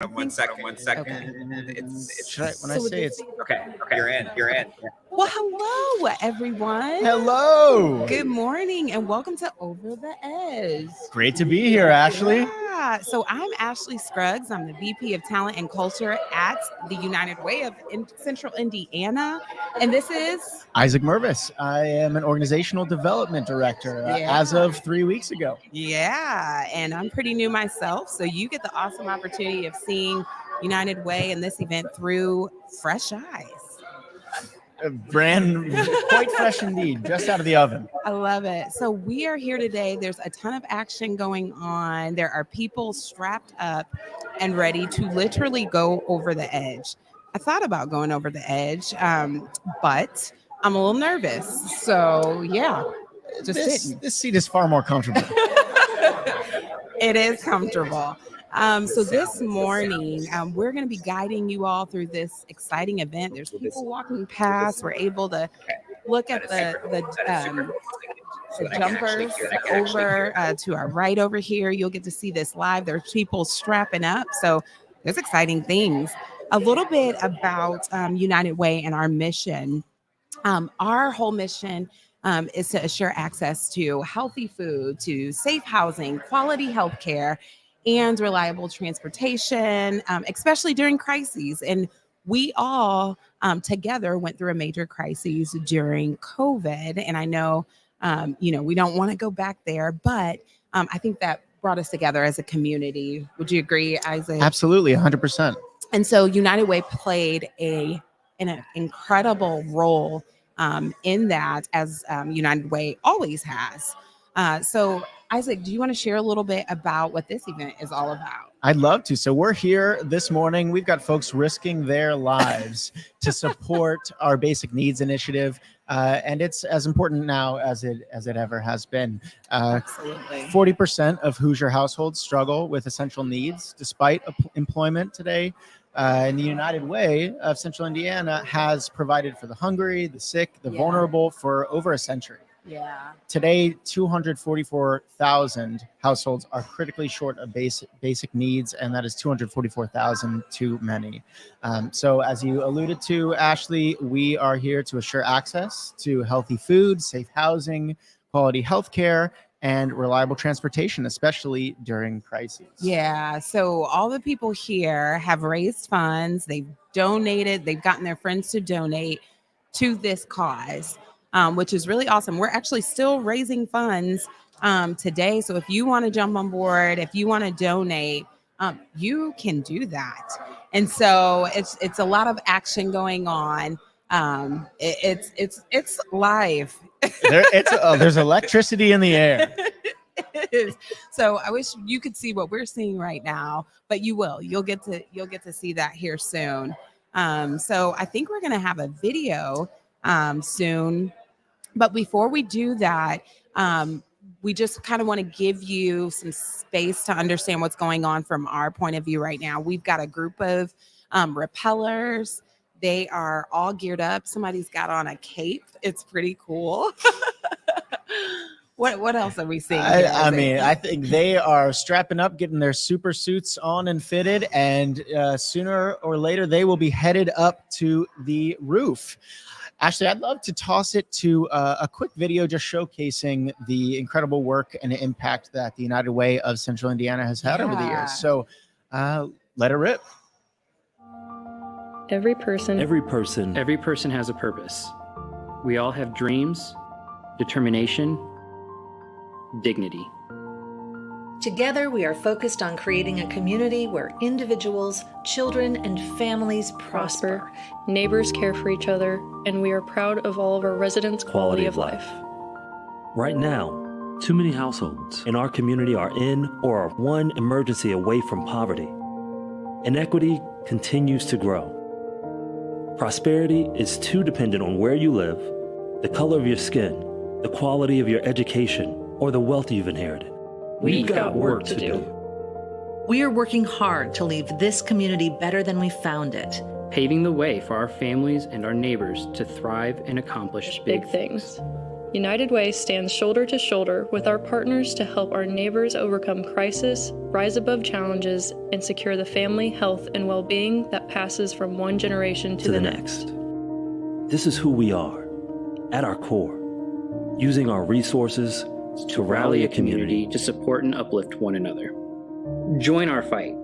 One second. Okay. Okay. You're in. Well, hello, everyone. Hello. Good morning, and welcome to Over the Edge. Great to be here, Ashley. Yeah. So I'm Ashley Scruggs. I'm the VP of Talent and Culture at the United Way of Central Indiana. And this is Isaac Mervis. I am an organizational development director as of 3 weeks ago. Yeah. And I'm pretty new myself. So you get the awesome opportunity of seeing United Way and this event through fresh eyes. Brand quite fresh indeed, just out of the oven. I love it. So we are here today. There's a ton of action going on. There are people strapped up and ready to literally go over the edge. I thought about going over the edge, but I'm a little nervous. So yeah, This seat is far more comfortable. It is comfortable. So this morning, we're going to be guiding you all through this exciting event. There's people walking past. We're able to look at the jumpers over to our right over here. You'll get to see this live. There's people strapping up. So there's exciting things. A little bit about United Way and our mission. Our whole mission is to assure access to healthy food, to safe housing, quality healthcare, and reliable transportation, especially during crises. And we all together went through a major crisis during COVID. And I know, we don't want to go back there, but I think that brought us together as a community. Would you agree, Isaac? Absolutely, 100%. And so United Way played an incredible role in that, as United Way always has. So Isaac, do you want to share a little bit about what this event is all about? I'd love to. So we're here this morning. We've got folks risking their lives to support our basic needs initiative. And it's as important now as it ever has been. Absolutely. 40% of Hoosier households struggle with essential needs despite employment today. And the United Way of Central Indiana has provided for the hungry, the sick, the vulnerable for over a century. Yeah. Today, 244,000 households are critically short of basic needs, and that is 244,000 too many. So as you alluded to, Ashley, we are here to assure access to healthy food, safe housing, quality healthcare, and reliable transportation, especially during crises. Yeah. So all the people here have raised funds. They've donated. They've gotten their friends to donate to this cause, which is really awesome. We're actually still raising funds today. So if you want to jump on board, if you want to donate, you can do that. And so it's a lot of action going on. It's live. There's electricity in the air. It is. So I wish you could see what we're seeing right now, but you will. You'll get to see that here soon. So I think we're gonna have a video soon. But before we do that, we just kind of want to give you some space to understand what's going on from our point of view right now. We've got a group of repellers. They are all geared up. Somebody's got on a cape. It's pretty cool. What else are we seeing? I think they are strapping up, getting their super suits on and fitted, and sooner or later they will be headed up to the roof. Ashley, I'd love to toss it to a quick video just showcasing the incredible work and impact that the United Way of Central Indiana has had over the years. So let it rip. Every person has a purpose. We all have dreams, determination, dignity. Together, we are focused on creating a community where individuals, children, and families prosper. Neighbors care for each other, and we are proud of all of our residents' quality of life. Right now, too many households in our community are in or are one emergency away from poverty. Inequity continues to grow. Prosperity is too dependent on where you live, the color of your skin, the quality of your education, or the wealth you've inherited. We've got work to do. We are working hard to leave this community better than we found it. Paving the way for our families and our neighbors to thrive and accomplish big things. United Way stands shoulder to shoulder with our partners to help our neighbors overcome crisis, rise above challenges, and secure the family, health, and well-being that passes from one generation to the next. This is who we are, at our core, using our resources To rally a community to support and uplift one another. Join our fight.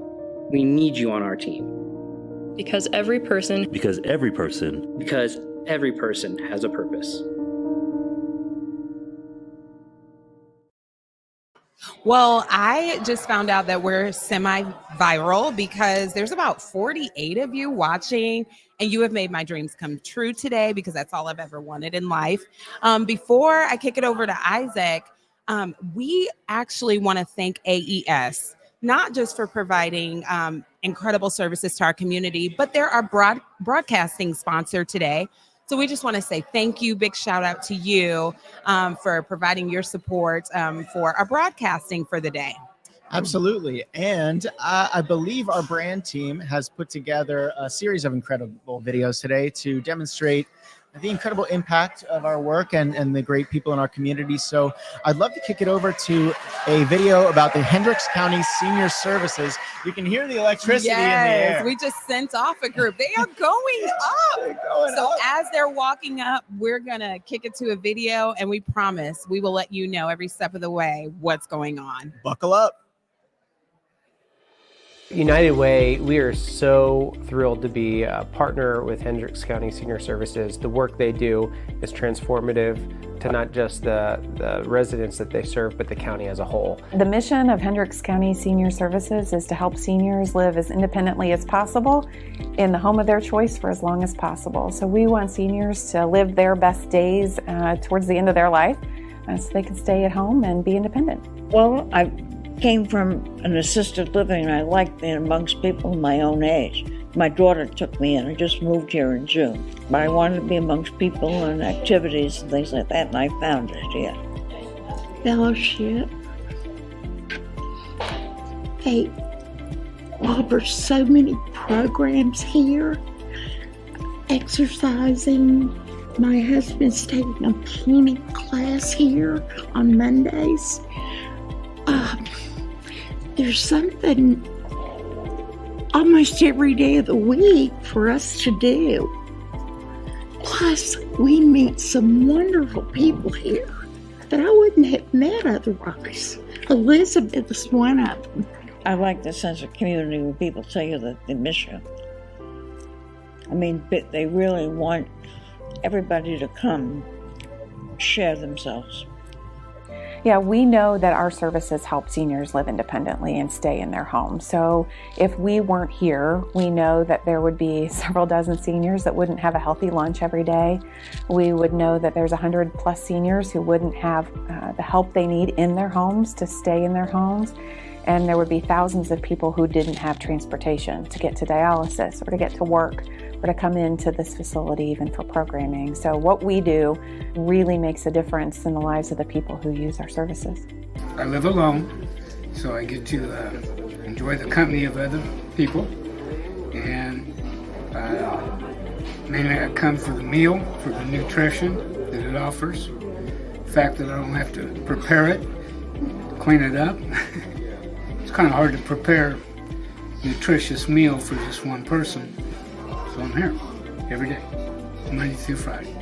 We need you on our team. Because every person because every person has a purpose. Well, I just found out that we're semi-viral because there's about 48 of you watching, and you have made my dreams come true today because that's all I've ever wanted in life. Before I kick it over to Isaac, we actually want to thank AES, not just for providing incredible services to our community, but they're our broadcasting sponsor today. So we just want to say thank you. Big shout out to you for providing your support for our broadcasting for the day. Absolutely. And I believe our brand team has put together a series of incredible videos today to demonstrate the incredible impact of our work and the great people in our community. So I'd love to kick it over to a video about the Hendricks County Senior Services. You can hear the electricity in the air. We just sent off a group. They are going up. As they're walking up, we're going to kick it to a video, and we promise we will let you know every step of the way what's going on. Buckle up. United Way, we are so thrilled to be a partner with Hendricks County Senior Services. The work they do is transformative to not just the residents that they serve, but the county as a whole. The mission of Hendricks County Senior Services is to help seniors live as independently as possible in the home of their choice for as long as possible. So we want seniors to live their best days towards the end of their life so they can stay at home and be independent. Well, I came from an assisted living, and I liked being amongst people my own age. My daughter took me in. I just moved here in June. But I wanted to be amongst people and activities and things like that, and I found it here. Fellowship. They offer so many programs here. Exercising. My husband's taking a painting class here on Mondays. There's something almost every day of the week for us to do. Plus, we meet some wonderful people here that I wouldn't have met otherwise. Elizabeth is one of them. I like the sense of community when people tell you that they miss you. I mean, they really want everybody to come share themselves. Yeah, we know that our services help seniors live independently and stay in their home. So if we weren't here, we know that there would be several dozen seniors that wouldn't have a healthy lunch every day. We would know that there's 100+ seniors who wouldn't have the help they need in their homes to stay in their homes. And there would be thousands of people who didn't have transportation to get to dialysis or to get to work or to come into this facility even for programming. So what we do really makes a difference in the lives of the people who use our services. I live alone, so I get to enjoy the company of other people. And mainly I come for the meal, for the nutrition that it offers. The fact that I don't have to prepare it, clean it up. It's kind of hard to prepare a nutritious meal for just one person. So I'm here every day, Monday through Friday.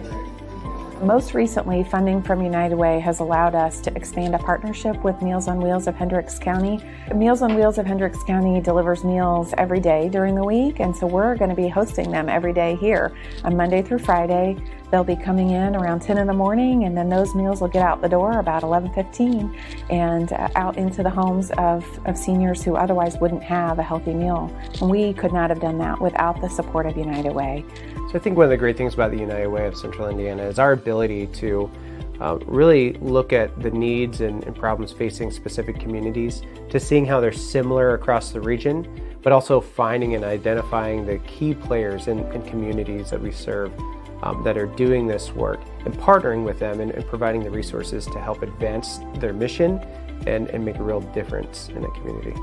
Most recently, funding from United Way has allowed us to expand a partnership with Meals on Wheels of Hendricks County. Meals on Wheels of Hendricks County delivers meals every day during the week, and so we're going to be hosting them every day here on Monday through Friday. They'll be coming in around 10 in the morning, and then those meals will get out the door about 11:15 and out into the homes of seniors who otherwise wouldn't have a healthy meal. And we could not have done that without the support of United Way. So I think one of the great things about the United Way of Central Indiana is our ability to really look at the needs and problems facing specific communities, to seeing how they're similar across the region, but also finding and identifying the key players in communities that we serve that are doing this work and partnering with them and providing the resources to help advance their mission and make a real difference in the community.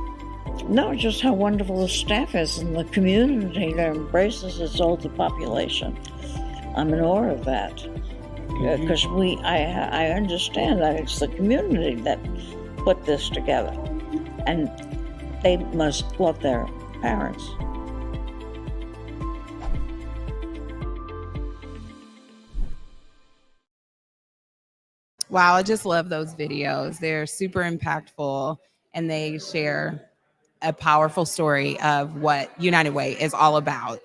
Not just how wonderful the staff is in the community that embraces its older population. I'm in awe of that. because I understand that it's the community that put this together, and they must love their parents. Wow, I just love those videos. They're super impactful and they share a powerful story of what United Way is all about.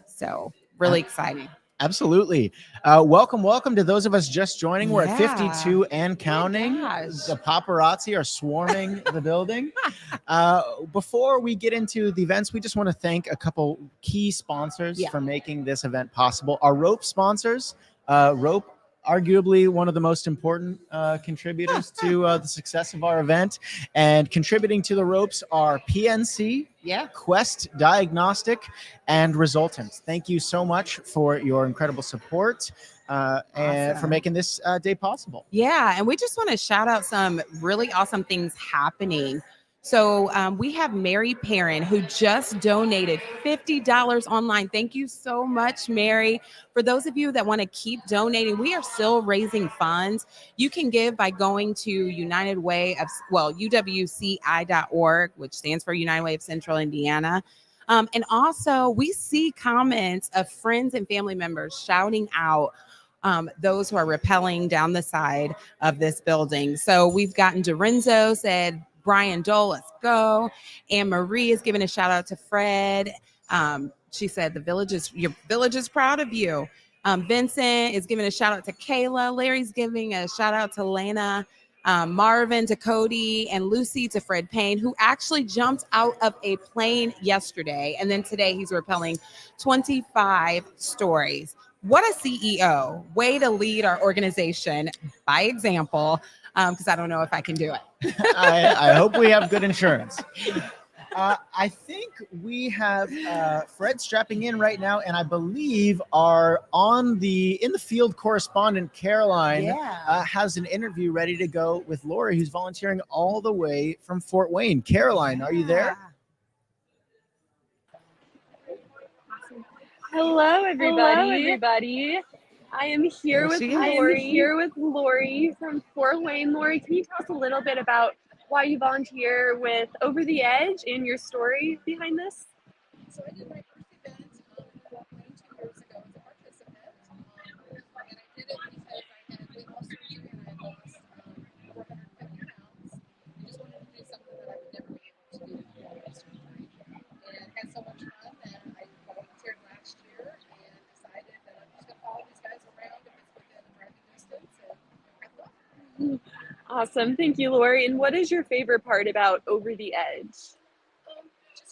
So really exciting. Absolutely. Welcome to those of us just joining. We're at Yeah. 52 and counting. The paparazzi are swarming the building. Before we get into the events, we just want to thank a couple key sponsors for making this event possible. Our rope sponsors, Rope, arguably one of the most important contributors to the success of our event. And contributing to the ropes are PNC, Quest Diagnostic, and Resultants. Thank you so much for your incredible support and for making this day possible. Yeah, and we just want to shout out some really awesome things happening. So we have Mary Perrin, who just donated $50 online. Thank you so much, Mary. For those of you that want to keep donating, we are still raising funds. You can give by going to United Way of, UWCI.org, which stands for United Way of Central Indiana. And also, we see comments of friends and family members shouting out those who are rappelling down the side of this building. So we've gotten Dorenzo said, Brian Dole, let's go. Anne Marie is giving a shout out to Fred. She said your village is proud of you. Vincent is giving a shout out to Kayla. Larry's giving a shout out to Lena. Marvin to Cody, and Lucy to Fred Payne, who actually jumped out of a plane yesterday. And then today he's rappelling 25 stories. What a CEO. Way to lead our organization by example, because I don't know if I can do it. I hope we have good insurance. I think we have Fred strapping in right now, and I believe our in the field correspondent Caroline has an interview ready to go with Lori, who's volunteering all the way from Fort Wayne. Caroline, are you there? Hello, everybody. I am here with Lori from Fort Wayne. Lori, can you tell us a little bit about why you volunteer with Over the Edge and your story behind this? So I did my first event in Fort Wayne 2 years ago as a participant, and I did it because I had weight loss surgery and I lost 450 pounds. I just wanted to do something that I would never be able to do without my surgery, and had so much fun that I volunteered last year and decided that I'm just going to follow these guys around if it's within a driving distance, and I love it. Awesome. Thank you, Lori. And what is your favorite part about Over the Edge? Just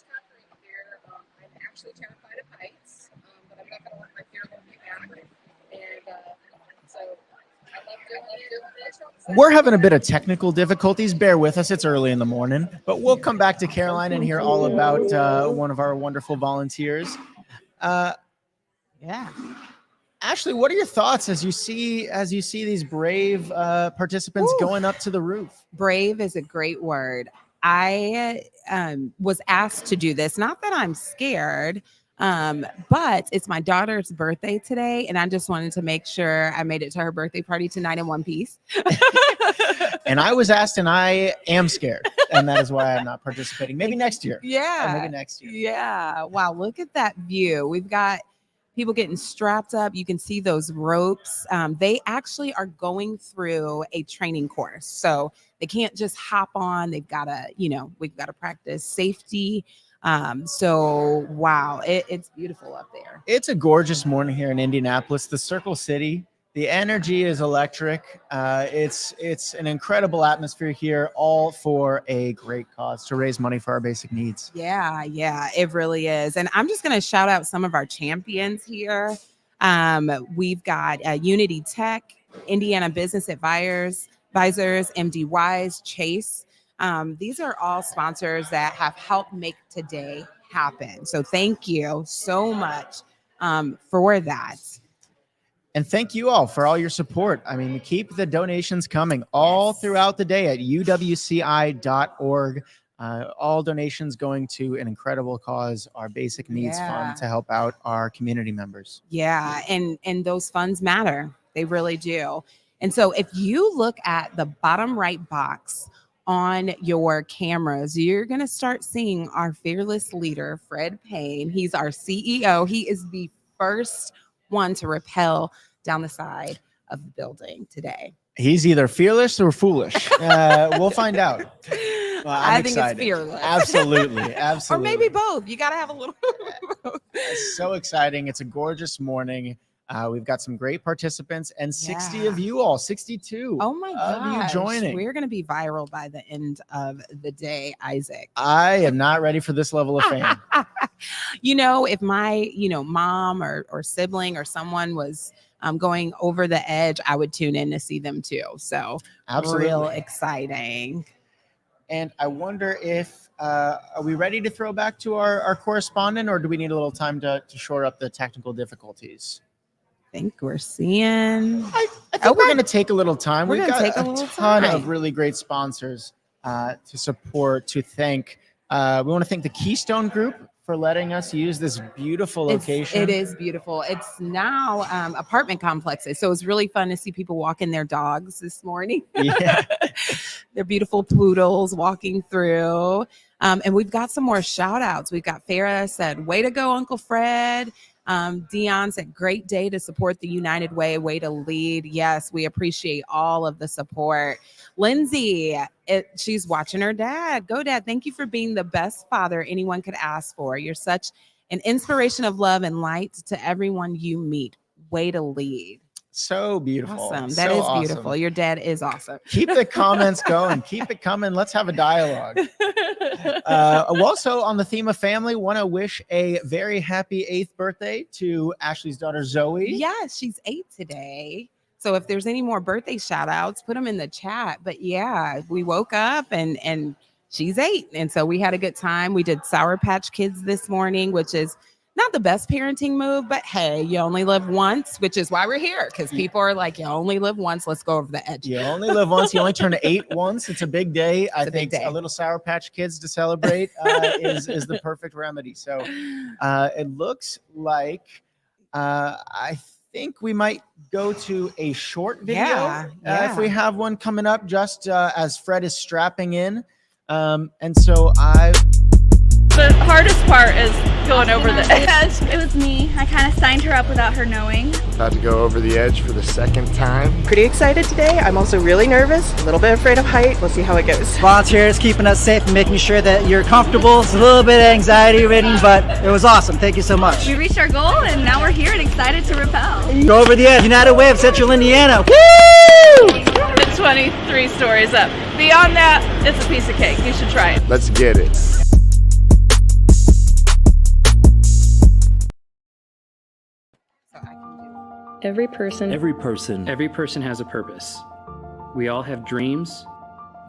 conquering fear. I'm actually terrified of heights, but I'm not going to let my fear hold me back. And so I love doing. We're having a bit of technical difficulties. Bear with us. It's early in the morning, but we'll come back to Caroline and hear all about one of our wonderful volunteers. Ashley, what are your thoughts as you see these brave participants going up to the roof? Brave is a great word. I was asked to do this. Not that I'm scared, but it's my daughter's birthday today, and I just wanted to make sure I made it to her birthday party tonight in one piece. And I was asked, and I am scared, and that is why I'm not participating. Maybe next year. Maybe next year. Yeah. Wow. Look at that view. We've got people getting strapped up. You can see those ropes. They actually are going through a training course. So they can't just hop on. They've got to, we've got to practice safety. So, wow, it's beautiful up there. It's a gorgeous morning here in Indianapolis, the Circle City. The energy is electric. It's an incredible atmosphere here, all for a great cause to raise money for our basic needs. Yeah, it really is. And I'm just going to shout out some of our champions here. We've got Unity Tech, Indiana Business Advisors, MD Wise, Chase. These are all sponsors that have helped make today happen. So thank you so much for that. And thank you all for all your support. I mean, keep the donations coming all throughout the day at uwci.org. All donations going to an incredible cause, our Basic Needs Fund, to help out our community members. Yeah, and those funds matter. They really do. And so if you look at the bottom right box on your cameras, you're going to start seeing our fearless leader, Fred Payne. He's our CEO. He is the first one to rappel down the side of the building today. He's either fearless or foolish. We'll find out. Well, I think excited. it's fearless. Absolutely. Or maybe both. You got to have a little. It's so exciting. It's a gorgeous morning. We've got some great participants and 60 of you all, 62 Oh my gosh. you joining. We're going to be viral by the end of the day, Isaac. I am not ready for this level of fame. If my, mom or sibling or someone was going over the edge, I would tune in to see them too. So Absolutely. Real exciting. And I wonder if, are we ready to throw back to our correspondent, or do we need a little time to shore up the technical difficulties? I think we're seeing. I think we're going to take a little time. We're We've gonna got take a a little ton time. of really great sponsors to support, to thank. We want to thank the Keystone Group for letting us use this beautiful location. It is beautiful. It's now apartment complexes. So it's really fun to see people walking their dogs this morning. Yeah. They're beautiful poodles walking through. And we've got some more shout outs. We've got Farah said, way to go, Uncle Fred. Dion said, great day to support the United Way to lead. Yes, we appreciate all of the support. Lindsay, she's watching her dad. Go, Dad. Thank you for being the best father anyone could ask for. You're such an inspiration of love and light to everyone you meet. Way to lead. So beautiful. Awesome. That is beautiful. Your dad is awesome. Keep the comments going. Keep it coming. Let's have a dialogue. Also, on the theme of family, want to wish a very happy 8th birthday to Ashley's daughter, Zoe. Yeah, she's 8 today. So if there's any more birthday shout outs, put them in the chat. But yeah, we woke up and she's 8. And so we had a good time. We did Sour Patch Kids this morning, which is not the best parenting move, but hey, you only live once, which is why we're here. Because people are like, you only live once. Let's go over the edge. You only live once. You only turn 8 once. It's a big day. I think a little Sour Patch Kids to celebrate is the perfect remedy. So it looks like I think we might go to a short video if we have one coming up just as Fred is strapping in. And so the hardest part is going over the edge. It was me. I kind of signed her up without her knowing. About to go over the edge for the second time. Pretty excited today. I'm also really nervous, a little bit afraid of height. We'll see how it goes. Volunteers keeping us safe and making sure that you're comfortable. It's a little bit anxiety ridden, but it was awesome. Thank you so much. We reached our goal and now we're here and excited to rappel. Go over the edge. United Way of Central Indiana. Woo! It's 23 stories up. Beyond that, it's a piece of cake. You should try it. Let's get it. Every person has a purpose. We all have dreams,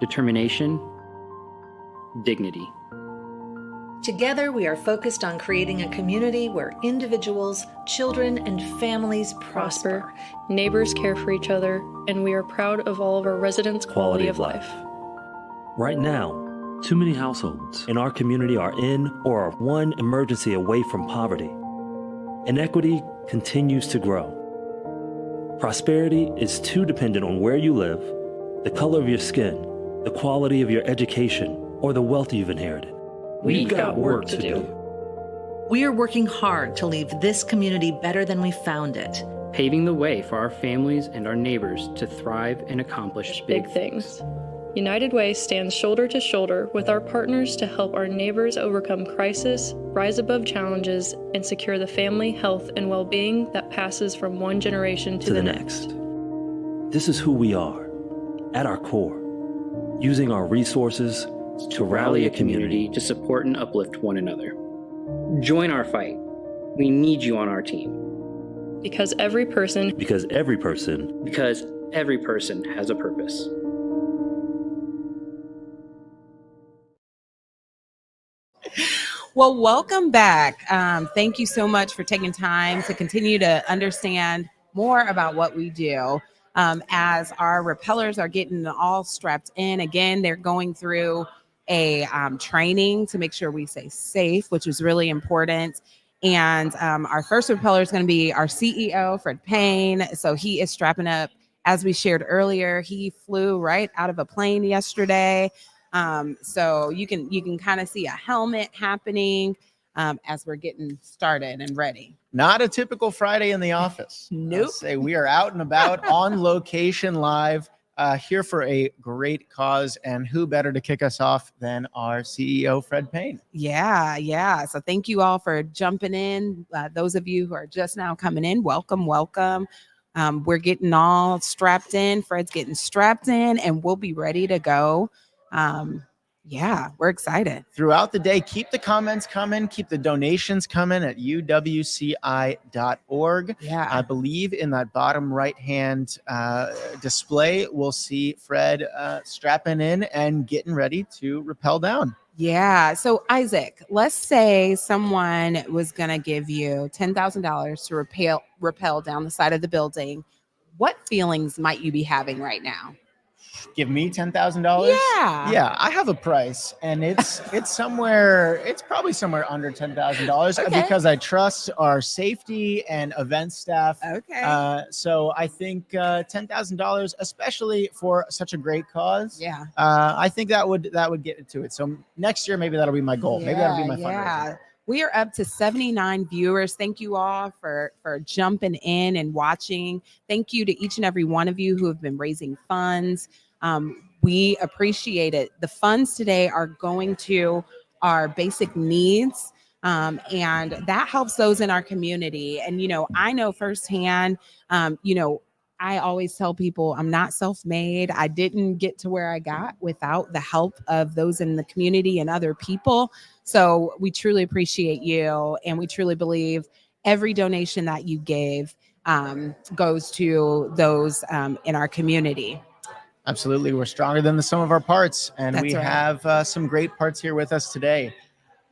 determination, dignity. Together, we are focused on creating a community where individuals, children, and families prosper. Neighbors care for each other, and we are proud of all of our residents' quality of life. Right now, too many households in our community are in or are one emergency away from poverty. Inequity continues to grow. Prosperity is too dependent on where you live, the color of your skin, the quality of your education, or the wealth you've inherited. We've got work to do. We are working hard to leave this community better than we found it. Paving the way for our families and our neighbors to thrive and accomplish big things. United Way stands shoulder to shoulder with our partners to help our neighbors overcome crisis, rise above challenges, and secure the family, health, and well-being that passes from one generation to the next. This is who we are, at our core, using our resources to rally a community to support and uplift one another. Join our fight. We need you on our team. Because every person has a purpose. Well, welcome back. Thank you so much for taking time to continue to understand more about what we do. As our repellers are getting all strapped in, again, they're going through a training to make sure we stay safe, which is really important. And our first repeller is going to be our CEO, Fred Payne. So he is strapping up. As we shared earlier, he flew right out of a plane yesterday. So you can kind of see a helmet happening as we're getting started and ready. Not a typical Friday in the office. Nope. Say we are out and about on location live here for a great cause. And who better to kick us off than our CEO, Fred Payne? Yeah. So thank you all for jumping in. Those of you who are just now coming in, welcome. We're getting all strapped in. Fred's getting strapped in, and we'll be ready to go. We're excited. Throughout the day, keep the comments coming, keep the donations coming at uwci.org. Yeah. I believe in that bottom right-hand display, we'll see Fred strapping in and getting ready to rappel down. Yeah. So Isaac, let's say someone was going to give you $10,000 to rappel down the side of the building. What feelings might you be having right now? Give me $10,000? Yeah, I have a price, and it's probably somewhere under $10,000 because I trust our safety and event staff. Okay. So I think $10,000, especially for such a great cause. Yeah. I think that would get it to it. So next year, maybe that'll be my goal. Maybe that'll be my fundraiser. We are up to 79 viewers. Thank you all for jumping in and watching. Thank you to each and every one of you who have been raising funds. We appreciate it. The funds today are going to our basic needs, and that helps those in our community. And, I know firsthand, I always tell people I'm not self-made. I didn't get to where I got without the help of those in the community and other people. So we truly appreciate you. And we truly believe every donation that you gave goes to those in our community. Absolutely. We're stronger than the sum of our parts. And That's right. have some great parts here with us today.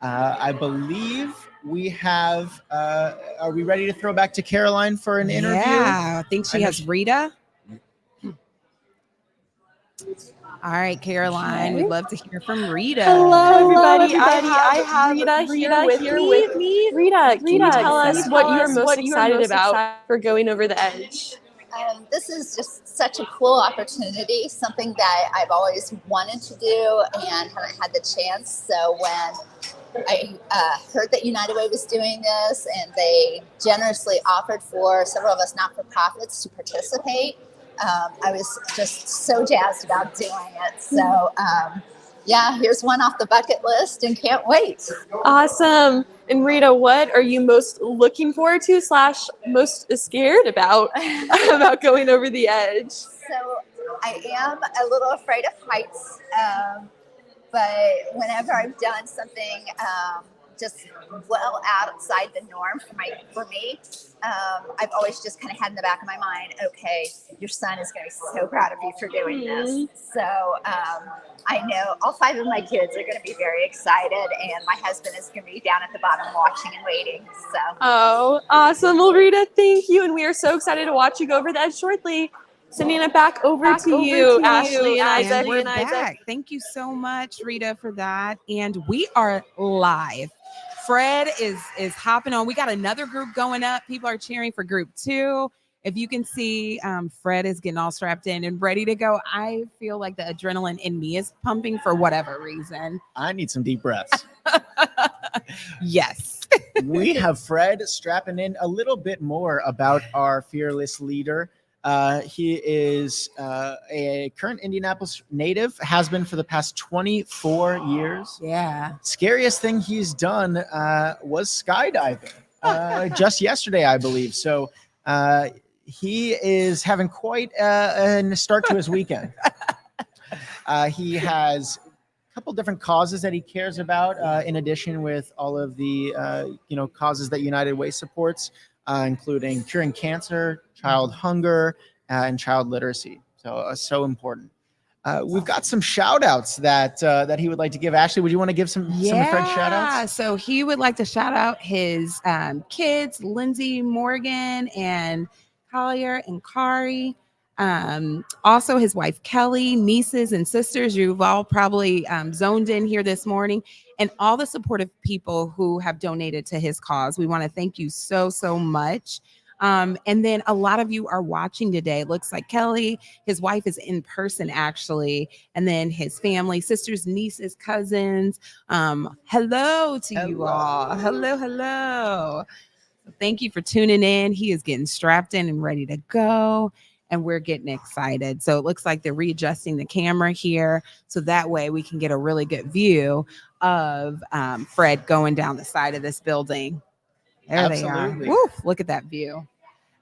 I believe we have, are we ready to throw back to Caroline for an interview? Yeah, I think she has Rita. All right, Caroline, we'd love to hear from Rita. Hello, everybody. I have Rita here with me. Rita, can you tell us what you're most excited about for going over the edge? This is just such a cool opportunity, something that I've always wanted to do and haven't had the chance. So when I heard that United Way was doing this and they generously offered for several of us not-for-profits to participate, I was just so jazzed about doing it. So here's one off the bucket list and can't wait. Awesome. And Rita, what are you most looking forward to / most scared about going over the edge? So I am a little afraid of heights, but whenever I've done something just well outside the norm for me, I've always just kind of had in the back of my mind, okay, your son is going to be so proud of you for doing this. So I know all 5 of my kids are going to be very excited, and my husband is going to be down at the bottom watching and waiting. So. Oh, awesome. Well, Rita, thank you. And we are so excited to watch you go over the edge shortly. Sending it back over to you, Ashley and Isaac. And we're back. Thank you so much, Rita, for that. And we are live. Fred is hopping on. We got another group going up. People are cheering for group 2. If you can see, Fred is getting all strapped in and ready to go. I feel like the adrenaline in me is pumping for whatever reason. I need some deep breaths. Yes. We have Fred strapping in a little bit more about our fearless leader. He is a current Indianapolis native, has been for the past 24 years. Yeah. Scariest thing he's done was skydiving just yesterday, I believe. So he is having quite a start to his weekend. He has a couple different causes that he cares about, in addition with all of the causes that United Way supports, including curing cancer, child hunger, and child literacy. So important. We've got some shout outs that he would like to give. Ashley, would you want to give some Fred shout outs? So he would like to shout out his kids, Lindsay, Morgan, and Collier and Kari. Also his wife Kelly, nieces and sisters. You've all probably zoned in here this morning, and all the supportive people who have donated to his cause. We want to thank you so much. And then a lot of you are watching today. It looks like Kelly, his wife, is in person actually, and then his family, sisters, nieces, cousins. Hello to you all. Hello. Thank you for tuning in. He is getting strapped in and ready to go, and we're getting excited. So it looks like they're readjusting the camera here, so that way we can get a really good view of Fred going down the side of this building. There Absolutely. they are. Woo, look at that view.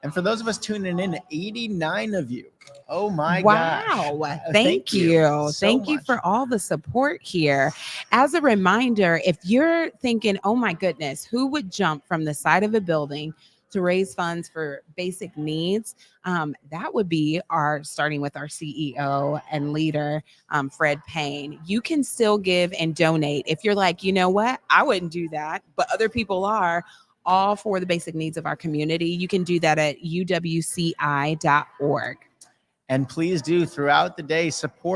And for those of us tuning in, 89 of you. Oh my Wow. gosh. Thank you. so Thank you much. for all the support here. As a reminder, if you're thinking, oh my goodness, who would jump from the side of a building to raise funds for basic needs, that would be starting with our CEO and leader, Fred Payne. You can still give and donate. If you're like, you know what, I wouldn't do that, but other people are, all for the basic needs of our community. You can do that at uwci.org. And please do, throughout the day,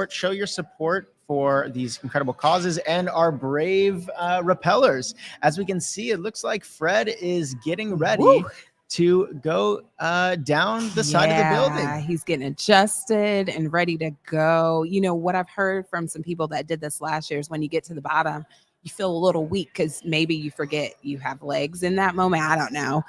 show your support for these incredible causes and our brave repellers. As we can see, it looks like Fred is getting ready to go down the side of the building. He's getting adjusted and ready to go. You know, what I've heard from some people that did this last year is when you get to the bottom, you feel a little weak because maybe you forget you have legs in that moment. I don't know.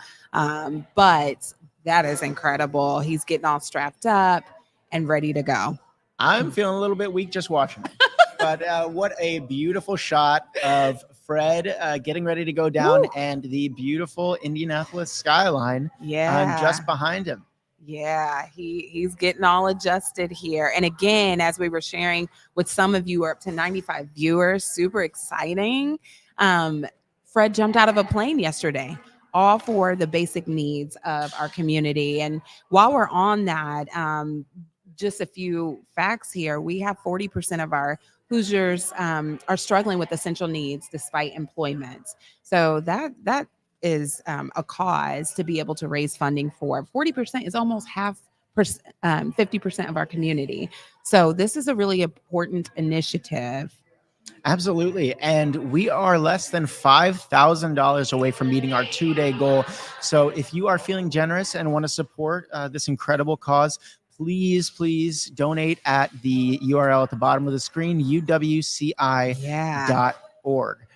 But that is incredible. He's getting all strapped up and ready to go. I'm feeling a little bit weak just watching it. But what a beautiful shot of Fred getting ready to go down and the beautiful Indianapolis skyline just behind him. Yeah, he's getting all adjusted here. And again, as we were sharing with some of you, we're up to 95 viewers. Super exciting. Fred jumped out of a plane yesterday, all for the basic needs of our community. And while we're on that, just a few facts here. We have 40% of our Hoosiers are struggling with essential needs despite employment. So that is a cause to be able to raise funding for. 40% is almost 50% of our community. So this is a really important initiative. Absolutely. And we are less than $5,000 away from meeting our 2-day goal. So if you are feeling generous and want to support this incredible cause, please donate at the URL at the bottom of the screen, uwci.org.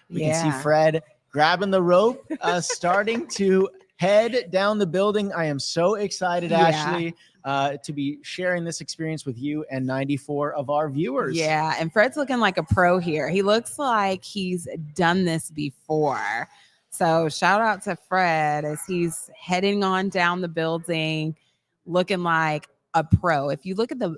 We can see Fred grabbing the rope, starting to head down the building. I am so excited, Ashley, to be sharing this experience with you and 94 of our viewers. Yeah, and Fred's looking like a pro here. He looks like he's done this before. So shout out to Fred as he's heading on down the building, looking like a pro. If you look at the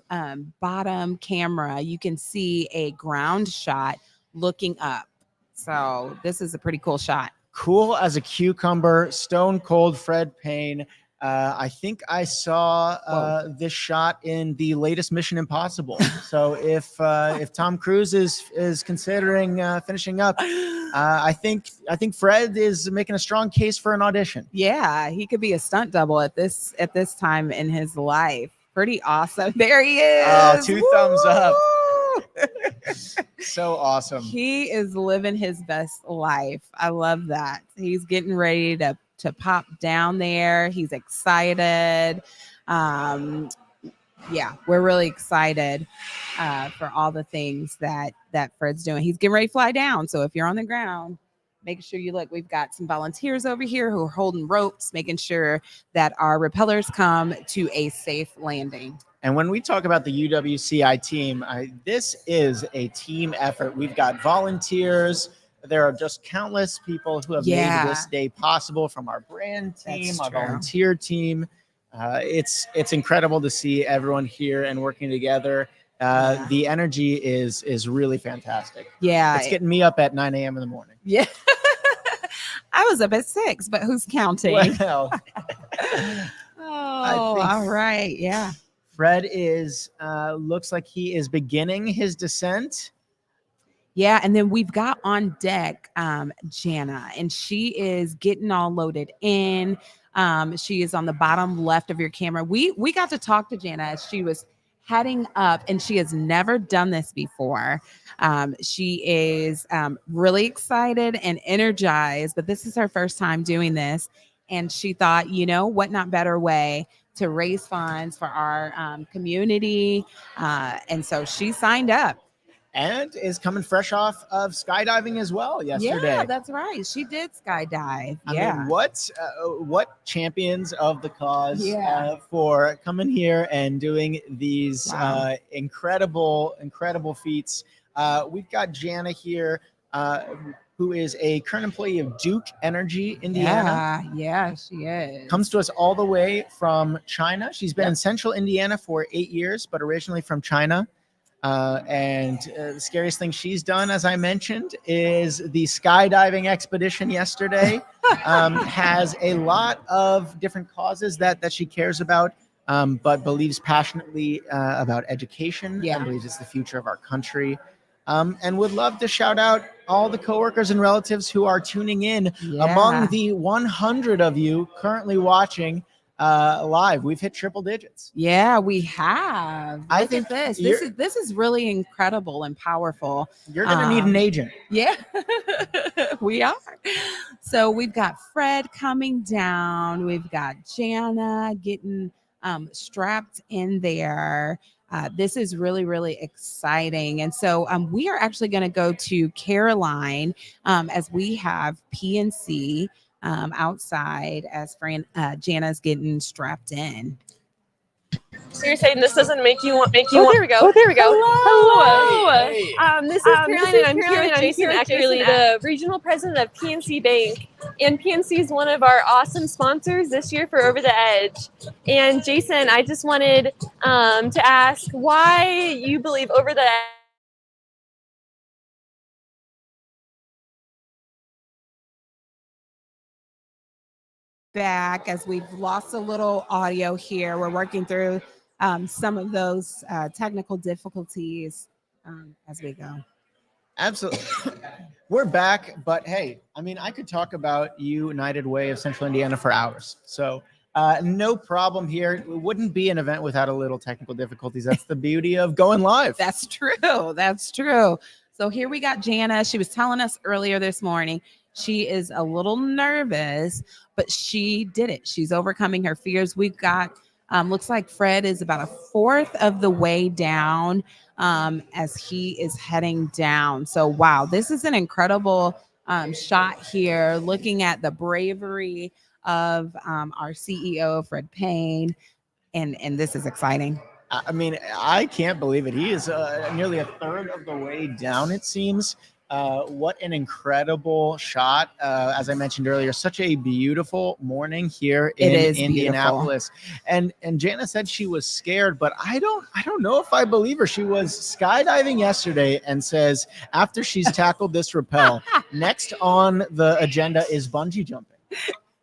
bottom camera, you can see a ground shot looking up. So this is a pretty cool shot. Cool as a cucumber, stone cold Fred Payne. I think I saw this shot in the latest Mission Impossible. So if Tom Cruise is considering finishing up, I think Fred is making a strong case for an audition. Yeah, he could be a stunt double at this time in his life. Pretty awesome. There he is. Oh, 2 thumbs up. So awesome. He is living his best life. I love that. He's getting ready to pop down there. He's excited. Yeah, we're really excited for all the things that Fred's doing. He's getting ready to fly down. So if you're on the ground, making sure you look. We've got some volunteers over here who are holding ropes, making sure that our repellers come to a safe landing. And when we talk about the UWCI team, this is a team effort. We've got volunteers. There are just countless people who have made this day possible, from our brand team, our volunteer team. It's incredible to see everyone here and working together. The energy is really fantastic. Yeah. It's getting me up at 9 a.m. in the morning. Yeah. I was up at 6, but who's counting? Well, all right. Yeah. Fred looks like he is beginning his descent. Yeah, and then we've got on deck Jana, and she is getting all loaded in. She is on the bottom left of your camera. We got to talk to Jana as she was heading up, and she has never done this before. She is really excited and energized, but this is her first time doing this. And she thought, what not better way to raise funds for our community. And so she signed up. And is coming fresh off of skydiving as well yesterday. Yeah, that's right. She did skydive. I mean, what champions of the cause for coming here and doing these incredible feats. We've got Jana here, who is a current employee of Duke Energy, Indiana. Yeah, she is. Comes to us all the way from China. She's been in central Indiana for 8 years, but originally from China. And the scariest thing she's done, as I mentioned, is the skydiving expedition yesterday. Has a lot of different causes that she cares about, but believes passionately about education and believes it's the future of our country. And would love to shout out all the coworkers and relatives who are tuning in. Among the 100 of you currently watching live, we've hit triple digits. Yeah, we have. I think this is really incredible and powerful. You're gonna need an agent. Yeah, we are. So we've got Fred coming down. We've got Jana getting strapped in there. This is really, really exciting. And so we are actually going to go to Caroline as we have PNC outside as Jana's getting strapped in. So you're saying this doesn't make you want? There we go. Oh, there we go. Hello. Hey. This is Caroline, and I'm here with Jason Eckerly, the regional president of PNC Bank. And PNC is one of our awesome sponsors this year for Over the Edge. And Jason, I just wanted to ask why you believe Over the Edge. Back as we've lost a little audio here. We're working through some of those technical difficulties as we go. Absolutely. We're back, but hey, I mean, I could talk about United Way of Central Indiana for hours. So no problem here. It wouldn't be an event without a little technical difficulties. That's the beauty of going live. That's true. That's true. So here we got Jana. She was telling us earlier this morning, she is a little nervous, but she did it. She's overcoming her fears. We've got, looks like Fred is about a fourth of the way down as he is heading down. So, wow, this is an incredible shot here, looking at the bravery of our CEO, Fred Payne. And this is exciting. I mean, I can't believe it. He is nearly a third of the way down, it seems. What an incredible shot. As I mentioned earlier, such a beautiful morning here in Indianapolis. And Jana said she was scared, but I don't know if I believe her. She was skydiving yesterday and says after she's tackled this rappel, next on the agenda is bungee jumping.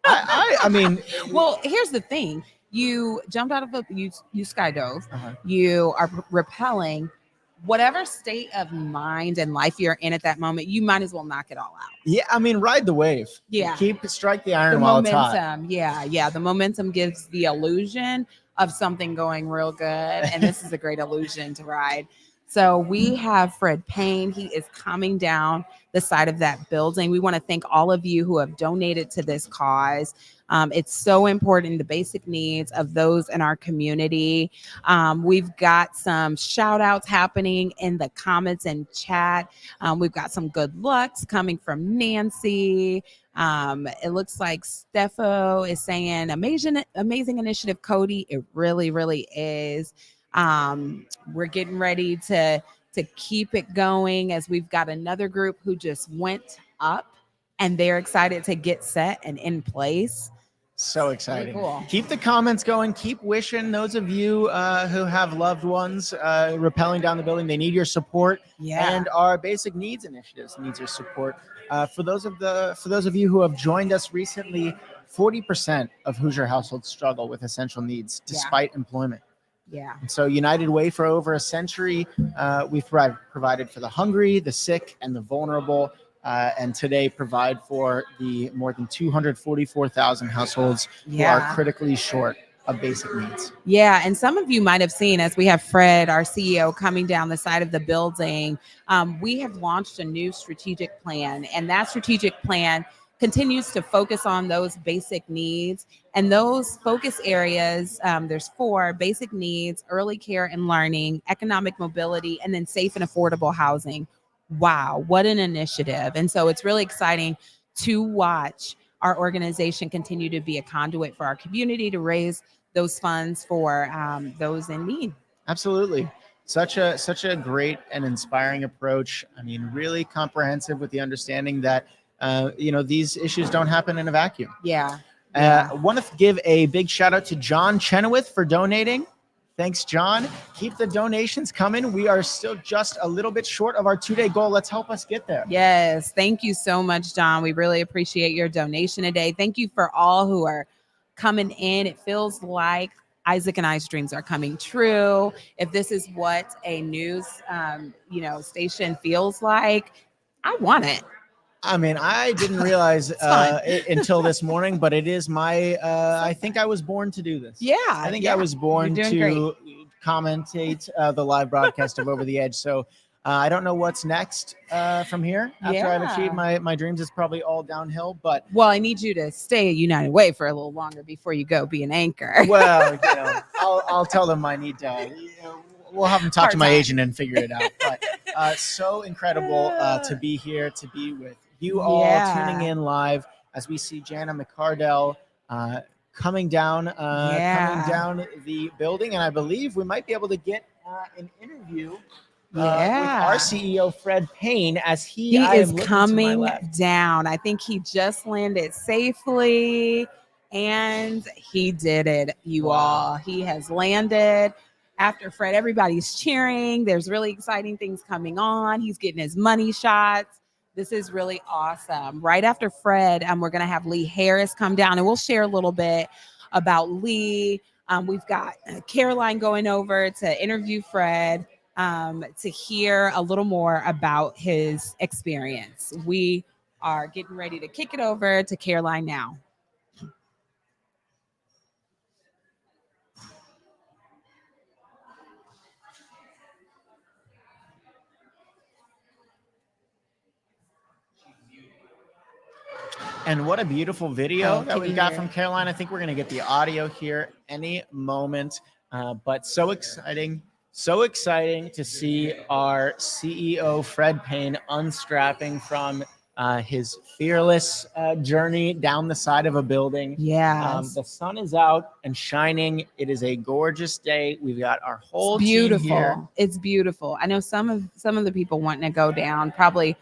I mean, well, here's the thing. You jumped out of you skydove, you are rappelling. Whatever state of mind and life you're in at that moment, you might as well knock it all out. Yeah, I mean, ride the wave. Yeah. Strike the iron while it's hot. Yeah. The momentum gives the illusion of something going real good. And this is a great illusion to ride. So we have Fred Payne. He is coming down the side of that building. We want to thank all of you who have donated to this cause. It's so important, the basic needs of those in our community. We've got some shout outs happening in the comments and chat. We've got some good lucks coming from Nancy. It looks like Stefo is saying amazing initiative, Cody. It really, really is. We're getting ready to keep it going as we've got another group who just went up and they're excited to get set and in place. So exciting. Really cool. Keep the comments going. Keep wishing those of you who have loved ones rappelling down the building. They need your support. Yeah. And our basic needs initiatives needs your support. For those of you who have joined us recently, 40% of Hoosier households struggle with essential needs despite employment. Yeah. And so United Way, for over a century, we've provided for the hungry, the sick, and the vulnerable. and today provide for the more than 244,000 households who Yeah. are critically short of basic needs. Yeah, and some of you might have seen as we have Fred, our CEO, coming down the side of the building, we have launched a new strategic plan, and that strategic plan continues to focus on those basic needs. And those focus areas, there's 4 basic needs: early care and learning, economic mobility, and then safe and affordable housing. Wow, what an initiative. And so it's really exciting to watch our organization continue to be a conduit for our community to raise those funds for those in need. Absolutely. Such a great and inspiring approach. I mean, really comprehensive with the understanding that, these issues don't happen in a vacuum. Yeah. I want to give a big shout out to John Chenoweth for donating. Thanks, John. Keep the donations coming. We are still just a little bit short of our 2-day goal. Let's help us get there. Yes. Thank you so much, John. We really appreciate your donation today. Thank you for all who are coming in. It feels like Isaac and I's dreams are coming true. If this is what a news, station feels like, I want it. I mean, I didn't realize it until this morning, but it is my, I think I was born to do this. Yeah. I think I was born to commentate the live broadcast of Over the Edge. So I don't know what's next from here. After I've achieved my dreams, it's probably all downhill. But well, I need you to stay at United Way for a little longer before you go be an anchor. Well, I'll tell them I need to. We'll have them talk to my agent and figure it out. But so incredible to be here, to be with you all tuning in live as we see Jana McCardell coming down the building, and I believe we might be able to get an interview with our CEO Fred Payne as he is coming down. I think he just landed safely, and he did it, you all. He has landed. After Fred, everybody's cheering. There's really exciting things coming on. He's getting his money shots. This is really awesome. Right after Fred, we're going to have Lee Harris come down, and we'll share a little bit about Lee. We've got Caroline going over to interview Fred to hear a little more about his experience. We are getting ready to kick it over to Caroline now. And what a beautiful video that we've got from Caroline. I think we're going to get the audio here any moment. But so exciting to see our CEO, Fred Payne, unstrapping from his fearless journey down the side of a building. Yeah. The sun is out and shining. It is a gorgeous day. We've got our whole team here. It's beautiful. I know some of the people wanting to go down, probably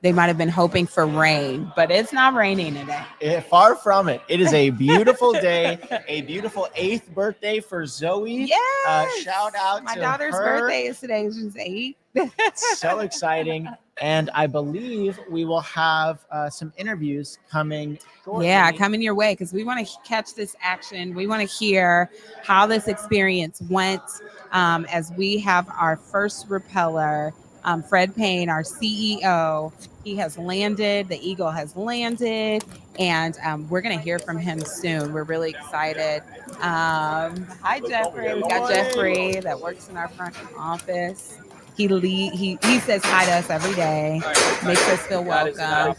they might have been hoping for rain, but it's not raining today. Far from it. It is a beautiful day, a beautiful 8th birthday for Zoe. Yes. Shout out My to daughter's her. birthday is today. She's 8. So exciting. And I believe we will have some interviews coming shortly. Yeah, coming your way, because we want to catch this action. We want to hear how this experience went as we have our first repeller. Fred Payne, our CEO, he has landed. The Eagle has landed, and we're going to hear from him soon. We're really excited. Hi, Jeffrey. We got Jeffrey that works in our front office. He says hi to us every day, makes us feel welcome.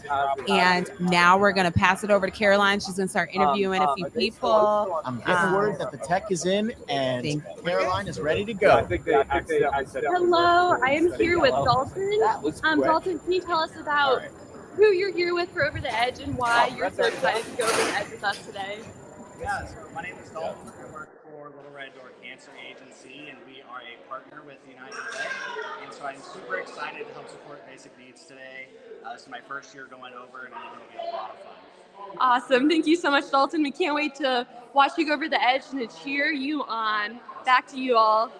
And now we're going to pass it over to Caroline. She's going to start interviewing a few people. I'm getting word that the tech is in and Caroline is ready to go. Hello, I am here with Dalton. Dalton, can you tell us about who you're here with for Over the Edge and why you're so excited to go over the edge with us today? Yeah, so my name is Dalton. I work for Little Red Door Cancer Agency, and we are a partner with United Way. And so I'm super excited to help support basic needs today. This is my first year going over, and I think it'll be a lot of fun. Awesome. Thank you so much, Dalton. We can't wait to watch you go over the edge and to cheer you on. Back to you all.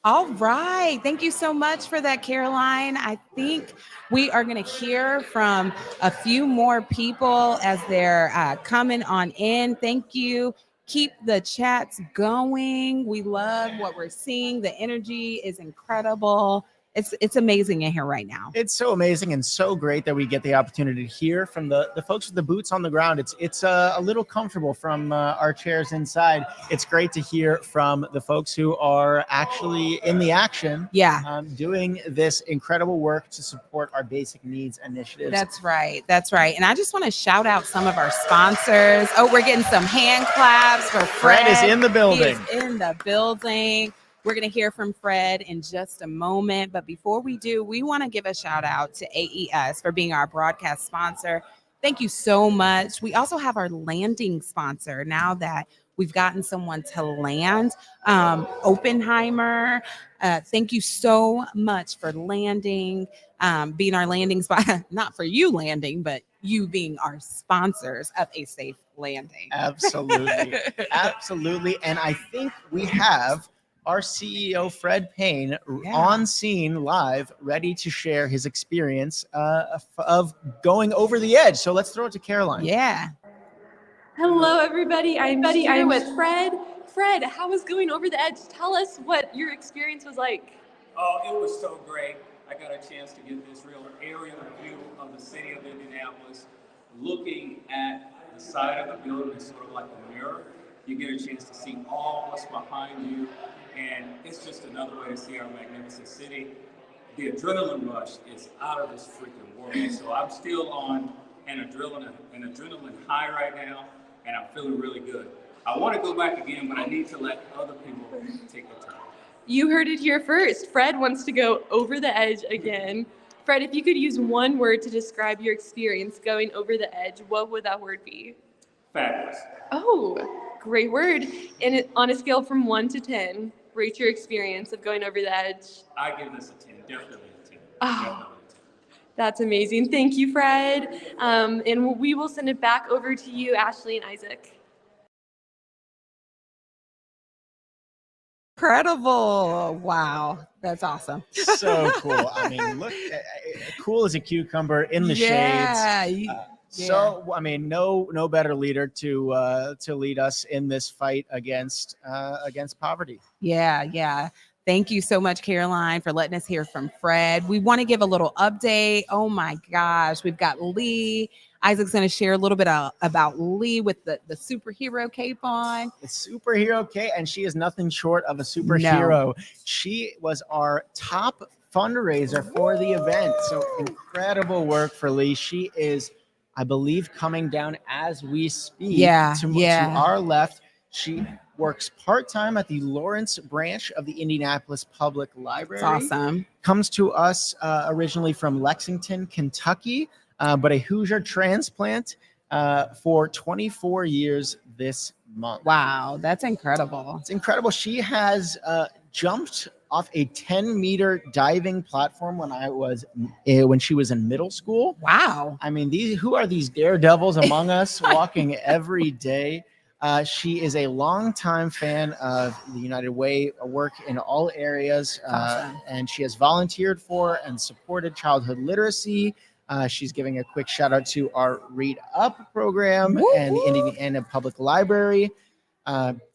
All right. Thank you so much for that, Caroline. I think we are going to hear from a few more people as they're coming on in. Thank you. Keep the chats going. We love what we're seeing. The energy is incredible. it's amazing in here right now. It's so amazing and so great that we get the opportunity to hear from the folks with the boots on the ground. It's a little comfortable from our chairs inside. It's great to hear from the folks who are actually in the action, doing this incredible work to support our basic needs initiatives. That's right. And I just want to shout out some of our sponsors. Oh, we're getting some hand claps for Fred. Fred is in the building. He is in the building. We're going to hear from Fred in just a moment. But before we do, we want to give a shout out to AES for being our broadcast sponsor. Thank you so much. We also have our landing sponsor now that we've gotten someone to land. Oppenheimer, thank you so much for landing, being our landing spot. Not for you landing, but you being our sponsors of A Safe Landing. Absolutely. Absolutely. And I think we have our CEO, Fred Payne, on scene live, ready to share his experience of going over the edge. So let's throw it to Caroline. Yeah. Hello, everybody. I'm here with Fred. Fred, how was going over the edge? Tell us what your experience was like. Oh, it was so great. I got a chance to get this real aerial view of the city of Indianapolis. Looking at the side of the building is sort of like a mirror. You get a chance to see all what's behind you. And it's just another way to see our magnificent city. The adrenaline rush is out of this freaking world. So I'm still on an adrenaline high right now, and I'm feeling really good. I want to go back again, but I need to let other people take the time. You heard it here first. Fred wants to go over the edge again. Fred, if you could use one word to describe your experience going over the edge, what would that word be? Fabulous. Oh, great word. And on a scale from 1 to 10, rate your experience of going over the edge. I give this a 10, definitely a 10. Oh, that's amazing. Thank you, Fred. And we will send it back over to you, Ashley and Isaac. Incredible. Wow. That's awesome. So cool. I mean, look, cool as a cucumber in the shades. So, I mean, no better leader to lead us in this fight against poverty. Yeah. Thank you so much, Caroline, for letting us hear from Fred. We want to give a little update. Oh my gosh, we've got Lee. Isaac's going to share a little bit about Lee with the superhero cape on. The superhero cape, and she is nothing short of a superhero. No. She was our top fundraiser for the event. So incredible work for Lee. She is, I believe, coming down as we speak. To our left. She works part-time at the Lawrence branch of the Indianapolis Public Library. That's awesome. Comes to us originally from Lexington, Kentucky, but a Hoosier transplant for 24 years this month. Wow, that's incredible. It's incredible. She has jumped off a 10-meter diving platform when she was in middle school. Wow. I mean, who are these daredevils among us walking every day? She is a longtime fan of the United Way work in all areas, and she has volunteered for and supported childhood literacy. She's giving a quick shout out to our Read Up program and the Indiana Public Library.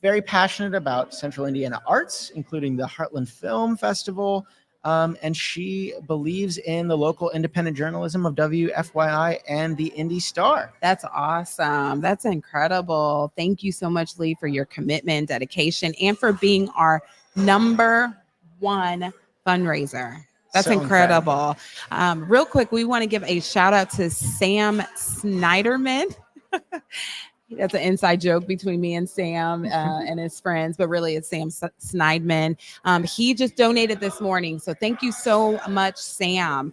Very passionate about Central Indiana arts, including the Heartland Film Festival. And she believes in the local independent journalism of WFYI and the Indy Star. That's awesome. That's incredible. Thank you so much, Lee, for your commitment, dedication, and for being our #1 fundraiser. That's so incredible. Real quick, we want to give a shout out to Sam Snyderman. That's an inside joke between me and Sam and his friends, but really it's Sam Snyderman. He just donated this morning. So thank you so much, Sam.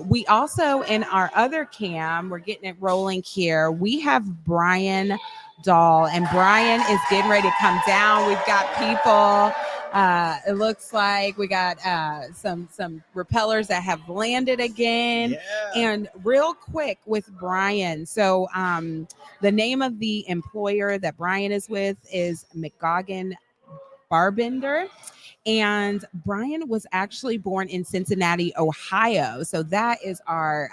We also, in our other cam, we're getting it rolling here. We have Brian Dahl, and Brian is getting ready to come down. We've got people. It looks like we got some repellers that have landed again. And real quick with Brian. So the name of the employer that Brian is with is McGoggin Barbender. And Brian was actually born in Cincinnati, Ohio. So that is our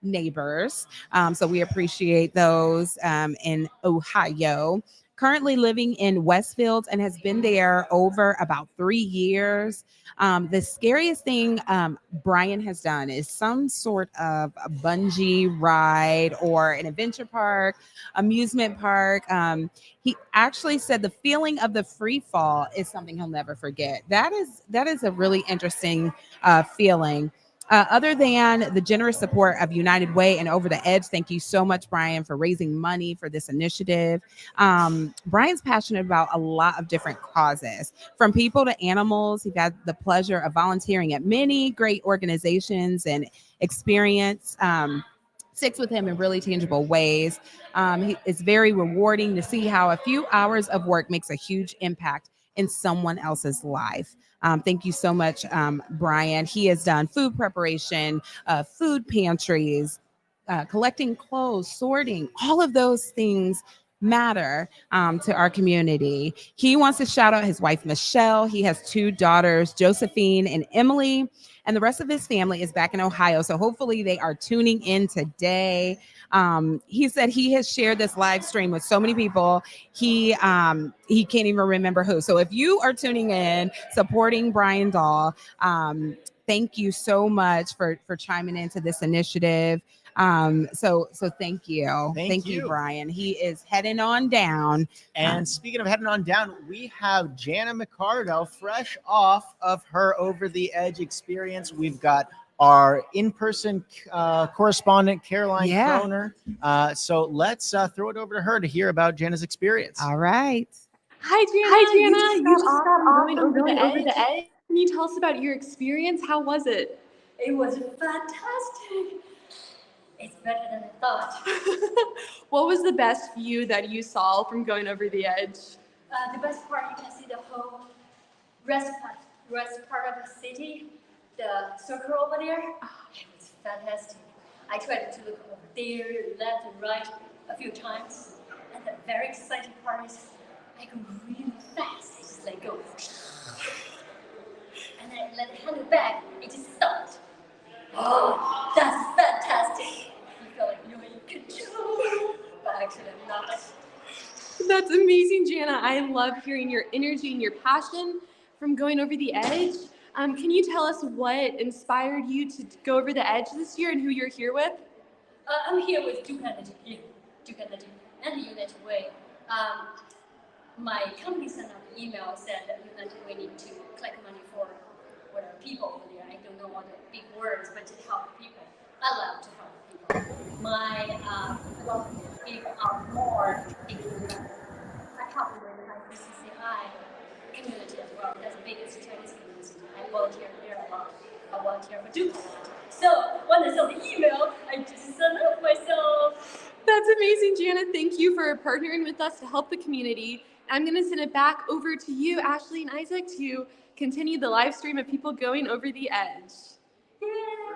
neighbors. So we appreciate those in Ohio. currently living in Westfield and has been there over about 3 years. The scariest thing Brian has done is some sort of a bungee ride or an adventure park, amusement park. He actually said the feeling of the free fall is something he'll never forget. That is a really interesting feeling. Other than the generous support of United Way and Over the Edge, thank you so much, Brian, for raising money for this initiative. Brian's passionate about a lot of different causes, from people to animals. He's had the pleasure of volunteering at many great organizations and experience sticks with him in really tangible ways. It's very rewarding to see how a few hours of work makes a huge impact in someone else's life. Thank you so much, Brian. He has done food preparation, food pantries, collecting clothes, sorting. All of those things matter to our community. He wants to shout out his wife, Michelle. He has 2 daughters, Josephine and Emily, and the rest of his family is back in Ohio. So hopefully they are tuning in today. He said he has shared this live stream with so many people. He can't even remember who. So if you are tuning in, supporting Brian Dahl, thank you so much for chiming into this initiative. So thank you. Thank you, Brian. He is heading on down. And speaking of heading on down, we have Jana McCardo fresh off of her Over the Edge experience. We've got our in-person correspondent, Caroline Kroner. So let's throw it over to her to hear about Jana's experience. All right. Hi, Jana. You just got off going over the edge. Can you tell us about your experience? How was it? It was fantastic. It's better than I thought. What was the best view that you saw from going over the edge? The best part, you can see the whole rest part of the city, the circle over there. It was fantastic. I tried to look over there, left and right a few times. And the very exciting part is I go really fast. I just let go. And I let it handle back. It just stopped. Oh, that's fantastic. You feel like you're in control, but actually I'm not. That's amazing, Jana. I love hearing your energy and your passion from going over the edge. Can you tell us what inspired you to go over the edge this year and who you're here with? I'm here with Duke Energy and the United Way. My company sent out an email said that United Way need to collect money for whatever people over there. I don't know all the big words, but to help people. I love to help people. My love people are more inclusive. I help with my CCI community as well. That's the biggest Chinese community. I volunteer there a lot. I volunteer for Duke. So when I saw the email, I just signed up myself. That's amazing, Jana. Thank you for partnering with us to help the community. I'm going to send it back over to you, Ashley and Isaac, to continue the live stream of people going over the edge.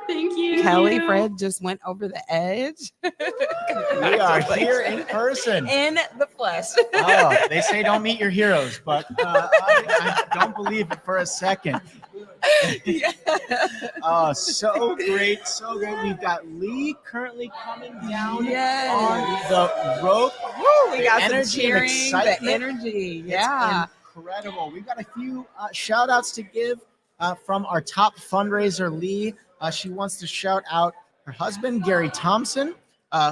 Thank you. Kelly Fred just went over the edge. We are here in person. In the flesh. Oh, they say don't meet your heroes, but I don't believe it for a second. Oh, so great, so great. We've got Lee currently coming down on the rope. Woo, we got energy some cheering, and excitement. the energy. It's incredible. We've got a few shout outs to give from our top fundraiser, Lee. She wants to shout out her husband, Gary Thompson,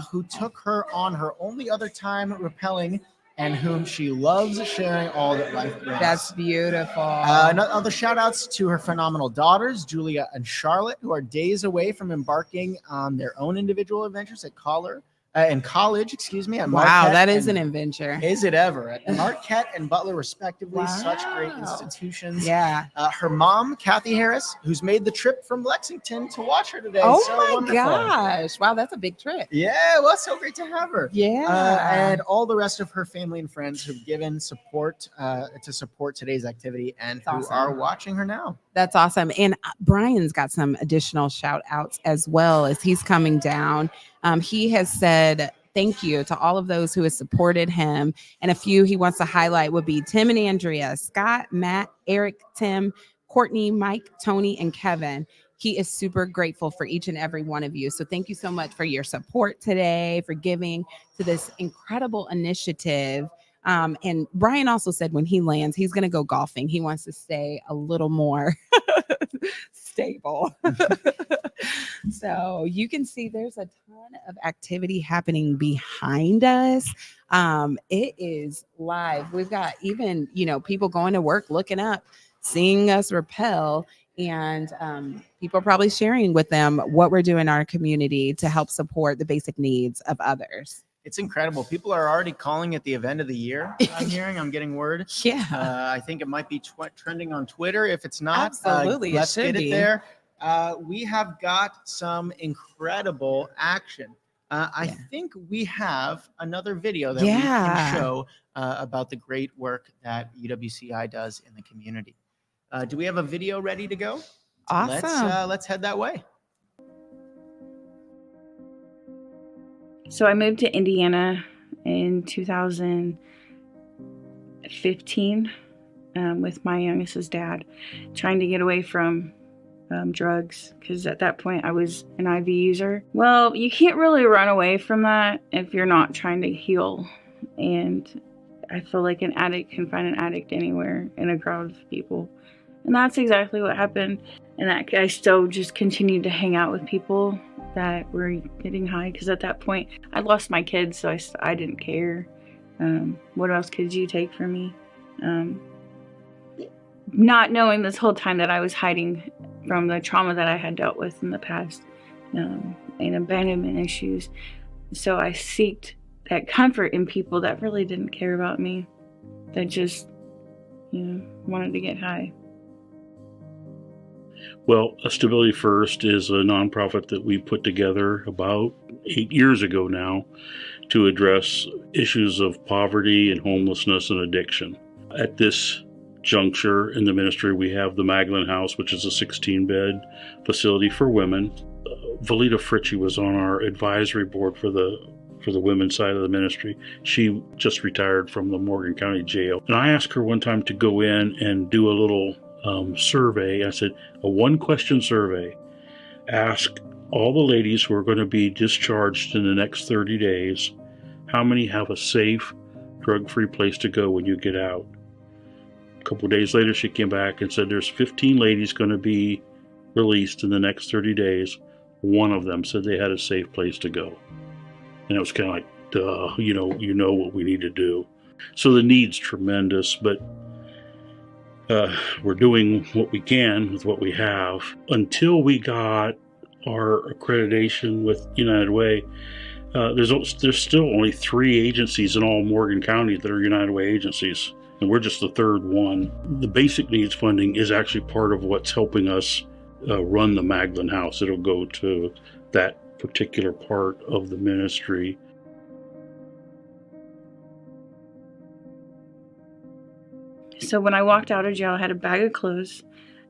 who took her on her only other time rappelling and whom she loves sharing all that life brings. That's beautiful. Other shout outs to her phenomenal daughters, Julia and Charlotte, who are days away from embarking on their own individual adventures at college. At wow, Marquette that is an adventure. Is it ever? At Marquette and Butler, respectively. Wow. Such great institutions. Yeah. Her mom, Kathy Harris, who's made the trip from Lexington to watch her today. Oh so my wonderful. gosh. Wow, that's a big trip. Yeah, well, it's so great to have her. Yeah. And all the rest of her family and friends who've given support to support today's activity and who are watching her now. That's awesome. And Brian's got some additional shout outs as well as he's coming down. He has said thank you to all of those who have supported him. And a few he wants to highlight would be Tim and Andrea, Scott, Matt, Eric, Tim, Courtney, Mike, Tony, and Kevin. He is super grateful for each and every one of you. So thank you so much for your support today, for giving to this incredible initiative. And Brian also said when he lands, he's going to go golfing. He wants to stay a little more stable. So you can see there's a ton of activity happening behind us. It is live. We've got even, people going to work, looking up, seeing us rappel, and people are probably sharing with them what we're doing in our community to help support the basic needs of others. It's incredible. People are already calling it the event of the year. I'm getting word. Yeah. I think it might be trending on Twitter. If it's not, absolutely, let's get be. it there. We have got some incredible action. I think we have another video that we can show about the great work that UWCI does in the community. Do we have a video ready to go? Awesome. Let's head that way. So I moved to Indiana in 2015 with my youngest's dad, trying to get away from drugs, because at that point I was an IV user. Well, you can't really run away from that if you're not trying to heal. And I feel like an addict can find an addict anywhere in a crowd of people. And that's exactly what happened. And I still just continued to hang out with people that were getting high, because at that point I lost my kids, so I didn't care. What else could you take from me? Not knowing this whole time that I was hiding from the trauma that I had dealt with in the past, and abandonment issues. So I sought that comfort in people that really didn't care about me, that just wanted to get high. Well, Stability First is a nonprofit that we put together about 8 years ago now to address issues of poverty and homelessness and addiction. At this juncture in the ministry, we have the Magdalene House, which is a 16-bed facility for women. Valita Fritchie was on our advisory board for the women's side of the ministry. She just retired from the Morgan County Jail. And I asked her one time to go in and do a little survey. I said, a one-question survey. Ask all the ladies who are going to be discharged in the next 30 days, how many have a safe, drug-free place to go when you get out? A couple of days later, she came back and said there's 15 ladies going to be released in the next 30 days. One of them said they had a safe place to go. And it was kind of like, duh, you know what we need to do. So the need's tremendous, but we're doing what we can with what we have. Until we got our accreditation with United Way, there's still only 3 agencies in all Morgan County that are United Way agencies, and we're just the 3rd one. The basic needs funding is actually part of what's helping us run the Magdalene House. It'll go to that particular part of the ministry. So when I walked out of jail, I had a bag of clothes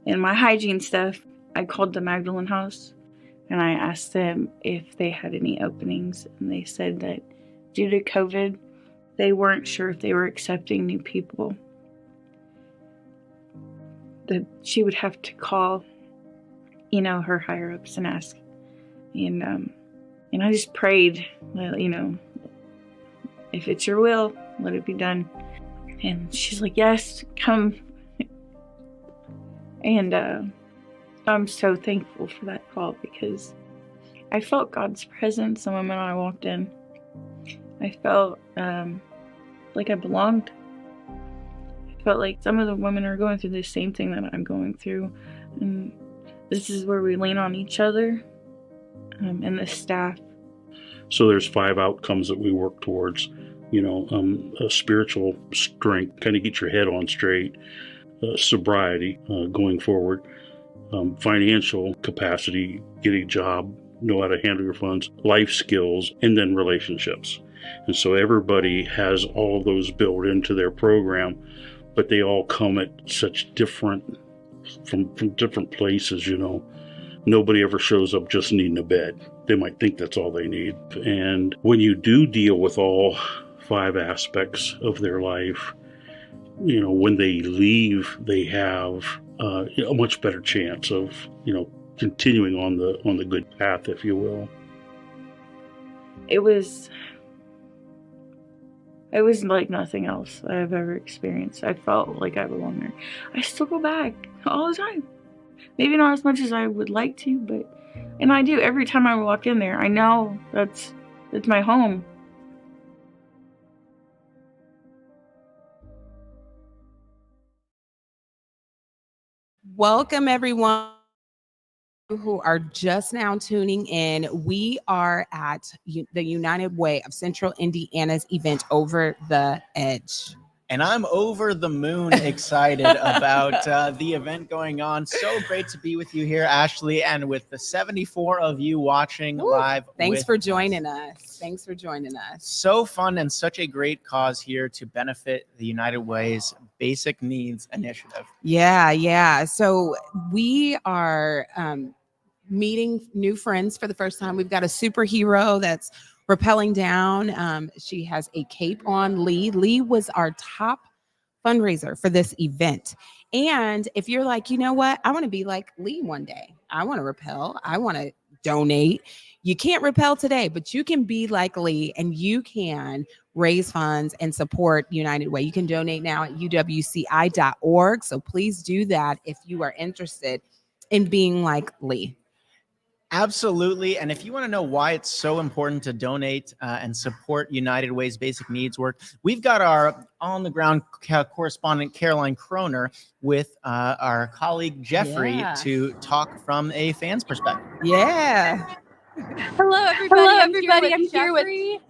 and my hygiene stuff. I called the Magdalene House and I asked them if they had any openings. And they said that due to COVID, they weren't sure if they were accepting new people. That she would have to call, her higher ups and ask. And I just prayed, if it's your will, let it be done. And she's like, yes, come. And I'm so thankful for that call, because I felt God's presence the moment I walked in. I felt like I belonged. I felt like some of the women are going through the same thing that I'm going through. And this is where we lean on each other and the staff. So there's 5 outcomes that we work towards. A spiritual strength, kind of get your head on straight, sobriety going forward, financial capacity, get a job, know how to handle your funds, life skills, and then relationships. And so everybody has all of those built into their program, but they all come at such different, from different places, Nobody ever shows up just needing a bed. They might think that's all they need. And when you do deal with all 5 aspects of their life, when they leave, they have a much better chance of, continuing on the good path, if you will. It was It was like nothing else I've ever experienced. I felt like I belonged there. I still go back all the time. Maybe not as much as I would like to, but and I do every time I walk in there. I know it's my home. Welcome, everyone who are just now tuning in. We are at the United Way of Central Indiana's event, Over the Edge. And I'm over the moon excited about the event going on. So great to be with you here, Ashley, and with the 74 of you watching live. Thanks for joining us. Thanks for joining us. So fun and such a great cause here to benefit the United Way's Basic Needs Initiative. Yeah. So we are meeting new friends for the first time. We've got a superhero that's rappelling down. She has a cape on, Lee. Lee was our top fundraiser for this event. And if you're like, you know what, I want to be like Lee one day. I want to rappel. I want to donate. You can't rappel today, but you can be like Lee and you can raise funds and support United Way. You can donate now at uwci.org. So please do that if you are interested in being like Lee. Absolutely. And if you want to know why it's so important to donate and support United Way's basic needs work, we've got our on-the-ground correspondent, Caroline Kroner, with our colleague, Jeffrey, to talk from a fan's perspective. Yeah. Hello, everybody. I'm here with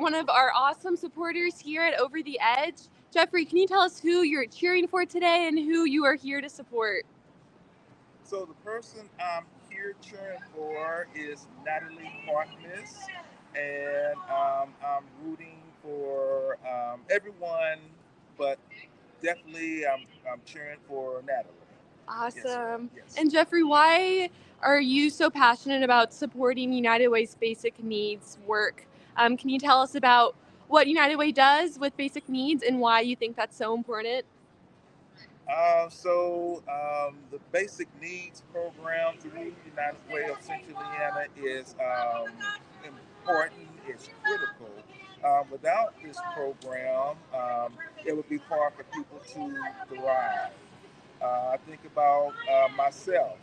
one of our awesome supporters here at Over the Edge. Jeffrey, can you tell us who you're cheering for today and who you are here to support? So the person I'm here cheering for is Natalie Harkness, and I'm rooting for everyone, but definitely I'm cheering for Natalie. Awesome. Yes. And Jeffrey, why are you so passionate about supporting United Way's basic needs work? Can you tell us about what United Way does with basic needs and why you think that's so important? The Basic Needs Program through United Way of Central Indiana is important, it's critical. Without this program, it would be hard for people to thrive. I think about myself.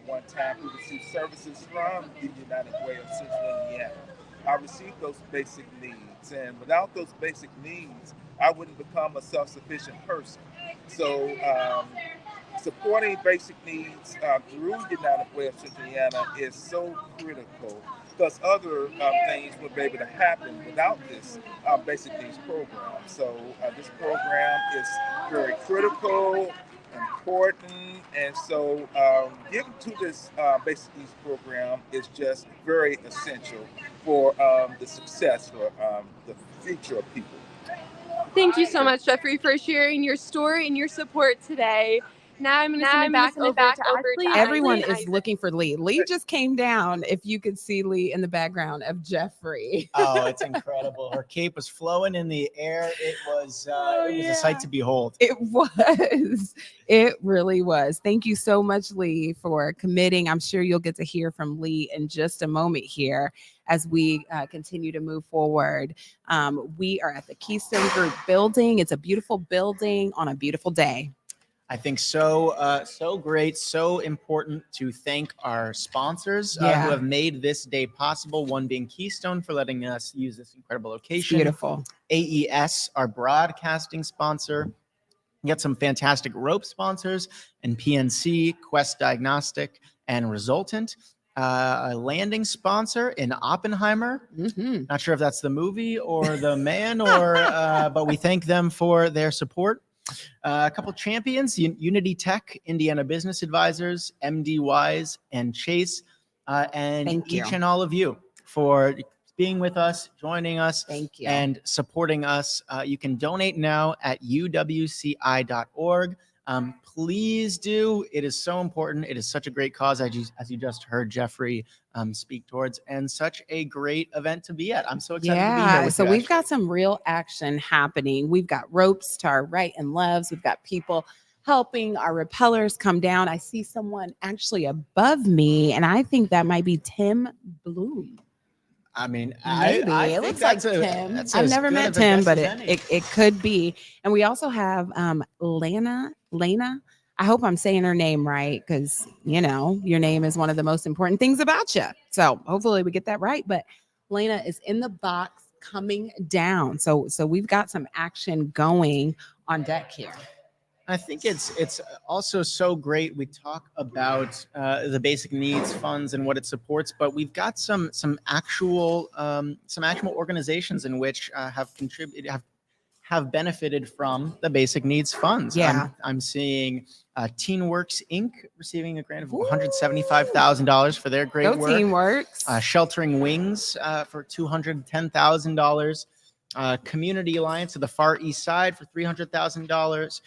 One time we received services from the United Way of Central Indiana. I received those basic needs, and without those basic needs, I wouldn't become a self-sufficient person. So supporting basic needs through United Way of Central Indiana is so critical, because other things would be able to happen without this basic needs program. So this program is very critical, important, and so giving to this basic needs program is just very essential for the success for the future of people. Thank you so much, Jeffrey, for sharing your story and your support today. Now I'm going to send it back over to Ashley. Everyone is looking for Lee. Lee just came down, if you could see Lee in the background of Jeffrey. Oh, it's incredible. Her cape was flowing in the air. It was a sight to behold. It was. It really was. Thank you so much, Lee, for committing. I'm sure you'll get to hear from Lee in just a moment here as we continue to move forward. We are at the Keystone Group building. It's a beautiful building on a beautiful day. I think so great, so important to thank our sponsors who have made this day possible. One being Keystone for letting us use this incredible location. Beautiful. AES, our broadcasting sponsor. We got some fantastic rope sponsors, and PNC, Quest Diagnostic, and Resultant. A landing sponsor in Oppenheimer. Not sure if that's the movie or the man, but we thank them for their support. A couple champions, Unity Tech, Indiana Business Advisors, MD Wise, and Chase, and each and all of you for being with us, joining us, and supporting us. You can donate now at uwci.org. Please do. It is so important. It is such a great cause, as you just heard Jeffrey speak towards, and such a great event to be at. I'm so excited to be here with you. So we've got some real action happening. We've got ropes to our right and lefts. We've got people helping our repellers come down. I see someone actually above me, and I think that might be Tim Bloom. I mean, Maybe I it think looks like that's Tim. that's I've as never good met of a Tim, guess but as it, any. it could be. And we also have Lena. I hope I'm saying her name right, because your name is one of the most important things about you. So hopefully we get that right. But Lena is in the box coming down. So we've got some action going on deck here. I think it's also so great. We talk about the basic needs funds and what it supports, but we've got some actual organizations in which have contributed have benefited from the basic needs funds. Yeah. I'm seeing TeenWorks Inc. receiving a grant of $175,000 for their great Go work. TeenWorks. Sheltering Wings for $210,000. Community Alliance of the Far East Side for $300,000.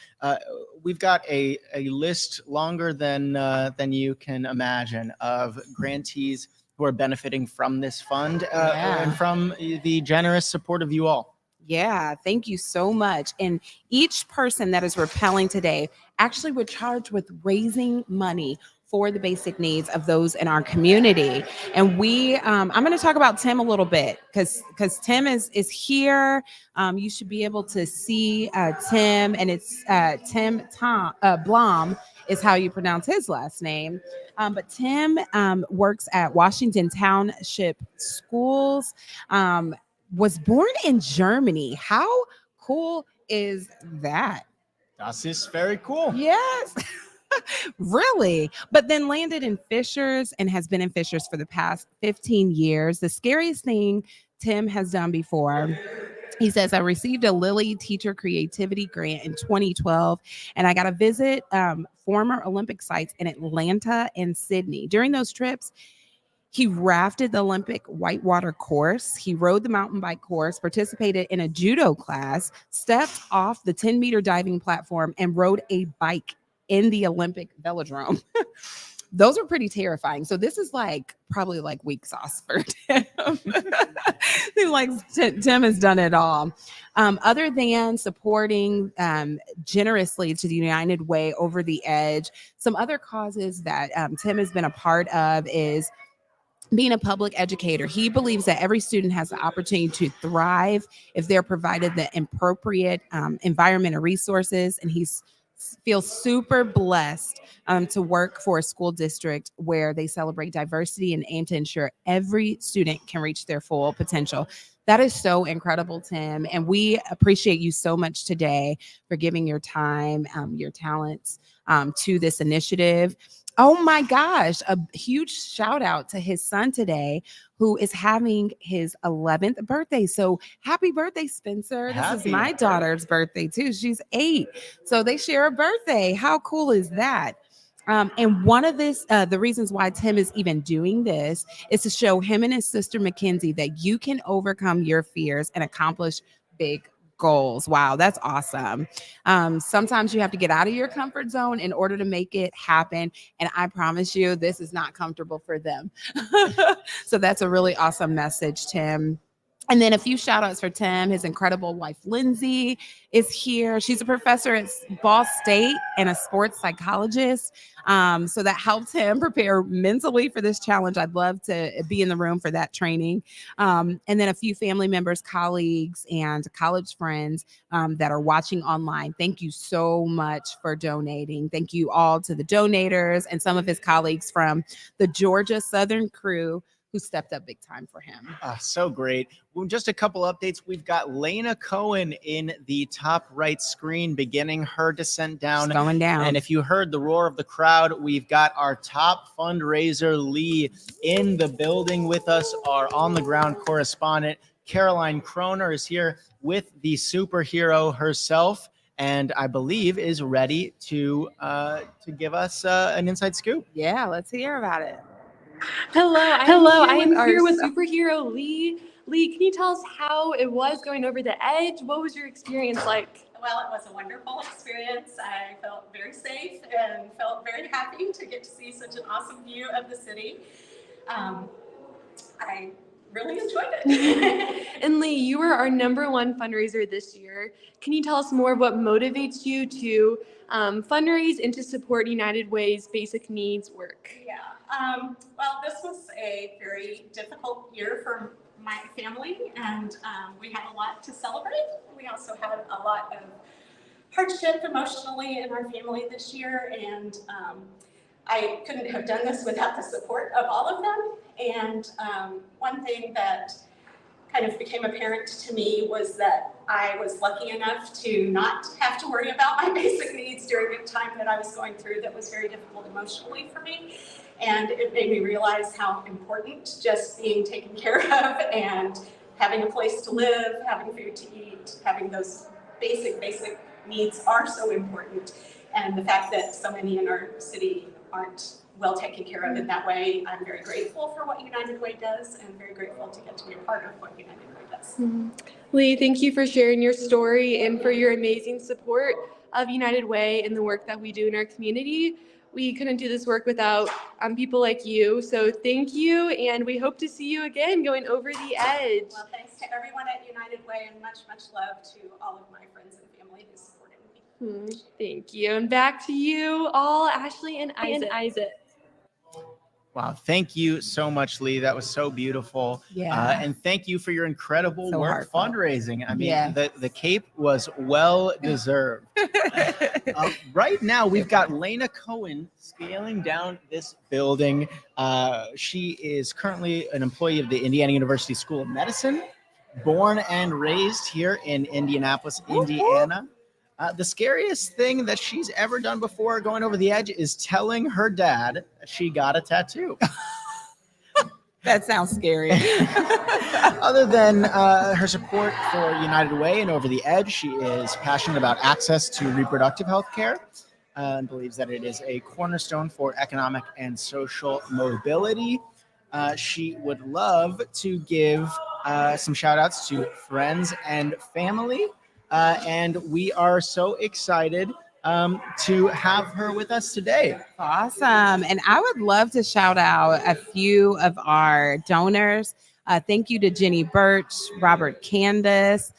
We've got a list longer than you can imagine of grantees who are benefiting from this fund and from the generous support of you all. Yeah, thank you so much. And each person that is rappelling today actually were charged with raising money for the basic needs of those in our community. And I'm going to talk about Tim a little bit because Tim is here. You should be able to see Tim, and it's Tim Blom is how you pronounce his last name. But Tim works at Washington Township Schools. Was born in Germany. How cool is that? Das ist very cool. Yes. Really? But then landed in Fishers and has been in Fishers for the past 15 years. The scariest thing Tim has done before, he says, I received a Lilly Teacher Creativity Grant in 2012, and I got to visit former Olympic sites in Atlanta and Sydney. During those trips, he rafted the Olympic whitewater course. He rode the mountain bike course, participated in a judo class, stepped off the 10-meter diving platform, and rode a bike in the Olympic velodrome. Those are pretty terrifying. So this is probably weak sauce for Tim. Tim has done it all. Other than supporting generously to the United Way Over the Edge, some other causes that Tim has been a part of is being a public educator. He believes that every student has the opportunity to thrive if they're provided the appropriate environment and resources. And he feels super blessed to work for a school district where they celebrate diversity and aim to ensure every student can reach their full potential. That is so incredible, Tim. And we appreciate you so much today for giving your time, your talents to this initiative. Oh my gosh, a huge shout out to his son today, who is having his 11th birthday. So happy birthday, Spencer. This is my daughter's birthday too. She's 8. So they share a birthday. How cool is that? And one of the reasons why Tim is even doing this is to show him and his sister Mackenzie that you can overcome your fears and accomplish big goals. Wow, that's awesome. Sometimes you have to get out of your comfort zone in order to make it happen. And I promise you, this is not comfortable for them. So that's a really awesome message, Tim. And then a few shout outs for Tim. His incredible wife, Lindsay, is here. She's a professor at Ball State and a sports psychologist. So that helped him prepare mentally for this challenge. I'd love to be in the room for that training. And then a few family members, colleagues, and college friends that are watching online. Thank you so much for donating. Thank you all to the donators and some of his colleagues from the Georgia Southern crew who stepped up big time for him. So great. Well, just a couple updates. We've got Lena Cohen in the top right screen beginning her descent down. It's going down. And if you heard the roar of the crowd, we've got our top fundraiser Lee in the building with us. Our on-the-ground correspondent, Caroline Kroner, is here with the superhero herself, and I believe is ready to give us an inside scoop. Yeah, let's hear about it. Hello, I am here with superhero Lee. Lee, can you tell us how it was going over the edge? What was your experience like? Well, it was a wonderful experience. I felt very safe and felt very happy to get to see such an awesome view of the city. I really enjoyed it. And Lee, you were our #1 fundraiser this year. Can you tell us more of what motivates you to fundraise and to support United Way's basic needs work? Yeah. Well, this was a very difficult year for my family, and we had a lot to celebrate. We also had a lot of hardship emotionally in our family this year, and I couldn't have done this without the support of all of them. And one thing that kind of became apparent to me was that I was lucky enough to not have to worry about my basic needs during a time that I was going through that was very difficult emotionally for me. And it made me realize how important just being taken care of and having a place to live, having food to eat, having those basic needs are so important. And the fact that so many in our city aren't well taken care of in that way, I'm very grateful for what United Way does, and very grateful to get to be a part of what United Way does. Lee, thank you for sharing your story and for your amazing support of United Way and the work that we do in our community. We couldn't do this work without people like you, so thank you, and we hope to see you again going over the edge. Well, thanks to everyone at United Way, and much love to all of my friends and family who supported me. Thank you, and back to you all, Ashley and Isaac. Wow, thank you so much, Lee. That was so beautiful. Yeah. And thank you for your incredible So work heartfelt. fundraising. I mean, Yeah. the cape was well deserved. Right now, we've got Lena Cohen scaling down this building. She is currently an employee of the Indiana University School of Medicine, born and raised here in Indianapolis, Indiana. The scariest thing that she's ever done before going over the edge is telling her dad she got a tattoo. That sounds scary. Other than her support for United Way and Over the Edge, she is passionate about access to reproductive health care and believes that it is a cornerstone for economic and social mobility. She would love to give some shout outs to friends and family. And we are so excited to have her with us today. Awesome. And I would love to shout out a few of our donors. Thank you to Jenny Birch, Robert Candace,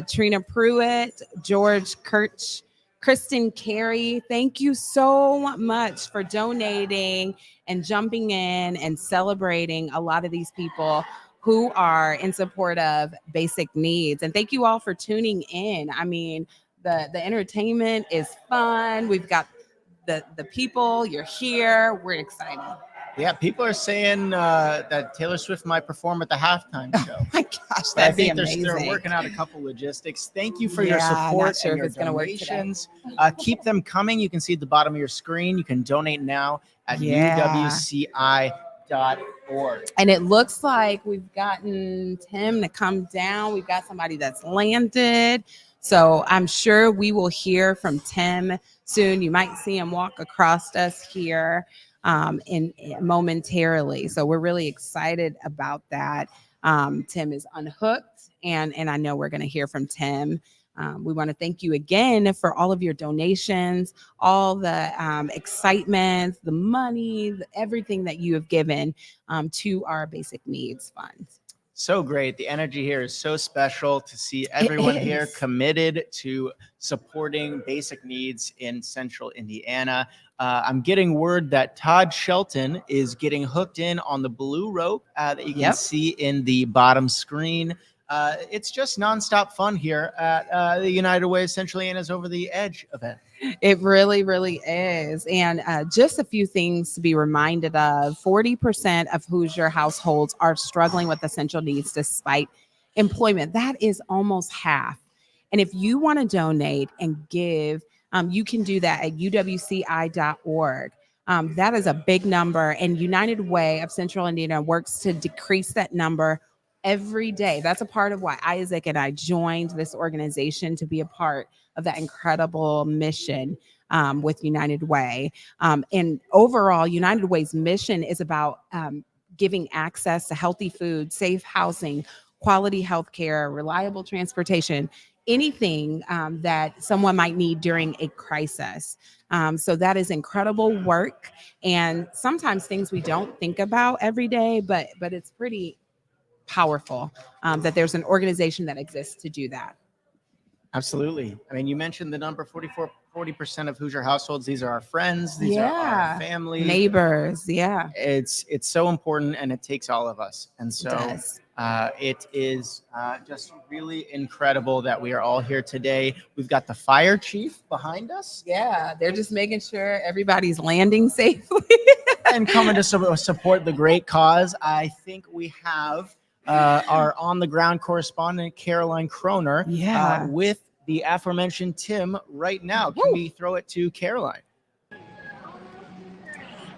Trina Pruitt, George Kirch, Kristen Carey. Thank you so much for donating and jumping in and celebrating a lot of these people who are in support of basic needs. And thank you all for tuning in. I mean, the entertainment is fun. We've got the people, you're here. We're excited. Yeah, people are saying that Taylor Swift might perform at the halftime show. Oh my gosh, But that'd I be think amazing. they're working out a couple logistics. Thank you for your Yeah, support not sure and if your it's gonna work today. donations. Keep them coming. You can see at the bottom of your screen. You can donate now at uwci.org. And it looks like we've gotten Tim to come down. We've got somebody that's landed. So I'm sure we will hear from Tim soon. You might see him walk across us here in momentarily. So we're really excited about that. Tim is unhooked, and I know we're going to hear from Tim. We want to thank you again for all of your donations, all the excitement, the money, everything that you have given to our Basic Needs Fund. So great. The energy here is so special to see everyone here committed to supporting basic needs in central Indiana. I'm getting word that Todd Shelton is getting hooked in on the blue rope that you can see in the bottom screen. It's just nonstop fun here at the United Way of Central Indiana's Over the Edge event. It really, really is. And just a few things to be reminded of. 40% of Hoosier households are struggling with essential needs despite employment. That is almost half. And if you want to donate and give, you can do that at uwci.org. That is a big number. And United Way of Central Indiana works to decrease that number every day. That's a part of why Isaac and I joined this organization, to be a part of that incredible mission with United Way. And overall, United Way's mission is about giving access to healthy food, safe housing, quality healthcare, reliable transportation, anything that someone might need during a crisis. So that is incredible work, and sometimes things we don't think about every day, but it's pretty powerful that there's an organization that exists to do that. Absolutely. I mean, you mentioned the number 40% of Hoosier households. These are our friends. These are our family. Neighbors. Yeah. It's so important, and it takes all of us. And so It is just really incredible that we are all here today. We've got the fire chief behind us. Yeah, they're just making sure everybody's landing safely. And coming to support the great cause. I think we have our on-the-ground correspondent, Caroline Kroner, with the aforementioned Tim right now. Can we throw it to Caroline?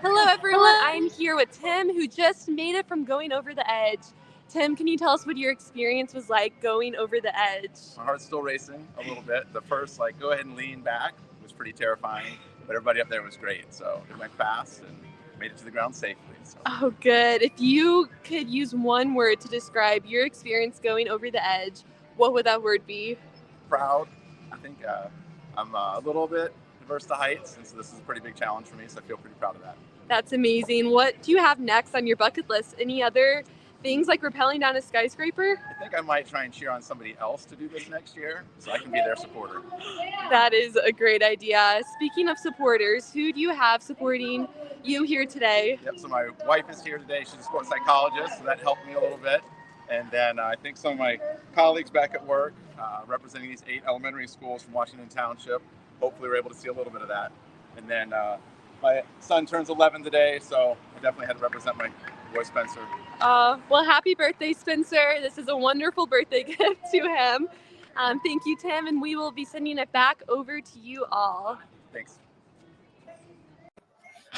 Hello, everyone. I'm here with Tim, who just made it from going over the edge. Tim, can you tell us what your experience was like going over the edge? My heart's still racing a little bit. The first, go ahead and lean back was pretty terrifying, but everybody up there was great. So it went fast and made it to the ground safely. So. Oh, good. If you could use one word to describe your experience going over the edge, what would that word be? Proud. I think I'm a little bit averse to heights, and so this is a pretty big challenge for me, so I feel pretty proud of that. That's amazing. What do you have next on your bucket list? Any other things like rappelling down a skyscraper? I think I might try and cheer on somebody else to do this next year, so I can be their supporter. That is a great idea. Speaking of supporters, who do you have supporting you here today? Yep, so my wife is here today. She's a sports psychologist, so that helped me a little bit. And then I think some of my colleagues back at work, representing these 8 elementary schools from Washington Township, hopefully we're able to see a little bit of that. And then my son turns 11 today, so I definitely had to represent my boy Spencer. Well, happy birthday, Spencer. This is a wonderful birthday gift to him. Thank you, Tim, and we will be sending it back over to you all. Thanks.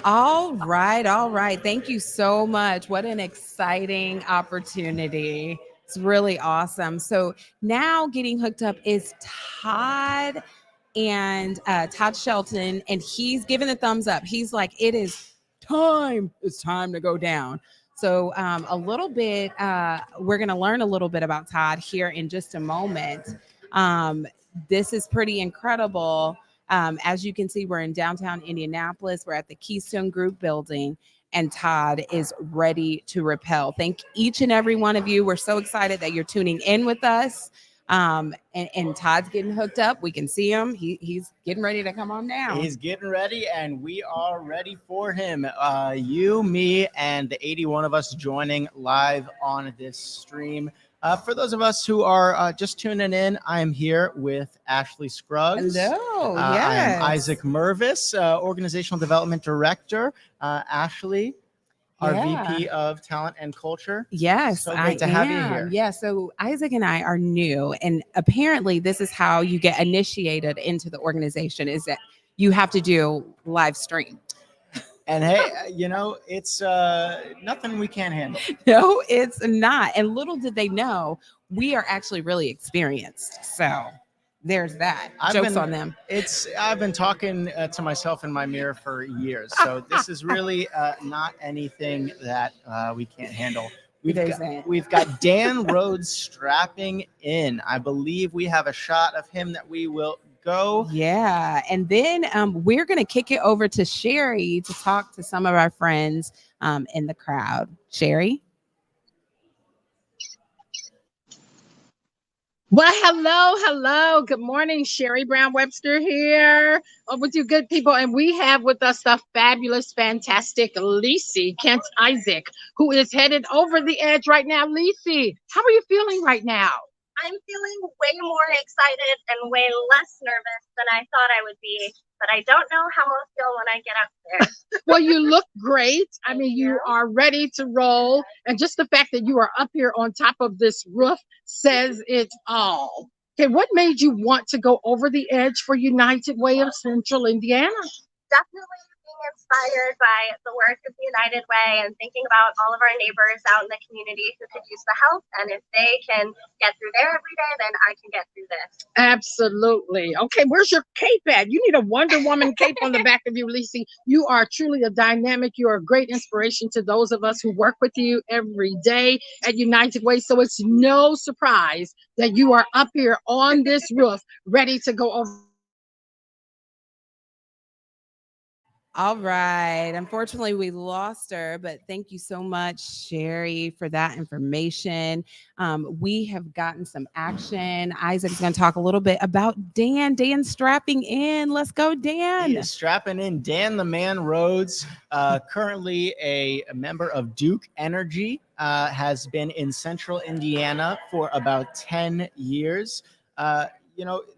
All right. Thank you so much. What an exciting opportunity. It's really awesome. So now getting hooked up is Todd Shelton, and he's giving the thumbs up. He's like, it's time to go down. So a little bit, we're going to learn a little bit about Todd here in just a moment. This is pretty incredible. As you can see, we're in downtown Indianapolis. We're at the Keystone Group building, and Todd is ready to rappel. Thank each and every one of you. We're so excited that you're tuning in with us. And Todd's getting hooked up. We can see him. He's getting ready to come on down. He's getting ready, and we are ready for him. You, me, and the 81 of us joining live on this stream. For those of us who are just tuning in, I am here with Ashley Scruggs. Hello. I Yes. am Isaac Mervis, Organizational Development Director. Ashley, our VP of Talent and Culture. Yes, So great to have you here. Yeah, so Isaac and I are new, and apparently this is how you get initiated into the organization, is that you have to do live stream. And hey, it's nothing we can't handle. No, it's not. And little did they know, we are actually really experienced. So there's that. Jokes on them. I've been talking to myself in my mirror for years. So this is really not anything that we can't handle. We've got Dan Rhodes strapping in. I believe we have a shot of him that we will go. Yeah. And then we're going to kick it over to Sherry to talk to some of our friends in the crowd. Sherry? Well, hello. Good morning. Sherry Brown Webster here with you good people. And we have with us the fabulous, fantastic Lisi Kent Isaac, who is headed over the edge right now. Lisi, how are you feeling right now? I'm feeling way more excited and way less nervous than I thought I would be, but I don't know how I'll feel when I get up there. Well, you look great. I mean, you are ready to roll. And just the fact that you are up here on top of this roof says it all. Okay, what made you want to go over the edge for United Way of Central Indiana? Definitely being inspired by the work of the United Way and thinking about all of our neighbors out in the community who could use the help. And if they can get through there every day, then I can get through this. Absolutely. Okay, where's your cape at? You need a Wonder Woman cape on the back of you, Lisi. You are truly a dynamic. You are a great inspiration to those of us who work with you every day at United Way. So it's no surprise that you are up here on this roof ready to go over. All right. Unfortunately, we lost her, but thank you so much, Sherry, for that information. We have gotten some action. Isaac's going to talk a little bit about Dan. Dan's strapping in. Let's go, Dan. He is strapping in. Dan the Man Rhodes, currently a member of Duke Energy, has been in Central Indiana for about 10 years.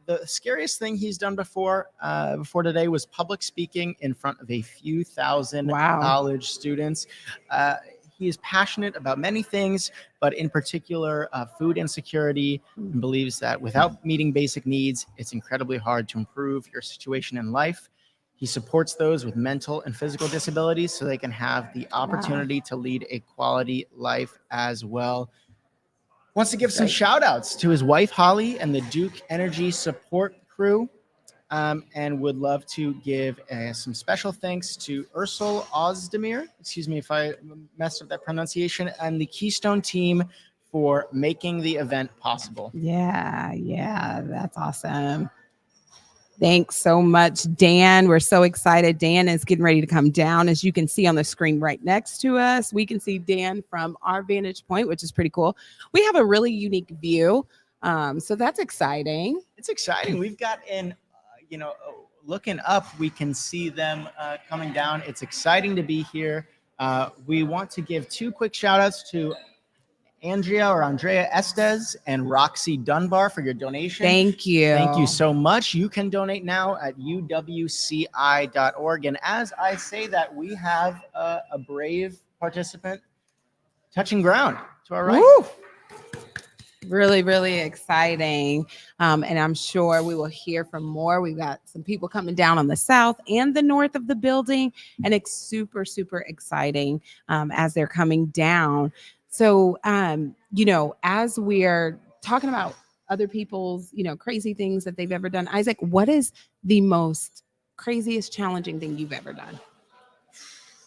The scariest thing he's done before today was public speaking in front of a few thousand college students. He is passionate about many things, but in particular, food insecurity, and believes that without meeting basic needs, it's incredibly hard to improve your situation in life. He supports those with mental and physical disabilities so they can have the opportunity to lead a quality life as well. Wants to give some shout outs to his wife, Holly, and the Duke Energy support crew, and would love to give some special thanks to Ursula Ozdemir, excuse me if I messed up that pronunciation, and the Keystone team for making the event possible. Yeah, that's awesome. Thanks so much, Dan. We're so excited. Dan is getting ready to come down. As you can see on the screen right next to us, we can see Dan from our vantage point, which is pretty cool. We have a really unique view. So that's exciting. It's exciting. We've got looking up, we can see them coming down. It's exciting to be here. We want to give two quick shout outs to Andrea Estes and Roxy Dunbar for your donation. Thank you. Thank you so much. You can donate now at uwci.org. And as I say that, we have a brave participant touching ground to our right. Woo! Really, really exciting. And I'm sure we will hear from more. We've got some people coming down on the south and the north of the building, and it's super, super exciting as they're coming down. So, as we are talking about other people's, crazy things that they've ever done, Isaac, what is the most craziest, challenging thing you've ever done?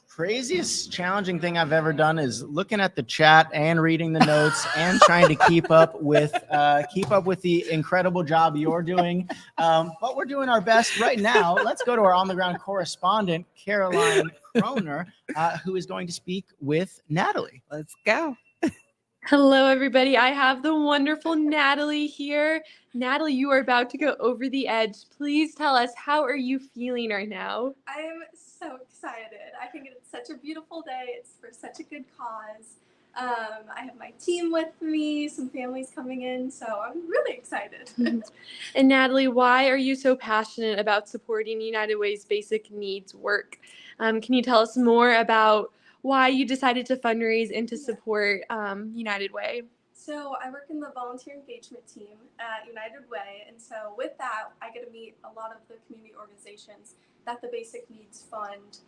Craziest, challenging thing I've ever done is looking at the chat and reading the notes and trying to keep up with the incredible job you're doing. But we're doing our best right now. Let's go to our on-the-ground correspondent, Caroline Kroner, who is going to speak with Natalie. Let's go. Hello, everybody. I have the wonderful Natalie here. Natalie, you are about to go over the edge. Please tell us, how are you feeling right now? I am so excited. I think it's such a beautiful day. It's for such a good cause. I have my team with me, some families coming in, so I'm really excited. And Natalie, why are you so passionate about supporting United Way's basic needs work? Can you tell us more about why you decided to fundraise and to support United Way? So I work in the volunteer engagement team at United Way, and so with that, I get to meet a lot of the community organizations that the Basic Needs Fund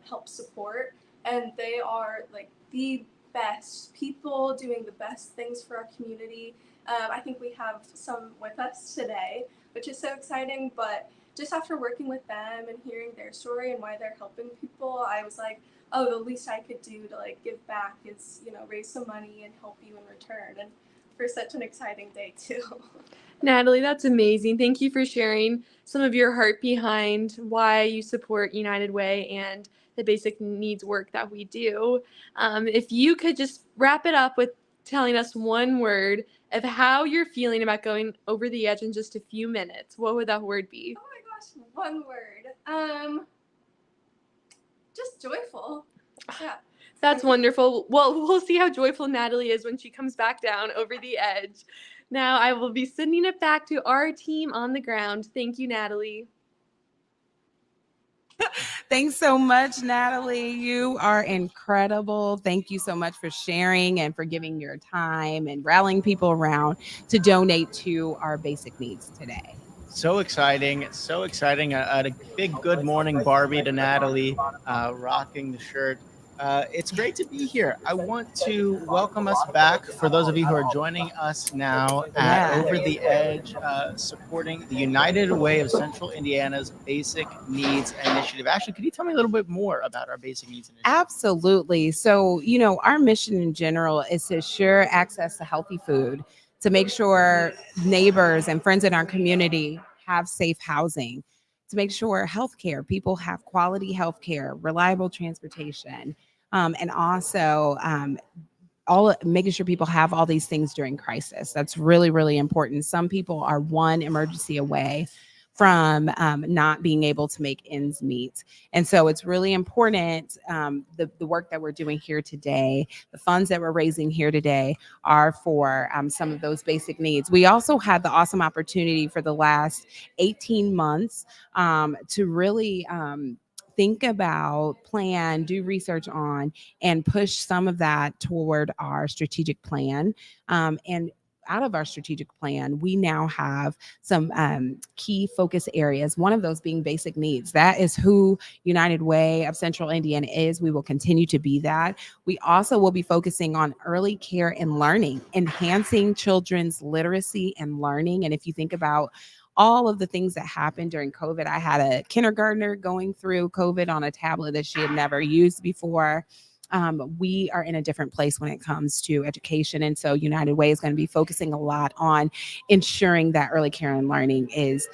helps support, and they are like the best people doing the best things for our community. I think we have some with us today, which is so exciting, but just after working with them and hearing their story and why they're helping people, I was like, oh, the least I could do to give back is, raise some money and help you in return. And for such an exciting day too. Natalie, that's amazing. Thank you for sharing some of your heart behind why you support United Way and the basic needs work that we do. If you could just wrap it up with telling us one word of how you're feeling about going over the edge in just a few minutes, what would that word be? Oh my gosh, one word. Just joyful. Yeah. That's wonderful. Well, we'll see how joyful Natalie is when she comes back down over the edge. Now I will be sending it back to our team on the ground. Thank you, Natalie. Thanks so much, Natalie. You are incredible. Thank you so much for sharing and for giving your time and rallying people around to donate to our basic needs today. So exciting, so exciting. A big good morning, Barbie, to Natalie, rocking the shirt. It's great to be here. I want to welcome us back for those of you who are joining us now at Over the Edge, supporting the United Way of Central Indiana's Basic Needs Initiative. Ashley, could you tell me a little bit more about our Basic Needs Initiative? Absolutely. So, our mission in general is to assure access to healthy food, to make sure neighbors and friends in our community have safe housing, to make sure healthcare, people have quality healthcare, reliable transportation, and also all making sure people have all these things during crisis. That's really, really important. Some people are one emergency away from not being able to make ends meet. And so it's really important, the work that we're doing here today, the funds that we're raising here today are for some of those basic needs. We also had the awesome opportunity for the last 18 months to really think about, plan, do research on, and push some of that toward our strategic plan. And out of our strategic plan, we now have some key focus areas, one of those being basic needs. That is who United Way of Central Indiana is. We will continue to be that. We also will be focusing on early care and learning, enhancing children's literacy and learning. And if you think about all of the things that happened during COVID, I had a kindergartner going through COVID on a tablet that she had never used before. We are in a different place when it comes to education. And so United Way is going to be focusing a lot on ensuring that early care and learning is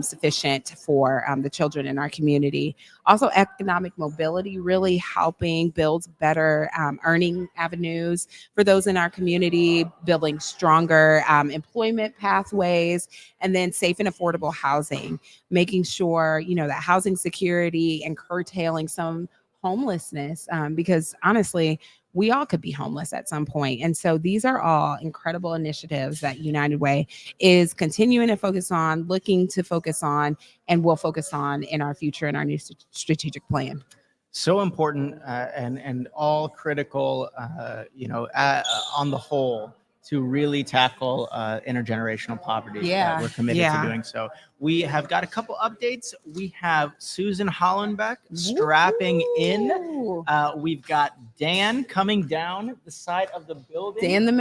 sufficient for the children in our community. Also, economic mobility, really helping build better earning avenues for those in our community, building stronger employment pathways, and then safe and affordable housing, making sure, that housing security and curtailing some homelessness, because honestly, we all could be homeless at some point. And so these are all incredible initiatives that United Way is continuing to focus on, looking to focus on, and will focus on in our future in our new strategic plan. So important and all critical, on the whole, to really tackle intergenerational poverty. We're committed to doing so. We have got a couple updates. We have Susan Hollenbeck strapping in. We've got Dan coming down the side of the building. Dan the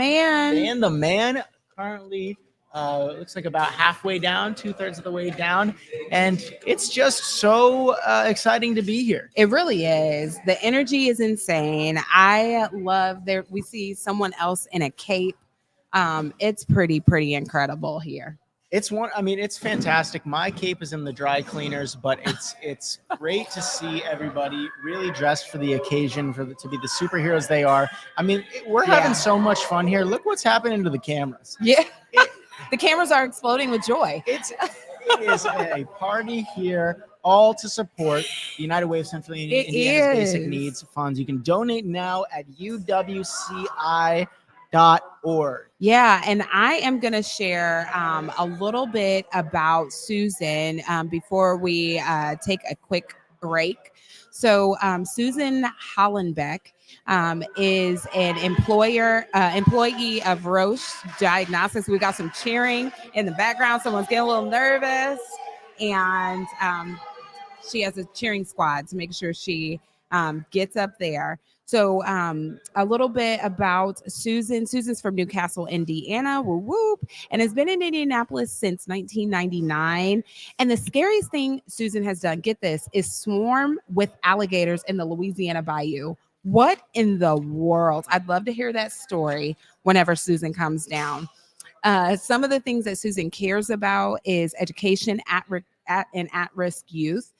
man. Currently looks like about halfway down, 2/3 of the way down. And it's just so exciting to be here. It really is. The energy is insane. I love there. We see someone else in a cape. It's pretty incredible here. It's fantastic. My cape is in the dry cleaners, but it's great to see everybody really dressed for the occasion, to be the superheroes they are. We're having so much fun here. Look what's happening to the cameras. Yeah. The cameras are exploding with joy. It is a party here, all to support the United Way of Central Indiana's Basic Needs Funds. You can donate now at uwci.org. Yeah, and I am going to share a little bit about Susan before we take a quick break. So Susan Hollenbeck is an employee of Roche Diagnostics. We got some cheering in the background. Someone's getting a little nervous, and she has a cheering squad to make sure she gets up there. So a little bit about Susan. Susan's from Newcastle, Indiana, whoop, and has been in Indianapolis since 1999. And the scariest thing Susan has done, get this, is swarm with alligators in the Louisiana Bayou. What in the world? I'd love to hear that story whenever Susan comes down. Some of the things that Susan cares about is education and at-risk youth.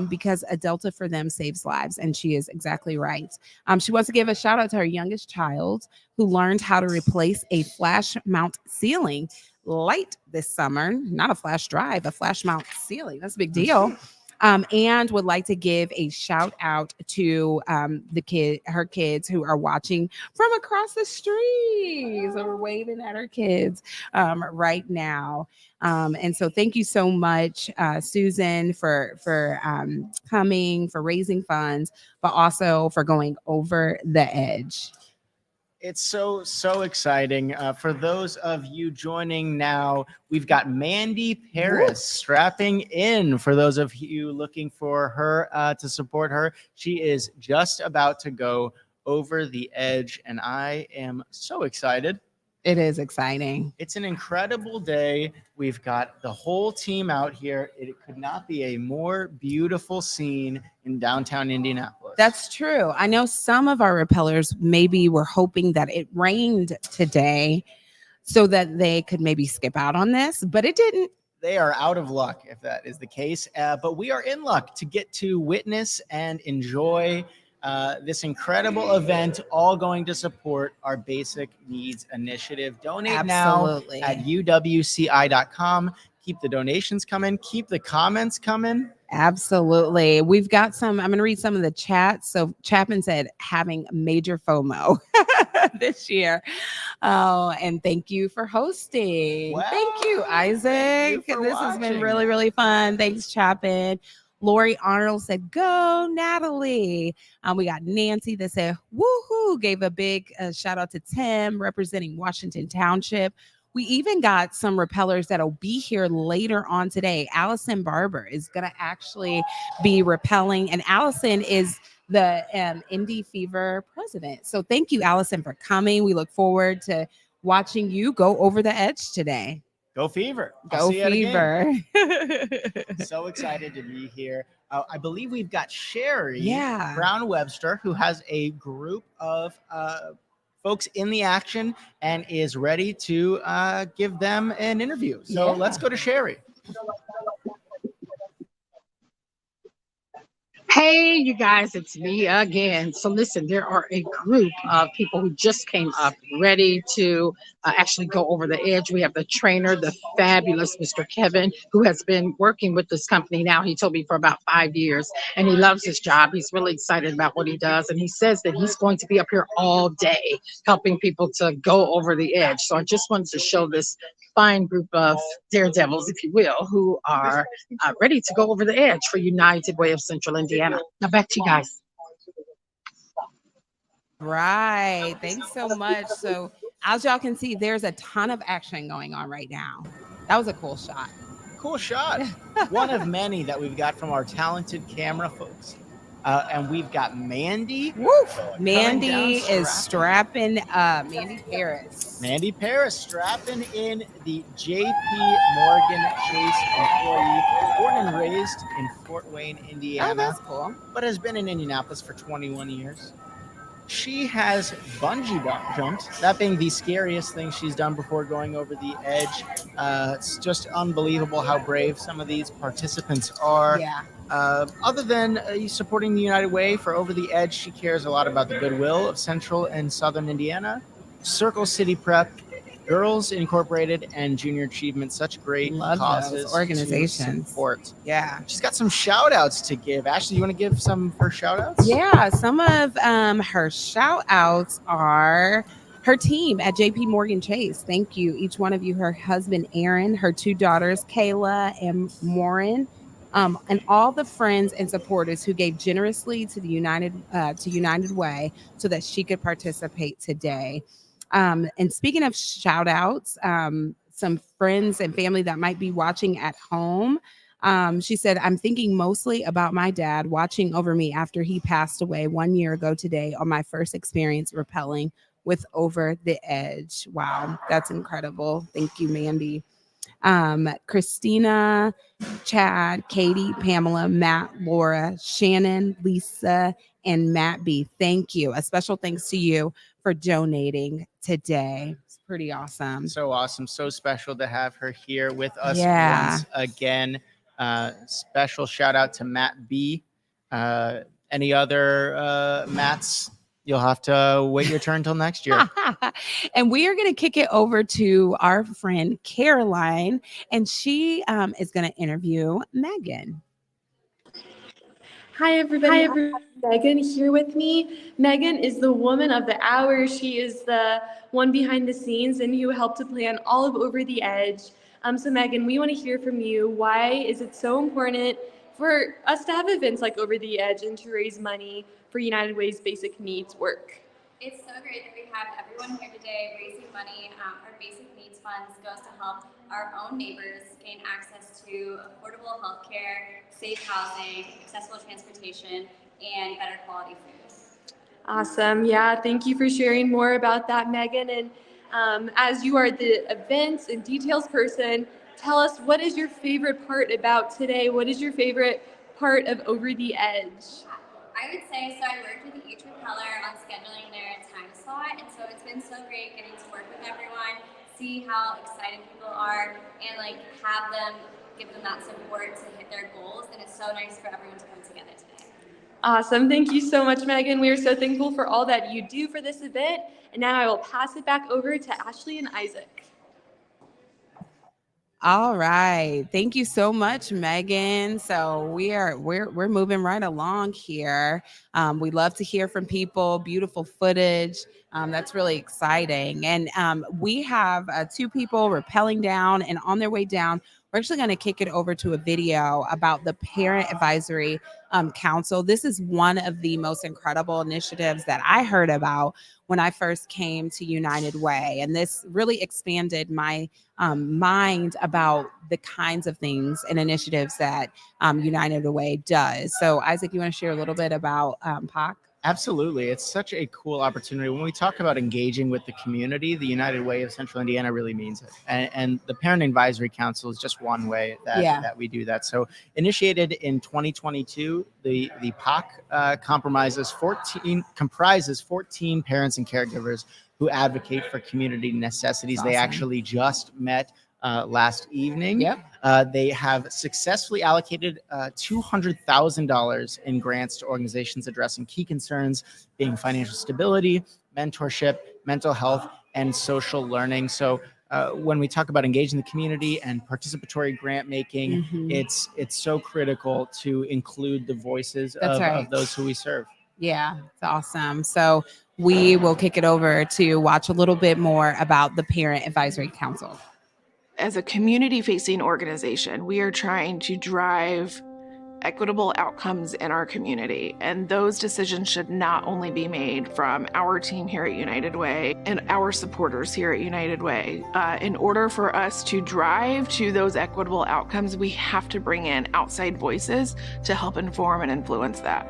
Because a Delta for them saves lives. And she is exactly right. She wants to give a shout out to her youngest child who learned how to replace a flash mount ceiling light this summer. Not a flash drive, a flash mount ceiling. That's a big deal. And would like to give a shout out to her kids who are watching from across the street. So we're waving at her kids right now. And so thank you so much, Susan, for coming, for raising funds, but also for going over the edge. It's so exciting. For those of you joining now, we've got Mandy Paris strapping in. For those of you looking for her to support her, she is just about to go over the edge, and I am so excited. It is exciting. It's an incredible day. We've got the whole team out here. It could not be a more beautiful scene in downtown Indianapolis. That's true. I know some of our repellers maybe were hoping that it rained today so that they could maybe skip out on this, but it didn't. they are out of luck if that is the case. But we are in luck to get to witness and enjoy this incredible event, all going to support our Basic Needs Initiative. Donate Absolutely. now at uwci.com. Keep the donations coming. Keep the comments coming. Absolutely. We've got some, I'm going to read some of the chats. So Chapman said having major FOMO this year. Oh, and thank you for hosting. Wow. Thank you, Isaac. This has been really, really fun. Thanks, Chapman. Lori Arnold said, go, Natalie. We got Nancy that said, woohoo, gave a big shout out to Tim representing Washington Township. We even got some repellers that'll be here later on today. Allison Barber is going to actually be repelling, and Allison is the Indie Fever president. So thank you, Allison, for coming. We look forward to watching you go over the edge today. Go Fever. Go Fever. So excited to be here. I believe we've got Sherry Yeah. Brown Webster, who has a group of folks in the action and is ready to give them an interview. So let's go to Sherry. Hey, you guys, it's me again. So listen, there are a group of people who just came up ready to actually go over the edge. We have the trainer, the fabulous Mr. Kevin, who has been working with this company now, he told me, for about 5 years, and he loves his job. He's really excited about what he does, and he says that he's going to be up here all day helping people to go over the edge. So I just wanted to show this fine group of daredevils, if you will, who are ready to go over the edge for United Way of Central Indiana. Now back to you guys. Right. Thanks so much. So as y'all can see, there's a ton of action going on right now. That was a cool shot. Cool shot. One of many that we've got from our talented camera folks. And we've got Mandy. Woo! Mandy is strapping up. Mandy Paris. Mandy Paris strapping in the JP Morgan Chase employee, born and raised in Fort Wayne, Indiana. Oh, that's cool. But has been in Indianapolis for 21 years. She has bungee jumped, that being the scariest thing she's done before going over the edge. It's just unbelievable how brave some of these participants are. Yeah. Other than supporting the United Way for Over the Edge, she cares a lot about the goodwill of Central and Southern Indiana, Circle City Prep, Girls Incorporated, and Junior Achievement. Such great causes, those organizations. To support. Yeah. She's got some shout outs to give. Ashley, you want to give some of her shout outs? Yeah. Some of her shout outs are her team at JP Morgan Chase. Thank you, each one of you. Her husband, Aaron, her 2 daughters, Kayla and Lauren. And all the friends and supporters who gave generously to the United Way so that she could participate today. And speaking of shout outs, some friends and family that might be watching at home. She said, I'm thinking mostly about my dad watching over me after he passed away 1 year ago today on my first experience rappelling with Over the Edge. Wow, that's incredible. Thank you, Mandy. Christina, Chad, Katie, Pamela, Matt, Laura, Shannon, Lisa, and Matt B. Thank you. A special thanks to you for donating today. It's pretty awesome. So awesome. So special to have her here with us Yeah. once again. Special shout out to Matt B. Any other Matts? You'll have to wait your turn until next year. And we are going to kick it over to our friend Caroline, and she is going to interview Megan. Hi, everybody. Megan here with me. Megan is the woman of the hour. She is the one behind the scenes and who helped to plan all of Over the Edge. So Megan, we want to hear from you. Why is it so important for us to have events like Over the Edge and to raise money for United Way's basic needs work? It's so great that we have everyone here today raising money. Our basic needs funds goes to help our own neighbors gain access to affordable health care, safe housing, accessible transportation, and better quality food. Awesome. Yeah, thank you for sharing more about that, Megan. And as you are the events and details person, tell us, what is your favorite part about today? What is your favorite part of Over the Edge? I would say, so I worked with each repeller on scheduling their time slot, and so it's been so great getting to work with everyone, see how excited people are and like have them, give them that support to hit their goals. And it's so nice for everyone to come together today. Awesome. Thank you so much, Megan. We are so thankful for all that you do for this event. And now I will pass it back over to Ashley and Isaac. All right. Thank you so much, Megan. So we're moving right along here. We love to hear from people, beautiful footage. That's really exciting. And we have 2 people rappelling down, and on their way down, we're actually going to kick it over to a video about the Parent Advisory Council. This is one of the most incredible initiatives that I heard about when I first came to United Way. And this really expanded my mind about the kinds of things and initiatives that United Way does. So Isaac, you want to share a little bit about POC? Absolutely. It's such a cool opportunity. When we talk about engaging with the community, the United Way of Central Indiana really means it. And the Parent Advisory Council is just one way that we do that. So initiated in 2022, the POC comprises 14 parents and caregivers who advocate for community necessities. They actually just met last evening. They have successfully allocated $200,000 in grants to organizations addressing key concerns being financial stability, mentorship, mental health, and social learning. So when we talk about engaging the community and participatory grant making, it's so critical to include the voices of those who we serve. Yeah, it's awesome. So we will kick it over to watch a little bit more about the Parent Advisory Council. As a community-facing organization, we are trying to drive equitable outcomes in our community. And those decisions should not only be made from our team here at United Way and our supporters here at United Way. In order for us to drive to those equitable outcomes, we have to bring in outside voices to help inform and influence that.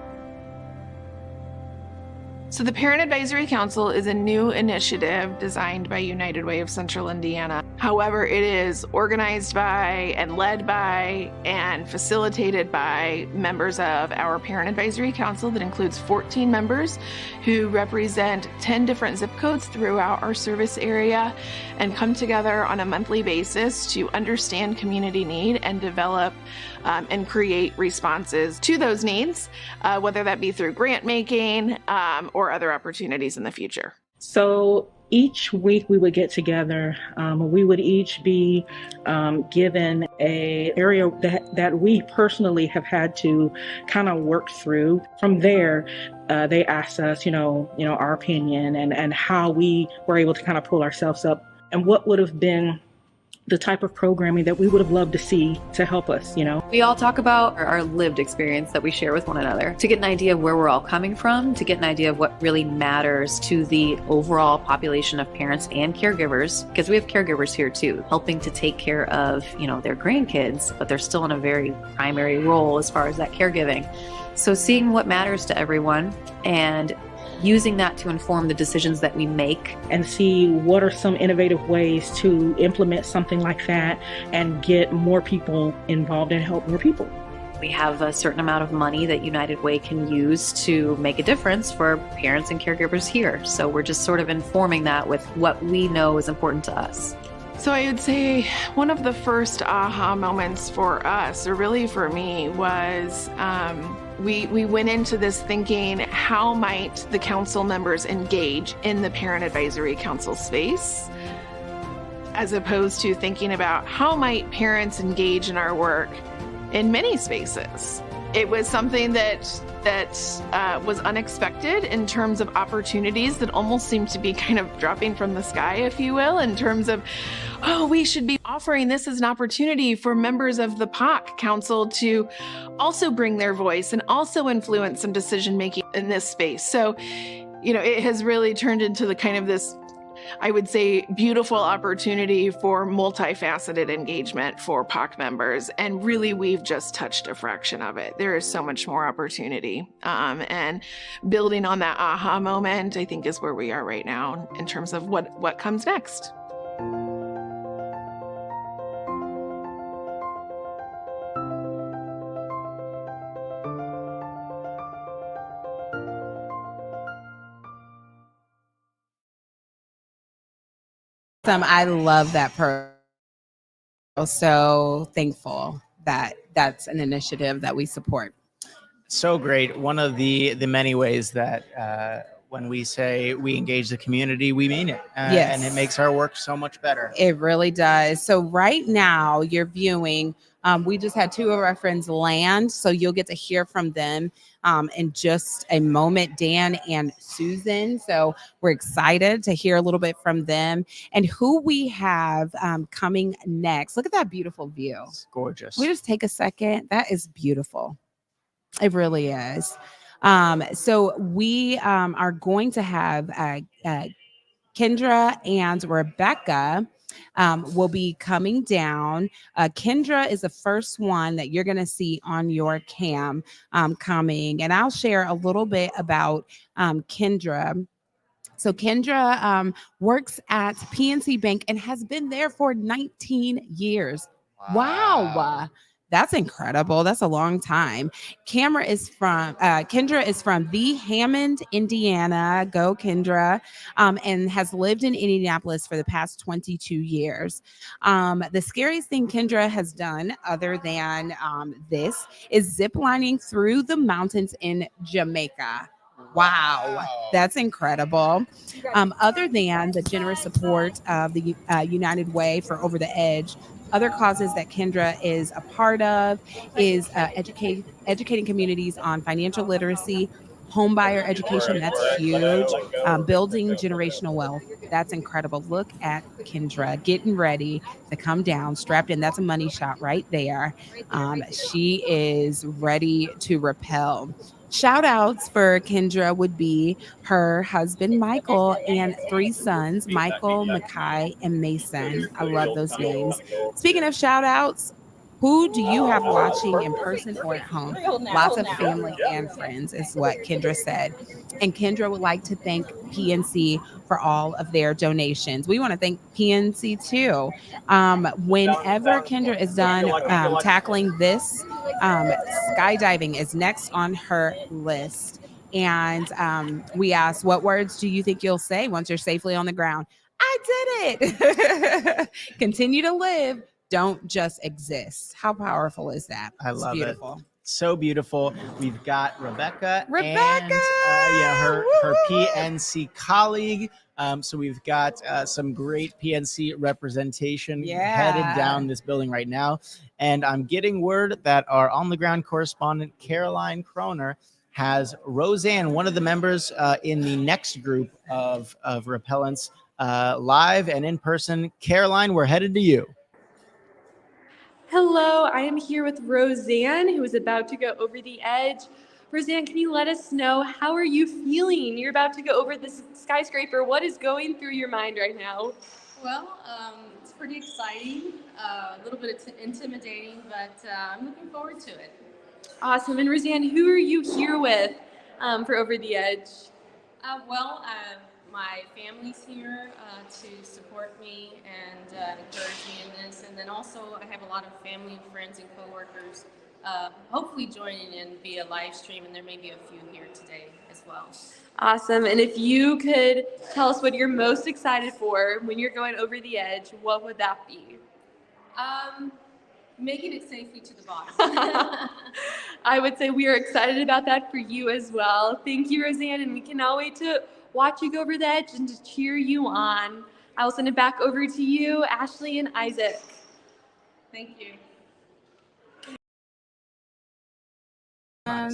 So the Parent Advisory Council is a new initiative designed by United Way of Central Indiana. However, it is organized by and led by and facilitated by members of our Parent Advisory Council that includes 14 members who represent 10 different zip codes throughout our service area and come together on a monthly basis to understand community need and develop and create responses to those needs, whether that be through grant making or other opportunities in the future. So each week we would get together. We would each be given an area that we personally have had to kind of work through. From there, they asked us, our opinion and how we were able to kind of pull ourselves up and what would have been the type of programming that we would have loved to see to help us, We all talk about our lived experience that we share with one another to get an idea of where we're all coming from, to get an idea of what really matters to the overall population of parents and caregivers, because we have caregivers here too, helping to take care of, their grandkids, but they're still in a very primary role as far as that caregiving. So seeing what matters to everyone and using that to inform the decisions that we make. And see what are some innovative ways to implement something like that and get more people involved and help more people. We have a certain amount of money that United Way can use to make a difference for parents and caregivers here. So we're just sort of informing that with what we know is important to us. So I would say one of the first aha moments for us, or really for me, was we went into this thinking, how might the council members engage in the Parent Advisory Council space, as opposed to thinking about how might parents engage in our work in many spaces. It was something that was unexpected in terms of opportunities that almost seemed to be kind of dropping from the sky, if you will, in terms of, we should be offering this as an opportunity for members of the POC Council to also bring their voice and also influence some decision making in this space. So, it has really turned into the kind of this, I would say, beautiful opportunity for multifaceted engagement for POC members. And really, we've just touched a fraction of it. There is so much more opportunity. And building on that aha moment, I think, is where we are right now in terms of what comes next. awesome. I love that program. So thankful that that's an initiative that we support. So great. One of the many ways that when we say we engage the community, we mean it. Yes. And it makes our work so much better. It really does. So right now you're viewing, we just had two of our friends land, so you'll get to hear from them in just a moment, Dan and Susan. So we're excited to hear a little bit from them and who we have coming next. Look at that beautiful view. It's gorgeous. We just take a second. That is beautiful. It really is. So we are going to have Kendra and Rebecca will be coming down. Kendra is the first one that you're going to see on your cam coming. And I'll share a little bit about Kendra. So Kendra works at PNC Bank and has been there for 19 years. Wow. That's incredible. That's a long time. Kendra is from the Hammond, Indiana. Go Kendra. And has lived in Indianapolis for the past 22 years. The scariest thing Kendra has done, other than this, is ziplining through the mountains in Jamaica. Wow, that's incredible. Other than the generous support of the United Way for Over the Edge, other causes that Kendra is a part of is educating communities on financial literacy, home buyer education, that's huge, building generational wealth. That's incredible. Look at Kendra getting ready to come down, strapped in. That's a money shot right there. She is ready to repel. Shout outs for Kendra would be her husband, Michael, and three sons, Michael, Mackay, and Mason. I love those names. Speaking of shout outs, who do you have watching in person or at home? Lots of family and friends is what Kendra said. And Kendra would like to thank PNC for all of their donations. We want to thank PNC too. Whenever Kendra is done tackling this, skydiving is next on her list. And we asked, what words do you think you'll say once you're safely on the ground? I did it. Continue to live. Don't just exist. How powerful is that? I love it's beautiful. it. So beautiful. We've got Rebecca. And her PNC colleague. So we've got some great PNC representation headed down this building right now. And I'm getting word that our on-the-ground correspondent, Caroline Kroner, has Roseanne, one of the members in the next group of repellents, live and in person. Caroline, we're headed to you. Hello, I am here with Roseanne, who is about to go over the edge. Roseanne, can you let us know, how are you feeling? You're about to go over this skyscraper. What is going through your mind right now? Well, it's pretty exciting, a little bit intimidating, but I'm looking forward to it. Awesome. And Roseanne, who are you here with for Over the Edge? My family's here to support me and encourage me in this. And then also I have a lot of family and friends and coworkers hopefully joining in via live stream, and there may be a few here today as well. Awesome. And if you could tell us what you're most excited for when you're going over the edge, what would that be? Making it safely to the bottom. I would say we are excited about that for you as well. Thank you, Roseanne, and we cannot wait to watch you go over the edge and to cheer you on. I will send it back over to you, Ashley and Isaac. Thank you.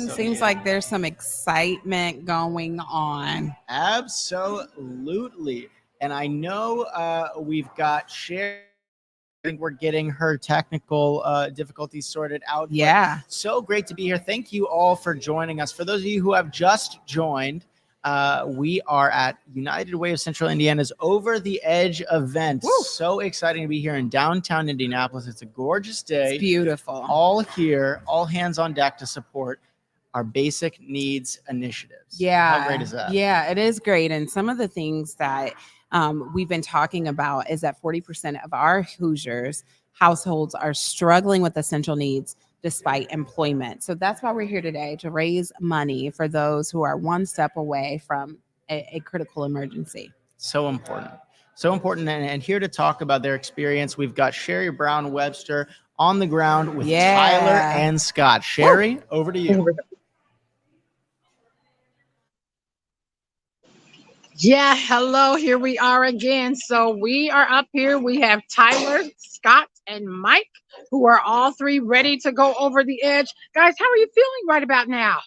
Seems like there's some excitement going on. Absolutely. And I know we've got Sherry. I think we're getting her technical difficulties sorted out. Yeah. So great to be here. Thank you all for joining us. For those of you who have just joined, we are at United Way of Central Indiana's Over the Edge event. Woo! So exciting to be here in downtown Indianapolis. It's a gorgeous day. It's beautiful. All here, all hands on deck to support our basic needs initiatives. Yeah. How great is that? Yeah, it is great. And some of the things that we've been talking about is that 40% of our Hoosiers households are struggling with essential needs despite employment. So that's why we're here today, to raise money for those who are one step away from a critical emergency. So important. So important. And here to talk about their experience, we've got Sherry Brown Webster on the ground with Tyler and Scott. Sherry, over to you. Yeah, hello. Here we are again. So we are up here. We have Tyler, Scott, and Mike, who are all three ready to go over the edge. Guys, how are you feeling right about now?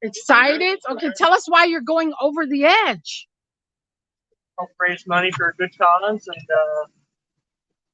Excited? Okay, tell us why you're going over the edge. Help raise money for a good cause and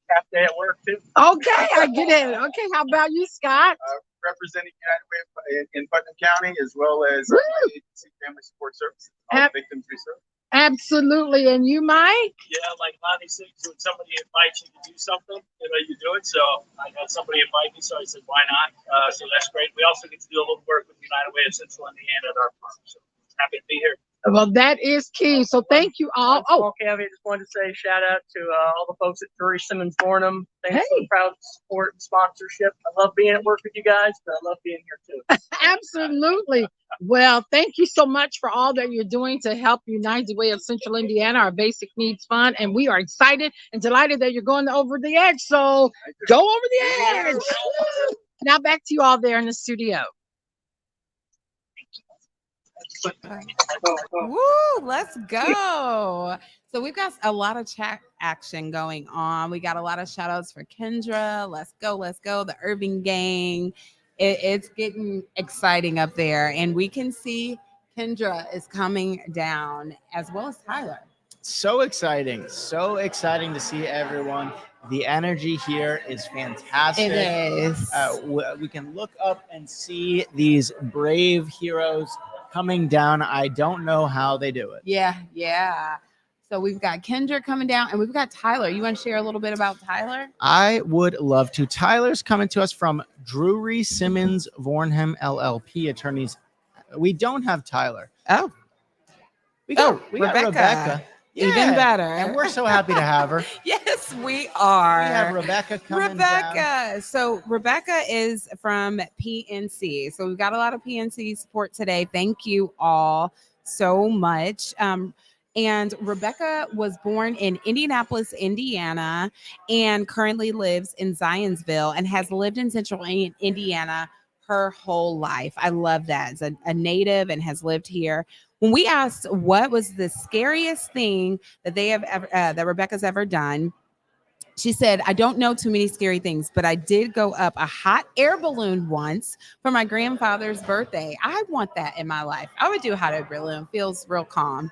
half day at work too. Okay, I get it. Okay, how about you, Scott? Representing United Way in Putnam County, as well as agency family support services, all victims we serve. Absolutely. And you, Mike? Yeah, like Lonnie said, when somebody invites you to do something, you do it. So I had somebody invite me, so I said, why not? So that's great. We also get to do a little work with United Way of Central Indiana at our farm. So happy to be here. Well, that is key. So thank you all. Oh, okay. I just wanted to say shout out to all the folks at Drury Simmons Bornham. Thanks for the proud support and sponsorship. I love being at work with you guys, but I love being here too. Absolutely. Well, thank you so much for all that you're doing to help United Way of Central Indiana, our Basic Needs Fund. And we are excited and delighted that you're going over the edge. So go over the edge. Now back to you all there in the studio. Woo, let's go. So we've got a lot of chat action going on. We got a lot of shout outs for Kendra. Let's go. The Irving gang. It's getting exciting up there. And we can see Kendra is coming down as well as Tyler. So exciting to see everyone. The energy here is fantastic. It is. We can look up and see these brave heroes coming down. I don't know how they do it. Yeah. So we've got Kendra coming down and we've got Tyler. You want to share a little bit about Tyler? I would love to. Tyler's coming to us from Drury Simmons Vornham LLP attorneys. We don't have Tyler. Oh. We got Rebecca. Yeah. Even better. And we're so happy to have her. Yes, we are. We have Rebecca coming down. So Rebecca is from PNC. So we've got a lot of PNC support today. Thank you all so much. And Rebecca was born in Indianapolis, Indiana, and currently lives in Zionsville and has lived in Central Indiana her whole life. I love that. As a native and has lived here. When we asked what was the scariest thing that they have ever, that Rebecca's ever done, she said, I don't know too many scary things, but I did go up a hot air balloon once for my grandfather's birthday. I want that in my life. I would do a hot air balloon. Feels real calm.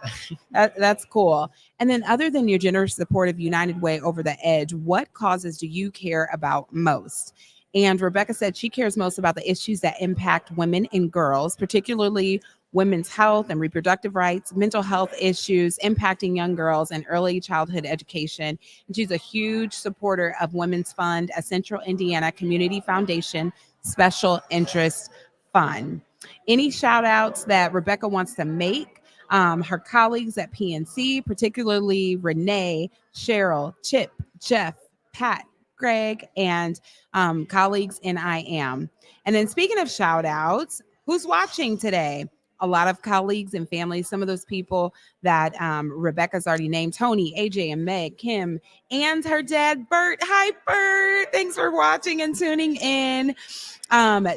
That's cool. And then other than your generous support of United Way over the edge, what causes do you care about most? And Rebecca said she cares most about the issues that impact women and girls, particularly women's health and reproductive rights, mental health issues impacting young girls, and early childhood education. And she's a huge supporter of Women's Fund, a Central Indiana Community Foundation special interest fund. Any shout outs that Rebecca wants to make? Her colleagues at PNC, particularly Renee, Cheryl, Chip, Jeff, Pat, Greg, and colleagues in IAM. And then speaking of shout outs, who's watching today? A lot of colleagues and families, some of those people that Rebecca's already named, Tony, AJ, and Meg, Kim, and her dad, Bert. Hi, Bert. Thanks for watching and tuning in.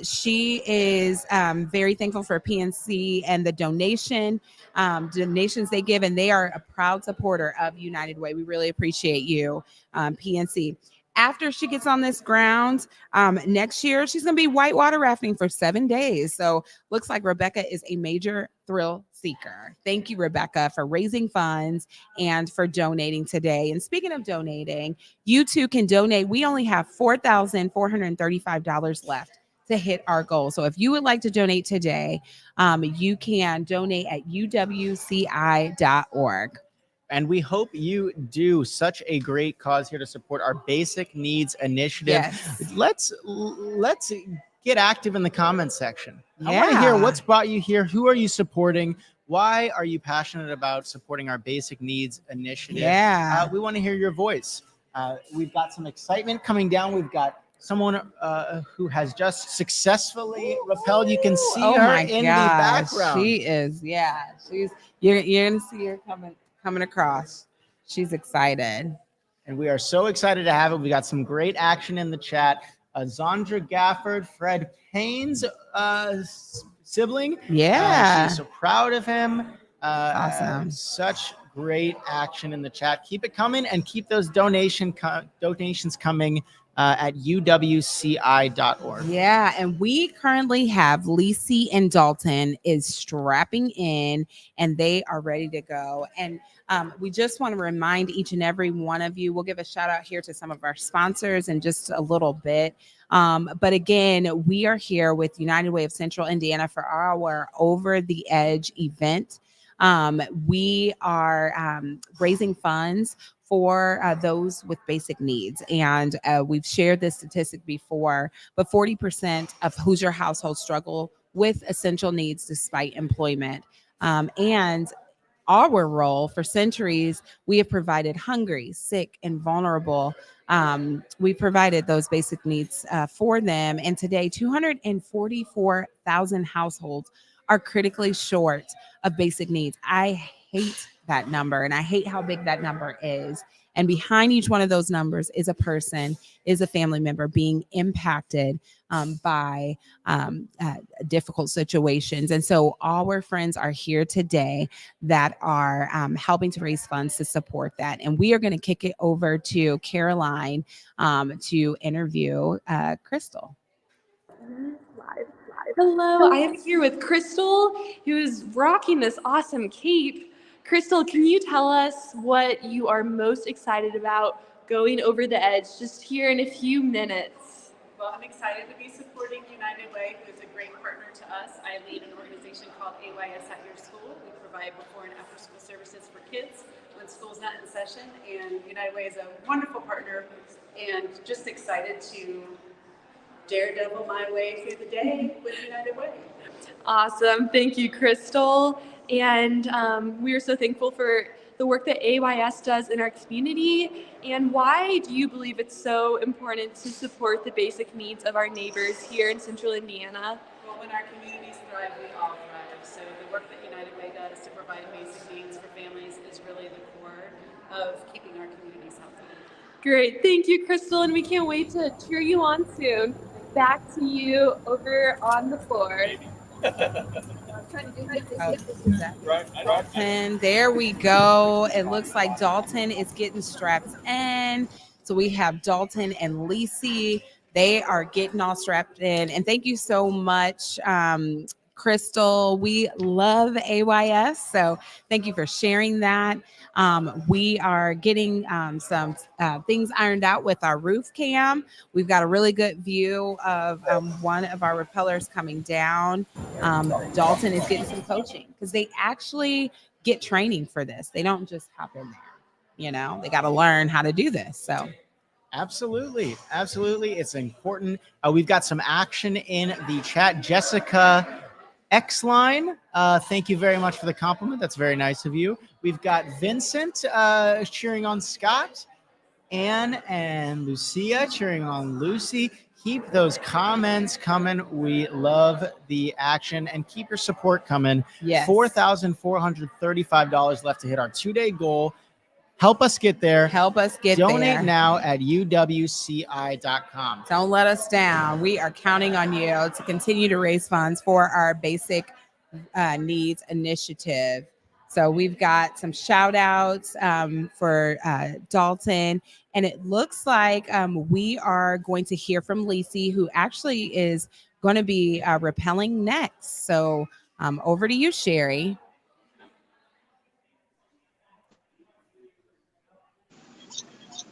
She is very thankful for PNC and the donations they give, and they are a proud supporter of United Way. We really appreciate you, PNC. After she gets on this ground next year, she's going to be whitewater rafting for 7 days. So looks like Rebecca is a major thrill seeker. Thank you, Rebecca, for raising funds and for donating today. And speaking of donating, you too can donate. We only have $4,435 left to hit our goal. So if you would like to donate today, you can donate at uwci.org. And we hope you do. Such a great cause here to support our Basic Needs Initiative. Yes. Let's get active in the comments section. I want to hear what's brought you here. Who are you supporting? Why are you passionate about supporting our Basic Needs Initiative? Yeah. We want to hear your voice. We've got some excitement coming down. We've got someone who has just successfully rappelled. You can see her in the background. She is, you're gonna see her coming across. She's excited. And we are so excited to have it. We got some great action in the chat. Zandra Gafford, Fred Payne's sibling. Yeah. She's so proud of him. Awesome. Such great action in the chat. Keep it coming and keep those donations coming at uwci.org. Yeah, and we currently have Lacey and Dalton is strapping in, and they are ready to go. And we just want to remind each and every one of you, we'll give a shout out here to some of our sponsors in just a little bit. But again, we are here with United Way of Central Indiana for our Over the Edge event. We are raising funds for those with basic needs. And we've shared this statistic before, but 40% of Hoosier households struggle with essential needs despite employment. And our role for centuries, we have provided hungry, sick, and vulnerable. We provided those basic needs for them. And today, 244,000 households are critically short of basic needs. I hate that number, and I hate how big that number is. And behind each one of those numbers is a person, is a family member being impacted by difficult situations. And so our friends are here today that are helping to raise funds to support that. And we are going to kick it over to Caroline to interview Crystal. Hello, I am here with Crystal, who is rocking this awesome cape. Crystal, can you tell us what you are most excited about going over the edge just here in a few minutes? Well, I'm excited to be supporting United Way, who is a great partner to us. I lead an organization called AYS at Your School. We provide before and after school services for kids when school's not in session, and United Way is a wonderful partner, and just excited to daredevil my way through the day with United Way. Awesome. Thank you, Crystal. And we are so thankful for the work that AYS does in our community. And why do you believe it's so important to support the basic needs of our neighbors here in Central Indiana? Well, when our communities thrive, we all thrive. So the work that United Way does to provide basic needs for families is really the core of keeping our communities healthy. Great. Thank you, Crystal. And we can't wait to cheer you on soon. Back to you over on the floor. And there we go. It looks like Dalton is getting strapped in. So we have Dalton and Lacey. They are getting all strapped in. And thank you so much, Crystal. We love AYS. So thank you for sharing that. We are getting some things ironed out with our roof cam. We've got a really good view of one of our repellers coming down. Dalton is getting some coaching because they actually get training for this. They don't just hop in there. You know, they got to learn how to do this. So absolutely. It's important. We've got some action in the chat. Jessica X-Line, thank you very much for the compliment. That's very nice of you. We've got Vincent cheering on Scott, Anne and Lucia cheering on Lucy. Keep those comments coming. We love the action, and keep your support coming. Yes. $4,435 left to hit our 2-day goal. Help us get there. Donate there. now at uwci.com. Don't let us down. We are counting on you to continue to raise funds for our basic needs initiative. So we've got some shout outs for Dalton, and it looks like we are going to hear from Lacey, who actually is going to be rappelling next. So over to you, Sherry.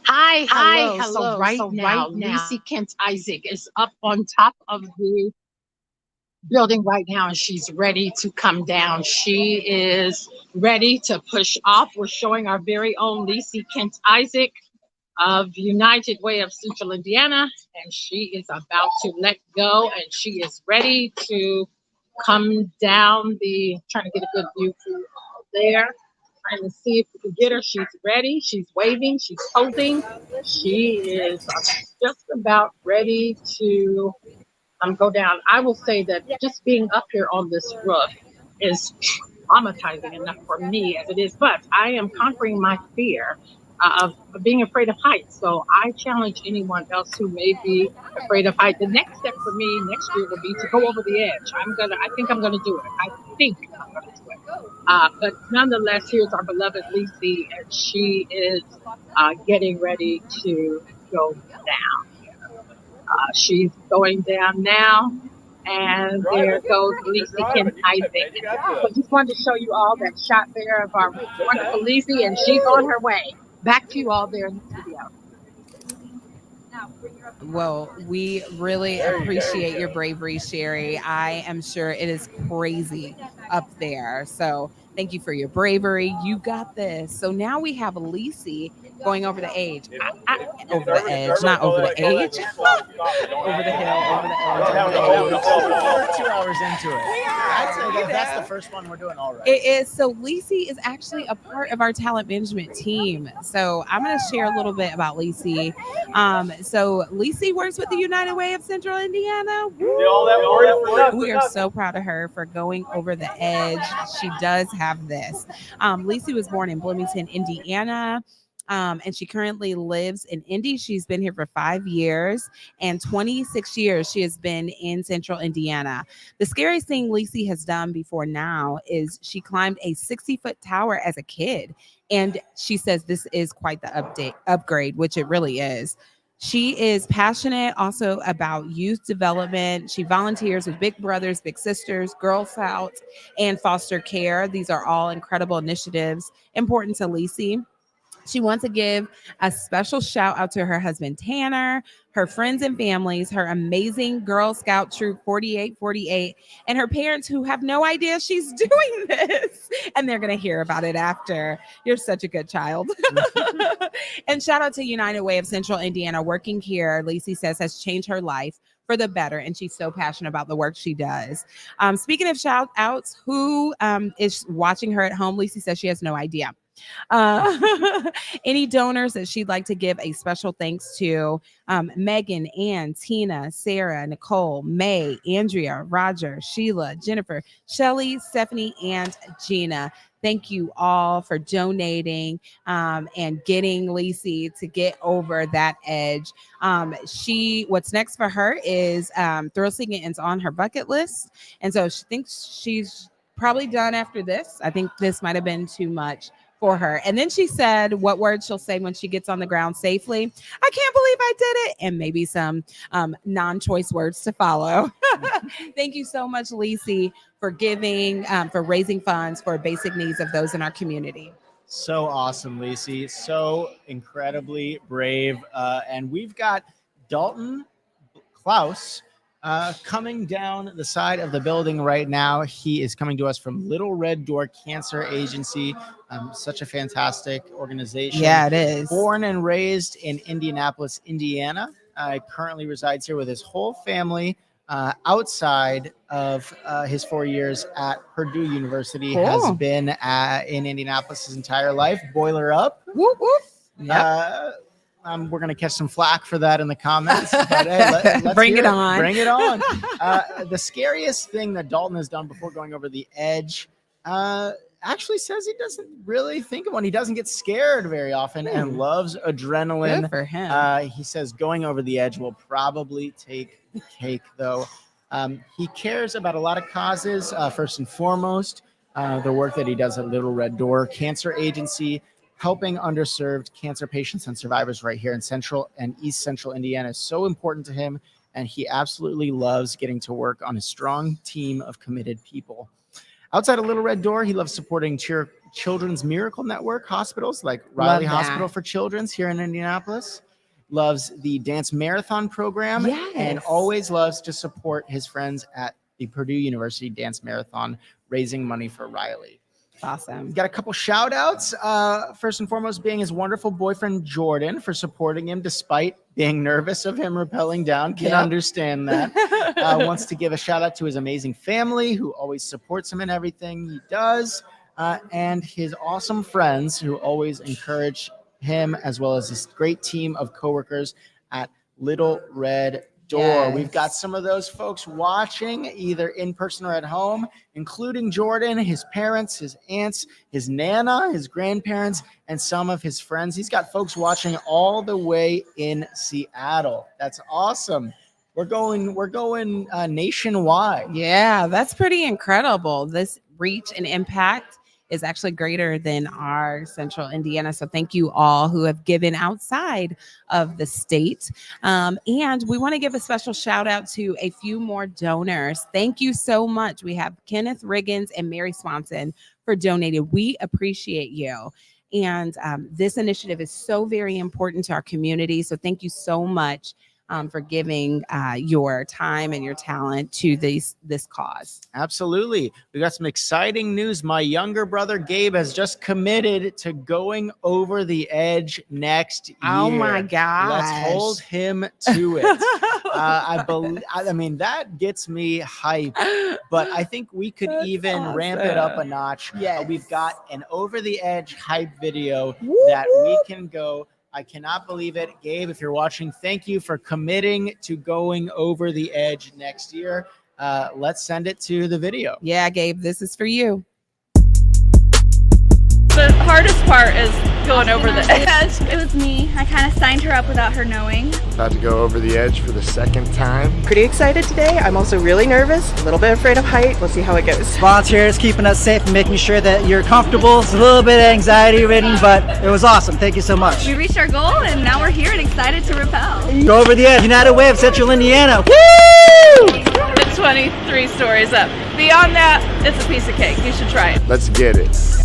Hi, hello. So right now, Lacey Kent Isaac is up on top of the building right now, and she's ready to come down. She is ready to push off. We're showing our very own Lacey Kent Isaac of United Way of Central Indiana, and she is about to let go, and she is ready to come down trying to get a good view through there. Trying to see if we can get her. She's ready. She's waving. She's posing. She is just about ready to go down. I will say that just being up here on this roof is traumatizing enough for me as it is, but I am conquering my fear of being afraid of heights. So I challenge anyone else who may be afraid of height. The next step for me next year will be to go over the edge. I think I'm gonna do it. I think I'm gonna do it. But nonetheless, here's our beloved Lisi, and she is getting ready to go down. She's going down now. And there goes Lisa Kim Isaac. So just wanted to show you all that shot there of our wonderful Lisa, and she's on her way. Back to you all there in the studio. Well, we really appreciate your bravery, Sherry. I am sure it is crazy up there. So thank you for your bravery. You got this. So now we have Lisi going over the edge. Over the edge, not over the edge. Over the hill, over the edge, over the edge. We're 2 hours into it. I'd say that's the first one we're doing all right. It is. So Lisi is actually a part of our talent management team. So I'm going to share a little bit about Lisi. So Lisi works with the United Way of Central Indiana. We are so proud of her for going over the edge. She does have this. Lisi was born in Bloomington, Indiana. And she currently lives in Indy. She's been here for 5 years, and 26 years she has been in Central Indiana. The scariest thing Lisi has done before now is she climbed a 60-foot tower as a kid. And she says this is quite the upgrade, which it really is. She is passionate also about youth development. She volunteers with Big Brothers, Big Sisters, Girl Scouts, and foster care. These are all incredible initiatives important to Lisi. She wants to give a special shout out to her husband, Tanner, her friends and families, her amazing Girl Scout troop 4848, and her parents who have no idea she's doing this. And they're going to hear about it after. You're such a good child. And shout out to United Way of Central Indiana. Working here, Lisi says, has changed her life for the better, and she's so passionate about the work she does. Speaking of shout outs, who is watching her at home? Lisi says she has no idea. Any donors that she'd like to give a special thanks to: Megan, Ann, Tina, Sarah, Nicole, May, Andrea, Roger, Sheila, Jennifer, Shelly, Stephanie, and Gina. Thank you all for donating and getting Lisi to get over that edge. What's next for her is thrill seeking is on her bucket list, and so she thinks she's probably done after this. I think this might have been too much for her. And then she said what words she'll say when she gets on the ground safely: I can't believe I did it, and maybe some non-choice words to follow. Thank you so much, Lisi, for giving, for raising funds for basic needs of those in our community. So awesome, Lisi. So incredibly brave. And we've got Dalton Klaus coming down the side of the building right now. He is coming to us from Little Red Door Cancer Agency. Such a fantastic organization. Yeah, it is. Born and raised in Indianapolis, Indiana. Currently resides here with his whole family. Outside of his 4 years at Purdue University. Cool. Has been in Indianapolis his entire life. Boiler up. Whoop, whoop. Yep. We're going to catch some flack for that in the comments. But hey, let's Bring hear it on. Bring it on. The scariest thing that Dalton has done before going over the edge actually says he doesn't really think of one. He doesn't get scared very often and loves adrenaline. Good for him. He says going over the edge will probably take the cake, though. He cares about a lot of causes. First and foremost, the work that he does at Little Red Door Cancer Agency, helping underserved cancer patients and survivors right here in Central and East Central Indiana is so important to him, and he absolutely loves getting to work on a strong team of committed people. Outside of Little Red Door, he loves supporting Children's Miracle Network hospitals like Riley Hospital for Children's here in Indianapolis. Loves the dance marathon program, and always loves to support his friends at the Purdue University Dance Marathon, raising money for Riley. Awesome. Got a couple shout outs. First and foremost being his wonderful boyfriend, Jordan, for supporting him despite being nervous of him rappelling down. Can understand that. Wants to give a shout out to his amazing family who always supports him in everything he does. And his awesome friends who always encourage him, as well as this great team of coworkers at Little Red door. Yes. We've got some of those folks watching either in person or at home, including Jordan, his parents, his aunts, his nana, his grandparents, and some of his friends. He's got folks watching all the way in Seattle. That's awesome. We're going nationwide. Yeah, that's pretty incredible. This reach and impact is actually greater than our central Indiana. So thank you all who have given outside of the state. And we want to give a special shout out to a few more donors. Thank you so much. We have Kenneth Riggins and Mary Swanson for donating. We appreciate you. And this initiative is so very important to our community. So thank you so much for giving your time and your talent to this cause. Absolutely. We got some exciting news. My younger brother, Gabe, has just committed to going over the edge next year. Oh my gosh. Let's hold him to it. I mean, that gets me hyped, but I think we could ramp it up a notch. Yeah. We've got an over the edge hype video that we can go. I cannot believe it. Gabe, if you're watching, thank you for committing to going over the edge next year. Let's send it to the video. Yeah, Gabe, this is for you. The hardest part is going over the edge. It was me. I kind of signed her up without her knowing. About to go over the edge for the second time. Pretty excited today. I'm also really nervous, a little bit afraid of height. We'll see how it goes. Volunteers keeping us safe and making sure that you're comfortable. It's a little bit anxiety ridden, but it was awesome. Thank you so much. We reached our goal and now we're here and excited to rappel. Go over the edge. United Way of Central Indiana. Woo! It's 23 stories up. Beyond that, it's a piece of cake. You should try it. Let's get it.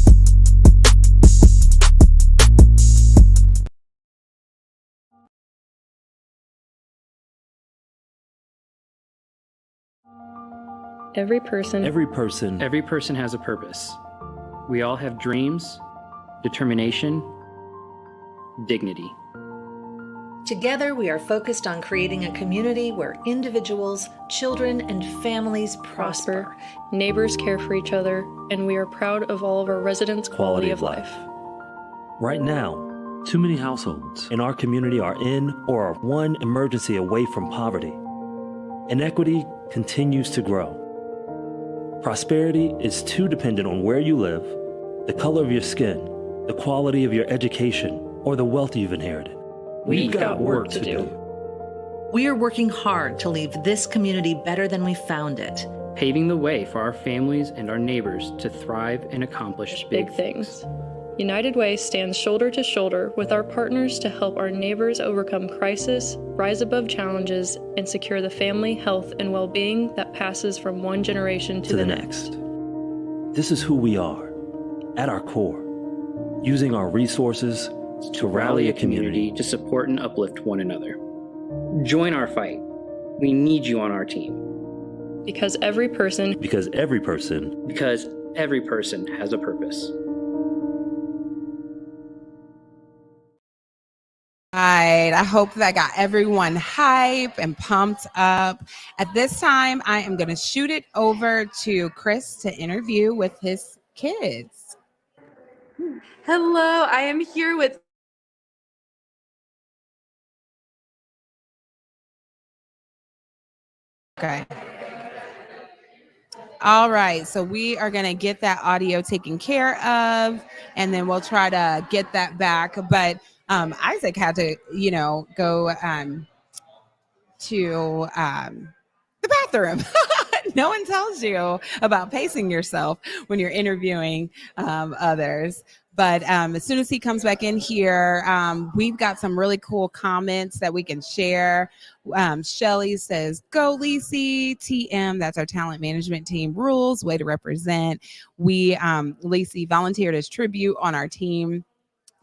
Every person has a purpose. We all have dreams, determination, dignity. Together, we are focused on creating a community where individuals, children, and families prosper. Neighbors care for each other, and we are proud of all of our residents' quality of life. Right now, too many households in our community are in or are one emergency away from poverty. Inequity continues to grow. Prosperity is too dependent on where you live, the color of your skin, the quality of your education, or the wealth you've inherited. We've got work to do. We are working hard to leave this community better than we found it. Paving the way for our families and our neighbors to thrive and accomplish big things. United Way stands shoulder to shoulder with our partners to help our neighbors overcome crisis, rise above challenges, and secure the family, health, and well-being that passes from one generation to the next. This is who we are, at our core, using our resources to rally a community to support and uplift one another. Join our fight. We need you on our team. Because every person Because every person has a purpose. All right, I hope that got everyone hype and pumped up. At this time, I am going to shoot it over to Chris to interview with his kids. Hello, I am here with Okay. All right, so we are going to get that audio taken care of, and then we'll try to get that back. But Isaac had to, go to the bathroom. No one tells you about pacing yourself when you're interviewing others. But as soon as he comes back in here, we've got some really cool comments that we can share. Shelly says, go Lacey. TM, that's our talent management team, rules, way to represent. Lacey volunteered as tribute on our team.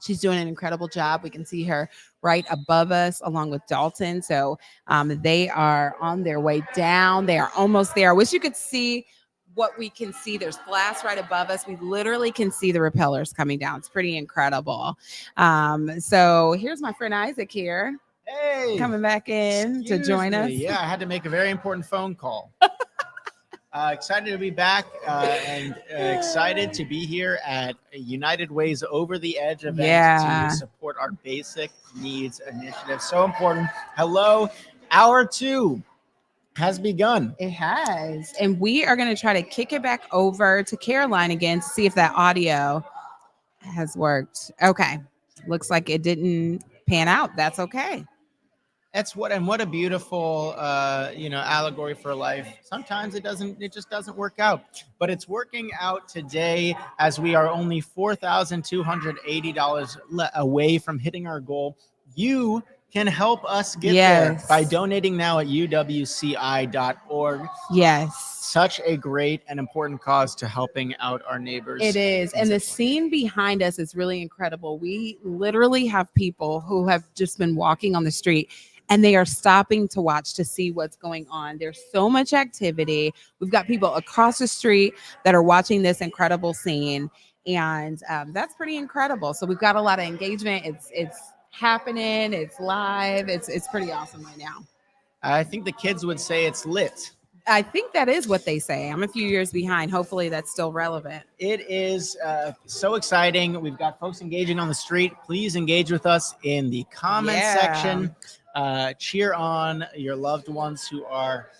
She's doing an incredible job. We can see her right above us along with Dalton. So they are on their way down. They are almost there. I wish you could see what we can see. There's glass right above us. We literally can see the repellers coming down. It's pretty incredible. So here's my friend Isaac here. Hey, coming back in to join us. Yeah, I had to make a very important phone call. Excited to be back and excited to be here at United Way's Over the Edge event to support our basic needs initiative. So important. Hello, Hour 2 has begun. It has. And we are going to try to kick it back over to Caroline again to see if that audio has worked. Okay. Looks like it didn't pan out. That's okay. What a beautiful allegory for life. Sometimes it just doesn't work out, but it's working out today as we are only $4,280 away from hitting our goal. You can help us get there by donating now at uwci.org. Yes. Such a great and important cause to helping out our neighbors. It is. And the scene behind us is really incredible. We literally have people who have just been walking on the street and they are stopping to watch to see what's going on. There's so much activity. We've got people across the street that are watching this incredible scene. And that's pretty incredible. So we've got a lot of engagement. It's happening. It's live. It's pretty awesome right now. I think the kids would say it's lit. I think that is what they say. I'm a few years behind. Hopefully that's still relevant. It is so exciting. We've got folks engaging on the street. Please engage with us in the comment section. Cheer on your loved ones who are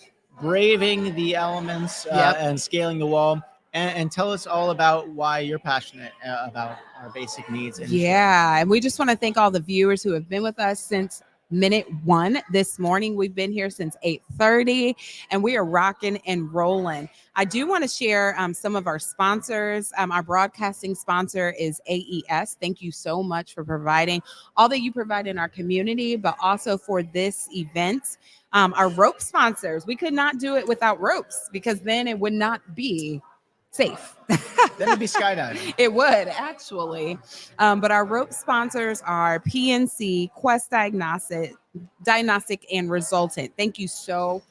braving the elements and scaling the wall. And tell us all about why you're passionate about our basic needs. Yeah. And we just want to thank all the viewers who have been with us since minute 1 this morning. We've been here since 8:30 and we are rocking and rolling. I do want to share some of our sponsors. Our broadcasting sponsor is AES. Thank you so much for providing all that you provide in our community, but also for this event. Our rope sponsors, we could not do it without ropes because then it would not be safe. Then it'd be skydiving. It would actually. But our rope sponsors are PNC, Quest Diagnostic, and Resultant. Thank you so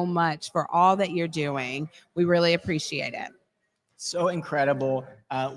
much for all that you're doing. We really appreciate it. So incredible.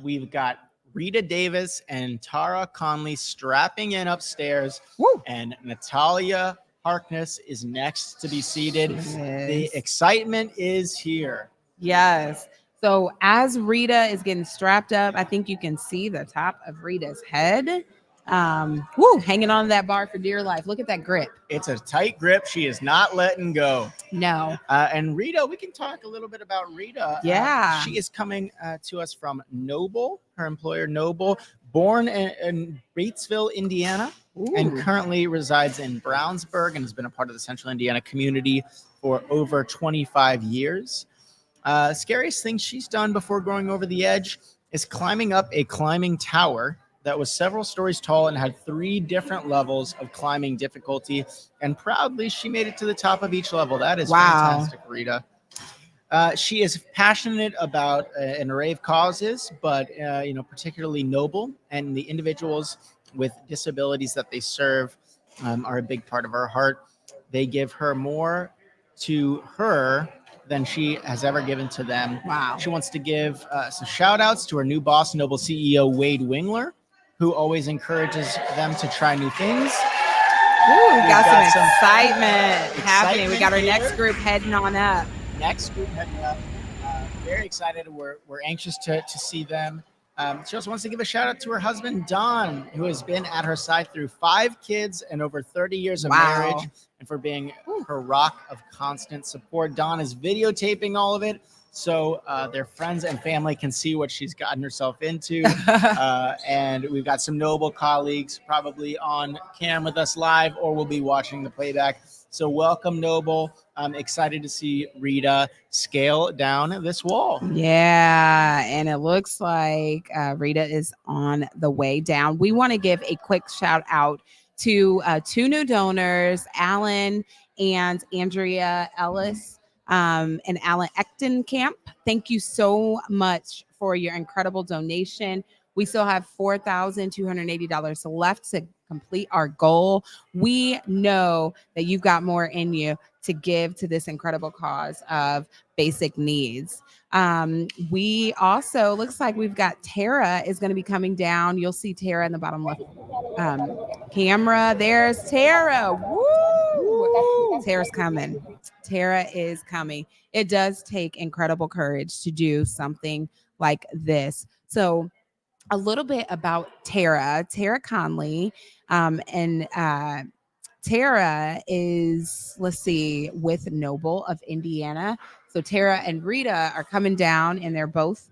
We've got Rita Davis and Tara Conley strapping in upstairs. Woo! And Natalia Harkness is next to be seated. The excitement is here. Yes. So as Rita is getting strapped up, I think you can see the top of Rita's head. Hanging on to that bar for dear life. Look at that grip. It's a tight grip. She is not letting go. No. And Rita, we can talk a little bit about Rita. Yeah. She is coming to us from Noble, her employer Noble, born in Batesville, Indiana, and currently resides in Brownsburg and has been a part of the Central Indiana community for over 25 years. Scariest thing she's done before going over the edge is climbing up a climbing tower that was several stories tall and had 3 different levels of climbing difficulty. And proudly, she made it to the top of each level. That is fantastic, Rita. She is passionate about an array of causes, but particularly Noble, and the individuals with disabilities that they serve are a big part of her heart. They give her more to her than she has ever given to them. Wow. She wants to give some shout outs to her new boss, Noble CEO Wade Wingler, who always encourages them to try new things. Ooh, we got some excitement happening. We got our next group heading on up. Very excited. We're anxious to see them. She also wants to give a shout out to her husband, Don, who has been at her side through 5 kids and over 30 years of marriage, and for being her rock of constant support. Don is videotaping all of it so their friends and family can see what she's gotten herself into. And we've got some Noble colleagues probably on cam with us live, or will be watching the playback. So welcome, Noble. I'm excited to see Rita scale down this wall. Yeah, and it looks like Rita is on the way down. We want to give a quick shout out to 2 new donors, Alan and Andrea Ellis and Alan Echtenkamp. Thank you so much for your incredible donation. We still have $4,280 left to complete our goal. We know that you've got more in you to give to this incredible cause of basic needs. We also, looks like we've got Tara is going to be coming down. You'll see Tara in the bottom left camera. There's Tara. Woo! Tara's coming. Tara is coming. It does take incredible courage to do something like this. So a little bit about Tara Conley. And Tara is, let's see, with Noble of Indiana. So Tara and Rita are coming down, and they're both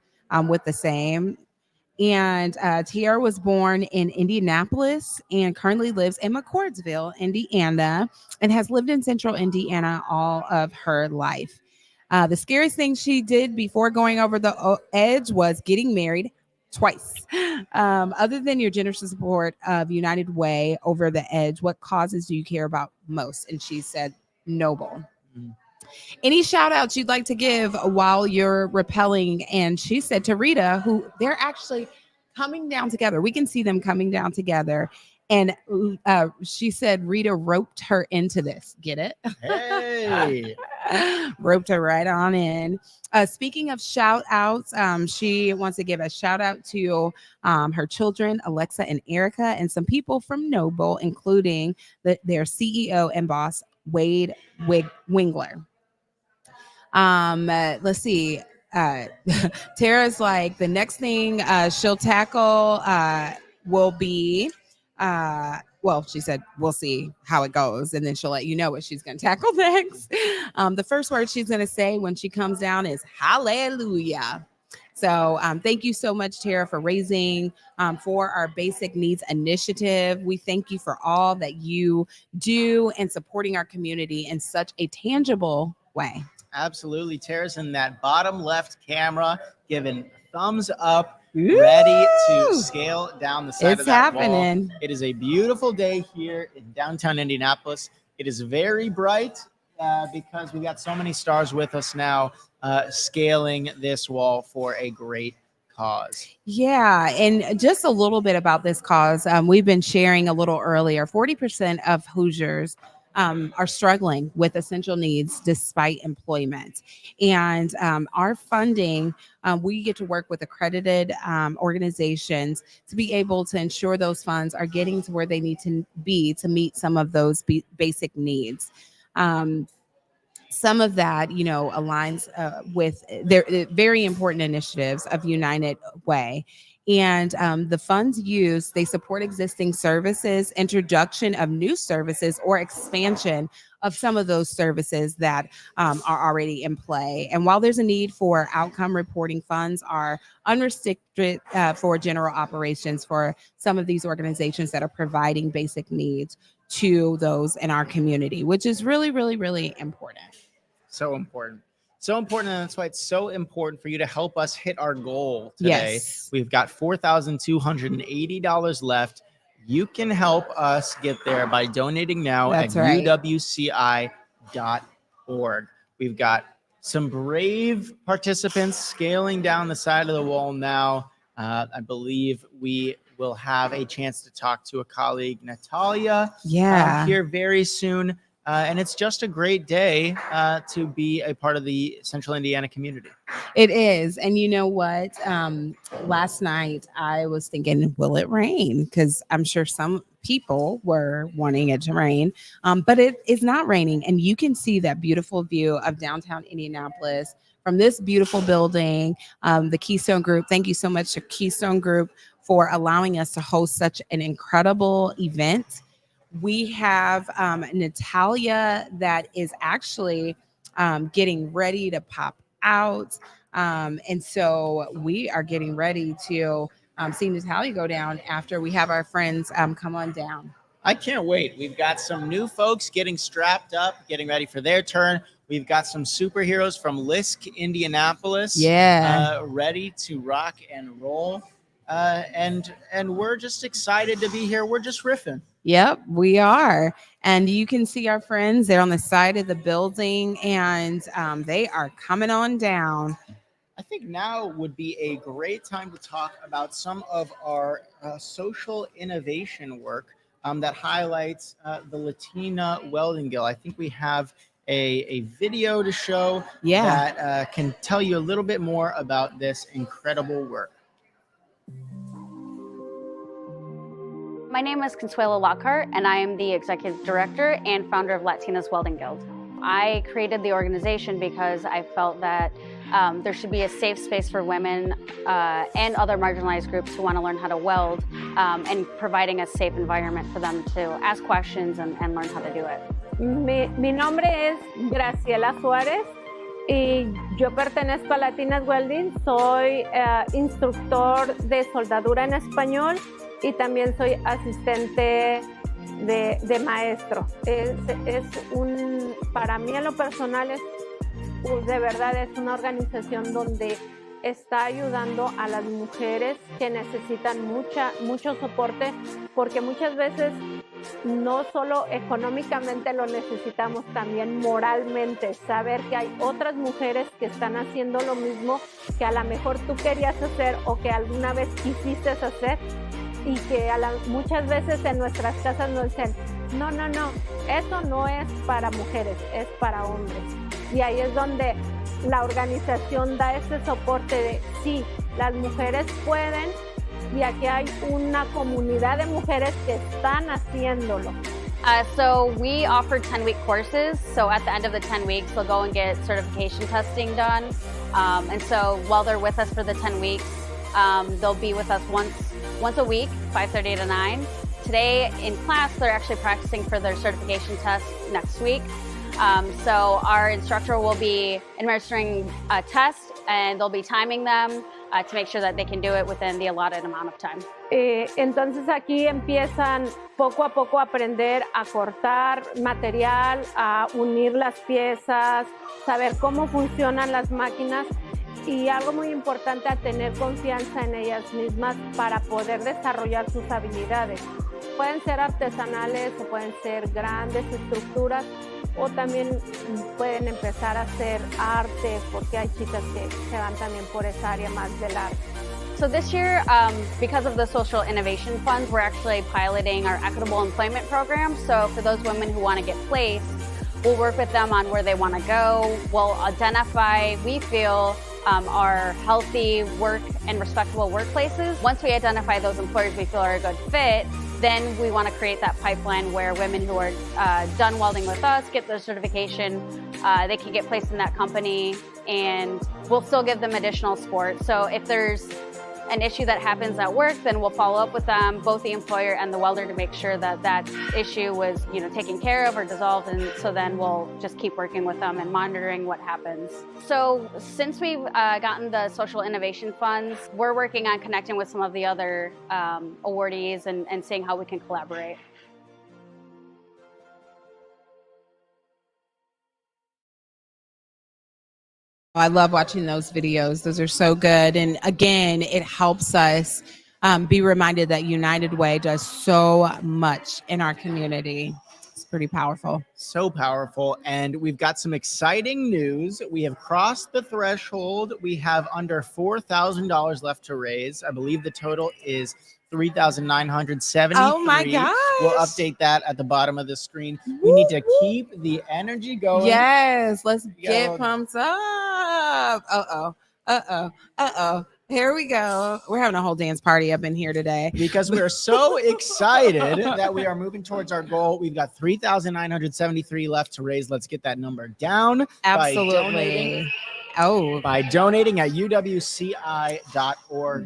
with the same. And Tiara was born in Indianapolis and currently lives in McCordsville, Indiana, and has lived in central Indiana all of her life. The scariest thing she did before going over the edge was getting married twice. Other than your generous support of United Way over the edge, what causes do you care about most? And she said, Noble. Any shout outs you'd like to give while you're rappelling? And she said to Rita, who they're actually coming down together. We can see them coming down together. And she said Rita roped her into this. Get it? Hey. Roped her right on in. Speaking of shout outs, she wants to give a shout out to her children, Alexa and Erica, and some people from Noble, including their CEO and boss, Wade Wingler. Let's see. Tara's like, the next thing she'll tackle will be well, she said we'll see how it goes, and then she'll let you know what she's going to tackle next. The first word she's going to say when she comes down is hallelujah. So thank you so much, Tara, for raising for our Basic Needs Initiative. We thank you for all that you do and supporting our community in such a tangible way. Absolutely. Tara's in that bottom left camera, giving thumbs up, ready to scale down the side of that happening. wall. It is a beautiful day here in downtown Indianapolis. It is very bright because we got so many stars with us now scaling this wall for a great cause. Yeah, and just a little bit about this cause. We've been sharing a little earlier, 40% of Hoosiers are struggling with essential needs despite employment. And our funding, we get to work with accredited organizations to be able to ensure those funds are getting to where they need to be to meet some of those basic needs. Some of that, aligns with their very important initiatives of United Way. And the funds used, they support existing services, introduction of new services, or expansion of some of those services that are already in play. And while there's a need for outcome reporting, funds are unrestricted for general operations for some of these organizations that are providing basic needs to those in our community, which is really, really, really important. So important. So important, and that's why it's so important for you to help us hit our goal today. Yes. We've got $4,280 left. You can help us get there by donating now at uwci.org. We've got some brave participants scaling down the side of the wall now. I believe we will have a chance to talk to a colleague, Natalia, here very soon. And it's just a great day to be a part of the Central Indiana community. It is. And you know what? Last night I was thinking, will it rain? Because I'm sure some people were wanting it to rain, but it is not raining. And you can see that beautiful view of downtown Indianapolis from this beautiful building, the Keystone Group. Thank you so much to Keystone Group for allowing us to host such an incredible event. We have Natalia that is actually getting ready to pop out. And so we are getting ready to see Natalia go down after we have our friends come on down. I can't wait. We've got some new folks getting strapped up, getting ready for their turn. We've got some superheroes from Lisk, Indianapolis, ready to rock and roll. And we're just excited to be here. We're just riffing. Yep, we are. And you can see our friends. They're on the side of the building, and they are coming on down. I think now would be a great time to talk about some of our social innovation work that highlights the Latina Welding Guild. I think we have a video to show that can tell you a little bit more about this incredible work. My name is Consuelo Lockhart, and I am the Executive Director and founder of Latina's Welding Guild. I created the organization because I felt that there should be a safe space for women and other marginalized groups who want to learn how to weld, and providing a safe environment for them to ask questions and learn how to do it. Mi nombre es Graciela Suárez y yo pertenezco a Latina Welding. Soy instructor de soldadura en español y también soy asistente de maestro. Para mí en lo personal de verdad es una organización donde está ayudando a las mujeres que necesitan mucho soporte, porque muchas veces no solo económicamente lo necesitamos, también moralmente, saber que hay otras mujeres que están haciendo lo mismo que a lo mejor tú querías hacer o que alguna vez quisiste hacer, y que muchas veces en nuestras casas nos dicen, no, eso no es para mujeres, es para hombres. Y ahí es donde la organización da ese soporte de, sí, las mujeres pueden, y aquí hay una comunidad de mujeres que están haciéndolo. So we offer 10-week courses. So at the end of the 10 weeks, they'll go and get certification testing done. And so while they're with us for the 10 weeks, they'll be with us once a week, 5:30 to 9. Today in class, they're actually practicing for their certification test next week. So our instructor will be administering a test, and they'll be timing them to make sure that they can do it within the allotted amount of time. Entonces aquí empiezan poco a poco a aprender a cortar material, a unir las piezas, saber cómo funcionan las máquinas, y algo muy importante, a tener confianza en ellas mismas para poder desarrollar sus habilidades. Pueden ser artesanales o pueden ser grandes estructuras, o también pueden empezar a hacer arte, porque hay chicas que se van también por esa área más del arte. So this year, because of the Social Innovation Funds, we're actually piloting our equitable employment program. So for those women who want to get placed, we'll work with them on where they want to go. We'll identify, we feel, are healthy work and respectable workplaces. Once we identify those employers we feel are a good fit, then we want to create that pipeline where women who are done welding with us get their certification, they can get placed in that company, and we'll still give them additional support. So if there's an issue that happens at work, then we'll follow up with them, both the employer and the welder, to make sure that that issue was, taken care of or dissolved. And so then we'll just keep working with them and monitoring what happens. So since we've gotten the Social Innovation Funds, we're working on connecting with some of the other awardees and seeing how we can collaborate. I love watching those videos. Those are so good. And again, it helps us be reminded that United Way does so much in our community. It's pretty powerful. So powerful. And we've got some exciting news. We have crossed the threshold. We have under $4,000 left to raise. I believe the total is $3,973. Oh my gosh. We'll update that at the bottom of the screen. We need to keep the energy going. Yes, let's get pumped up. Here we go. We're having a whole dance party up in here today. Because we are so excited that we are moving towards our goal. We've got $3,973 left to raise. Let's get that number down. Absolutely. By donating at uwci.org.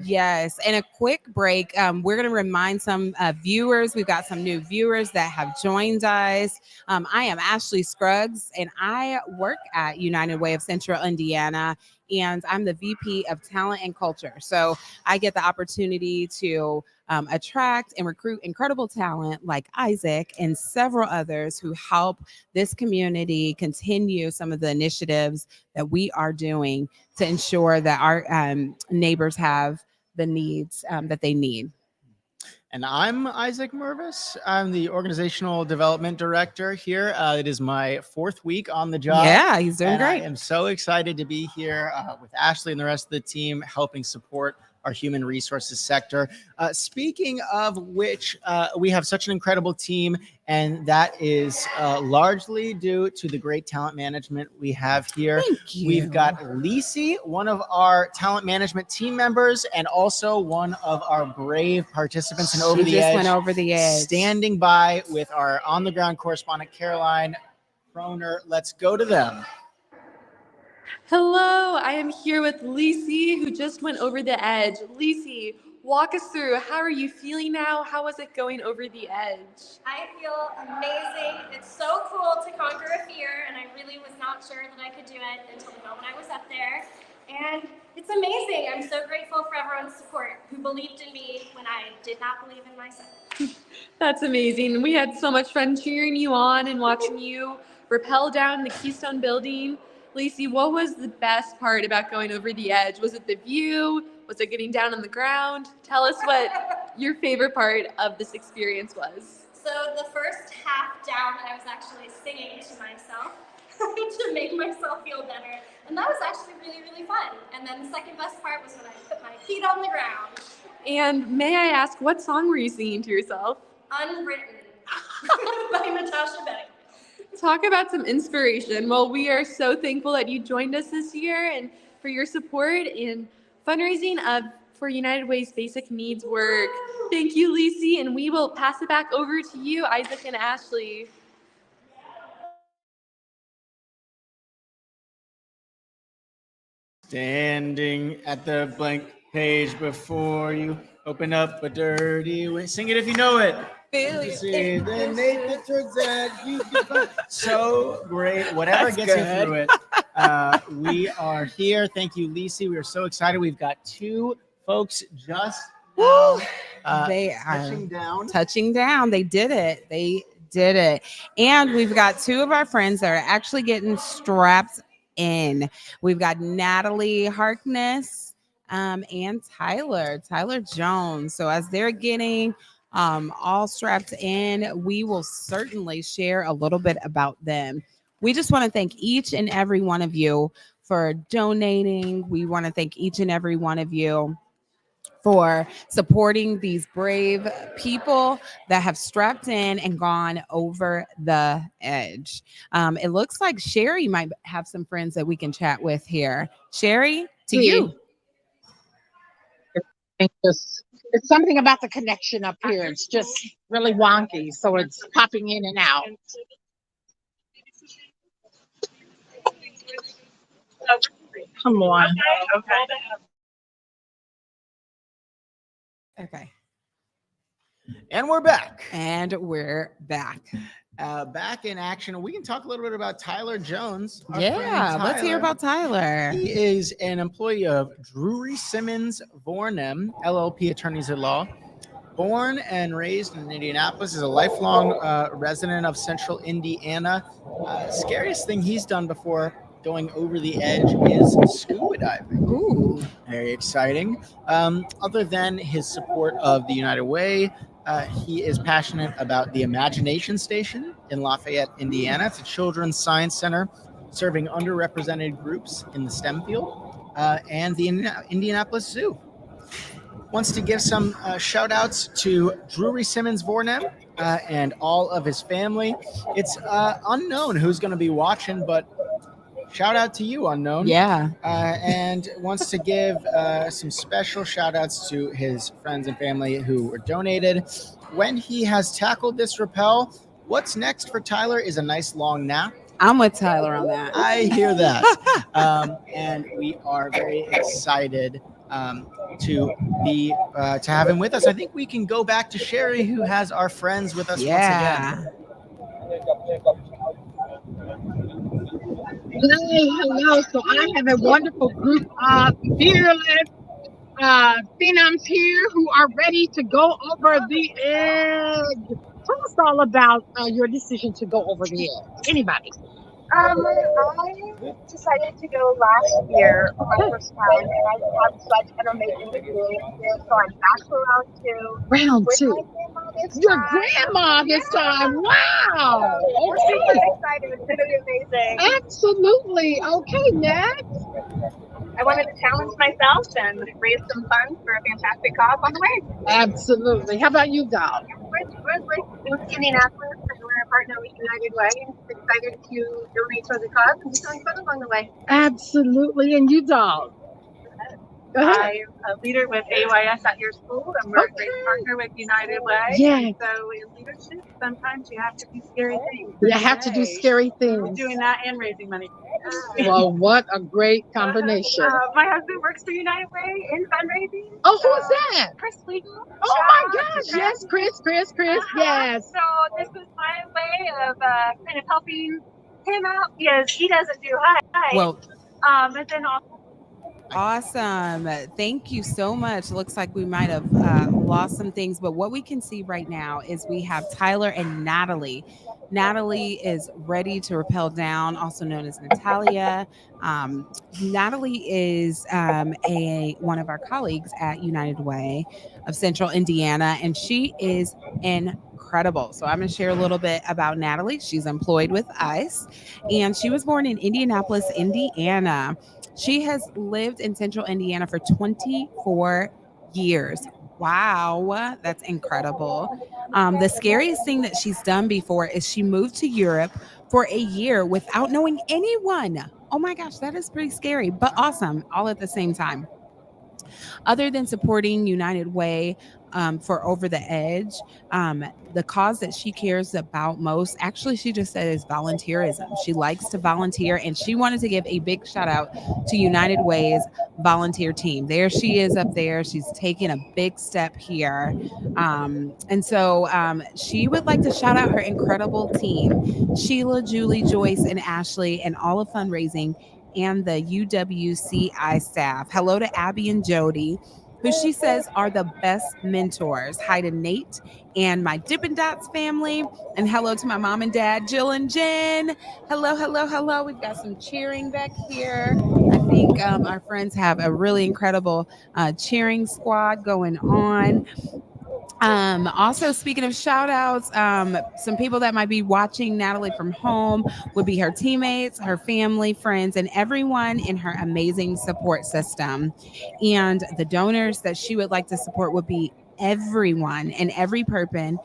Yes. And a quick break. We're going to remind some viewers. We've got some new viewers that have joined us. I am Ashley Scruggs, and I work at United Way of Central Indiana, and I'm the VP of Talent and Culture. So I get the opportunity to attract and recruit incredible talent like Isaac and several others who help this community continue some of the initiatives that we are doing to ensure that our neighbors have the needs that they need. And I'm Isaac Mervis. I'm the Organizational Development Director here. It is my 4th week on the job. Yeah, he's doing great. I am so excited to be here with Ashley and the rest of the team, helping support our human resources sector. Speaking of which, we have such an incredible team, and that is largely due to the great talent management we have here. Thank you. We've got Lisi, one of our talent management team members, and also one of our brave participants in Over the Edge. Went over the edge. Standing by with our on-the-ground correspondent, Caroline, Kroner. Let's go to them. Hello, I am here with Lisi, who just went over the edge. Lisi, walk us through. How are you feeling now? How was it going over the edge? I feel amazing. It's so cool to conquer a fear, and I really was not sure that I could do it until the moment I was up there. And it's amazing. I'm so grateful for everyone's support who believed in me when I did not believe in myself. That's amazing. We had so much fun cheering you on and watching you rappel down the Keystone building. Lisi, what was the best part about going over the edge? Was it the view? Was it getting down on the ground? Tell us what your favorite part of this experience was. So the first half down, I was actually singing to myself to make myself feel better. And that was actually really, really fun. And then the second best part was when I put my feet on the ground. And may I ask, what song were you singing to yourself? Unwritten by Natasha Betty. Talk about some inspiration. Well, we are so thankful that you joined us this year and for your support in fundraising for United Way's basic needs work. Thank you, Lisi, and we will pass it back over to you, Isaac and Ashley. Standing at the blank page before you, open up a dirty way. Sing it if you know it. See the naked truths that you can find. So great. Whatever gets you through it. We are here. Thank you, Lisi. We are so excited. We've got two folks just now, they are touching down. They did it. They did it. And we've got two of our friends that are actually getting strapped in. We've got Natalie Harkness and Tyler Jones. So as they're getting all strapped in, we will certainly share a little bit about them. We just want to thank each and every one of you for donating. We want to thank each and every one of you for supporting these brave people that have strapped in and gone over the edge. It looks like Sherry might have some friends that we can chat with here. Sherry, to you. It's something about the connection up here. It's just really wonky, so it's popping in and out. Come on. Okay. And we're back. Back in action. We can talk a little bit about Tyler Jones. Yeah, let's hear about Tyler. He is an employee of Drury Simmons Vornem, LLP Attorneys at Law. Born and raised in Indianapolis, is a lifelong resident of Central Indiana. Scariest thing he's done before going over the edge is scuba diving. Ooh, very exciting. Other than his support of the United Way, he is passionate about the Imagination Station in Lafayette, Indiana. It's a children's science center serving underrepresented groups in the STEM field, and the Indianapolis Zoo. Wants to give some shout outs to Drury Simmons Vornem and all of his family. It's unknown who's going to be watching, but shout out to you, unknown. Yeah. And wants to give some special shout outs to his friends and family who were donated. When he has tackled this rappel, what's next for Tyler is a nice long nap. I'm with Tyler on that. I hear that. And we are very excited to have him with us. I think we can go back to Sherry, who has our friends with us once again. Hello. So I have a wonderful group of fearless phenoms here who are ready to go over the edge. Tell us all about your decision to go over the edge. Anybody? I decided to go last year for my first time, and I had such an amazing experience. So I'm back for round two. Your grandma this time. Wow. We're super excited. It's going to be amazing. Absolutely. Okay, next. I wanted to challenge myself and raise some funds for a fantastic cause on the way. Absolutely. How about you, Dal? We're in Indianapolis, and we're a partner with United Way, and excited to donate for the cause and do something fun along the way. Absolutely. And you, Dal? Uh-huh. I'm a leader with AYS at your school, and we're a great partner with United Way. Yes. And so in leadership, sometimes you have to do scary things. You have to do scary We're things. doing that and raising money. Well, what a great combination. My husband works for United Way in fundraising. Oh, who's that? Chris Legal. Oh my gosh, yes, Chris, yes. So this was my way of kind of helping him out because he doesn't do high. Well, and then also. Awesome. Thank you so much. Looks like we might have lost some things, but what we can see right now is we have Tyler and Natalie. Natalie is ready to rappel down, also known as Natalia. Natalie is one of our colleagues at United Way of Central Indiana, and she is incredible. So I'm going to share a little bit about Natalie. She's employed with us, and she was born in Indianapolis, Indiana. She has lived in Central Indiana for 24 years. Wow, that's incredible. The scariest thing that she's done before is she moved to Europe for a year without knowing anyone. Oh my gosh, that is pretty scary, but awesome, all at the same time. Other than supporting United Way for Over the Edge, the cause that she cares about most, actually, she just said is volunteerism. She likes to volunteer, and she wanted to give a big shout out to United Way's volunteer team. There she is up there. She's taking a big step here. And so she would like to shout out her incredible team, Sheila, Julie, Joyce, and Ashley, and all of fundraising and the UWCI staff. Hello to Abby and Jody, who she says are the best mentors. Hi to Nate and my Dippin' Dots family. And hello to my mom and dad, Jill and Jen. Hello, hello, hello. We've got some cheering back here. I think our friends have a really incredible cheering squad going on. Also, speaking of shout outs, some people that might be watching Natalie from home would be her teammates, her family, friends, and everyone in her amazing support system. And the donors that she would like to support would be everyone, and every person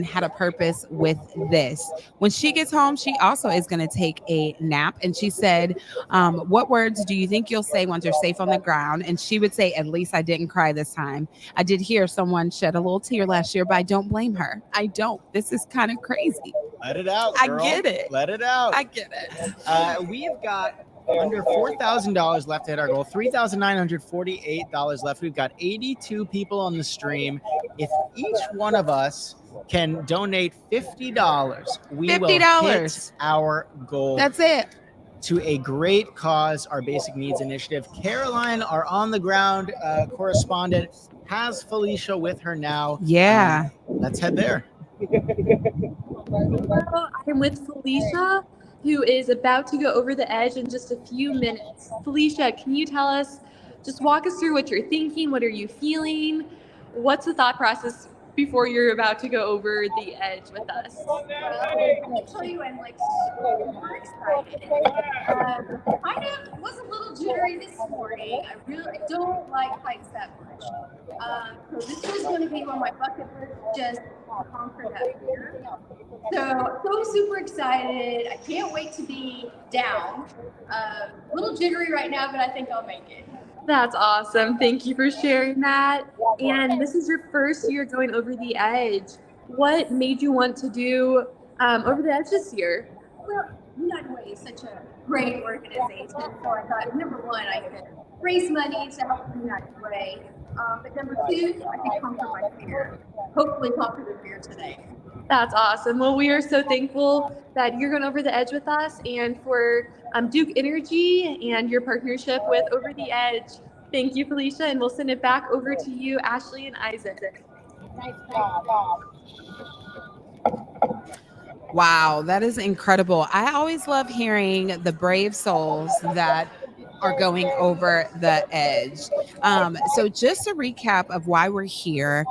had a purpose with this. When she gets home, she also is going to take a nap. And she said, what words do you think you'll say once you're safe on the ground? And she would say, at least I didn't cry this time. I did hear someone shed a little tear last year, but I don't blame her. I don't. This is kind of crazy. Let it out, girl. I get it. Let it out. I get it. We've got under $4,000 left to hit our goal. $3,948 left. We've got 82 people on the stream. If each one of us can donate $50, we will hit our goal. That's it. To a great cause, our Basic Needs Initiative. Caroline, our on the ground correspondent, has Felicia with her now. Yeah. Let's head there. I'm with Felicia, who is about to go over the edge in just a few minutes. Felicia, can you tell us, just walk us through what you're thinking? What are you feeling? What's the thought process before you're about to go over the edge with us? I tell you, I'm like super excited. Kind of was a little jittery this morning. I don't like heights that much. So this was going to be on my bucket list, just conquer that fear. So super excited. I can't wait to be down. A little jittery right now, but I think I'll make it. That's awesome. Thank you for sharing that. And this is your first year going over the edge. What made you want to do over the edge this year? Well, United Way is such a great organization. So I thought, number one, I could raise money to help United Way. But number two, I could conquer my fear. Hopefully conquer the fear today. That's awesome. Well, we are so thankful that you're going over the edge with us and for Duke Energy and your partnership with Over the Edge. Thank you, Felicia, and we'll send it back over to you, Ashley and Isaac. Wow, that is incredible. I always love hearing the brave souls that are going over the edge. So just a recap of why we're here.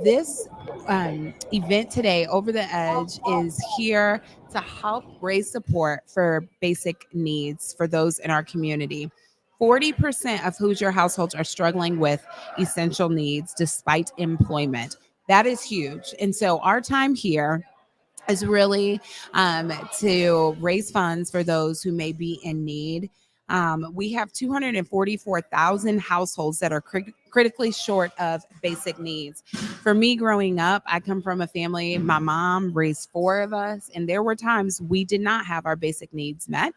This event today, Over the Edge, is here to help raise support for basic needs for those in our community. 40% of Hoosier households are struggling with essential needs despite employment. That is huge. And so our time here is really to raise funds for those who may be in need. We have 244,000 households that are critically short of basic needs. For me growing up, I come from a family, my mom raised 4 of us, and there were times we did not have our basic needs met.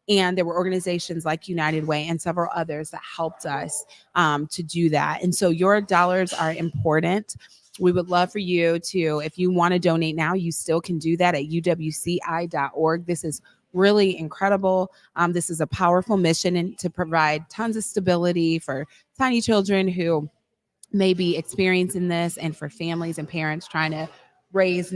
And there were organizations like United Way and several others that helped us to do that. And so your dollars are important. We would love for you to, if you want to donate now, you still can do that at uwci.org. This is really incredible. This is a powerful mission and to provide tons of stability for tiny children who may be experiencing this, and for families and parents trying to raise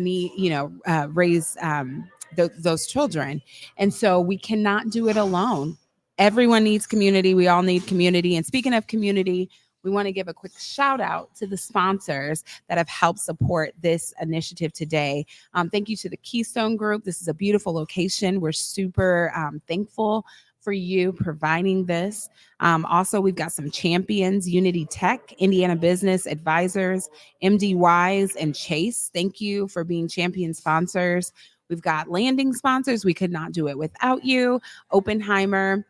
those children. And so we cannot do it alone. Everyone needs community. We all need community. And speaking of community, we want to give a quick shout out to the sponsors that have helped support this initiative today. Thank you to the Keystone Group. This is a beautiful location. We're super thankful for you providing this. Also, we've got some champions: Unity Tech, Indiana Business Advisors, MD Wise, and Chase. Thank you for being champion sponsors. We've got landing sponsors. We could not do it without you. Oppenheimer.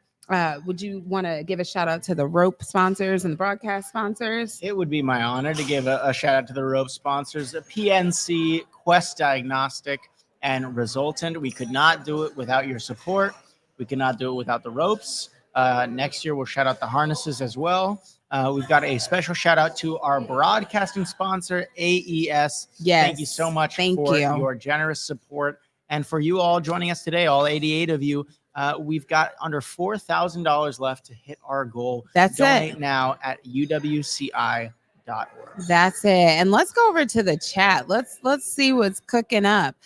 Would you want to give a shout out to the rope sponsors and the broadcast sponsors? It would be my honor to give a shout out to the rope sponsors, the PNC, Quest Diagnostic, and Resultant. We could not do it without your support. We could not do it without the ropes. Next year, we'll shout out the harnesses as well. We've got a special shout out to our broadcasting sponsor, AES. Yes. Thank you so much for your generous support. And for you all joining us today, all 88 of you, we've got under $4,000 left to hit our goal. That's Donate it. now at uwci.org. That's it. And let's go over to the chat. Let's see what's cooking up.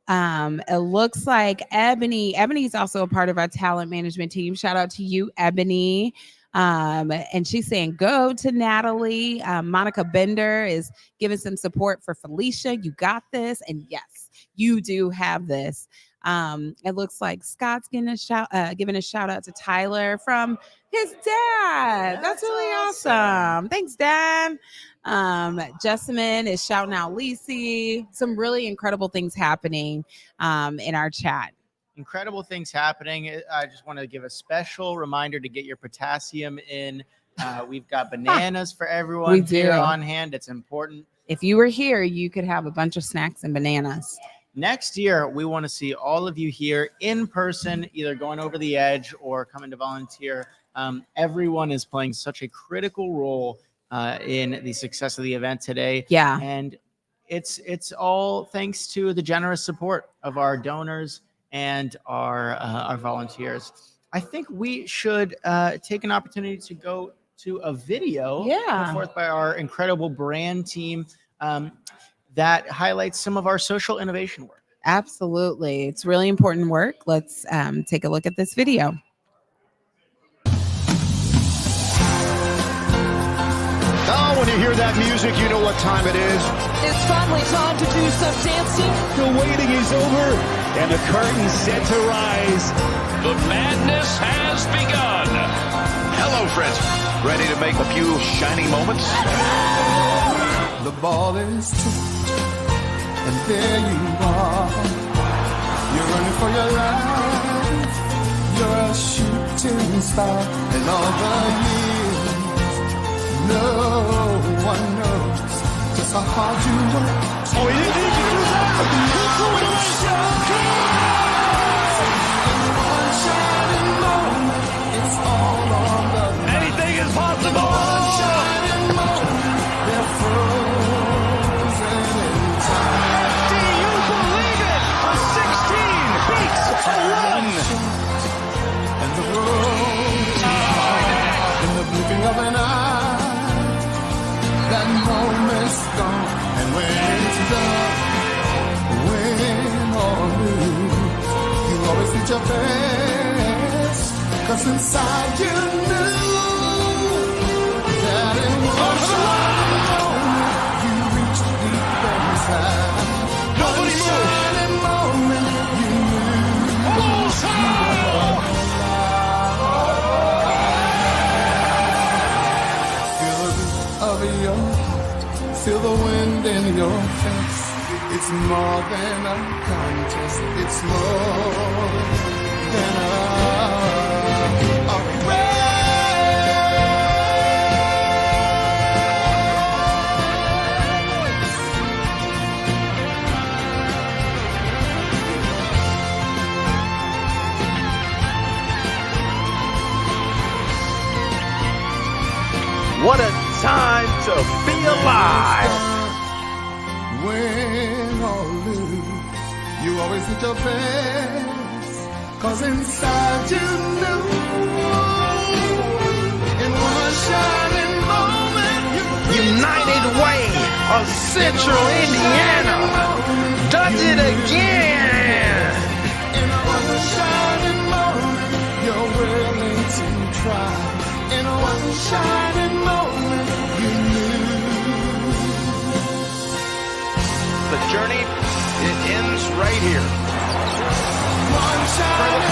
It looks like Ebony's also a part of our talent management team. Shout out to you, Ebony. And she's saying go to Natalie. Monica Bender is giving some support for Felicia. You got this. And yes, you do have this. It looks like Scott's giving a shout out to Tyler from his dad. That's really awesome. Thanks, Dad. Jessamine is shouting out Lacey. Some really incredible things happening in our chat. Incredible things happening. I just want to give a special reminder to get your potassium in. We've got bananas for everyone We do. here on hand. It's important. If you were here, you could have a bunch of snacks and bananas. Next year, we want to see all of you here in person, either going over the edge or coming to volunteer. Everyone is playing such a critical role in the success of the event today. Yeah. And it's all thanks to the generous support of our donors and our volunteers. I think we should take an opportunity to go to a video put forth by our incredible brand team that highlights some of our social innovation work. Absolutely. It's really important work. Let's take a look at this video. Now, when you hear that music, you know what time it is. It's finally time to do some dancing. The waiting is over, and the curtain's set to rise. The madness has begun. Hello, friends. Ready to make a few shining moments? The ball is tipped, and there you are. You're running for your life. You're a shooting star, and all the years, no one knows just how hard you work. Oh, he didn't need to do that. He threw it away. It's all on the line. Anything is possible. One shining moment, they're frozen in time. Do you believe it? A 16 beats a 1. And the road in the blinking of an eye. That moment's gone, and when it's done, win or lose, you always did your best, 'cause inside you knew that it was shining moment you reached deep inside. Nobody One shining moment you knew Almost you were alive. Feel the beat of your heart, feel the wind in your face. It's more than a contest, it's more than a What a time to be alive. Win or lose, you always did your best, 'cause inside you knew in one shining moment United Way of Central Indiana does it again. in one shining moment you're willing to try. In one shining moment you knew. The journey, it ends right here. One shining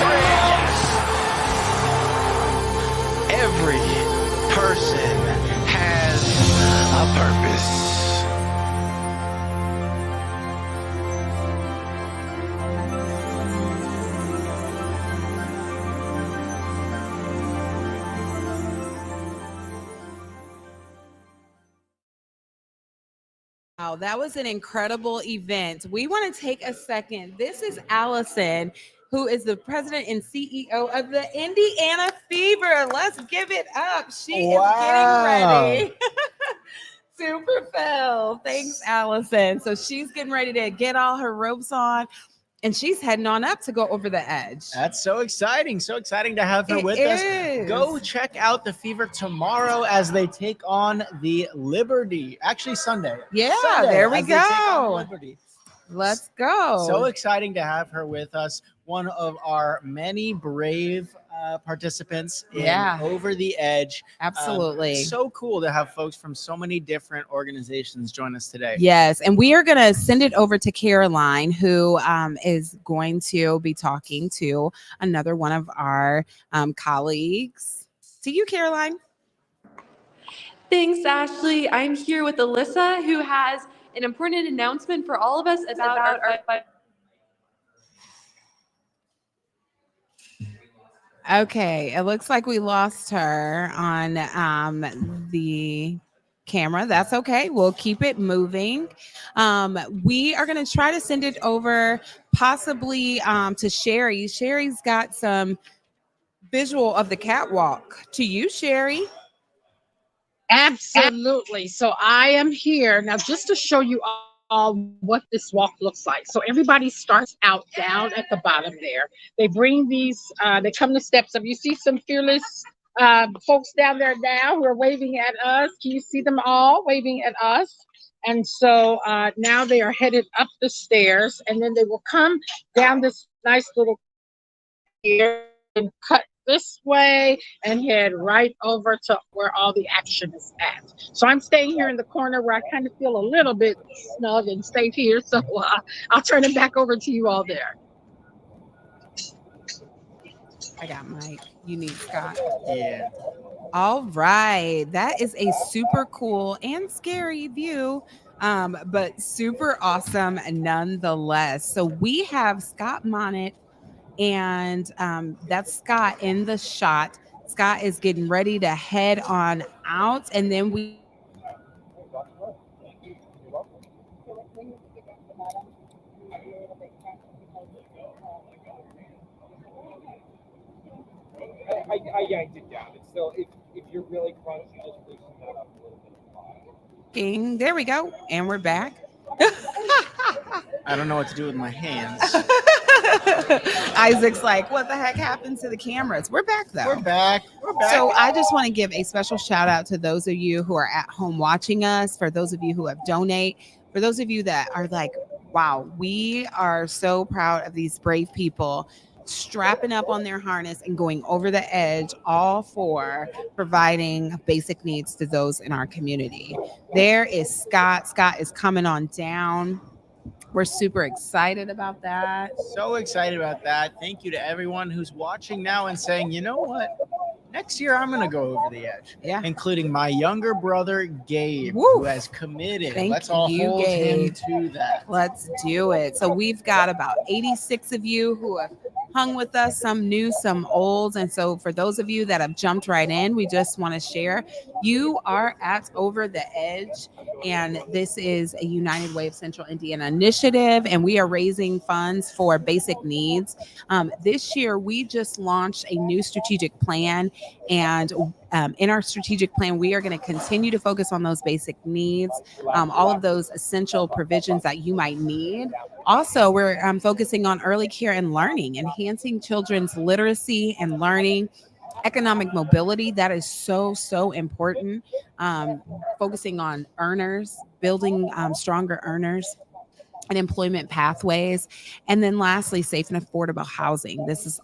Every person has a purpose. Wow, that was an incredible event. We want to take a second. This is Allison, who is the president and CEO of the Indiana Fever. Let's give it up. She is getting ready. Super Phil. Thanks, Allison. So she's getting ready to get all her ropes on, and she's heading on up to go over the edge. That's so exciting. So exciting to have her It with is. us. Go check out the Fever tomorrow as they take on the Liberty. Actually, Sunday. Yeah, Sunday there we as they take on go. Liberty. Let's go. So exciting to have her with us. One of our many brave participants in Over the Edge. Absolutely. So cool to have folks from so many different organizations join us today. Yes, and we are going to send it over to Caroline, who is going to be talking to another one of our colleagues. To you, Caroline. Thanks, Ashley. I'm here with Alyssa, who has an important announcement for all of us about our Okay, it looks like we lost her on the camera. That's okay. We'll keep it moving. We are going to try to send it over possibly to Sherry. Sherry's got some visual of the catwalk. To you, Sherry. Absolutely. So I am here now just to show you all what this walk looks like. So everybody starts out down at the bottom there. They bring these, they come the steps up. You see some fearless folks down there now who are waving at us. Can you see them all waving at us? And so now they are headed up the stairs, and then they will come down this nice little here and cut this way and head right over to where all the action is at. So I'm staying here in the corner where I kind of feel a little bit snug and safe here. So I'll turn it back over to you all there. I got Mike. You need Scott. Yeah. All right. That is a super cool and scary view, but super awesome nonetheless. So we have Scott Monnet, and that's Scott in the shot. Scott is getting ready to head on out, and then we I yanked it down. It's still, if you're really crunchy, just loosen that up a little bit. there we go, and we're back. I don't know what to do with my hands. Isaac's like, what the heck happened to the cameras? We're back though. We're back. So I just want to give a special shout out to those of you who are at home watching us, for those of you who have donated, for those of you that are like, wow, we are so proud of these brave people strapping up on their harness and going over the edge, all for providing basic needs to those in our community. There is Scott. Scott is coming on down. We're super excited about that. So excited about that. Thank you to everyone who's watching now and saying, you know what? Next year, I'm going to go over the edge. Yeah. Including my younger brother, Gabe, who has committed. Let's all hold him to that. Let's do it. So we've got about 86 of you who have hung with us, some new, some old. And so for those of you that have jumped right in, we just want to share, you are at Over the Edge. And this is a United Way of Central Indiana initiative, and we are raising funds for basic needs. This year, we just launched a new strategic plan, and in our strategic plan, we are going to continue to focus on those basic needs, all of those essential provisions that you might need. Also, we're focusing on early care and learning, enhancing children's literacy and learning, economic mobility. That is so important. Focusing on earners, building stronger earners and employment pathways. And then lastly, safe and affordable housing. These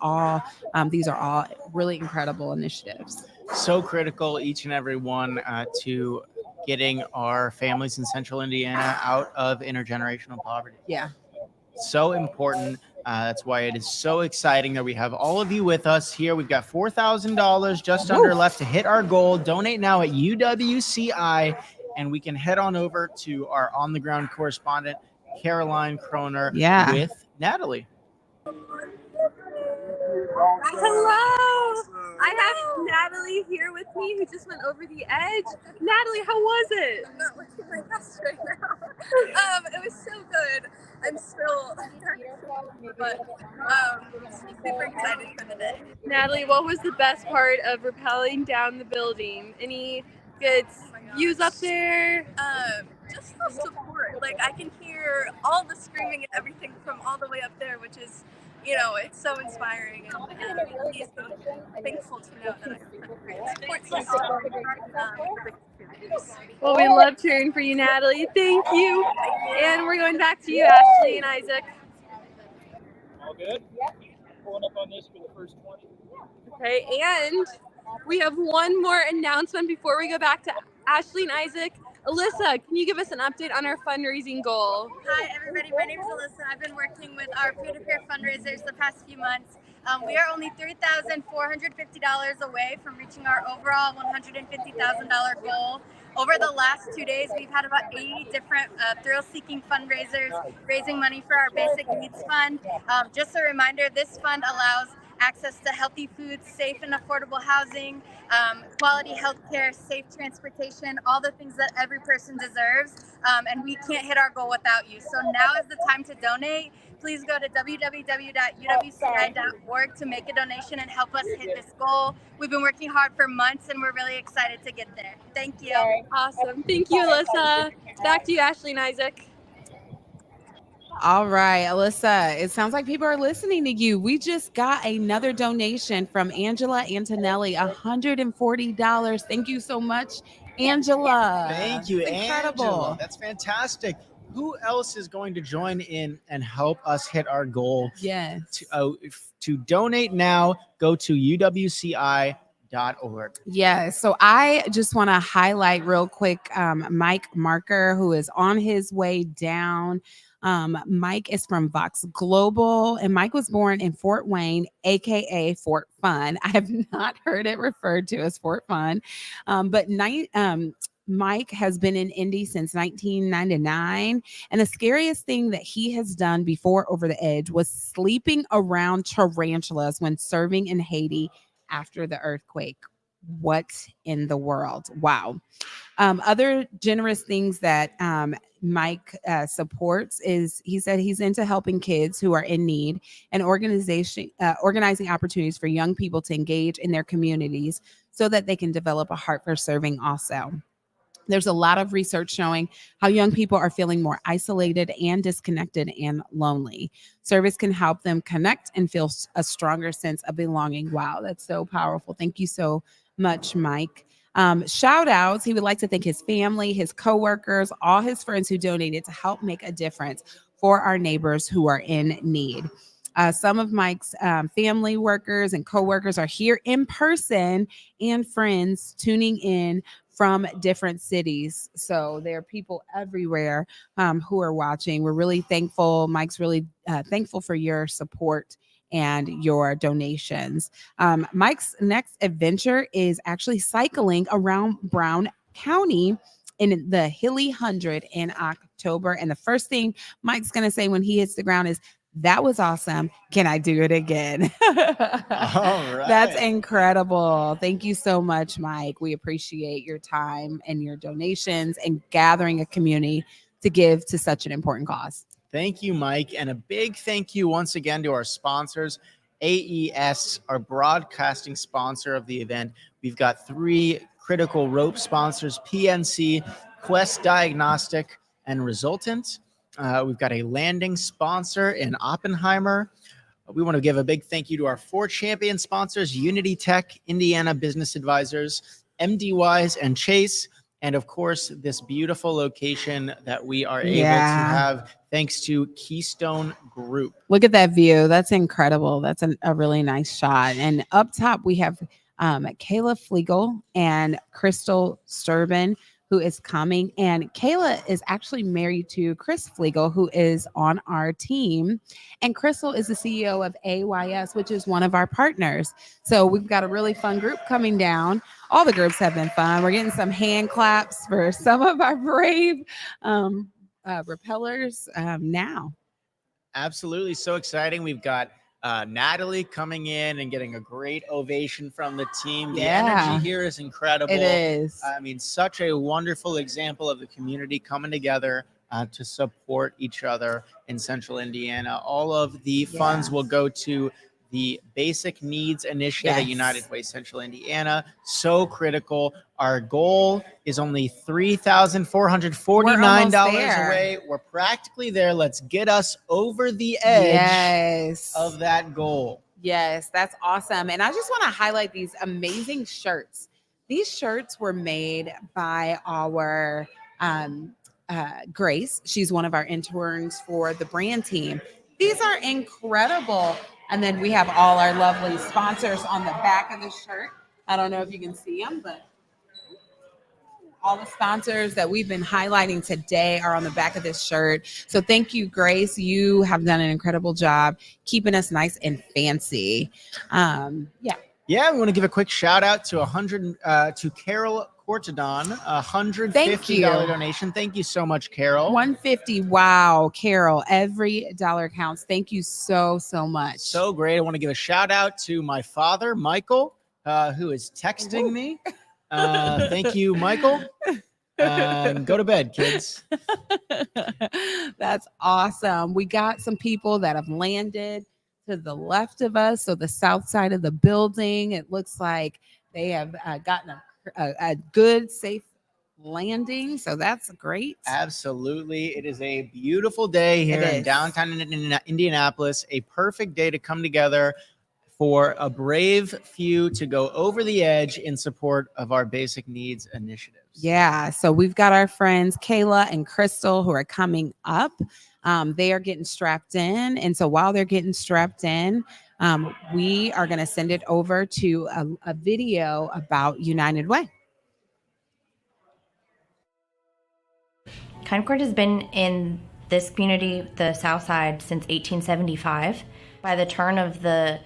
are all really incredible initiatives. So critical, each and every one, to getting our families in Central Indiana out of intergenerational poverty. Yeah. So important. That's why it is so exciting that we have all of you with us here. We've got $4,000 just under left to hit our goal. Donate now at UWCI, and we can head on over to our on-the-ground correspondent, Caroline Kroner, with Natalie. Hello! I have Natalie here with me who just went over the edge. Natalie, how was it? I'm not looking my best right now. It was so good. I'm still but super excited for the day. Natalie, what was the best part of rappelling down the building? Any good views up there? Just the support. Like, I can hear all the screaming and everything from all the way up there, which is, it's so inspiring, and I'm thankful to know that I have a great support system. Well, we loved cheering for you, Natalie. Thank you. And we're going back to you, Ashley and Isaac. All good? Yep. Pulling up on this for the first 20. Okay, and we have one more announcement before we go back to Ashley and Isaac. Alyssa, can you give us an update on our fundraising goal? Hi, everybody. My name is Alyssa. I've been working with our peer-to-peer fundraisers the past few months. We are only $3,450 away from reaching our overall $150,000 goal. Over the last 2 days, we've had about 80 different thrill-seeking fundraisers raising money for our Basic Needs Fund. Just a reminder, this fund allows access to healthy foods, safe and affordable housing, quality healthcare, safe transportation, all the things that every person deserves. And we can't hit our goal without you. So now is the time to donate. Please go to www.uwci.org to make a donation and help us hit this goal. We've been working hard for months, and we're really excited to get there. Thank you. Awesome. Thank you, Alyssa. Back to you, Ashley and Isaac. All right, Alyssa, it sounds like people are listening to you. We just got another donation from Angela Antonelli, $140. Thank you so much, Angela. Thank you, Incredible. Angela. That's fantastic. Who else is going to join in and help us hit our goal? Yes. To donate now, go to uwci.org. Yeah, so I just want to highlight real quick Mike Marker, who is on his way down. Mike is from Vox Global, and Mike was born in Fort Wayne, aka Fort Fun. I have not heard it referred to as Fort Fun, but Mike has been in Indy since 1999, and the scariest thing that he has done before Over the Edge was sleeping around tarantulas when serving in Haiti after the earthquake. What in the world? Wow. Other generous things that Mike supports is, he said he's into helping kids who are in need and organizing opportunities for young people to engage in their communities so that they can develop a heart for serving also. There's a lot of research showing how young people are feeling more isolated and disconnected and lonely. Service can help them connect and feel a stronger sense of belonging. Wow, that's so powerful. Thank you so much, Mike. Shout outs. He would like to thank his family, his coworkers, all his friends who donated to help make a difference for our neighbors who are in need. Some of Mike's family workers and coworkers are here in person, and friends tuning in from different cities. So there are people everywhere who are watching. We're really thankful. Mike's really thankful for your support and your donations. Mike's next adventure is actually cycling around Brown County in the Hilly 100 in October. And the first thing Mike's going to say when he hits the ground is, "That was awesome. Can I do it again?" All right. That's incredible. Thank you so much, Mike. We appreciate your time and your donations and gathering a community to give to such an important cause. Thank you, Mike. And a big thank you once again to our sponsors, AES, our broadcasting sponsor of the event. We've got 3 critical rope sponsors, PNC, Quest Diagnostic, and Resultant. We've got a landing sponsor in Oppenheimer. We want to give a big thank you to our 4 champion sponsors, Unity Tech, Indiana Business Advisors, MD Wise, and Chase. And of course, this beautiful location that we are able to have thanks to Keystone Group. Look at that view. That's incredible. That's a really nice shot. And up top, we have Kayla Flegel and Crystal Sturbin, who is coming. And Kayla is actually married to Chris Flegel, who is on our team. And Crystal is the CEO of AYS, which is one of our partners. So we've got a really fun group coming down. All the groups have been fun. We're getting some hand claps for some of our brave repellers now. Absolutely. So exciting. We've got Natalie coming in and getting a great ovation from the team. The energy here is incredible. It is. I mean, such a wonderful example of the community coming together to support each other in Central Indiana. All of the funds will go to the Basic Needs Initiative at United Way Central Indiana. So critical. Our goal is only $3,449 away. We're practically there. Let's get us over the edge of that goal. Yes, that's awesome. And I just want to highlight these amazing shirts. These shirts were made by our Grace. She's one of our interns for the brand team. These are incredible. And then we have all our lovely sponsors on the back of the shirt. I don't know if you can see them, but all the sponsors that we've been highlighting today are on the back of this shirt. So thank you, Grace. You have done an incredible job keeping us nice and fancy. We want to give a quick shout out to to Carol Cortadon, $150 donation. Thank you so much, Carol. $150. Wow, Carol, every dollar counts. Thank you so much. So great. I want to give a shout out to my father, Michael, who is texting me. Thank you, Michael. Go to bed, kids. That's awesome. We got some people that have landed to the left of us, so the south side of the building. It looks like they have gotten a good, safe landing, so that's great. Absolutely. It is a beautiful day here in downtown Indianapolis. A perfect day to come together for a brave few to go over the edge in support of our Basic Needs initiatives. Yeah, so we've got our friends Kayla and Crystal who are coming up. They are getting strapped in, and so while they're getting strapped in, we are going to send it over to a video about United Way. Concord has been in this community, the South Side, since 1875. By the turn of the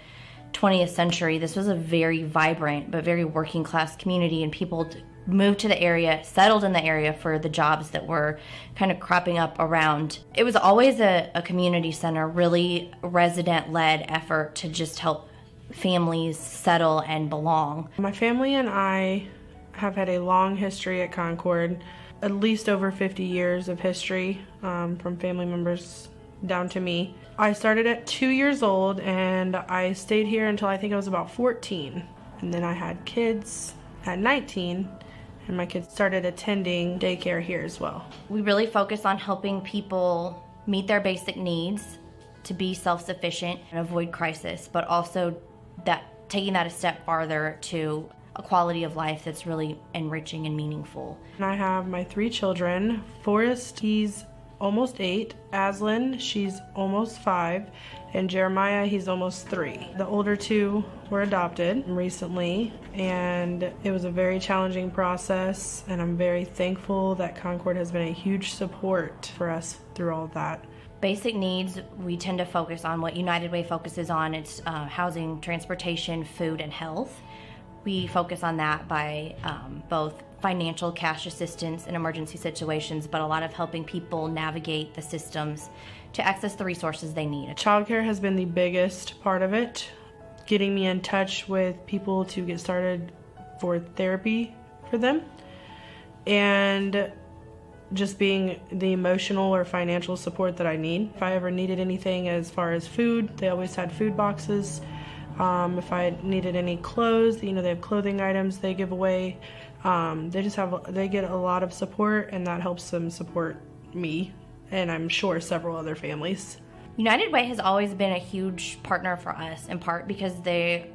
20th century, this was a very vibrant but very working class community, and people moved to the area, settled in the area for the jobs that were kind of cropping up around. It was always a community center, really resident-led effort to just help families settle and belong. My family and I have had a long history at Concord, at least over 50 years of history, from family members down to me. I started at 2 years old and I stayed here until I think I was about 14. And then I had kids at 19. And my kids started attending daycare here as well. We really focus on helping people meet their basic needs to be self-sufficient and avoid crisis, but also that taking that a step farther to a quality of life that's really enriching and meaningful. And I have my 3 children. Forrest, he's almost 8. Aslan, she's almost 5. And Jeremiah, he's almost 3. The older 2 were adopted recently, and it was a very challenging process, and I'm very thankful that Concord has been a huge support for us through all of that. Basic needs, we tend to focus on what United Way focuses on. It's housing, transportation, food, and health. We focus on that by both financial cash assistance in emergency situations, but a lot of helping people navigate the systems to access the resources they need. Childcare has been the biggest part of it, getting me in touch with people to get started for therapy for them, and just being the emotional or financial support that I need. If I ever needed anything as far as food, they always had food boxes. If I needed any clothes, they have clothing items they give away. They get a lot of support, and that helps them support me, and I'm sure several other families. United Way has always been a huge partner for us, in part because the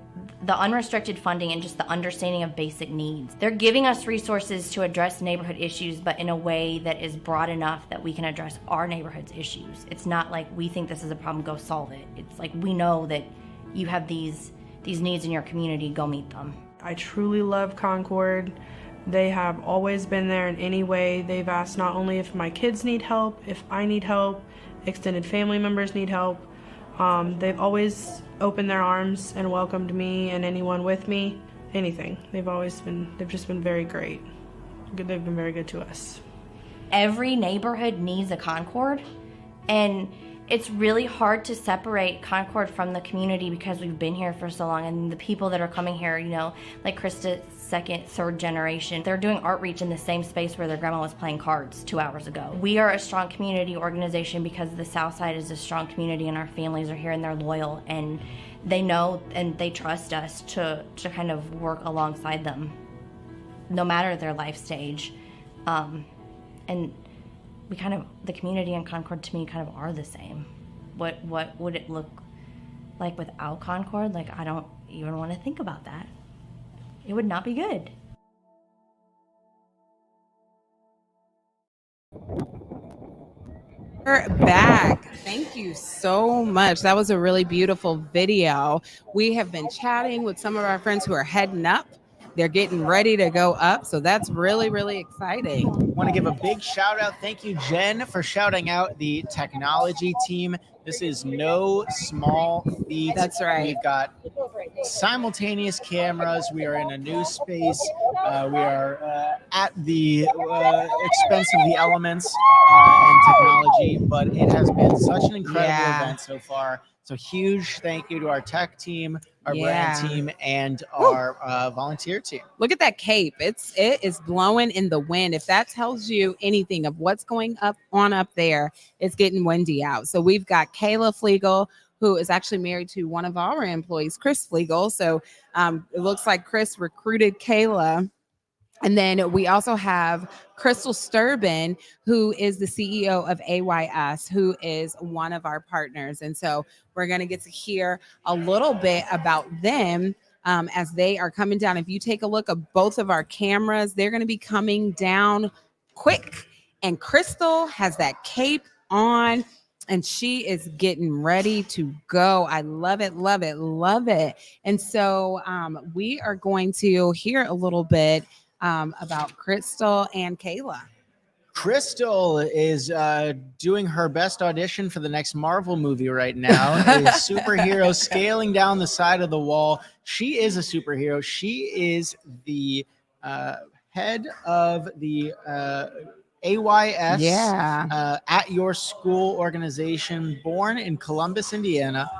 unrestricted funding and just the understanding of basic needs. They're giving us resources to address neighborhood issues, but in a way that is broad enough that we can address our neighborhood's issues. It's not like we think this is a problem, go solve it. It's like we know that you have these needs in your community, go meet them. I truly love Concord. They have always been there in any way. They've asked not only if my kids need help, if I need help, extended family members need help. They've always opened their arms and welcomed me and anyone with me, anything. They've just been very great. They've been very good to us. Every neighborhood needs a Concord, and it's really hard to separate Concord from the community because we've been here for so long, and the people that are coming here, like Krista's second, third generation, they're doing outreach in the same space where their grandma was playing cards 2 hours ago. We are a strong community organization because the South Side is a strong community, and our families are here and they're loyal, and they know and they trust us to kind of work alongside them, no matter their life stage. And the community in Concord to me kind of are the same. What would it look like without Concord? Like, I don't even want to think about that. It would not be good. We're back. Thank you so much. That was a really beautiful video. We have been chatting with some of our friends who are heading up. They're getting ready to go up. So that's really, really exciting. Want to give a big shout out. Thank you, Jen, for shouting out the technology team. This is no small feat. That's right. We've got simultaneous cameras. We are in a new space. We are at the expense of the elements and technology, but it has been such an incredible event so far. So huge thank you to our tech team, our brand team, and our volunteer team. Look at that cape. It is blowing in the wind. If that tells you anything of what's going on up there, it's getting windy out. So we've got Kayla Flegel, who is actually married to one of our employees, Chris Flegel. So it looks like Chris recruited Kayla. And then we also have Crystal Sturbin, who is the CEO of AYS, who is one of our partners. And so we're going to get to hear a little bit about them as they are coming down. If you take a look at both of our cameras, they're going to be coming down quick. And Crystal has that cape on, and she is getting ready to go. I love it, love it, love it. And so we are going to hear a little bit about Crystal and Kayla. Crystal is doing her best audition for the next Marvel movie right now. A superhero scaling down the side of the wall. She is a superhero. She is the head of the AYS at your school organization, born in Columbus, Indiana,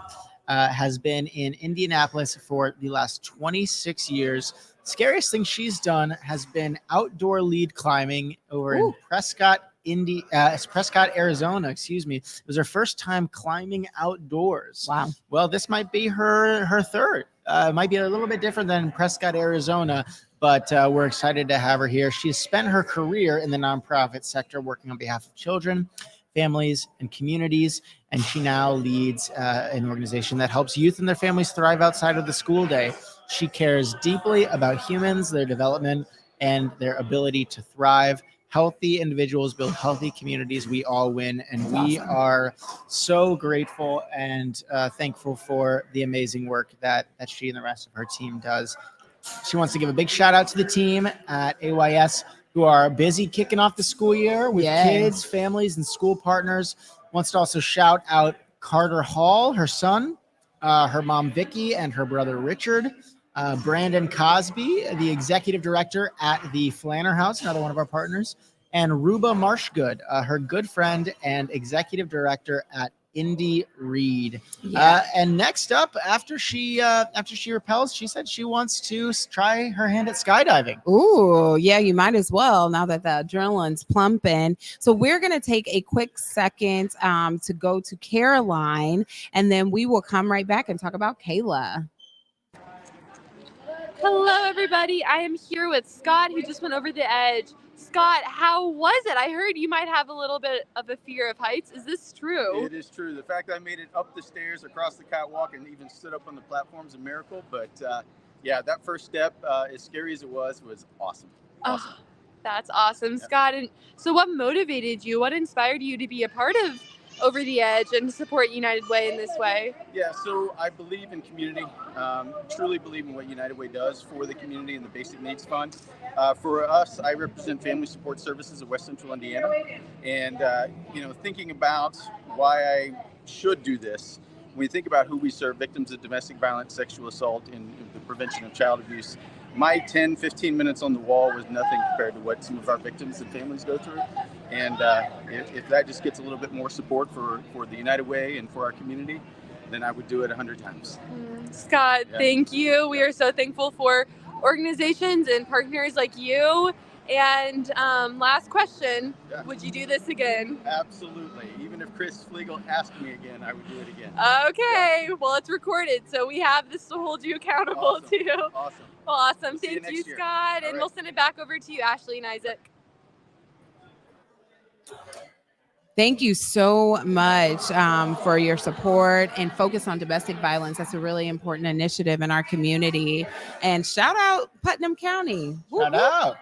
has been in Indianapolis for the last 26 years. Scariest thing she's done has been outdoor lead climbing over in Prescott, Arizona. Excuse me. It was her first time climbing outdoors. Wow. Well, this might be her third. It might be a little bit different than Prescott, Arizona, but we're excited to have her here. She's spent her career in the nonprofit sector working on behalf of children, families, and communities, and she now leads an organization that helps youth and their families thrive outside of the school day. She cares deeply about humans, their development, and their ability to thrive. Healthy individuals build healthy communities. We all win, and we are so grateful and thankful for the amazing work that she and the rest of her team does. She wants to give a big shout out to the team at AYS who are busy kicking off the school year with kids, families, and school partners. Wants to also shout out Carter Hall, her son, her mom Vicky, and her brother Richard. Brandon Cosby, the executive director at the Flanner House, another one of our partners, and Ruba Marshgood, her good friend and executive director at Indy Reed. And next up, after she repels, she said she wants to try her hand at skydiving. Ooh, yeah, you might as well now that the adrenaline's plumping. So we're going to take a quick second to go to Caroline, and then we will come right back and talk about Kayla. Hello, everybody. I am here with Scott, who just went over the edge. Scott, how was it? I heard you might have a little bit of a fear of heights. Is this true? It is true. The fact that I made it up the stairs, across the catwalk, and even stood up on the platform is a miracle. But yeah, that first step, as scary as it was awesome. Oh, that's awesome, Scott. And so what motivated you? What inspired you to be a part of Over the Edge and to support United Way in this way? Yeah, so I believe in community, truly believe in what United Way does for the community and the Basic Needs Fund. For us, I represent Family Support Services of West Central Indiana. And, thinking about why I should do this, when you think about who we serve, victims of domestic violence, sexual assault, and the prevention of child abuse, my 10, 15 minutes on the wall was nothing compared to what some of our victims and families go through. And if that just gets a little bit more support for the United Way and for our community, then I would do it 100 times. Scott, thank you. We are so thankful for organizations and partners like you. And last question, would you do this again? Absolutely. Even if Chris Flegel asked me again, I would do it again. Okay, well, it's recorded, so we have this to hold you accountable to. Awesome. Awesome. We'll see you Thank you, next year. Scott. And All we'll send it back over to you, Ashley and Isaac. Thank you so much for your support and focus on domestic violence. That's a really important initiative in our community. And shout out Putnam County. Shout out.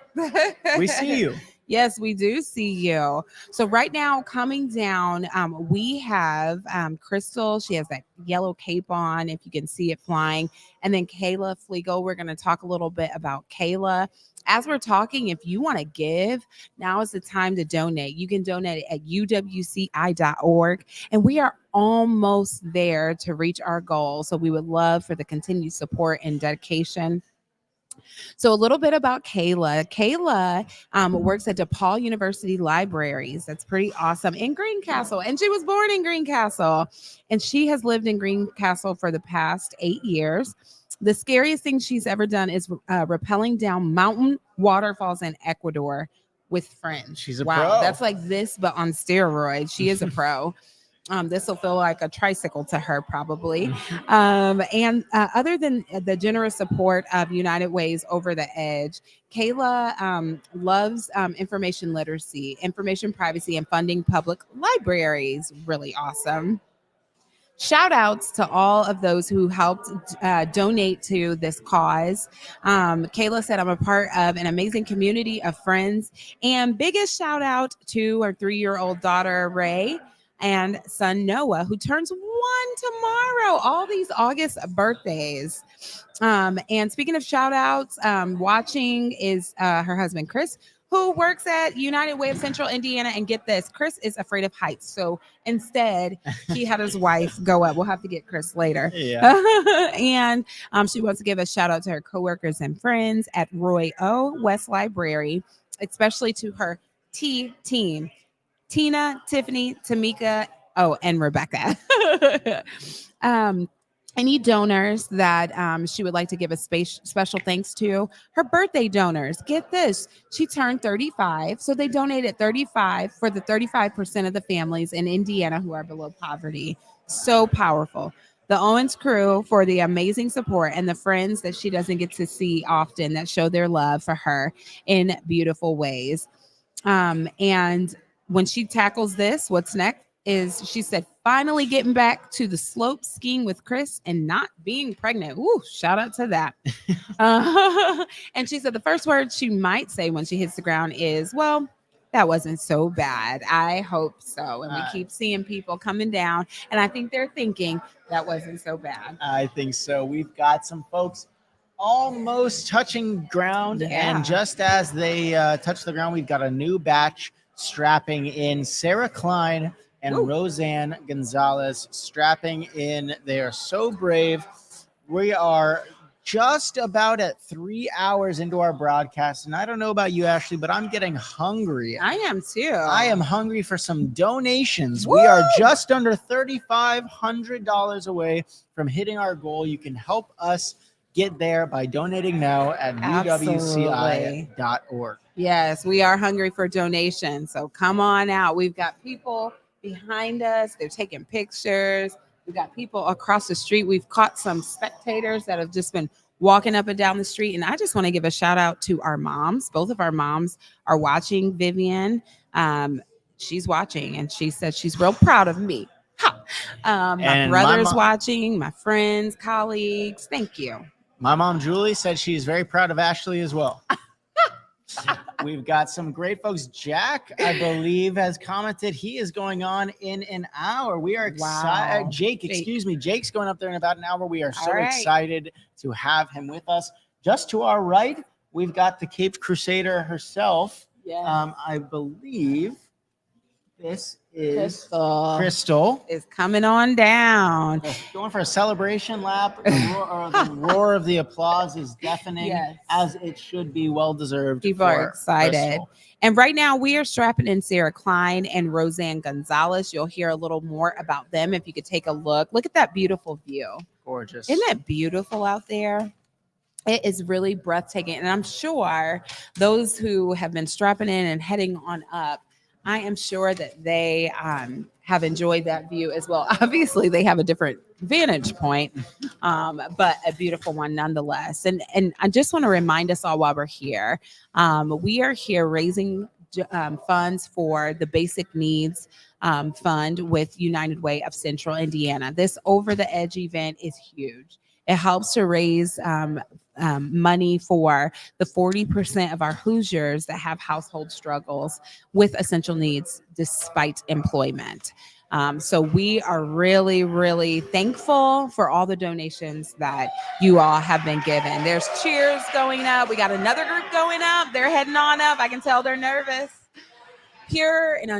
We see you. Yes, we do see you. So right now, coming down, we have Crystal. She has that yellow cape on, if you can see it flying. And then Kayla Flegel. We're going to talk a little bit about Kayla. As we're talking, if you want to give, now is the time to donate. You can donate at uwci.org. And we are almost there to reach our goal. So we would love for the continued support and dedication. So a little bit about Kayla. Kayla works at DePaul University Libraries. That's pretty awesome. In Greencastle. And she was born in Greencastle. And she has lived in Greencastle for the past 8 years. The scariest thing she's ever done is rappelling down mountain waterfalls in Ecuador with friends. She's a pro. That's like this, but on steroids. She is a pro. This will feel like a tricycle to her, probably. And other than the generous support of United Way's Over the Edge, Kayla loves information literacy, information privacy, and funding public libraries. Really awesome. Shout outs to all of those who helped donate to this cause. Kayla said, I'm a part of an amazing community of friends. And biggest shout out to our 3-year-old daughter, Ray, and son Noah, who turns 1 tomorrow. All these August birthdays. And speaking of shout outs, watching is her husband, Chris, who works at United Way of Central Indiana. And get this, Chris is afraid of heights. So instead, he had his wife go up. We'll have to get Chris later. Yeah. And she wants to give a shout out to her coworkers and friends at Roy O. West Library, especially to her T team. Tina, Tiffany, Tamika, and Rebecca. Any donors that she would like to give a special thanks to, her birthday donors. Get this, she turned 35, so they donated 35 for the 35% of the families in Indiana who are below poverty. So powerful. The Owens crew for the amazing support and the friends that she doesn't get to see often that show their love for her in beautiful ways. And when she tackles this, what's next is, she said, finally getting back to the slope skiing with Chris and not being pregnant. Ooh, shout out to that. And she said the first word she might say when she hits the ground is, well, that wasn't so bad. I hope so. And we keep seeing people coming down. And I think they're thinking that wasn't so bad. I think so. We've got some folks almost touching ground. Yeah. And just as they touch the ground, we've got a new batch strapping in. Sarah Klein and Roseanne Gonzalez strapping in. They are so brave. We are just about at 3 hours into our broadcast. And I don't know about you, Ashley, but I'm getting hungry. I am too. I am hungry for some donations. Woo! We are just under $3,500 away from hitting our goal. You can help us get there by donating now at uwci.org. Yes, we are hungry for donations. So come on out. We've got people behind us. They're taking pictures. We've got people across the street. We've caught some spectators that have just been walking up and down the street. And I just want to give a shout out to our moms. Both of our moms are watching. Vivian, she's watching, and she said she's real proud of me. My And brother's watching, my friends, colleagues. Thank you. My mom, Julie, said she's very proud of Ashley as well. We've got some great folks. Jack, I believe, has commented he is going on in an hour. We are excited. Wow. Jake, excuse me. Jake's going up there in about an hour. We are so All right. excited to have him with us. Just to our right, we've got the Cape Crusader herself. Yes. I believe this is Crystal. Crystal. Is coming on down. Going for a celebration lap. The roar of the applause is deafening, Yes. as it should be. Well deserved. People are for excited. Crystal. And right now we are strapping in Sarah Klein and Roseanne Gonzalez. You'll hear a little more about them if you could take a look. Look at that beautiful view. Gorgeous. Isn't that beautiful out there? It is really breathtaking. And I'm sure those who have been strapping in and heading on up, I am sure that they have enjoyed that view as well. Obviously, they have a different vantage point, but a beautiful one nonetheless. And I just want to remind us all while we're here, we are here raising funds for the Basic Needs Fund with United Way of Central Indiana. This Over the Edge event is huge. It helps to raise money for the 40% of our Hoosiers that have household struggles with essential needs despite employment. So we are really, really thankful for all the donations that you all have been given. There's cheers going up. We got another group going up. They're heading on up. I can tell they're nervous. Pure and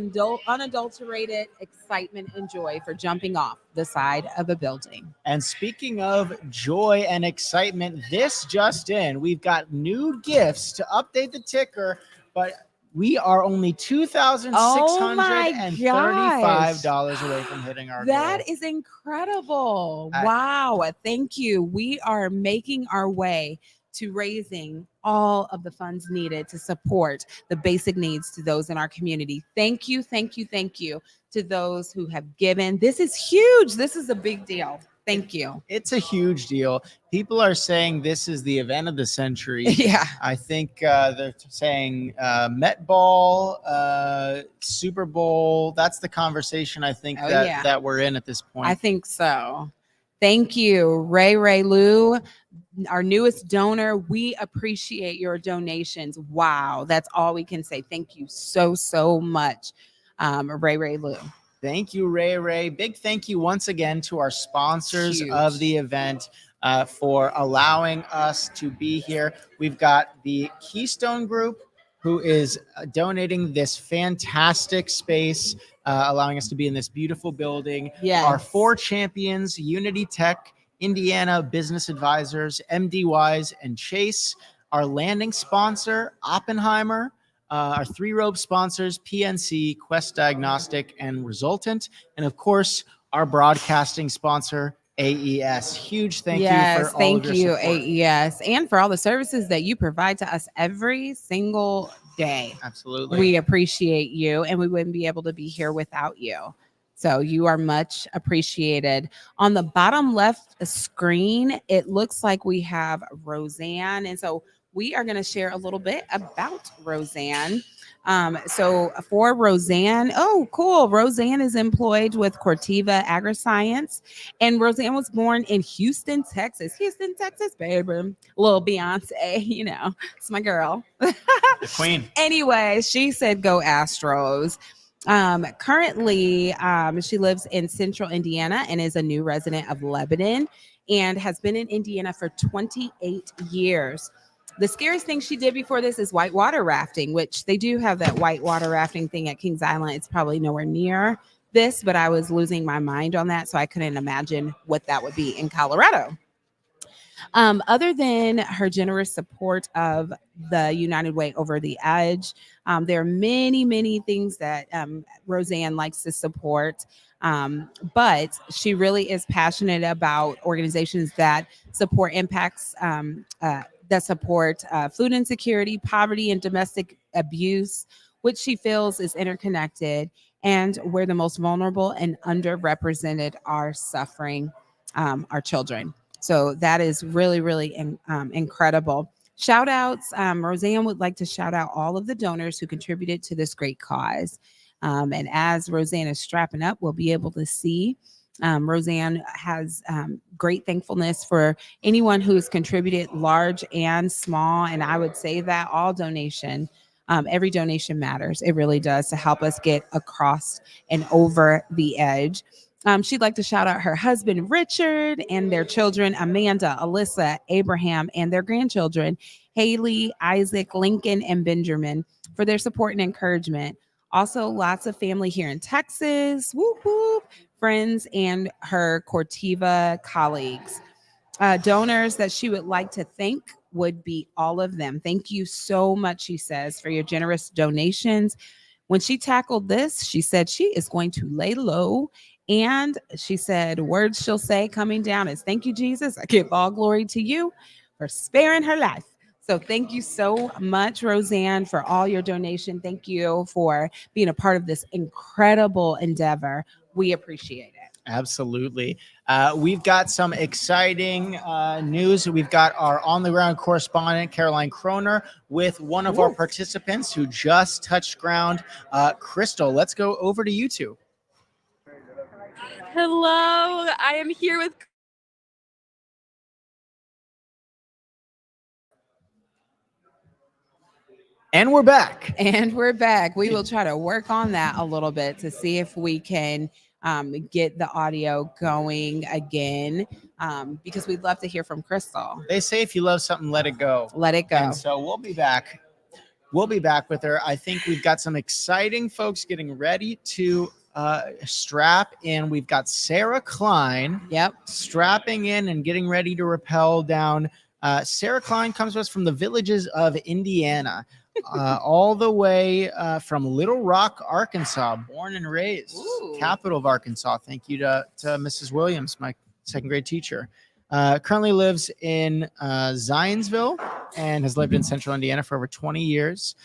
unadulterated excitement and joy for jumping off the side of a building. And speaking of joy and excitement, this just in, we've got new gifts to update the ticker, but we are only $2,635 away from hitting our goal. That is incredible. Wow. Thank you. We are making our way to raising all of the funds needed to support the basic needs to those in our community. Thank you, thank you, thank you to those who have given. This is huge. This is a big deal. Thank you. It's a huge deal. People are saying this is the event of the century. Yeah. I think they're saying Met Ball, Super Bowl. That's the conversation I think that we're in at this point. I think so. Thank you, Ray Lou, our newest donor. We appreciate your donations. Wow. That's all we can say. Thank you so much, Ray Lou. Thank you, Ray. Big thank you once again to our sponsors Huge. of the event for allowing us to be here. We've got the Keystone Group, who is donating this fantastic space, allowing us to be in this beautiful building. Yes. Our 4 champions, Unity Tech, Indiana Business Advisors, MD Wise, and Chase. Our landing sponsor, Oppenheimer. Our 3 rope sponsors, PNC, Quest Diagnostic, and Resultant. And of course, our broadcasting sponsor, AES. Huge thank you for all of your support. AES, and for all the services that you provide to us every single day. Absolutely. We appreciate you, and we wouldn't be able to be here without you. So you are much appreciated. On the bottom left screen, it looks like we have Roseanne. And so we are going to share a little bit about Roseanne. So for Roseanne, oh, cool. Roseanne is employed with Corteva Agriscience, and Roseanne was born in Houston, Texas. Houston, Texas, baby. Little Beyonce, you know, it's my girl. The queen. Anyway, she said, go Astros. Currently, she lives in Central Indiana and is a new resident of Lebanon and has been in Indiana for 28 years. The scariest thing she did before this is whitewater rafting, which they do have that whitewater rafting thing at Kings Island. It's probably nowhere near this, but I was losing my mind on that, so I couldn't imagine what that would be in Colorado. Other than her generous support of the United Way Over the Edge, there are many things that Roseanne likes to support, but she really is passionate about organizations that support impacts that support food insecurity, poverty, and domestic abuse, which she feels is interconnected, and where the most vulnerable and underrepresented are suffering, our children. So that is really, really incredible. Shout outs. Roseanne would like to shout out all of the donors who contributed to this great cause. And as Roseanne is strapping up, we'll be able to see Roseanne has great thankfulness for anyone who has contributed, large and small. And I would say that all donation, every donation matters. It really does, to help us get across and over the edge. She'd like to shout out her husband, Richard, and their children, Amanda, Alyssa, Abraham, and their grandchildren, Haley, Isaac, Lincoln, and Benjamin, for their support and encouragement. Also, lots of family here in Texas, whoop, whoop, friends, and her Cortiva colleagues. Donors that she would like to thank would be all of them. Thank you so much, she says, for your generous donations. When she tackled this, she said she is going to lay low. And she said, words she'll say coming down is, thank you, Jesus. I give all glory to you for sparing her life. So thank you so much, Roseanne, for all your donation. Thank you for being a part of this incredible endeavor. We appreciate it. Absolutely. We've got some exciting news. We've got our on-the-ground correspondent, Caroline Kroner, with one of our participants who just touched ground. Crystal, let's go over to you two. Hello, I am here with And we're back. And we're back. We will try to work on that a little bit to see if we can get the audio going again, because we'd love to hear from Crystal. They say if you love something, let it go. Let it go. And so we'll be back. We'll be back with her. I think we've got some exciting folks getting ready to strap in. We've got Sarah Klein. Yep. Strapping in and getting ready to rappel down. Sarah Klein comes to us from the Villages of Indiana. All the way from Little Rock, Arkansas, born and raised. Ooh. Capital of Arkansas. Thank you to Mrs. Williams, my second grade teacher. Currently lives in Zionsville and has lived in Central Indiana for over 20 years.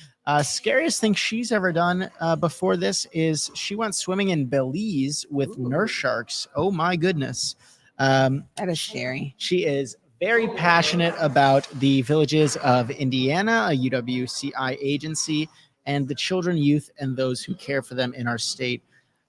Scariest thing she's ever done before this is she went swimming in Belize with nurse sharks. Oh my goodness. That is scary. She is very passionate about the Villages of Indiana, a UWCI agency, and the children, youth, and those who care for them in our state.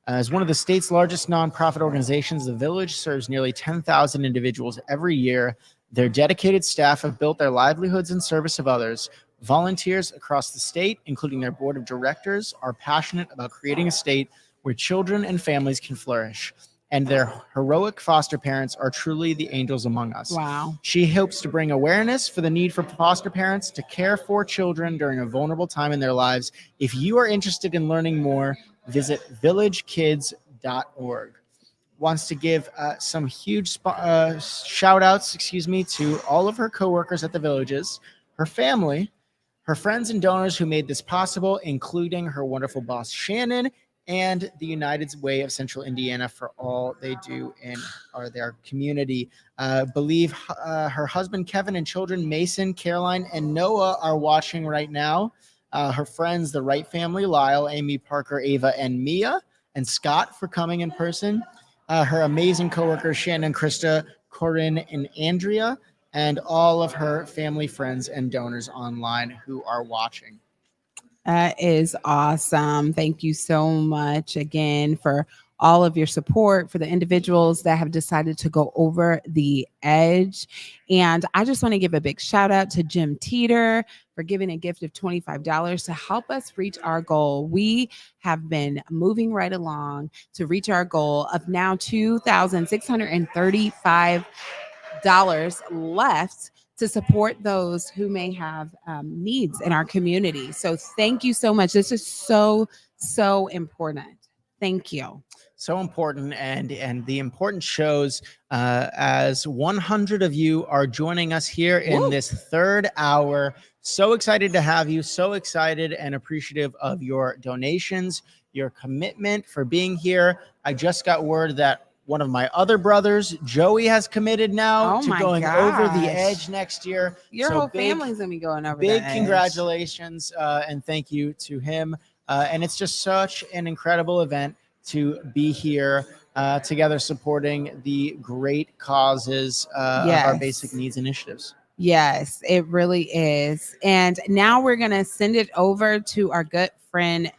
As one of the state's largest nonprofit organizations, the Village serves nearly 10,000 individuals every year. Their dedicated staff have built their livelihoods in service of others. Volunteers across the state, including their board of directors, are passionate about creating a state where children and families can flourish. And their heroic foster parents are truly the angels among us. Wow. She hopes to bring awareness for the need for foster parents to care for children during a vulnerable time in their lives. If you are interested in learning more, visit villagekids.org. Wants to give some huge shout outs, to all of her coworkers at the Villages, her family, her friends and donors who made this possible, including her wonderful boss, Shannon, and the United Way of Central Indiana for all they do in their community. Believe her husband, Kevin, and children, Mason, Caroline, and Noah are watching right now. Her friends, the Wright family, Lyle, Amy, Parker, Ava, and Mia, and Scott for coming in person. Her amazing coworkers, Shannon, Krista, Corinne, and Andrea, and all of her family, friends, and donors online who are watching. That is awesome. Thank you so much again for all of your support, for the individuals that have decided to go over the edge. And I just want to give a big shout out to Jim Teeter for giving a gift of $25 to help us reach our goal. We have been moving right along to reach our goal of now $2,635 left to support those who may have needs in our community. So thank you so much. This is so important. Thank you. So important, and the important shows as 100 of you are joining us here in this third hour. So excited to have you, so excited and appreciative of your donations, your commitment for being here. I just got word that one of my other brothers, Joey, has committed now to going over the edge next year. Your whole family's going to be going over the big edge. Congratulations and thank you to him. And it's just such an incredible event to be here together supporting the great causes of our basic needs initiatives. Yes, it really is. And now we're going to send it over to our good friend,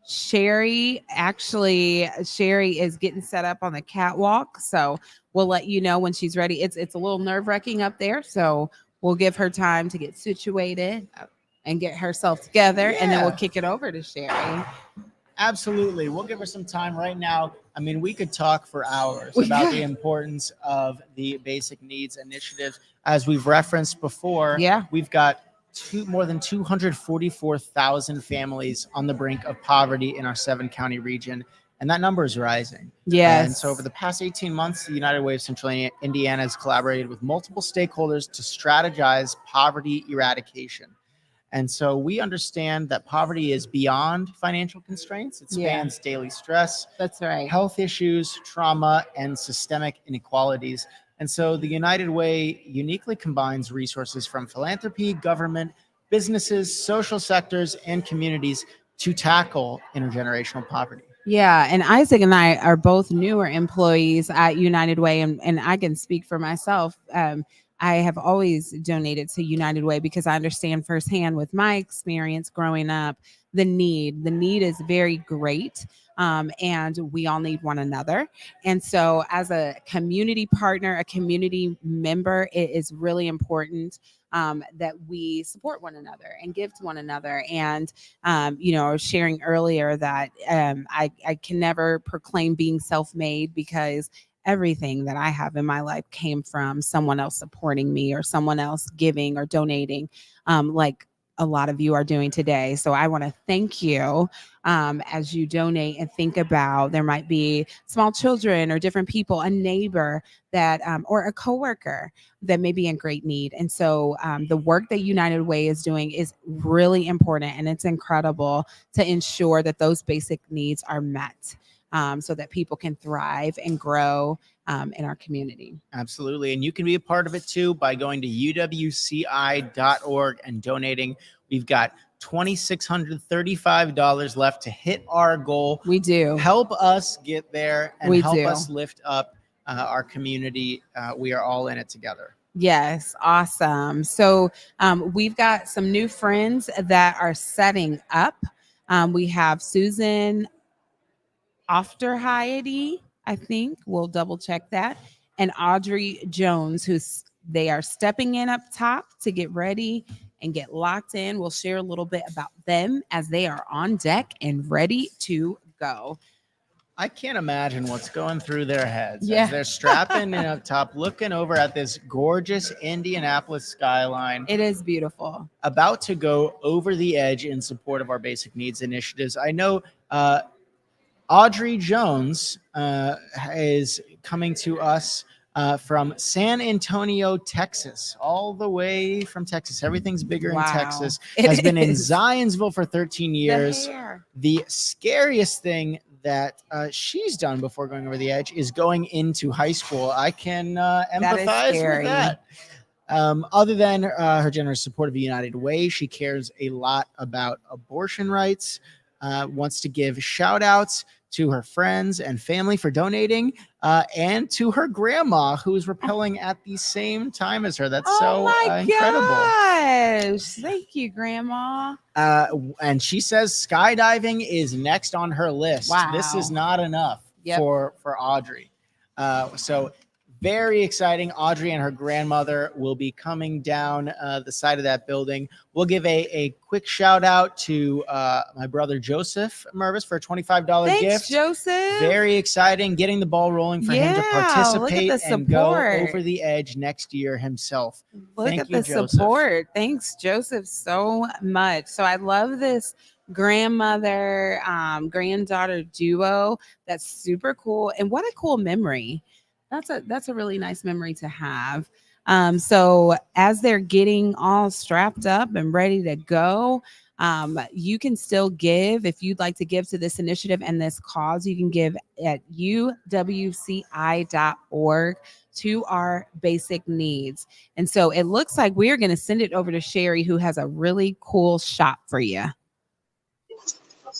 Sherry. Actually, Sherry is getting set up on the catwalk. So we'll let you know when she's ready. It's a little nerve-wracking up there. So we'll give her time to get situated and get herself together. And then we'll kick it over to Sherry. Absolutely. We'll give her some time right now. I mean, we could talk for hours about the importance of the basic needs initiatives. As we've referenced before, we've got more than 244,000 families on the brink of poverty in our 7-county region. And that number is rising. Yes. And so over the past 18 months, the United Way of Central Indiana has collaborated with multiple stakeholders to strategize poverty eradication. And so we understand that poverty is beyond financial constraints. It spans daily stress, health issues, trauma, and systemic inequalities. And so the United Way uniquely combines resources from philanthropy, government, businesses, social sectors, and communities to tackle intergenerational poverty. Yeah, and Isaac and I are both newer employees at United Way, and I can speak for myself. I have always donated to United Way because I understand firsthand with my experience growing up, the need is very great. And we all need one another. And so as a community partner, a community member, it is really important that we support one another and give to one another. And, I was sharing earlier that I can never proclaim being self-made because everything that I have in my life came from someone else supporting me or someone else giving or donating, like a lot of you are doing today. So I want to thank you as you donate and think about there might be small children or different people, a neighbor that or a coworker that may be in great need. And so the work that United Way is doing is really important, and it's incredible to ensure that those basic needs are met. So that people can thrive and grow in our community. Absolutely. And you can be a part of it too by going to uwci.org and donating. We've got $2,635 left to hit our goal. We do. Help us get there and help do. us lift up our community. We are all in it together. Yes, awesome. So we've got some new friends that are setting up. We have Susan Ofterheide, I think. We'll double check that. And Audrey Jones, they are stepping in up top to get ready and get locked in. We'll share a little bit about them as they are on deck and ready to go. I can't imagine what's going through their heads as they're strapping in up top, looking over at this gorgeous Indianapolis skyline. It is beautiful. About to go over the edge in support of our basic needs initiatives. I know Audrey Jones is coming to us from San Antonio, Texas, all the way from Texas. Everything's bigger in Texas. Has been in Zionsville for 13 years. The scariest thing that she's done before going over the edge is going into high school. I can empathize with that. Other than her generous support of the United Way, she cares a lot about abortion rights. Wants to give shout outs to her friends and family for donating, and to her grandma who is rappelling at the same time as her. That's incredible. Gosh. Thank you, Grandma. And she says skydiving is next on her list. Wow. This is not enough for Audrey. So very exciting. Audrey and her grandmother will be coming down the side of that building. We'll give a quick shout out to my brother Joseph Mervis for a $25 gift. Thanks, Joseph. Very exciting. Getting the ball rolling for him to participate and go over the edge next year himself. Look at the support. Thanks, Joseph, so much. So I love this grandmother granddaughter duo. That's super cool. And what a cool memory. That's a really nice memory to have. So as they're getting all strapped up and ready to go, you can still give. If you'd like to give to this initiative and this cause, you can give at uwci.org to our basic needs. And so it looks like we're going to send it over to Sherry, who has a really cool shot for you.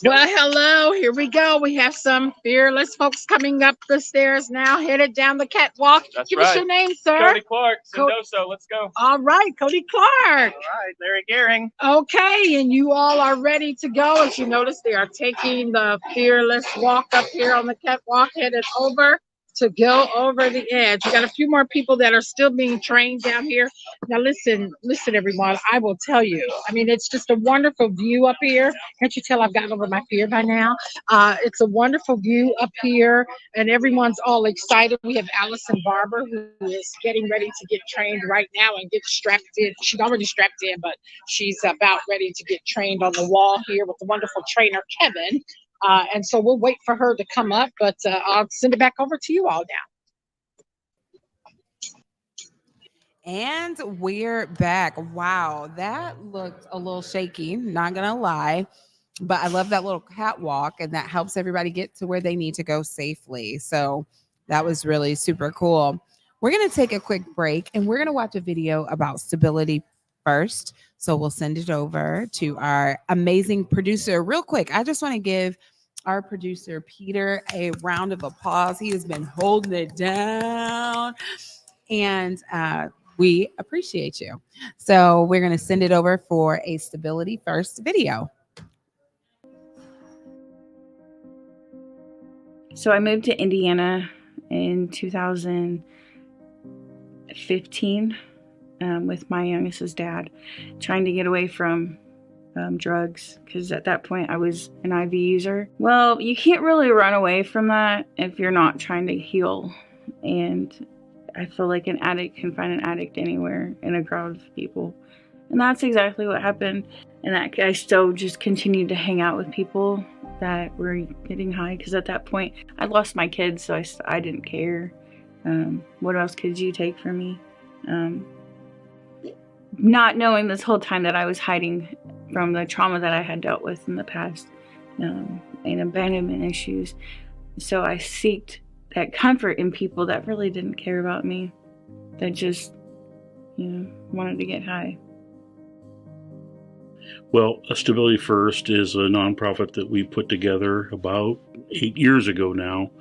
Well, hello. Here we go. We have some fearless folks coming up the stairs now, headed down the catwalk. Give us your name, sir. Cody Clark, Sendoso. Let's go. All right, Cody Clark. All right, Larry Gehring. Okay, and you all are ready to go. As you notice, they are taking the fearless walk up here on the catwalk, headed over to go over the edge. We got a few more people that are still being trained down here. Now listen, everyone, I will tell you, I mean, it's just a wonderful view up here. Can't you tell I've gotten over my fear by now? It's a wonderful view up here, and everyone's all excited. We have Allison Barber, who is getting ready to get trained right now and get strapped in. She's already strapped in, but she's about ready to get trained on the wall here with the wonderful trainer, Kevin. And so we'll wait for her to come up, but I'll send it back over to you all now. And we're back. Wow, that looked a little shaky, not gonna lie, but I love that little catwalk, and that helps everybody get to where they need to go safely. So that was really super cool. We're gonna take a quick break, and we're gonna watch a video about stability first. So we'll send it over to our amazing producer real quick. I just want to give our producer, Peter, a round of applause. He has been holding it down, and we appreciate you. So we're going to send it over for a stability first video. So I moved to Indiana in 2015 with my youngest's dad, trying to get away from drugs, because at that point I was an IV user. Well, you can't really run away from that if you're not trying to heal, and I feel like an addict can find an addict anywhere in a crowd of people, and that's exactly what happened. And that I still just continued to hang out with people that were getting high, because at that point I lost my kids, so I didn't care. What else could you take from me? Not knowing this whole time that I was hiding from the trauma that I had dealt with in the past, and abandonment issues. So I sought that comfort in people that really didn't care about me, that just, wanted to get high. Well, Stability First is a nonprofit that we put together about 8 years ago now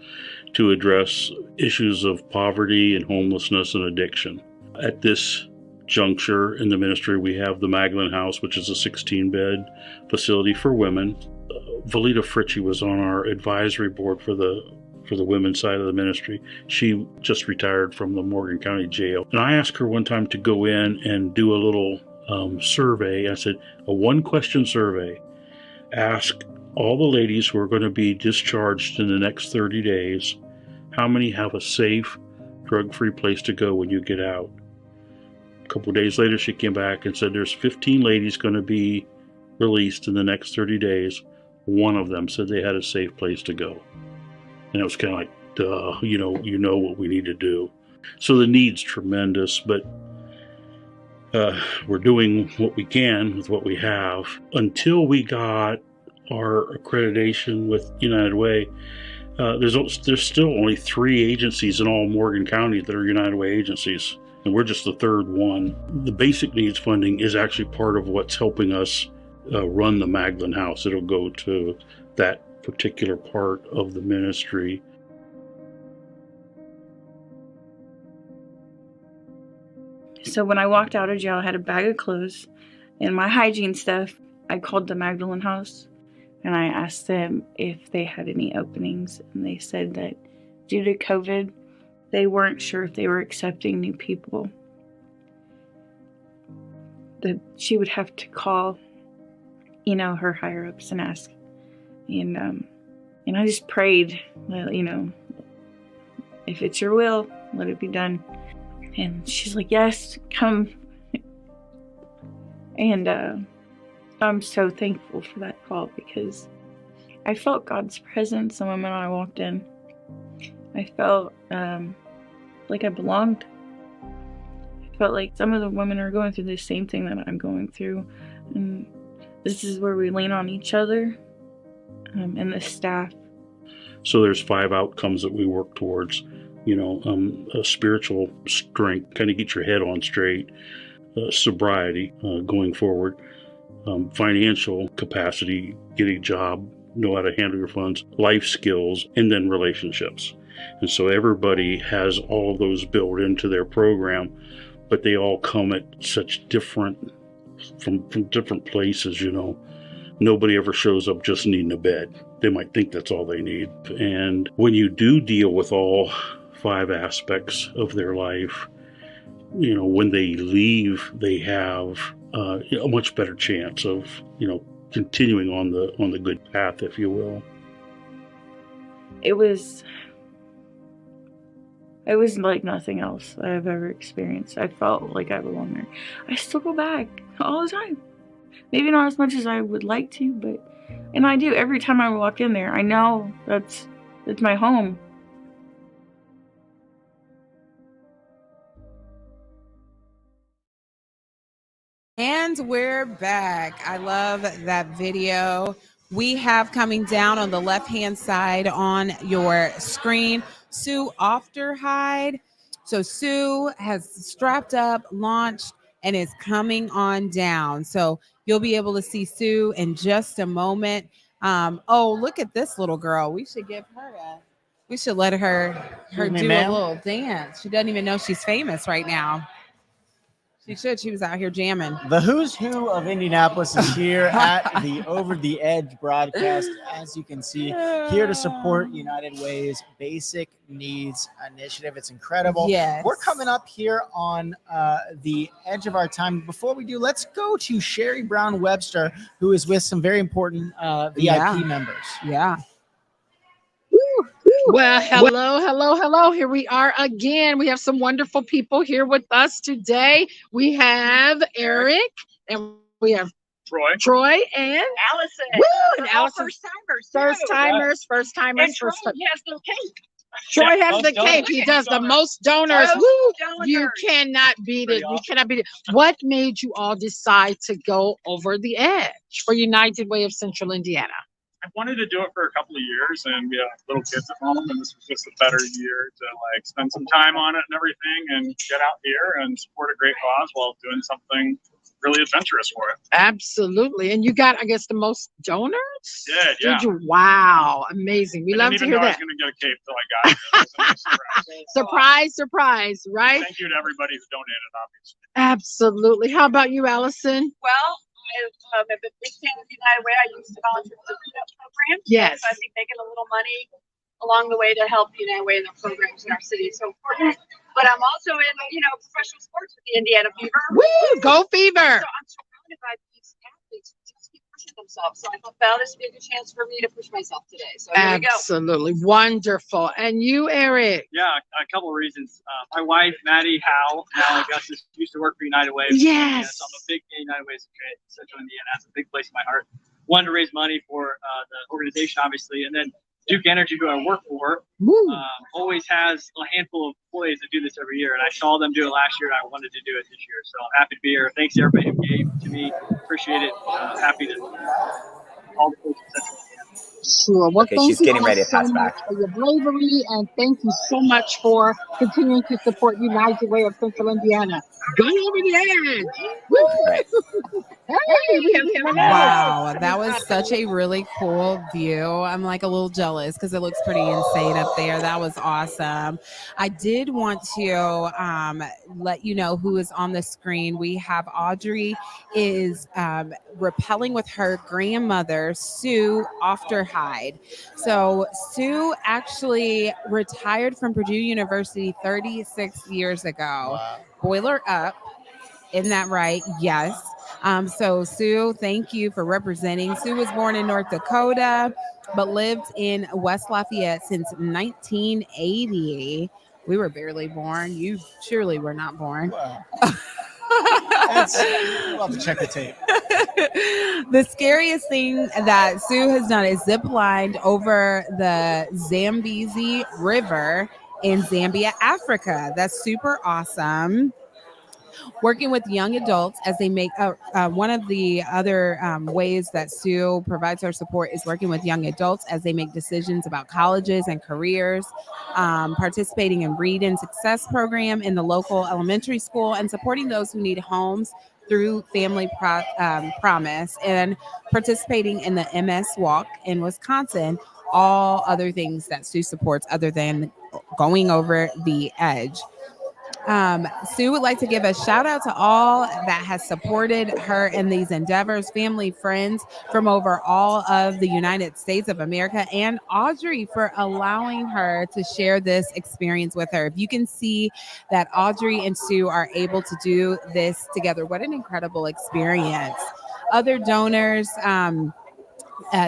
to address issues of poverty and homelessness and addiction. At this juncture in the ministry, we have the Magdalene House, which is a 16-bed facility for women. Valita Fritchie was on our advisory board for the women's side of the ministry. She just retired from the Morgan County Jail. And I asked her one time to go in and do a little survey. I said, a one-question survey. Ask all the ladies who are going to be discharged in the next 30 days, how many have a safe, drug-free place to go when you get out? A couple of days later, she came back and said there's 15 ladies going to be released in the next 30 days. One of them said they had a safe place to go. And it was kind of like, duh, you know what we need to do. So the need's tremendous, but we're doing what we can with what we have. Until we got our accreditation with United Way, there's still only 3 agencies in all Morgan County that are United Way agencies, and we're just the 3rd one. The basic needs funding is actually part of what's helping us run the Magdalene House. It'll go to that particular part of the ministry. So when I walked out of jail, I had a bag of clothes and my hygiene stuff. I called the Magdalene House and I asked them if they had any openings, and they said that due to COVID, they weren't sure if they were accepting new people, that she would have to call, her higher ups and ask. And I just prayed, if it's your will, let it be done. And she's like, yes, come. And I'm so thankful for that call, because I felt God's presence the moment I walked in. I felt like I belonged. I felt like some of the women are going through the same thing that I'm going through. And this is where we lean on each other and the staff. So there's 5 outcomes that we work towards. A spiritual strength, kind of get your head on straight, sobriety going forward, financial capacity, get a job know how to handle your funds, life skills, and then relationships. And so everybody has all of those built into their program, but they all come at such different, from different places, you know. Nobody ever shows up just needing a bed. They might think that's all they need. And when you do deal with all 5 aspects of their life, you know, when they leave, they have a much better chance of, you know, continuing on the good path, if you will. It was like nothing else I've ever experienced. I felt like I belonged there. I still go back all the time. Maybe not as much as I would like to, and I do every time I walk in there. I know it's my home. And we're back. I love that video. We have coming down on the left-hand side on your screen, Sue Ofterhide. So Sue has strapped up, launched, and is coming on down. So you'll be able to see Sue in just a moment. Oh, look at this little girl. We should let her do a little dance. She doesn't even know she's famous right now. She should. She was out here jamming. The who's who of Indianapolis is here at the Over the Edge broadcast. As you can see, here to support United Way's Basic Needs Initiative. It's incredible. Yes. We're coming up here on the edge of our time. Before we do, let's go to Sherry Brown Webster, who is with some very important VIP members. Yeah. Well, hello. Here we are again. We have some wonderful people here with us today. We have Eric, and we have Troy and Allison. Woo! And Allison. First timers. First timers. And Troy has no cake. Troy has the cake. He does the most donors. Woo! You cannot beat it. You cannot beat it. What made you all decide to go over the edge for United Way of Central Indiana? I wanted to do it for a couple of years, and we have little kids at home, and this was just a better year to like spend some time on it and everything, and get out here and support a great cause while doing something really adventurous for it. Absolutely. And you got, I guess, the most donors? Yeah. Did you? Wow. Amazing. We love to hear that. I didn't even know I was going to get a cape till I got it. It was a nice Surprise, right? Thank you to everybody who donated, obviously. Absolutely. How about you, Allison? Well, I'm a big fan of United Way. I used to volunteer for the cleanup program. Yes. So I think making a little money along the way to help United Way and their programs in our city is so important. But I'm also in, professional sports with the Indiana Fever. Woo! Go Fever! So I'm surrounded by these athletes who just keep pushing themselves. So I thought, well, this would be a good chance for me to push myself today. So here we go. Absolutely. Wonderful. And you, Eric? Yeah, a couple of reasons. My wife, Maddie Howe, now Augustus, used to work for United Way. Yes. So I'm a big United Way Central Indiana. That's a big place in my heart. Wanted to raise money for the organization, obviously. And then Duke Energy, who I work for, always has a handful of employees that do this every year. And I saw them do it last year, and I wanted to do it this year. So I'm happy to be here. Thanks to everybody who gave to me. Appreciate it. Happy to all the folks in Central Indiana. Sure. Well, Okay, thank she's you getting all ready to so pass much back. for your bravery, and thank you so much for continuing to support United Way of Central Indiana. Go over the edge! Woo! Right. Hey, we have someone else. Wow, that was such a really cool view. I'm like a little jealous because it looks pretty insane up there. That was awesome. I did want to let you know who is on the screen. We have Audrey is rappelling with her grandmother, Sue Ofterhide. So Sue actually retired from Purdue University 36 years ago. Wow. Boiler up. Isn't that right? Yes. So Sue, thank you for representing. Sue was born in North Dakota, but lived in West Lafayette since 1980. We were barely born. You surely were not born. Wow. We'll have to check the tape. The scariest thing that Sue has done is zip-lined over the Zambezi River in Zambia, Africa. That's super awesome. Working with young adults as they make one of the other ways that Sue provides her support is working with young adults as they make decisions about colleges and careers, participating in Read and Success program in the local elementary school, and supporting those who need homes through Family Promise and participating in the MS Walk in Wisconsin, all other things that Sue supports other than going over the edge. Sue would like to give a shout out to all that has supported her in these endeavors, family, friends from over all of the United States of America, and Audrey for allowing her to share this experience with her. If you can see that Audrey and Sue are able to do this together, what an incredible experience. Other donors,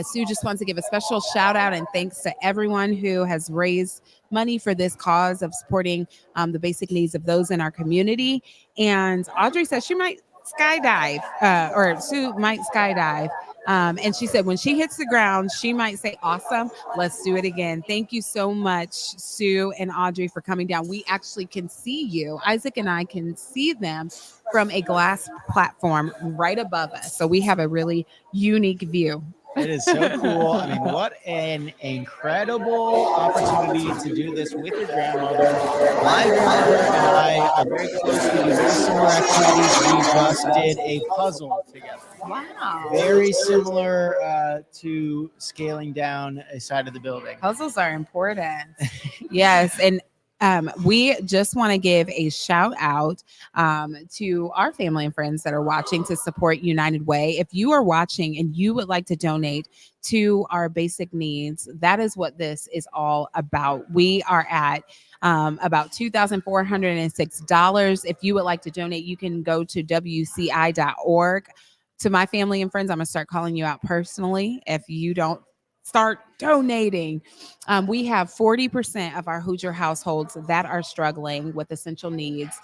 Sue just wants to give a special shout out and thanks to everyone who has raised money for this cause of supporting the basic needs of those in our community. And Audrey says she might skydive, or Sue might skydive. And she said when she hits the ground, she might say, awesome, let's do it again. Thank you so much, Sue and Audrey, for coming down. We actually can see you. Isaac and I can see them from a glass platform right above us. So we have a really unique view. It is so cool. I mean, what an incredible opportunity to do this with your grandmother. My grandmother and I are very close. We do very similar activities. We just did a puzzle together. Wow. Very similar to scaling down a side of the building. Puzzles are important. Yes. And we just want to give a shout out to our family and friends that are watching to support United Way. If you are watching and you would like to donate to our basic needs, that is what this is all about. We are at about $2,406. If you would like to donate, you can go to WCI.org. To my family and friends, I'm going to start calling you out personally if you don't start donating. We have 40% of our Hoosier households that are struggling with essential needs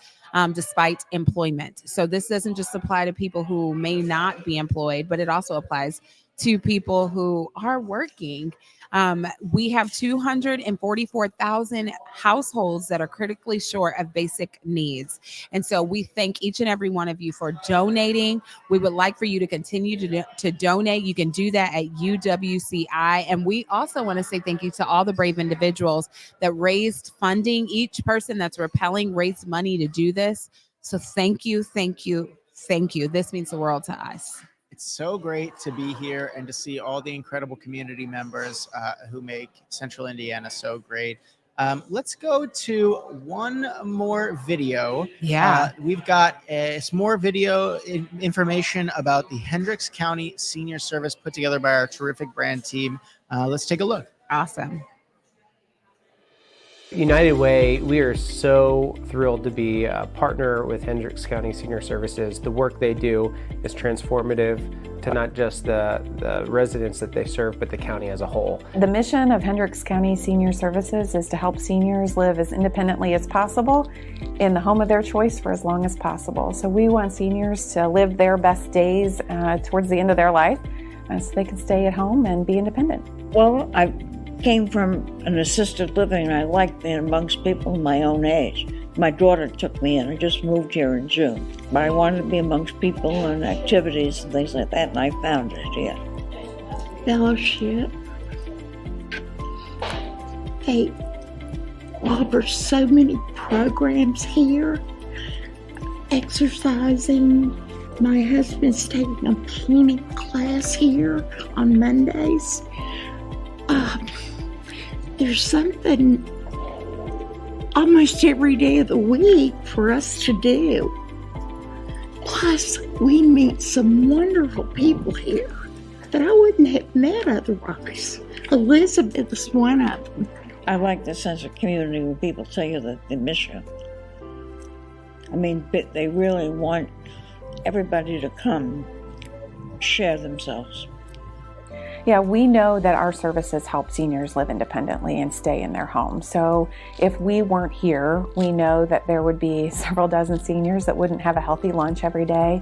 despite employment. So this doesn't just apply to people who may not be employed, but it also applies to people who are working. We have 244,000 households that are critically short of basic needs. And so we thank each and every one of you for donating. We would like for you to continue to donate. You can do that at UWCI. And we also want to say thank you to all the brave individuals that raised funding. Each person that's repelling raised money to do this. So thank you, thank you, thank you. This means the world to us. It's so great to be here and to see all the incredible community members who make Central Indiana so great. Let's go to one more video. Yeah. We've got some more video information about the Hendricks County Senior Service put together by our terrific brand team. Let's take a look. Awesome. United Way, we are so thrilled to be a partner with Hendricks County Senior Services. The work they do is transformative to not just the residents that they serve, but the county as a whole. The mission of Hendricks County Senior Services is to help seniors live as independently as possible in the home of their choice for as long as possible. So we want seniors to live their best days towards the end of their life so they can stay at home and be independent. Well, I came from an assisted living, and I liked being amongst people my own age. My daughter took me in. I just moved here in June. But I wanted to be amongst people and activities and things like that, and I found it here. Fellowship. Hey, well, there's so many programs here. Exercising. My husband's taking a painting class here on Mondays. There's something almost every day of the week for us to do. Plus, we meet some wonderful people here that I wouldn't have met otherwise. Elizabeth is one of them. I like the sense of community when people tell you that they miss you. I mean, but they really want everybody to come share themselves. Yeah, we know that our services help seniors live independently and stay in their home. So if we weren't here, we know that there would be several dozen seniors that wouldn't have a healthy lunch every day.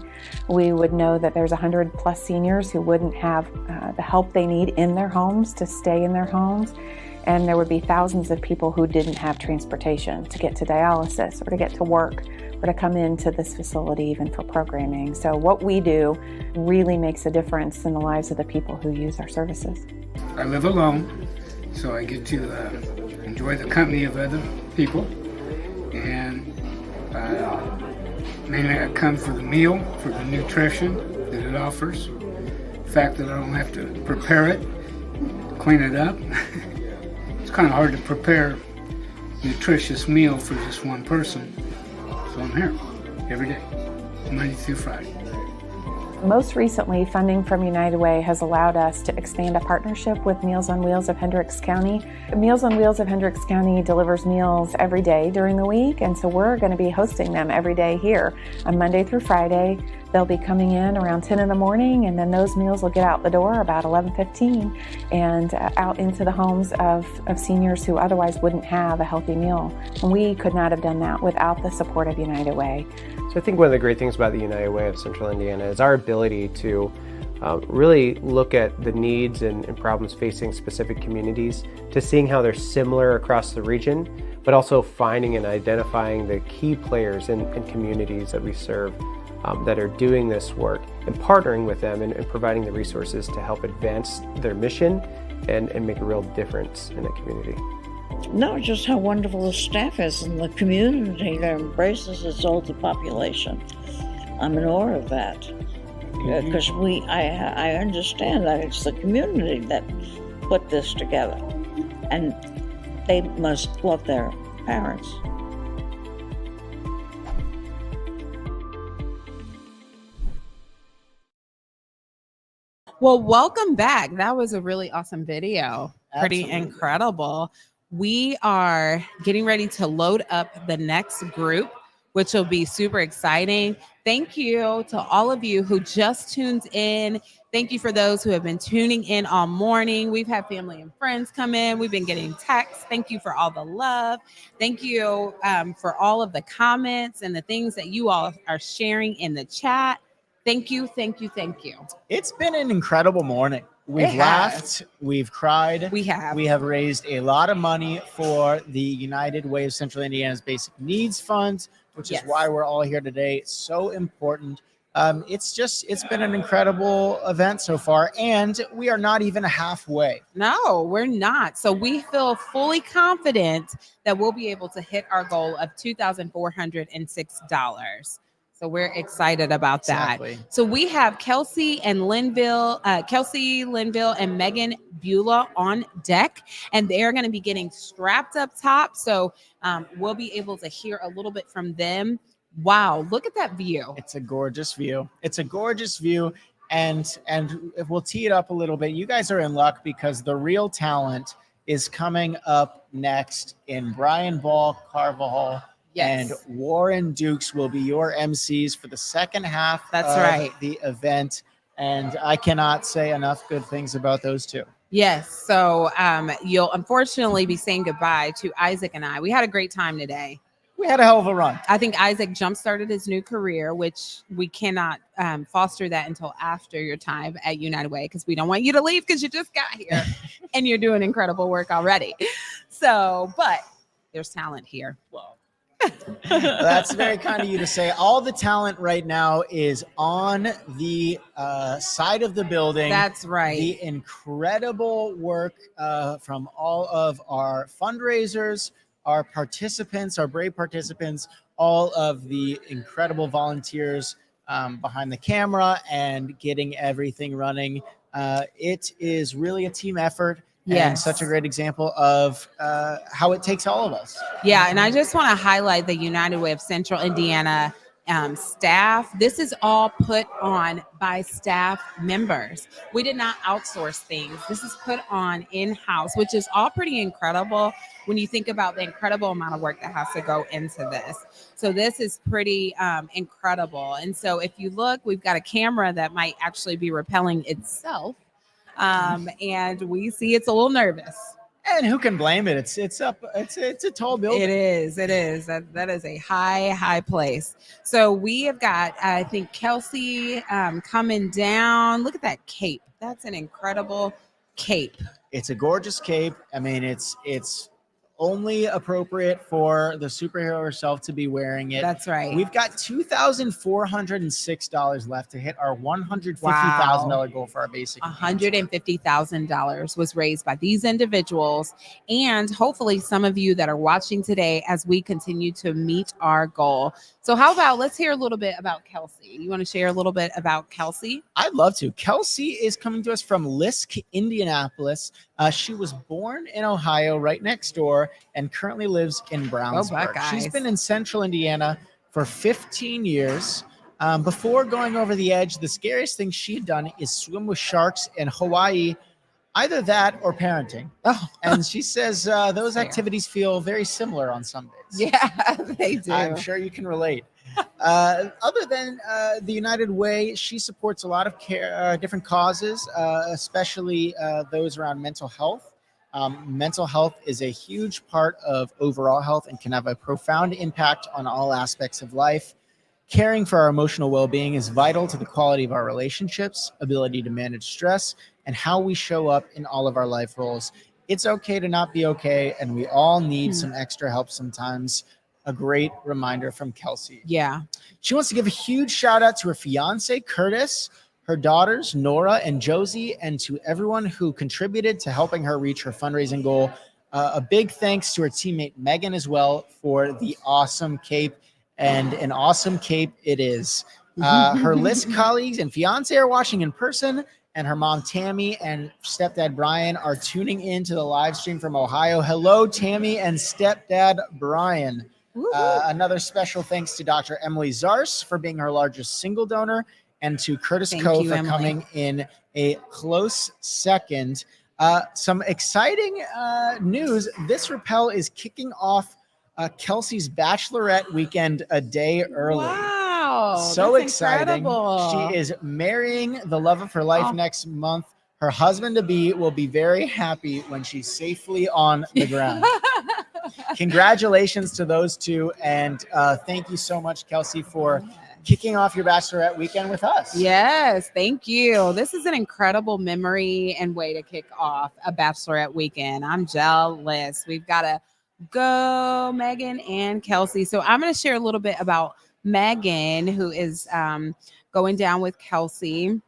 We would know that there's 100+ seniors who wouldn't have the help they need in their homes to stay in their homes. And there would be thousands of people who didn't have transportation to get to dialysis or to get to work or to come into this facility even for programming. So what we do really makes a difference in the lives of the people who use our services. I live alone, so I get to enjoy the company of other people. And Mainly I come for the meal, for the nutrition that it offers. The fact that I don't have to prepare it, clean it up. It's kind of hard to prepare a nutritious meal for just one person. So I'm here every day, Monday through Friday. Most recently, funding from United Way has allowed us to expand a partnership with Meals on Wheels of Hendricks County. Meals on Wheels of Hendricks County delivers meals every day during the week, and so we're going to be hosting them every day here on Monday through Friday. They'll be coming in around 10 in the morning, and then those meals will get out the door about 11:15 and out into the homes of seniors who otherwise wouldn't have a healthy meal. And we could not have done that without the support of United Way. So I think one of the great things about the United Way of Central Indiana is our ability to really look at the needs and problems facing specific communities, to seeing how they're similar across the region, but also finding and identifying the key players in communities that we serve that are doing this work, and partnering with them and providing the resources to help advance their mission and make a real difference in the community. No, just how wonderful the staff is and the community that embraces its older population. I'm in awe of that. Because I understand that it's the community that put this together. And they must love their parents. Well, welcome back. That was a really awesome video. Pretty incredible. We are getting ready to load up the next group, which will be super exciting. Thank you to all of you who just tuned in. Thank you for those who have been tuning in all morning. We've had family and friends come in. We've been getting texts. Thank you for all the love. Thank you for all of the comments and the things that you all are sharing in the chat. Thank you, thank you, thank you. It's been an incredible morning. We've laughed, we've cried. We have raised a lot of money for the United Way of Central Indiana's Basic Needs Fund, which is why we're all here today. It's so important. It's been an incredible event so far, and we are not even halfway. No, we're not. So we feel fully confident that we'll be able to hit our goal of $2,406. So we're excited about that. Exactly. So we have Kelsey, Linville, and Megan Beulah on deck, and they're going to be getting strapped up top. So we'll be able to hear a little bit from them. Wow, look at that view. It's a gorgeous view. It's a gorgeous view. And if we'll tee it up a little bit, you guys are in luck because the real talent is coming up next in Brian Ball Carvajal. Yes. And Warren Dukes will be your MCs for the second half of the event. And I cannot say enough good things about those two. Yes. So you'll unfortunately be saying goodbye to Isaac and I. We had a great time today. We had a hell of a run. I think Isaac jump-started his new career, which we cannot foster that until after your time at United Way, because we don't want you to leave because you just got here and you're doing incredible work already. So, but there's talent here. Well, that's very kind of you to say. All the talent right now is on the side of the building. That's right. The incredible work from all of our fundraisers, our participants, our brave participants, all of the incredible volunteers behind the camera and getting everything running. It is really a team effort. And such a great example of how it takes all of us. Yeah, and I just want to highlight the United Way of Central Indiana staff. This is all put on by staff members. We did not outsource things. This is put on in-house, which is all pretty incredible when you think about the incredible amount of work that has to go into this. So this is pretty incredible. And so if you look, we've got a camera that might actually be repelling itself. And we see it's a little nervous. And who can blame it? It's a tall building. It is. That is a high place. So we have got, I think, Kelsey coming down. Look at that cape. That's an incredible cape. It's a gorgeous cape. I mean, it's only appropriate for the superhero herself to be wearing it. That's right. We've got $2,406 left to hit our $150,000 goal for our basic. $150,000 was raised by these individuals, and hopefully some of you that are watching today as we continue to meet our goal. So how about let's hear a little bit about Kelsey. You want to share a little bit about Kelsey? I'd love to. Kelsey is coming to us from Lisk, Indianapolis. She was born in Ohio, right next door, and currently lives in Brownsburg. She's been in central Indiana for 15 years. Before going over the edge, the scariest thing she had done is swim with sharks in Hawaii. Either that or parenting. Oh. And she says those activities feel very similar on some days. Yeah, they do. I'm sure you can relate. Other than the United Way, she supports a lot of different causes, especially those around mental health. Mental health is a huge part of overall health and can have a profound impact on all aspects of life. Caring for our emotional well-being is vital to the quality of our relationships, ability to manage stress, and how we show up in all of our life roles. It's okay to not be okay, and we all need some extra help sometimes. A great reminder from Kelsey. Yeah. She wants to give a huge shout out to her fiance, Curtis, her daughters, Nora and Josie, and to everyone who contributed to helping her reach her fundraising goal. A big thanks to her teammate, Megan, as well, for the awesome cape, and an awesome cape it is. Her list colleagues and fiance are watching in person, and her mom, Tammy, and stepdad, Brian, are tuning in to the live stream from Ohio. Hello, Tammy and stepdad, Brian. Another special thanks to Dr. Emily Zars for being her largest single donor, and to Curtis Coe for coming in a close second. Some exciting news. This Repel is kicking off Kelsey's bachelorette weekend a day early. Wow. So that's exciting. incredible. She is marrying the love of her life next month. Her husband-to-be will be very happy when she's safely on the ground. Congratulations to those two. And thank you so much, Kelsey, for kicking off your bachelorette weekend with us. Yes, thank you. This is an incredible memory and way to kick off a bachelorette weekend. I'm jealous. We've got to go, Megan and Kelsey. So I'm going to share a little bit about Megan, who is going down with Kelsey.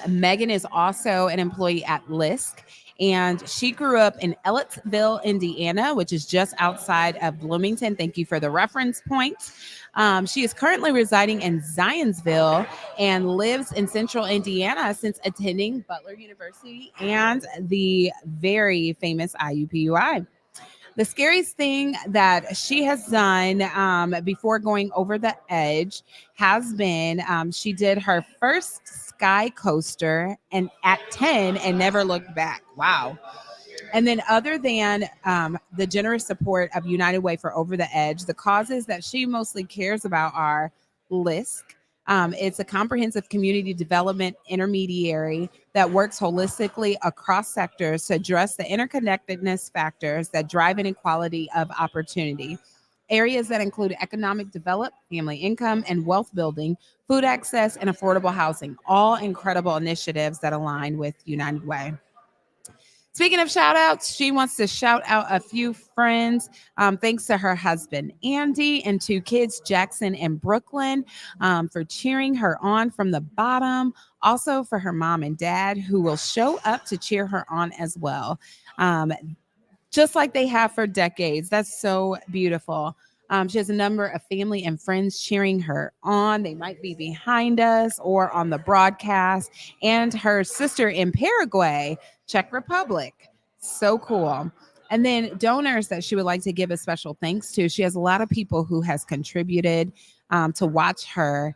Megan is also an employee at Lisk, and she grew up in Ellettsville, Indiana, which is just outside of Bloomington. Thank you for the reference point. She is currently residing in Zionsville and lives in central Indiana since attending Butler University and the very famous IUPUI. The scariest thing that she has done before going over the edge has been she did her first sky coaster and at 10 and never looked back. Wow. And then other than the generous support of United Way for Over the Edge, the causes that she mostly cares about are Lisk. It's a comprehensive community development intermediary that works holistically across sectors to address the interconnectedness factors that drive inequality of opportunity. Areas that include economic development, family income, and wealth building, food access, and affordable housing. All incredible initiatives that align with United Way. Speaking of shout outs, she wants to shout out a few friends. Thanks to her husband, Andy, and two kids, Jackson and Brooklyn, for cheering her on from the bottom. Also for her mom and dad, who will show up to cheer her on as well. Just like they have for decades. That's so beautiful. She has a number of family and friends cheering her on. They might be behind us or on the broadcast. And her sister in Paraguay, Czech Republic. So cool. And then donors that she would like to give a special thanks to. She has a lot of people who has contributed to watch her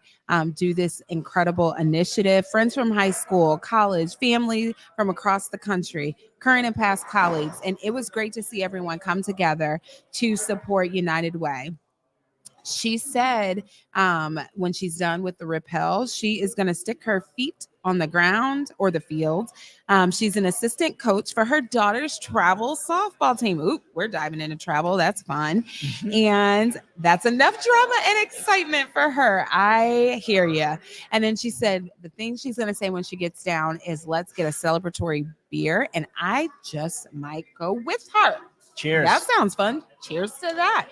do this incredible initiative. Friends from high school, college, family from across the country, current and past colleagues. And it was great to see everyone come together to support United Way. She said when she's done with the repel, she is going to stick her feet on the ground or the field. She's an assistant coach for her daughter's travel softball team. Ooh, we're diving into travel. That's fun. And that's enough drama and excitement for her. I hear you. And then she said the thing she's going to say when she gets down is, let's get a celebratory beer. And I just might go with her. Cheers. That sounds fun. Cheers to that.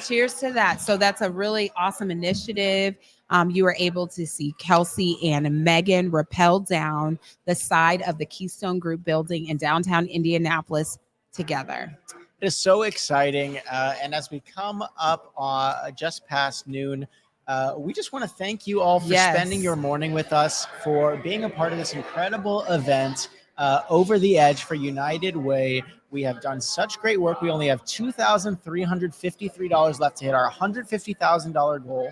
Cheers to that. So that's a really awesome initiative. You were able to see Kelsey and Megan rappel down the side of the Keystone Group building in downtown Indianapolis together. It is so exciting. And as we come up just past noon, we just want to thank you all for spending your morning with us, for being a part of this incredible event, Over the Edge for United Way. We have done such great work. We only have $2,353 left to hit our $150,000 goal.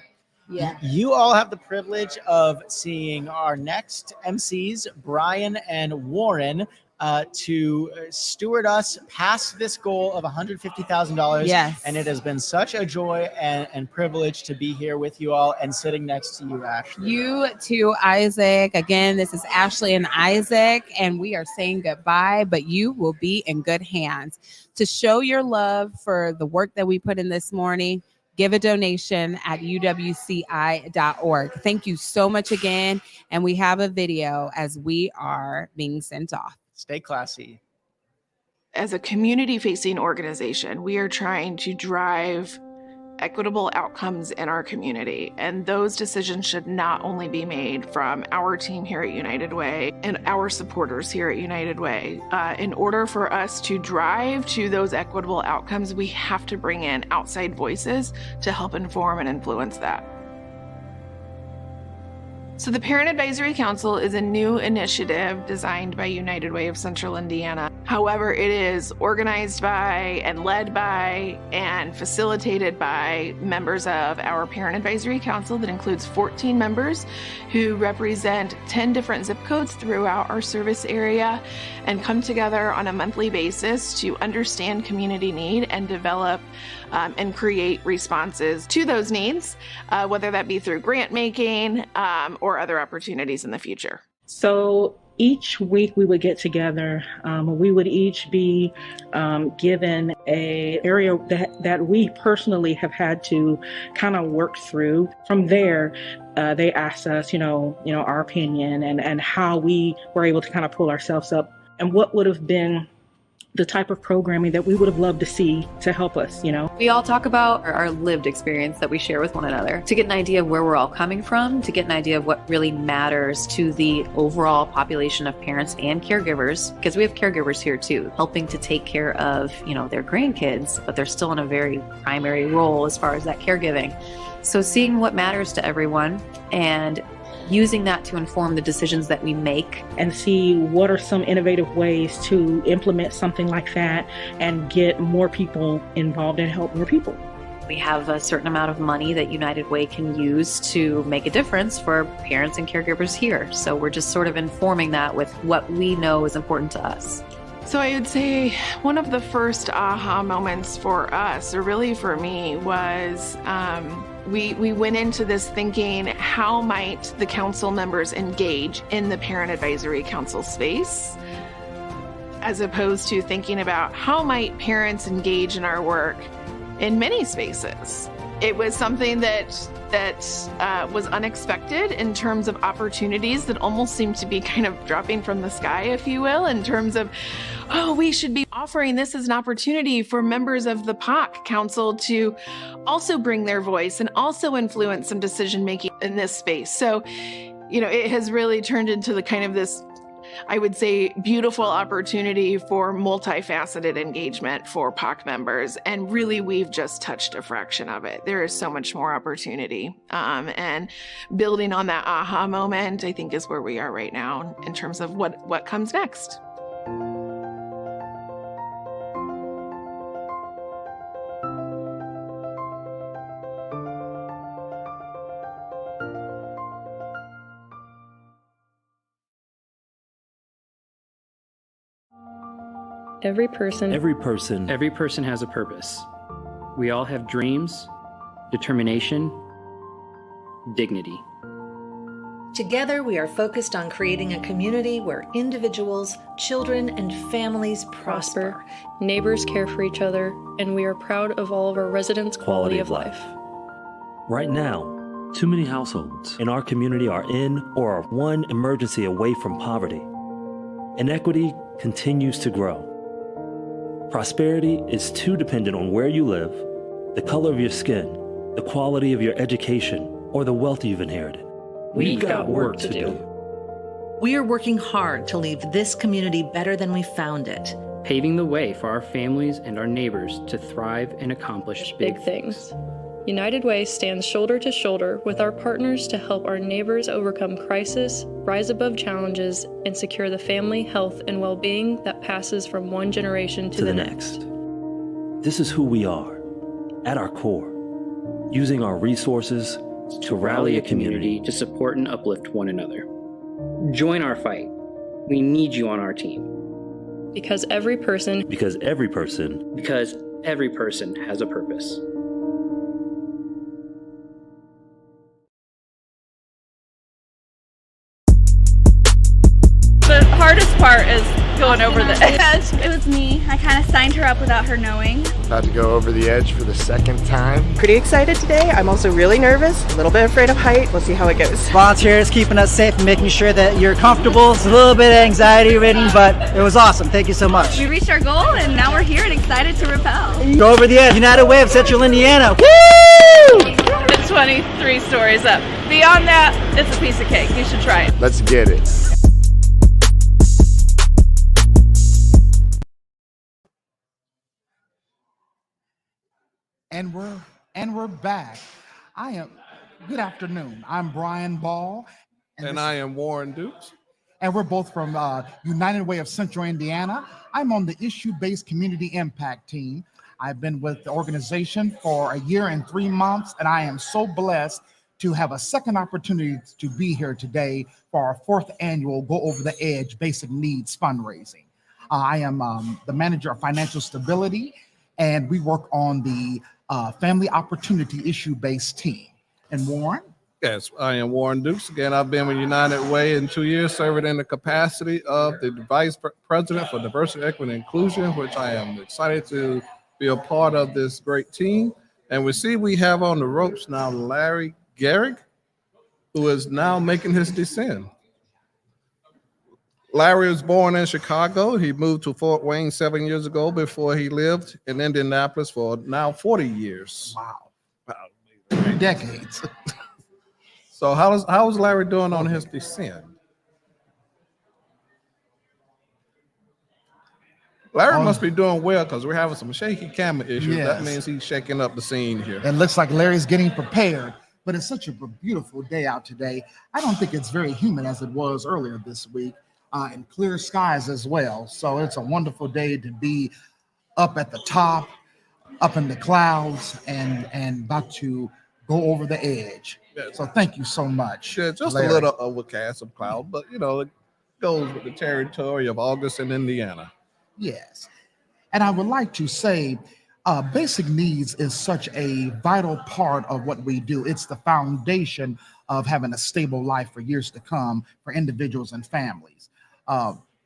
Yeah. You all have the privilege of seeing our next MCs, Brian and Warren, to steward us past this goal of $150,000. Yes. And it has been such a joy and privilege to be here with you all and sitting next to you, Ashley. You too, Isaac. Again, this is Ashley and Isaac, and we are saying goodbye, but you will be in good hands. To show your love for the work that we put in this morning, give a donation at uwci.org. Thank you so much again. And we have a video as we are being sent off. Stay classy. As a community-facing organization, we are trying to drive equitable outcomes in our community. And those decisions should not only be made from our team here at United Way and our supporters here at United Way. In order for us to drive to those equitable outcomes, we have to bring in outside voices to help inform and influence that. So the Parent Advisory Council is a new initiative designed by United Way of Central Indiana. However, it is organized by and led by and facilitated by members of our Parent Advisory Council that includes 14 members who represent 10 different zip codes throughout our service area and come together on a monthly basis to understand community need and develop and create responses to those needs, whether that be through grant making or other opportunities in the future. So each week we would get together. We would each be given an area that we personally have had to kind of work through. From there, they asked us, our opinion and how we were able to kind of pull ourselves up and what would have been the type of programming that we would have loved to see to help us, We all talk about our lived experience that we share with one another to get an idea of where we're all coming from, to get an idea of what really matters to the overall population of parents and caregivers, because we have caregivers here too, helping to take care of, their grandkids, but they're still in a very primary role as far as that caregiving. So seeing what matters to everyone and using that to inform the decisions that we make. And see what are some innovative ways to implement something like that and get more people involved and help more people. We have a certain amount of money that United Way can use to make a difference for parents and caregivers here. So we're just sort of informing that with what we know is important to us. So I would say one of the first aha moments for us, or really for me, was we went into this thinking, how might the council members engage in the Parent Advisory Council space, as opposed to thinking about how might parents engage in our work in many spaces. It was something that was unexpected in terms of opportunities that almost seemed to be kind of dropping from the sky, if you will, in terms of, we should be offering this as an opportunity for members of the POC Council to also bring their voice and also influence some decision making in this space. So, it has really turned into the kind of this, I would say, beautiful opportunity for multifaceted engagement for POC members. And really, we've just touched a fraction of it. There is so much more opportunity. And building on that aha moment, I think, is where we are right now in terms of what comes next. Every person has a purpose. We all have dreams, determination, dignity. Together, we are focused on creating a community where individuals, children, and families prosper. Neighbors care for each other, and we are proud of all of our residents' quality of life. Right now, too many households in our community are in or are one emergency away from poverty. Inequity continues to grow. Prosperity is too dependent on where you live, the color of your skin, the quality of your education, or the wealth you've inherited. We've got work to do. We are working hard to leave this community better than we found it. Paving the way for our families and our neighbors to thrive and accomplish big things. United Way stands shoulder to shoulder with our partners to help our neighbors overcome crisis, rise above challenges, and secure the family, health, and well-being that passes from one generation to the next. This is who we are, at our core, using our resources To rally a community to support and uplift one another. Join our fight. We need you on our team. Because every person Because every person has a purpose. The hardest part is going over the edge. It was me. I kind of signed her up without her knowing. About to go over the edge for the second time. Pretty excited today. I'm also really nervous, a little bit afraid of height. We'll see how it goes. Volunteers keeping us safe and making sure that you're comfortable. It's a little bit anxiety ridden, but it was awesome. Thank you so much. We reached our goal and now we're here and excited to rappel. Go over the edge. United Way of Central Indiana. Woo! It's 23 stories up. Beyond that, it's a piece of cake. You should try it. Let's get it. And we're back. Good afternoon. I'm Brian Ball. And I am Warren Dukes. And we're both from United Way of Central Indiana. I'm on the issue-based community impact team. I've been with the organization for a year and 3 months, and I am so blessed to have a second opportunity to be here today for our 4th annual Go Over the Edge Basic Needs fundraising. I am the manager of financial stability, and we work on the family opportunity issue-based team. And Warren? Yes, I am Warren Dukes. Again, I've been with United Way in 2 years, serving in the capacity of the Vice President for Diversity, Equity, and Inclusion, which I am excited to be a part of this great team. And we have on the ropes now Larry Gehrig, who is now making his descent. Larry was born in Chicago. He moved to Fort Wayne 7 years ago before he lived in Indianapolis for now 40 years. Wow. 3 decades. So how is Larry doing on his descent? Larry must be doing well because we're having some shaky camera issues. Yes. That means he's shaking up the scene here. It looks like Larry's getting prepared, but it's such a beautiful day out today. I don't think it's very humid as it was earlier this week. And clear skies as well. So it's a wonderful day to be up at the top, up in the clouds, and about to go over the edge. So thank you so much. Yeah, just Larry. a little overcast of cloud, but it goes with the territory of August in Indiana. Yes. And I would like to say basic needs is such a vital part of what we do. It's the foundation of having a stable life for years to come for individuals and families.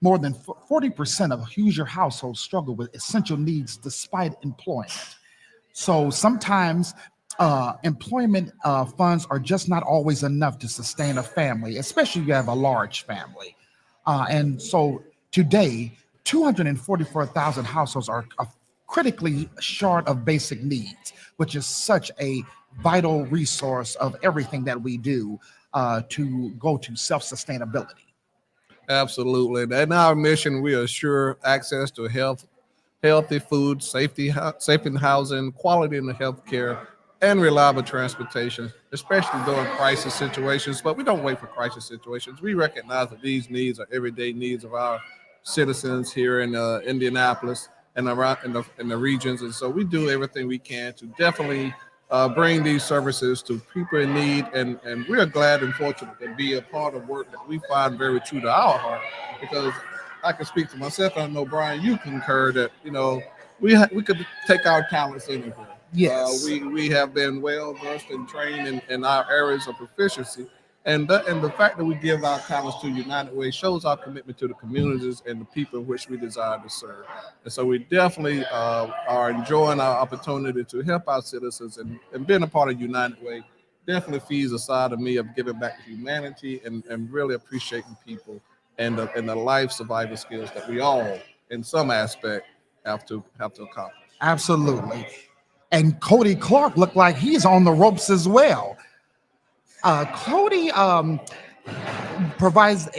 More than 40% of Hoosier households struggle with essential needs despite employment. So sometimes employment funds are just not always enough to sustain a family, especially if you have a large family. And so today, 244,000 households are critically short of basic needs, which is such a vital resource of everything that we do to go to self-sustainability. Absolutely. And in our mission, we assure access to healthy food, safety in housing, quality in the healthcare, and reliable transportation, especially during crisis situations. But we don't wait for crisis situations. We recognize that these needs are everyday needs of our citizens here in Indianapolis and around in the regions. And so we do everything we can to definitely bring these services to people in need, and we are glad and fortunate to be a part of work that we find very true to our heart, because I can speak for myself, and I know, Brian, you concur that, we could take our talents anywhere. Yes. We have been well versed and trained in our areas of proficiency, and the fact that we give our talents to United Way shows our commitment to the communities and the people in which we desire to serve. And so we definitely are enjoying our opportunity to help our citizens, and being a part of United Way definitely feeds a side of me of giving back to humanity and really appreciating people and the life survival skills that we all, in some aspect, have to accomplish. Absolutely. And Cody Clark looked like he's on the ropes as well. Cody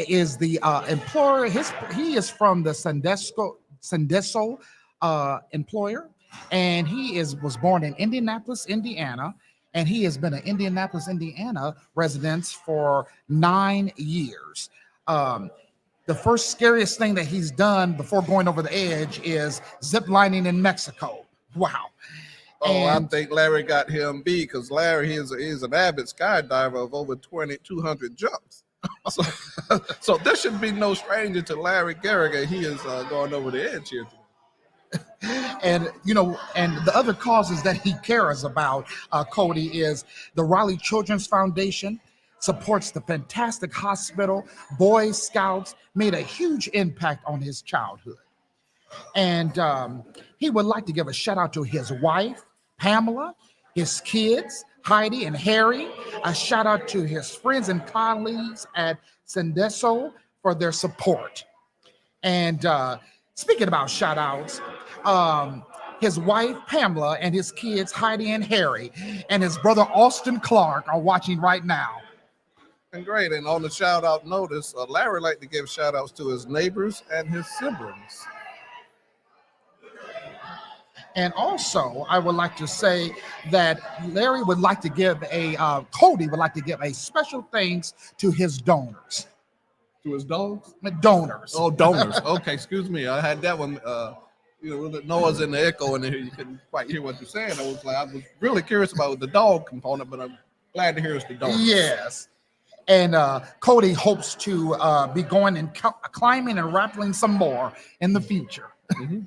is the employer. He is from the Sendeso employer, and was born in Indianapolis, Indiana, and he has been an Indianapolis, Indiana resident for 9 years. The first scariest thing that he's done before going over the edge is zip lining in Mexico. Wow. Oh, I think Larry got him beat because Larry is an avid skydiver of over 2,200 jumps. So this should be no stranger to Larry Garrigan. He is going over the edge here today. And the other causes that he cares about, Cody, is the Raleigh Children's Foundation supports the fantastic hospital. Boy Scouts made a huge impact on his childhood. And he would like to give a shout out to his wife, Pamela, his kids, Heidi and Harry. A shout out to his friends and colleagues at Sendeso for their support. And speaking about shout outs, his wife, Pamela, and his kids, Heidi and Harry, and his brother, Austin Clark, are watching right now. And great. And on the shout out notice, Larry liked to give shout outs to his neighbors and his siblings. And also, I would like to say that Cody would like to give a special thanks to his donors. To his dogs? Donors. Oh, donors. Okay, excuse me. I had that one. Noah's in the echo, and you couldn't quite hear what you're saying. I was really curious about the dog component, but I'm glad to hear it's the donors. Yes. And Cody hopes to be going and climbing and rappelling some more in the future. Mm-hmm.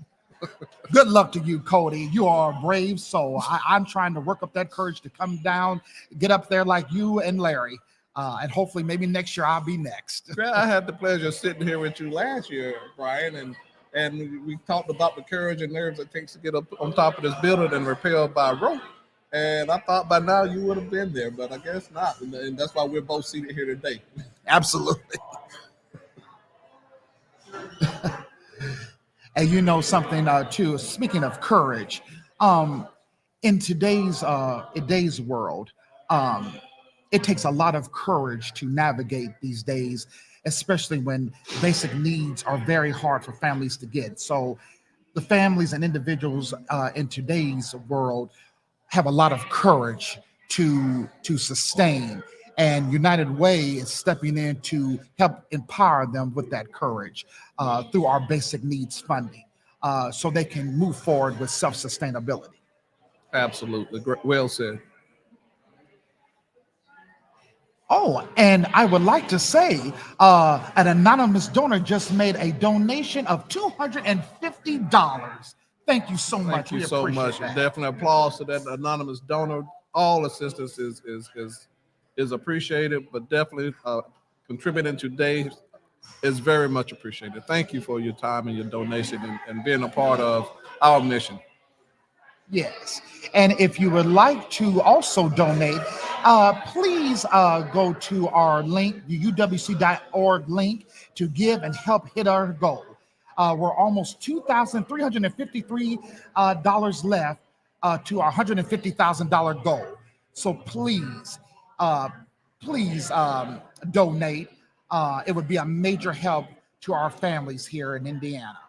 Good luck to you, Cody. You are a brave soul. I'm trying to work up that courage to come down, get up there like you and Larry. And hopefully maybe next year I'll be next. I had the pleasure of sitting here with you last year, Brian, and we talked about the courage and nerves it takes to get up on top of this building and rappel by rope. And I thought by now you would have been there, but I guess not. And that's why we're both seated here today. Absolutely. And you know something too, speaking of courage, in today's world, it takes a lot of courage to navigate these days, especially when basic needs are very hard for families to get. So the families and individuals in today's world have a lot of courage to sustain. And United Way is stepping in to help empower them with that courage through our basic needs funding so they can move forward with self-sustainability. Absolutely. Well said. Oh, and I would like to say an anonymous donor just made a donation of $250. Thank you so much. Thank you so much. That. Definitely applause to that anonymous donor. All assistance is appreciated, but definitely contributing today is very much appreciated. Thank you for your time and your donation and being a part of our mission. Yes. And if you would like to also donate, please go to our link, the uwc.org link, to give and help hit our goal. We're almost $2,353 left to our $150,000 goal. So please donate. It would be a major help to our families here in Indiana.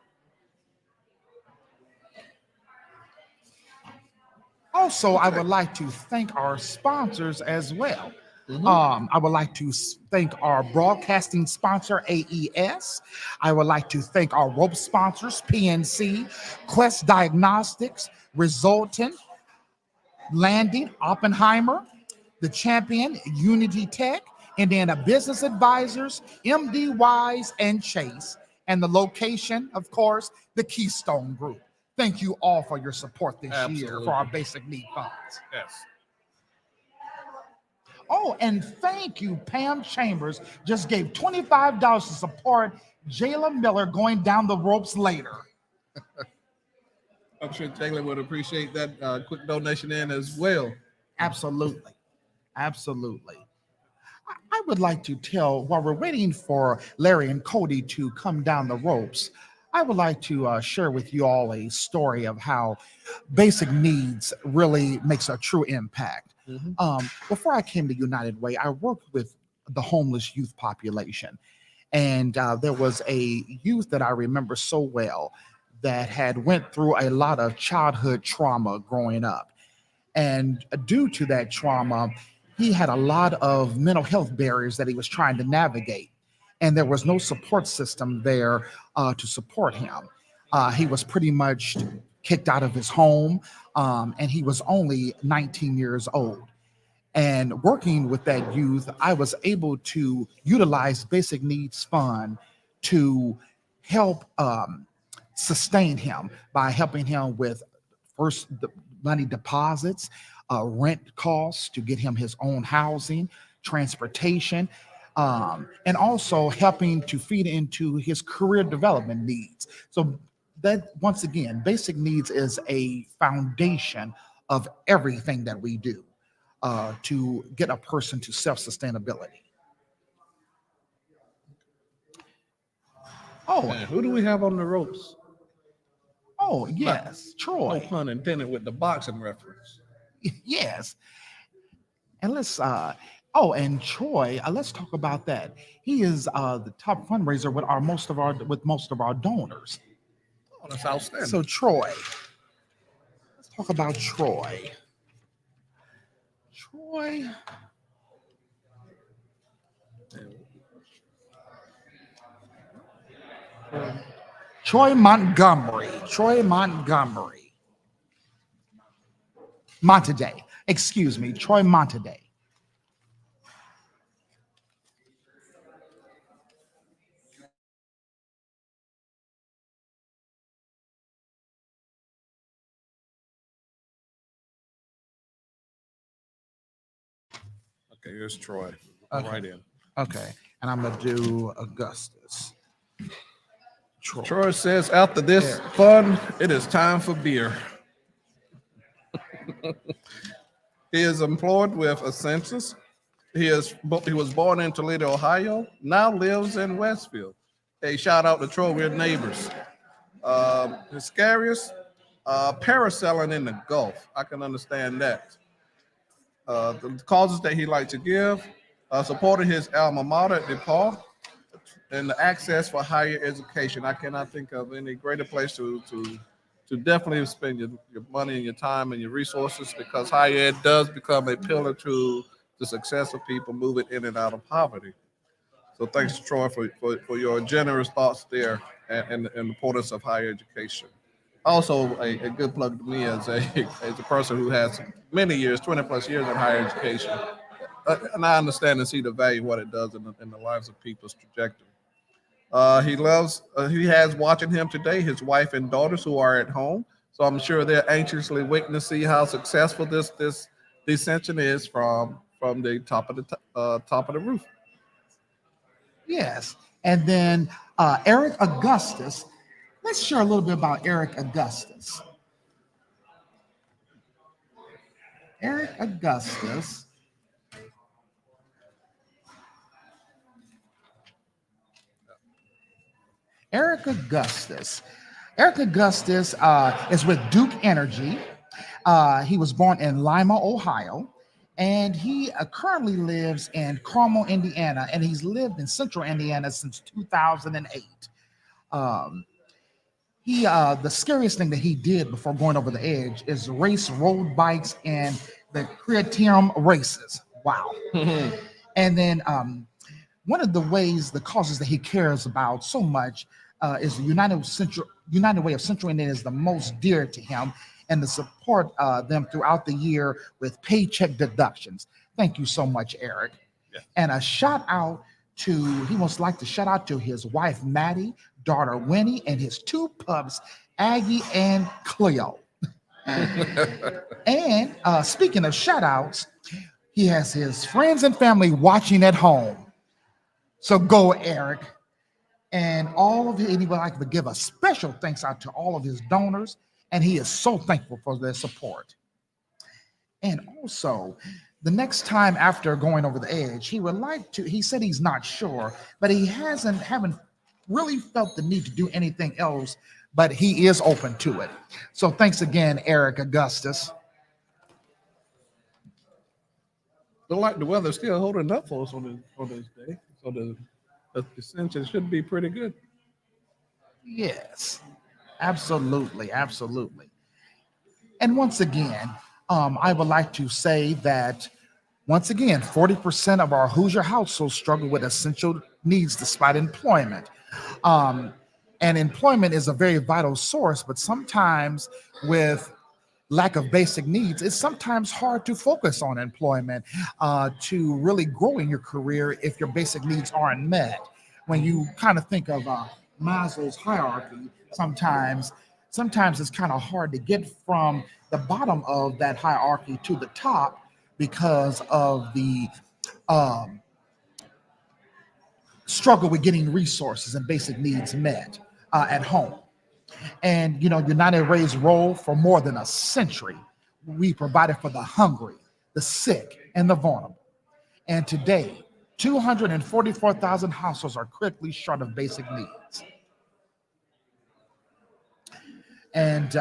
Also, I would like to thank our sponsors as well. Mm-hmm. I would like to thank our broadcasting sponsor, AES. I would like to thank our rope sponsors, PNC, Quest Diagnostics, Resultant, Landing, Oppenheimer, The Champion, Unity Tech, Indiana Business Advisors, MD Wise, and Chase. And the location, of course, the Keystone Group. Thank you all for your support this year for our basic need funds. Yes. Oh, and thank you, Pam Chambers just gave $25 to support Jayla Miller going down the ropes later. I'm sure Jayla would appreciate that quick donation in as well. Absolutely. Absolutely. I would like to tell, while we're waiting for Larry and Cody to come down the ropes, I would like to share with you all a story of how basic needs really makes a true impact. Before I came to United Way, I worked with the homeless youth population. And there was a youth that I remember so well that had went through a lot of childhood trauma growing up. And due to that trauma, he had a lot of mental health barriers that he was trying to navigate. And there was no support system there to support him. He was pretty much kicked out of his home, and he was only 19 years old. And working with that youth, I was able to utilize Basic Needs Fund to help sustain him by helping him with first the money deposits, rent costs to get him his own housing, transportation, and also helping to feed into his career development needs. So that, once again, Basic Needs is a foundation of everything that we do to get a person to self-sustainability. Oh, Man, who do we have on the ropes? Oh, yes, Troy. No pun intended with the boxing reference. Yes. And and Troy, let's talk about that. He is the top fundraiser with most of our donors. Oh, that's outstanding. So Troy, let's talk about Troy. Troy Montgomery. Montaday. Excuse me, Troy Montaday. Okay, here's Troy. Right in. Okay, and I'm gonna do Augustus. Troy says, after this fun, it is time for beer. He is employed with a census. He was born in Toledo, Ohio, now lives in Westfield. Hey, shout out to Troy, we're neighbors. His scariest, parasailing in the Gulf. I can understand that. The causes that he liked to give, supporting his alma mater at DePaul, and the access for higher education. I cannot think of any greater place to definitely spend your money and your time and your resources, because higher ed does become a pillar to the success of people moving in and out of poverty. So thanks, Troy, for your generous thoughts there and the importance of higher education. Also, a good plug to me as a person who has many years, 20 plus years in higher education. And I understand and see the value of what it does in the lives of people's trajectory. He has watching him today, his wife and daughters who are at home. So I'm sure they're anxiously waiting to see how successful this descension is from the top of the roof. Yes, and then Eric Augustus. Let's share a little bit about Eric Augustus. Eric Augustus. Eric Augustus is with Duke Energy. He was born in Lima, Ohio, and he currently lives in Carmel, Indiana, and he's lived in Central Indiana since 2008. The scariest thing that he did before going over the edge is race road bikes and the Criterium races. Wow. And then one of the causes that he cares about so much is the United Way of Central Indiana is the most dear to him, and to support them throughout the year with paycheck deductions. Thank you so much, Eric. Yeah. And he wants to shout out to his wife, Maddie, daughter, Winnie, and his two pups, Aggie and Cleo. And speaking of shout outs, he has his friends and family watching at home. So go, Eric. And he would like to give a special thanks out to all of his donors, and he is so thankful for their support. And also, the next time after going over the edge, he said he's not sure, but he haven't really felt the need to do anything else, but he is open to it. So thanks again, Eric Augustus. Look like the weather's still holding up for us on this day. So the ascension should be pretty good. Yes, absolutely, absolutely. And once again, I would like to say that once again, 40% of our Hoosier households struggle with essential needs despite employment. And employment is a very vital source, but sometimes with lack of basic needs, it's sometimes hard to focus on employment to really grow in your career if your basic needs aren't met. When you kind of think of Maslow's hierarchy, sometimes it's kind of hard to get from the bottom of that hierarchy to the top because of the struggle with getting resources and basic needs met at home. And, United Way's role for more than a century, we provided for the hungry, the sick, and the vulnerable. And today, 244,000 households are critically short of basic needs. And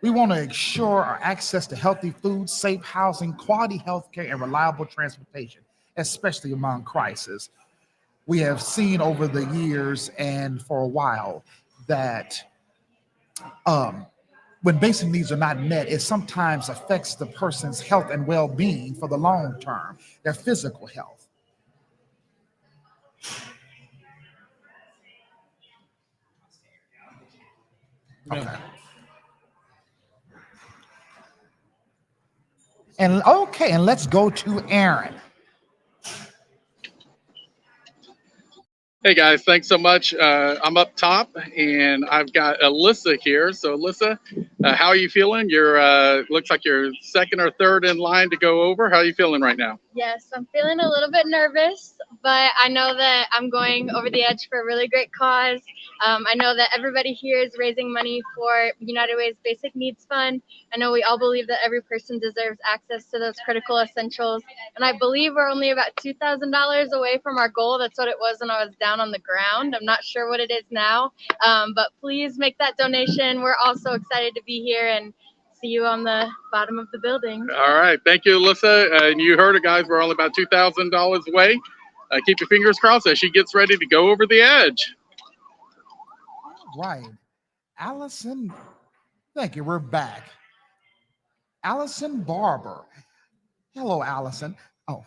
we want to ensure our access to healthy food, safe housing, quality health care, and reliable transportation, especially among crisis. We have seen over the years and for a while that when basic needs are not met, it sometimes affects the person's health and well-being for the long term, their physical health. Okay. And let's go to Aaron. Hey guys, thanks so much. I'm up top and I've got Alyssa here. So Alyssa, how are you feeling? You're looks like you're second or third in line to go over. How are you feeling right now? Yes, I'm feeling a little bit nervous, but I know that I'm going over the edge for a really great cause. I know that everybody here is raising money for United Way's Basic Needs Fund. I know we all believe that every person deserves access to those critical essentials. And I believe we're only about $2,000 away from our goal. That's what it was when I was down on the ground. I'm not sure what it is now, but please make that donation. We're all so excited to be here and see you on the bottom of the building. All right, thank you, Alyssa. And you heard it, guys. We're only about $2,000 away. Keep your fingers crossed as she gets ready to go over the edge. Right. Allison, thank you. We're back. Allison Barber. Hello, Allison. Oh.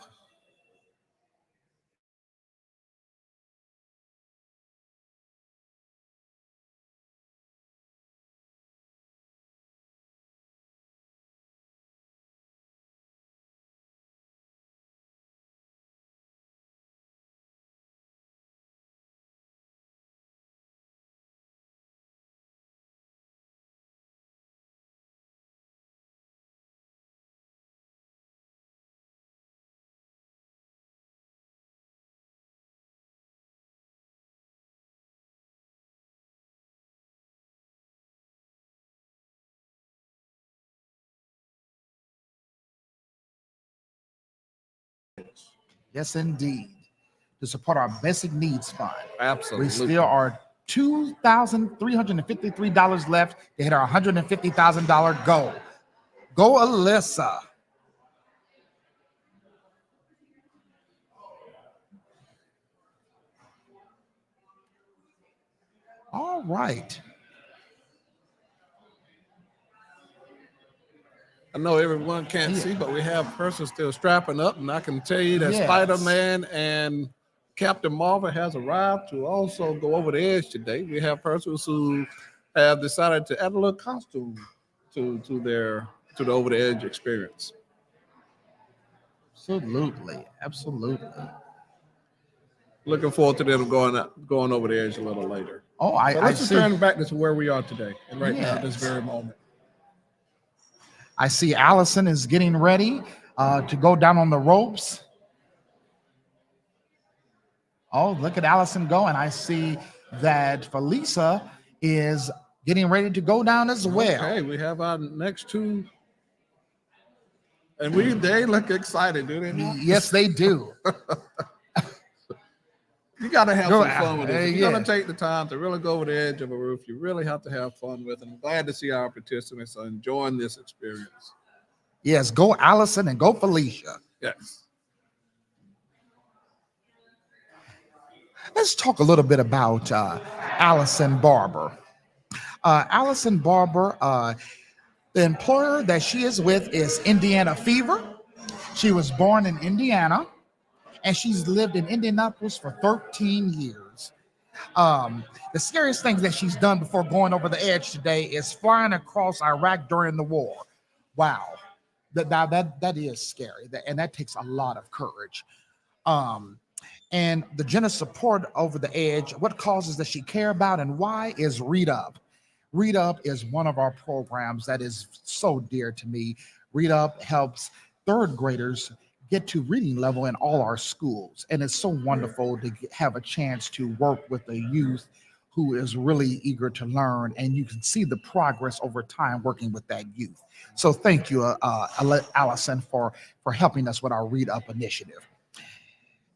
Yes, indeed. To support our Basic Needs Fund. Absolutely. We still are $2,353 left to hit our $150,000 goal. Go, Alyssa. All right. I know everyone can't see, but we have persons still strapping up, and I can tell you that Yes. Spider-Man and Captain Marvel has arrived to also go over the edge today. We have persons who have decided to add a little costume to the over the edge experience. Absolutely, absolutely. Looking forward to them going over the edge a little later. Oh, so let's just turn back to where we are today, and right now, at this very moment. I see Allison is getting ready to go down on the ropes. Oh, look at Allison go. And I see that Felisa is getting ready to go down as well. Okay, we have our next two. And they look excited, do they not? Yes, they do. You got to have Go some fun with this. If you're yeah. going to take the time to really go over the edge of a roof, you really have to have fun with it. I'm glad to see our participants are enjoying this experience. Yes, go Allison and go Felicia. Yes. Let's talk a little bit about Allison Barber. Allison Barber, the employer that she is with is Indiana Fever. She was born in Indiana, and she's lived in Indianapolis for 13 years. The scariest things that she's done before going over the edge today is flying across Iraq during the war. Wow, that is scary, and that takes a lot of courage. And the generous support over the edge, what causes that she care about and why is Read Up. Read Up is one of our programs that is so dear to me. Read Up helps third graders get to reading level in all our schools. And it's so wonderful to have a chance to work with a youth who is really eager to learn. And you can see the progress over time working with that youth. So thank you, Allison, for helping us with our Read Up initiative.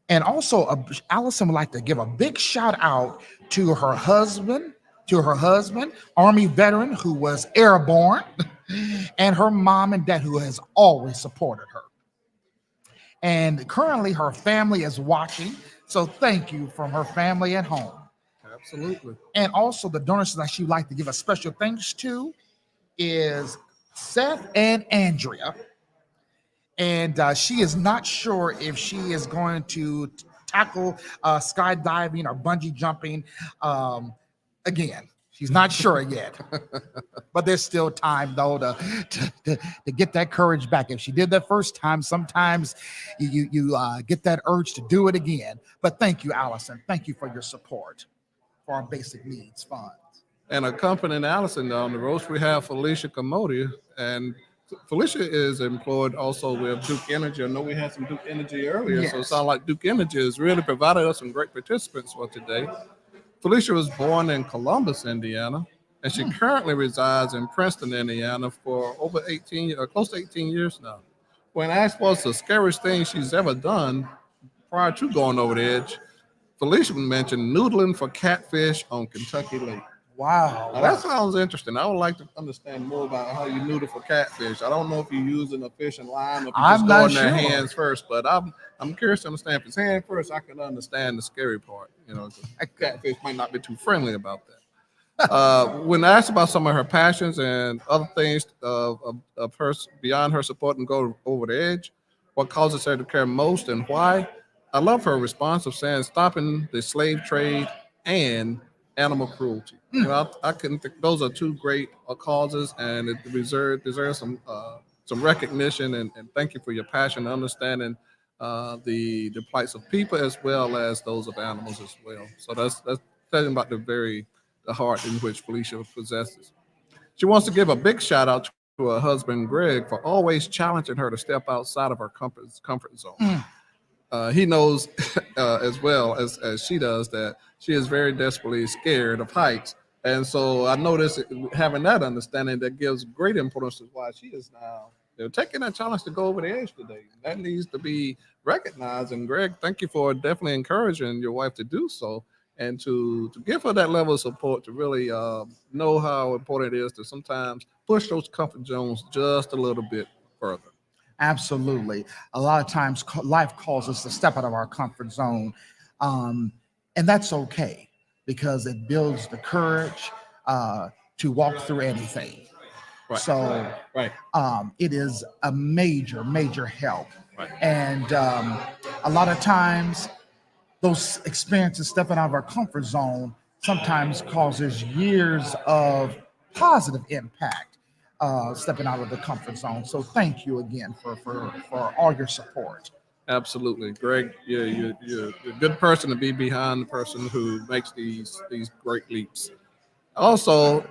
And also, Allison would like to give a big shout out to her husband, Army veteran who was airborne, and her mom and dad who has always supported her. And currently her family is watching. So thank you from her family at home. Absolutely. And also the donors that she'd like to give a special thanks to is Seth and Andrea. And she is not sure if she is going to tackle skydiving or bungee jumping again. She's not sure yet, but there's still time though to get that courage back. If she did that first time, sometimes you get that urge to do it again. But thank you, Allison. Thank you for your support for our basic needs fund. And accompanying Allison on the road, we have Felicia Camodi, and Felicia is employed also with Duke Energy. I know we had some Duke Energy earlier, Yes. so it sounds like Duke Energy has really provided us some great participants for today. Felicia was born in Columbus, Indiana, and she currently resides in Princeton, Indiana for over 18, close to 18 years now. When asked what's the scariest thing she's ever done prior to going over the edge, Felicia mentioned noodling for catfish on Kentucky Lake. Wow. Now, that sounds interesting. I would like to understand more about how you noodle for catfish. I don't know if you're using a fish and line or if you're just going their hands first, but I'm curious to understand if it's hand first, I can understand the scary part. You know, catfish might not be too friendly about that. When asked about some of her passions and other things of hers beyond her support and go over the edge, what causes her to care most and why, I love her response of saying stopping the slave trade and animal cruelty. You know, I can think those are two great causes, and it deserves some recognition. And thank you for your passion, and understanding the plights of people as well as those of animals as well. So that's telling about the heart in which Felicia possesses. She wants to give a big shout out to her husband Greg for always challenging her to step outside of her comfort zone. He knows as well as she does that she is very desperately scared of heights. And so I notice having that understanding that gives great importance to why she is now taking that challenge to go over the edge today. That needs to be recognized. And Greg, thank you for definitely encouraging your wife to do so and to give her that level of support to really know how important it is to sometimes push those comfort zones just a little bit further. Absolutely. A lot of times life calls us to step out of our comfort zone. And that's okay because it builds the courage to walk through anything. Right. So it is a major, major help. Right. And a lot of times those experiences stepping out of our comfort zone sometimes causes years of positive impact. Stepping out of the comfort zone. So thank you again for all your support. Absolutely. Greg, you're a good person to be behind the person who makes these great leaps. Also,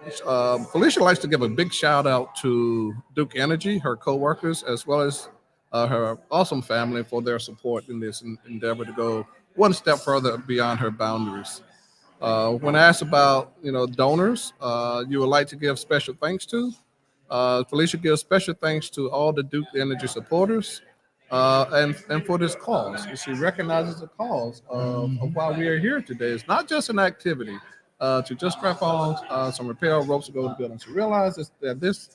Felicia likes to give a big shout out to Duke Energy, her co-workers, as well as her awesome family for their support in this endeavor to go one step further beyond her boundaries. When asked about donors you would like to give special thanks to, Felicia gives special thanks to all the Duke Energy supporters, and for this cause. She recognizes the cause of why we are here today. It's not just an activity to just strap on some rappel ropes to go to the building. She realizes that this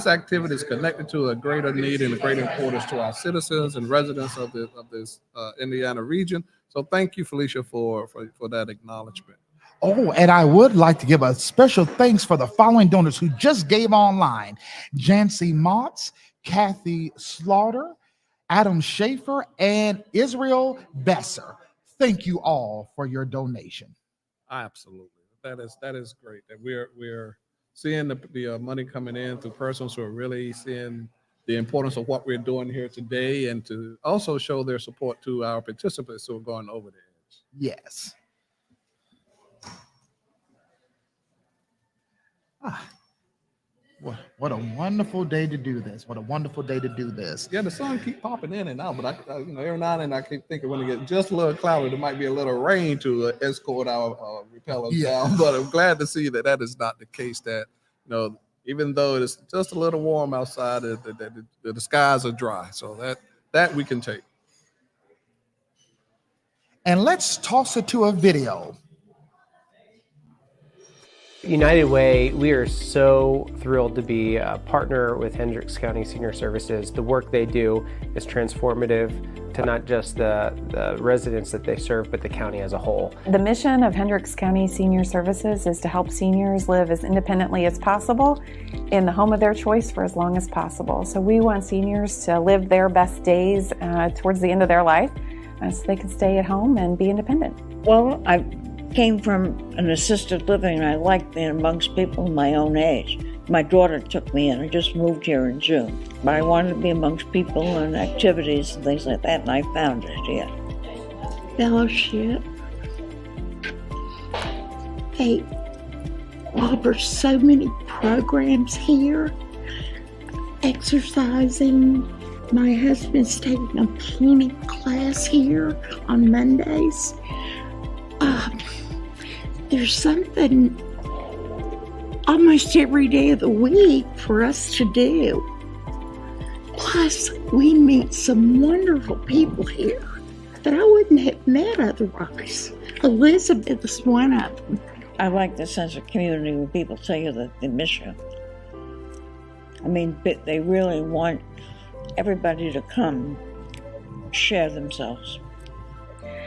activity is connected to a greater need and a greater importance to our citizens and residents of this Indiana region. So thank you, Felicia, for that acknowledgement. Oh, and I would like to give a special thanks for the following donors who just gave online: Jancy Motts, Kathy Slaughter, Adam Schaefer, and Israel Besser. Thank you all for your donation. Absolutely. That is great. That we're seeing the money coming in through persons who are really seeing the importance of what we're doing here today, and to also show their support to our participants who are going over the edge. Yes. What a wonderful day to do this. What a wonderful day to do this. Yeah, the sun keep popping in and out, but I every now and then I keep thinking when it gets just a little cloudy, there might be a little rain to escort our repellers down. But I'm glad to see that is not the case. That even though it's just a little warm outside, the skies are dry. So that we can take. And let's toss it to a video. United Way, we are so thrilled to be a partner with Hendricks County Senior Services. The work they do is transformative to not just the residents that they serve, but the county as a whole. The mission of Hendricks County Senior Services is to help seniors live as independently as possible in the home of their choice for as long as possible. So we want seniors to live their best days towards the end of their life so they can stay at home and be independent. Well, I came from an assisted living, and I liked being amongst people my own age. My daughter took me in. I just moved here in June. But I wanted to be amongst people and activities and things like that, and I found it here. Fellowship. They offer so many programs here. Exercising. My husband's taking a painting class here on Mondays. There's something almost every day of the week for us to do. Plus, we meet some wonderful people here that I wouldn't have met otherwise. Elizabeth is one of them. I like the sense of community when people tell you that they miss you. I mean, they really want everybody to come share themselves.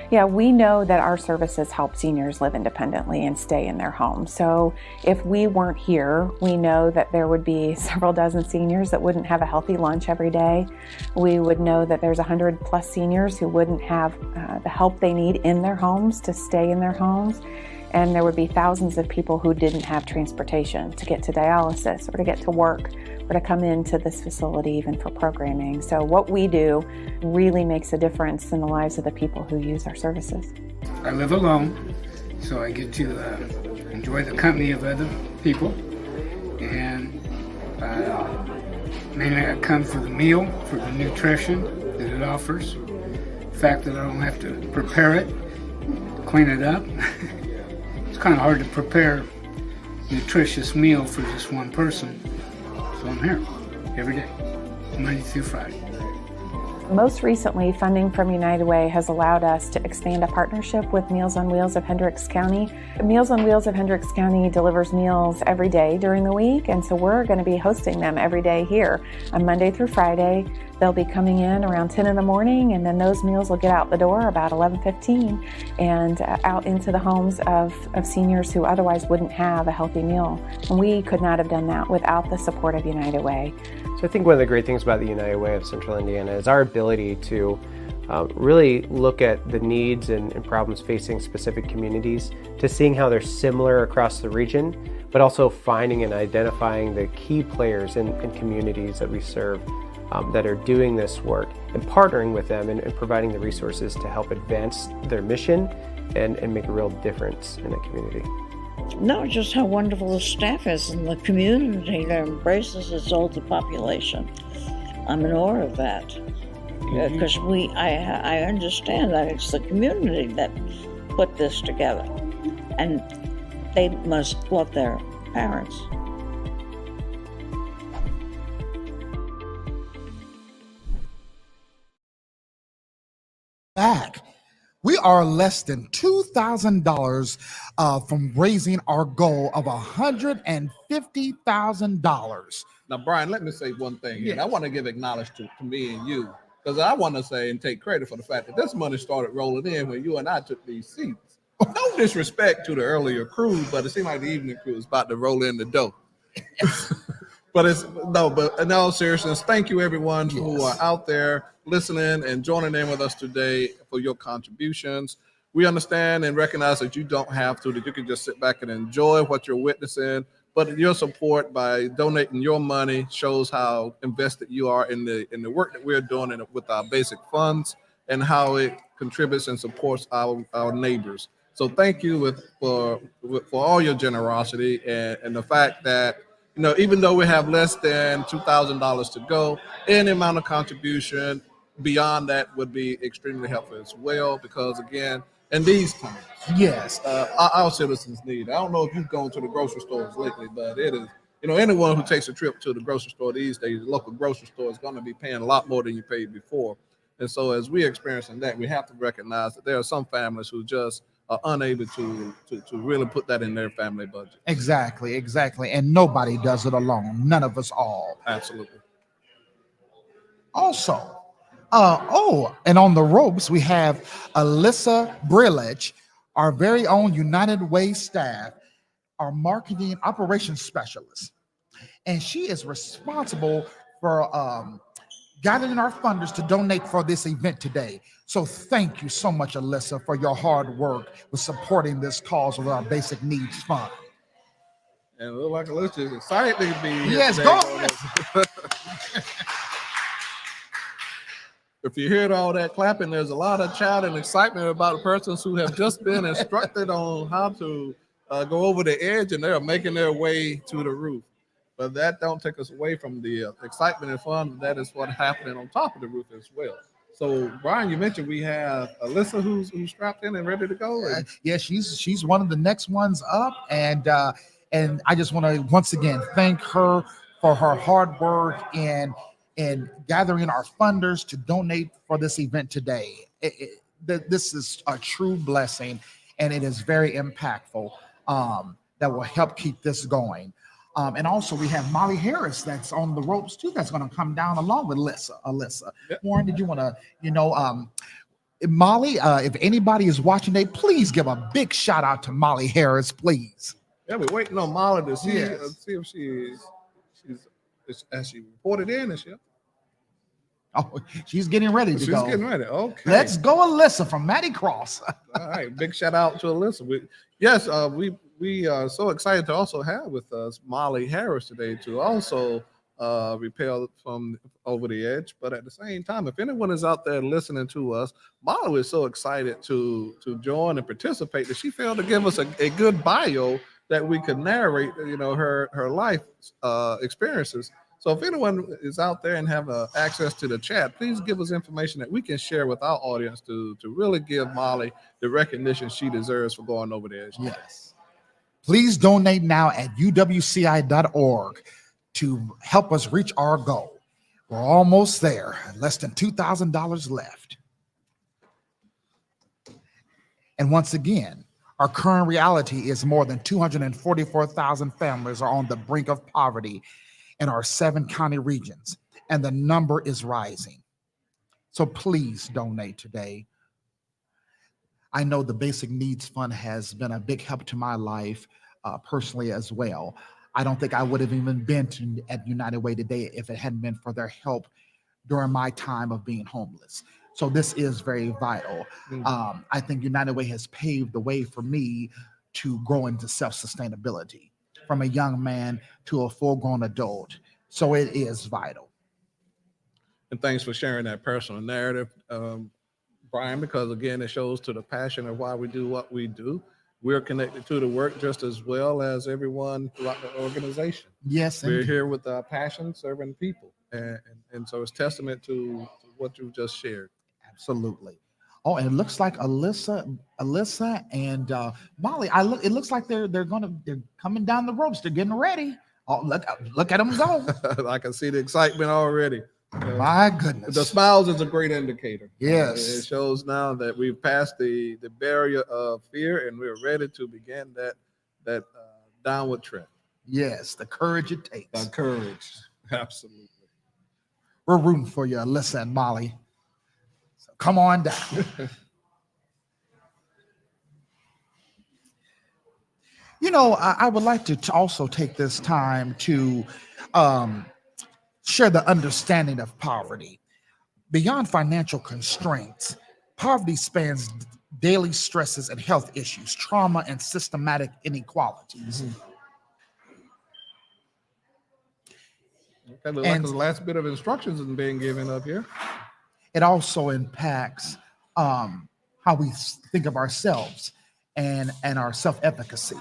Yeah, we know that our services help seniors live independently and stay in their home. So if we weren't here, we know that there would be several dozen seniors that wouldn't have a healthy lunch every day. We would know that there's 100+ seniors who wouldn't have the help they need in their homes to stay in their homes. And there would be thousands of people who didn't have transportation to get to dialysis or to get to work or to come into this facility even for programming. So what we do really makes a difference in the lives of the people who use our services. I live alone, so I get to enjoy the company of other people. And mainly I come for the meal, for the nutrition that it offers. The fact that I don't have to prepare it, clean it up. It's kind of hard to prepare a nutritious meal for just one person. So I'm here every day, Monday through Friday. Most recently, funding from United Way has allowed us to expand a partnership with Meals on Wheels of Hendricks County. Meals on Wheels of Hendricks County delivers meals every day during the week, and so we're going to be hosting them every day here on Monday through Friday. They'll be coming in around 10 in the morning, and then those meals will get out the door about 11:15 and out into the homes of seniors who otherwise wouldn't have a healthy meal. And we could not have done that without the support of United Way. So I think one of the great things about the United Way of Central Indiana is our ability to really look at the needs and problems facing specific communities, to seeing how they're similar across the region, but also finding and identifying the key players in communities that we serve that are doing this work, and partnering with them and providing the resources to help advance their mission and make a real difference in the community. No, just how wonderful the staff is and the community that embraces its older population. I'm in awe of that. Because I understand that it's the community that put this together. And they must love their parents. back. We are less than $2,000 from raising our goal of $150,000. Now, Brian, let me say one thing. Yes. And I want to give acknowledgement to me and you, because I want to say and take credit for the fact that this money started rolling in when you and I took these seats. No disrespect to the earlier crew, but it seemed like the evening crew was about to roll in the dough. But in all seriousness, thank you everyone who are out there listening and joining in with us today for your contributions. We understand and recognize that you don't have to, that you can just sit back and enjoy what you're witnessing. But your support by donating your money shows how invested you are in the work that we're doing with our basic funds and how it contributes and supports our neighbors. So thank you for all your generosity and the fact that, even though we have less than $2,000 to go, any amount of contribution beyond that would be extremely helpful as well, because again, in these times, yes, our citizens need. I don't know if you've gone to the grocery stores lately, but it is, anyone who takes a trip to the grocery store these days, the local grocery store is going to be paying a lot more than you paid before. And so as we're experiencing that, we have to recognize that there are some families who just are unable to really put that in their family budget. Exactly. And nobody does it alone. None of us all. Absolutely. Also, and on the ropes, we have Alyssa Brillich, our very own United Way staff, our marketing operations specialist. And she is responsible for gathering our funders to donate for this event today. So thank you so much, Alyssa, for your hard work with supporting this cause with our Basic Needs Fund. And it looks like Alyssa's excited to be here. Yes, today. go on. If you heard all that clapping, there's a lot of chat and excitement about the persons who have just been instructed on how to go over the edge, and they're making their way to the roof. But that don't take us away from the excitement and fun. That is what's happening on top of the roof as well. So, Brian, you mentioned we have Alyssa who's strapped in and ready to go. Yeah, she's one of the next ones up, and I just want to once again thank her for her hard work in gathering our funders to donate for this event today. This is a true blessing, and it is very impactful. That will help keep this going. And also we have Molly Harris that's on the ropes too. That's going to come down along with Alyssa. Yep. Warren, did you want to, Molly, if anybody is watching today, please give a big shout out to Molly Harris, please. Yeah, we're waiting on Molly to see, Yes. See if has she reported in, is she? Oh, she's getting ready to go. She's getting ready. Okay. Let's go, Alyssa from Matty Cross. All right. Big shout out to Alyssa. We are so excited to also have with us Molly Harris today to also repel from over the edge. But at the same time, if anyone is out there listening to us, Molly was so excited to join and participate that she failed to give us a good bio that we could narrate, her life experiences. So if anyone is out there and have access to the chat, please give us information that we can share with our audience to really give Molly the recognition she deserves for going over the edge. Yes. Please donate now at uwci.org to help us reach our goal. We're almost there, less than $2,000 left. And once again, our current reality is more than 244,000 families are on the brink of poverty in our 7 county regions, and the number is rising. So please donate today. I know the Basic Needs Fund has been a big help to my life personally as well. I don't think I would have even been at United Way today if it hadn't been for their help during my time of being homeless. So this is very vital. I think United Way has paved the way for me to grow into self-sustainability from a young man to a full-grown adult. So it is vital. And thanks for sharing that personal narrative, Brian, because again, it shows to the passion of why we do what we do. We're connected to the work just as well as everyone throughout the organization. Yes. We're here with our passion, serving people. And so it's testament to what you just shared. Absolutely. Oh, and it looks like Alyssa and Molly. It looks like they're coming down the ropes. They're getting ready. Oh, look at them go. I can see the excitement already. My goodness. The smiles is a great indicator. Yes. It shows now that we've passed the barrier of fear and we're ready to begin that downward trend. Yes, the courage it takes. The courage. Absolutely. We're rooting for you, Alyssa and Molly. So come on down. I would like to also take this time to share the understanding of poverty. Beyond financial constraints, poverty spans daily stresses and health issues, trauma, and systematic inequalities. Okay, like the last bit of instructions is being given up here. It also impacts how we think of ourselves and our self-efficacy.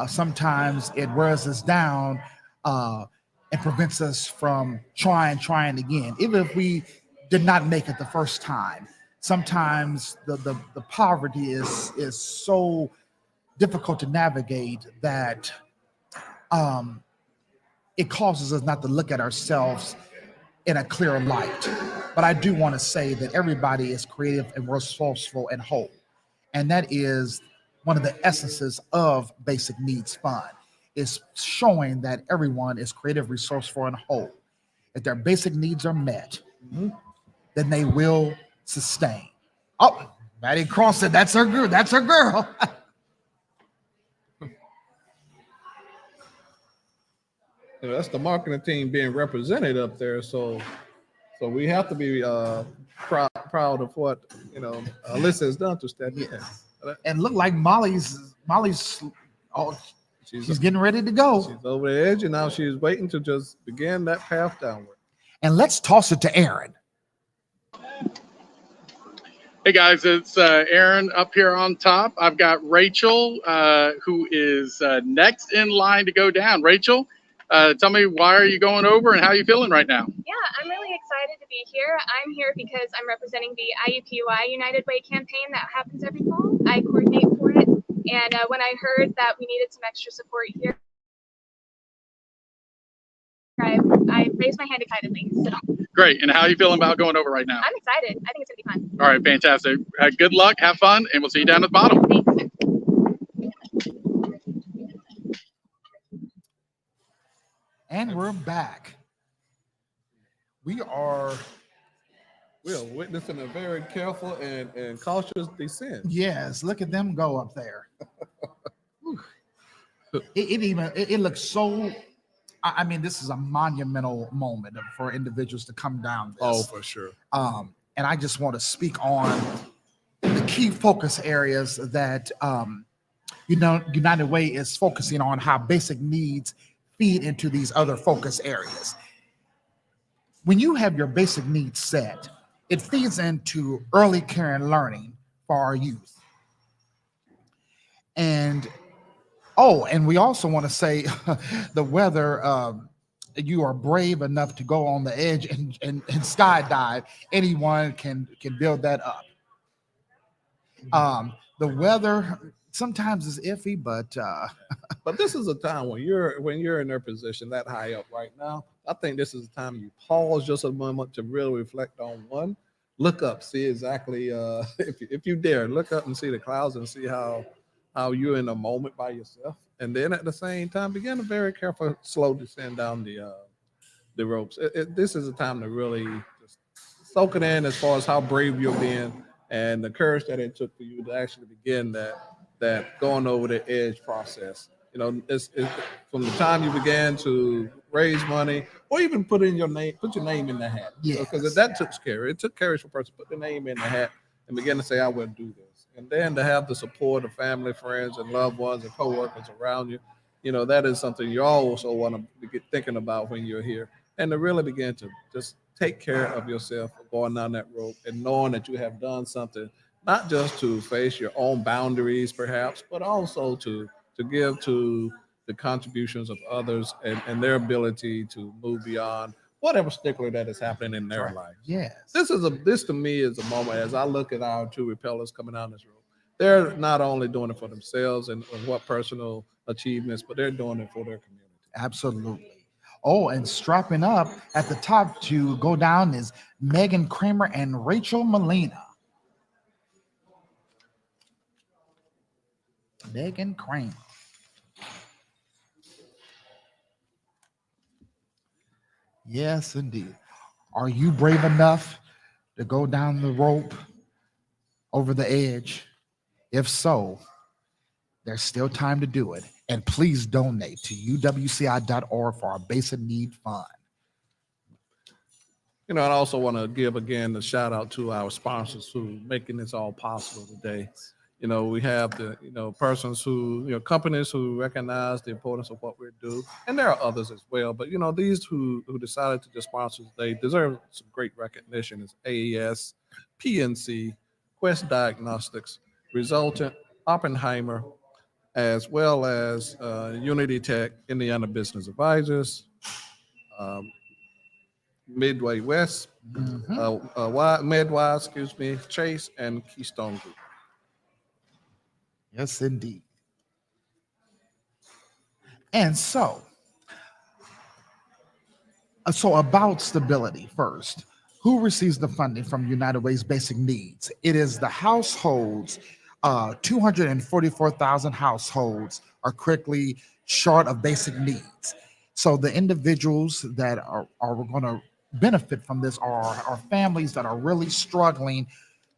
Sometimes it wears us down and prevents us from trying again, even if we did not make it the first time. Sometimes the poverty is so difficult to navigate that it causes us not to look at ourselves in a clear light. But I do want to say that everybody is creative and resourceful and whole. And that is one of the essences of Basic Needs Fund, is showing that everyone is creative, resourceful, and whole. If their basic needs are met, then they will sustain. Oh, Maddie Cross said that's her girl. That's her girl. That's the marketing team being represented up there. So we have to be proud of what Alyssa has done to step in. And look like Molly's she's getting ready to go. She's over the edge, and now she's waiting to just begin that path downward. And let's toss it to Aaron. Hey guys, it's Aaron up here on top. I've got Rachel, who is next in line to go down. Rachel, tell me, why are you going over and how are you feeling right now? Yeah, I'm really excited to be here. I'm here because I'm representing the IUPUI United Way campaign that happens every fall. I coordinate for it. And when I heard that we needed some extra support here, I raised my hand excitedly. So. Great. And how are you feeling about going over right now? I'm excited. I think it's going to be fun. All right, fantastic. Good luck, have fun, and we'll see you down at the bottom. Thanks. And we're back. We are witnessing a very careful and cautious descent. Yes, look at them go up there. It looks so. I mean, this is a monumental moment for individuals to come down this. Oh, for sure. And I just want to speak on the key focus areas that United Way is focusing on, how basic needs feed into these other focus areas. When you have your basic needs set, it feeds into early care and learning for our youth. And we also want to say the weather, you are brave enough to go on the edge and skydive. Anyone can build that up. The weather sometimes is iffy, but this is a time when you're in their position that high up right now. I think this is the time you pause just a moment to really reflect on one. Look up, see exactly if you dare, look up and see the clouds and see how you're in a moment by yourself, and then at the same time begin a very careful, slow descend down the ropes. This is a time to really just soak it in as far as how brave you're being and the courage that it took for you to actually begin that going over the edge process. It's from the time you began to raise money, or even put your name in the hat. Yeah, because that took courage. It took courage for a person to put the name in the hat and begin to say, "I will do this," and then to have the support of family, friends, and loved ones and coworkers around you. That is something you also want to get thinking about when you're here, and to really begin to just take care of yourself going down that road and knowing that you have done something, not just to face your own boundaries, perhaps, but also to give to the contributions of others and their ability to move beyond whatever stickler that is happening in their life. yes, This to me is a moment as I look at our two repellers coming down this road. They're not only doing it for themselves and what personal achievements, but they're doing it for their community. Absolutely. Oh, and strapping up at the top to go down is Megan Kramer and Rachel Molina. Megan Kramer. Yes, indeed. Are you brave enough to go down the rope over the edge? If so, there's still time to do it. And please donate to uwci.org for our basic need fund. You know, I also want to give again a shout out to our sponsors who making this all possible today. You know, we have the, persons who, companies who recognize the importance of what we do. And there are others as well. But, these who decided to just sponsor today deserve some great recognition. It's AES, PNC, Quest Diagnostics, Resultant, Oppenheimer, as well as Unity Tech, Indiana Business Advisors, Midway West, Medwise, Chase, and Keystone Group. Yes, indeed. And so about stability first. Who receives the funding from United Way's basic needs? It is the households. 244,000 households are critically short of basic needs. So the individuals that are going to benefit from this are families that are really struggling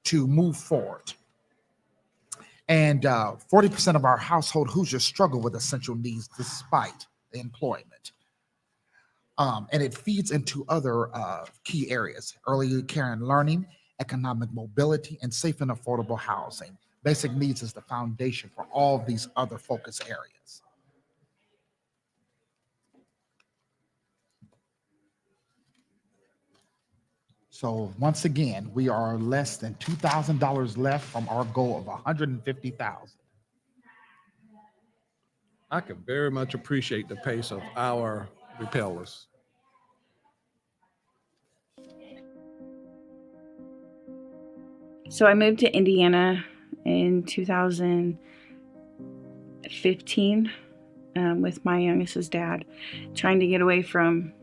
to move forward. And 40% of our household Hoosiers struggle with essential needs despite the employment. And it feeds into other key areas: early care and learning, economic mobility, and safe and affordable housing. Basic needs is the foundation for all of these other focus areas. So once again, we are less than $2,000 left from our goal of $150,000. I can very much appreciate the pace of our repellers. So I moved to Indiana in 2015 with my youngest's dad, trying to get away from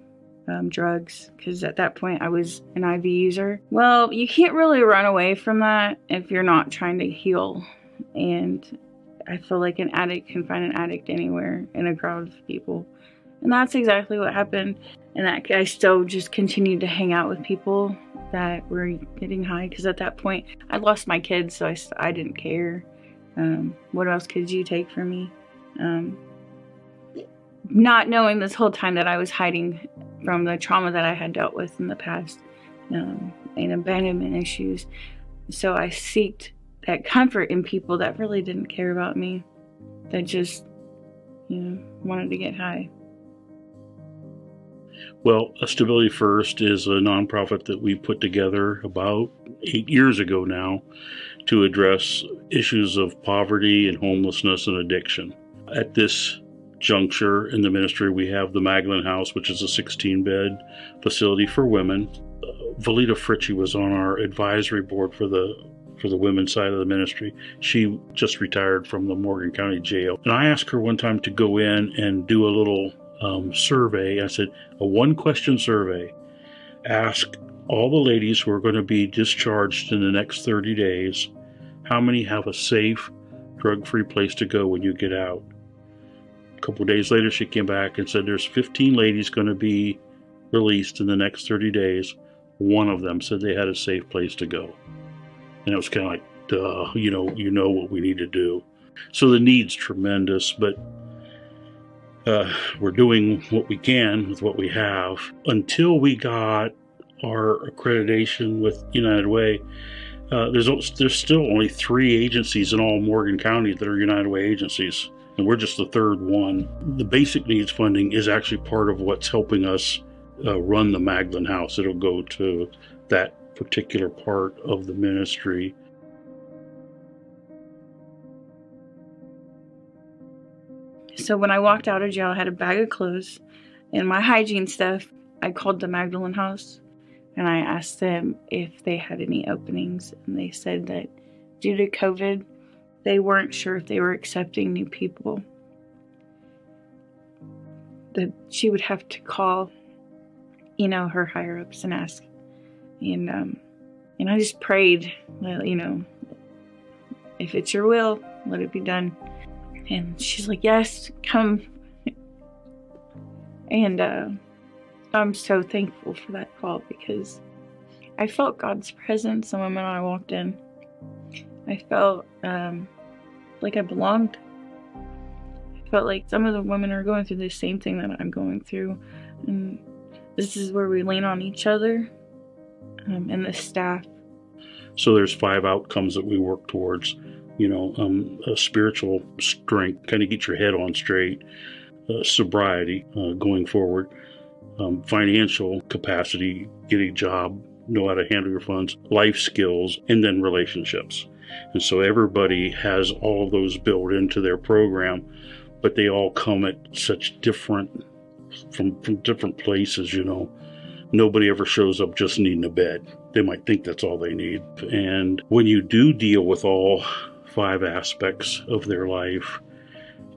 drugs, because at that point I was an IV user. Well, you can't really run away from that if you're not trying to heal. And I feel like an addict can find an addict anywhere in a crowd of people. And that's exactly what happened. And that I still just continued to hang out with people that were getting high, because at that point I lost my kids, so I didn't care. What else could you take from me? Not knowing this whole time that I was hiding from the trauma that I had dealt with in the past, and abandonment issues. So I sought that comfort in people that really didn't care about me, that just, wanted to get high. Well, Stability First is a nonprofit that we put together about 8 years ago now to address issues of poverty and homelessness and addiction. At this juncture in the ministry, we have the Magdalene House, which is a 16-bed facility for women. Valita Fritchie was on our advisory board for the women's side of the ministry. She just retired from the Morgan County Jail. And I asked her one time to go in and do a little survey. I said, a one-question survey. Ask all the ladies who are going to be discharged in the next 30 days, how many have a safe, drug-free place to go when you get out? A couple of days later, she came back and said there's 15 ladies going to be released in the next 30 days. One of them said they had a safe place to go. And it was kind of like, duh, you know what we need to do. So the need's tremendous, but we're doing what we can with what we have. Until we got our accreditation with United Way, there's still only 3 agencies in all Morgan County that are United Way agencies, and we're just the 3rd one. The basic needs funding is actually part of what's helping us run the Magdalene House. It'll go to that particular part of the ministry. So when I walked out of jail, I had a bag of clothes and my hygiene stuff. I called the Magdalene House and I asked them if they had any openings, and they said that due to COVID, they weren't sure if they were accepting new people. that she would have to call, her higher ups and ask. And I just prayed that, if it's your will, let it be done. And she's like, yes, come. And I'm so thankful for that call, because I felt God's presence the moment I walked in. I felt like I belonged. I felt like some of the women are going through the same thing that I'm going through. And this is where we lean on each other and the staff. So there's 5 outcomes that we work towards. A spiritual strength, kind of get your head on straight, sobriety going forward, financial capacity, get a job, know how to handle your funds, life skills, and then relationships. And so everybody has all of those built into their program, but they all come at such different, from different places, Nobody ever shows up just needing a bed. They might think that's all they need. And when you do deal with all 5 aspects of their life,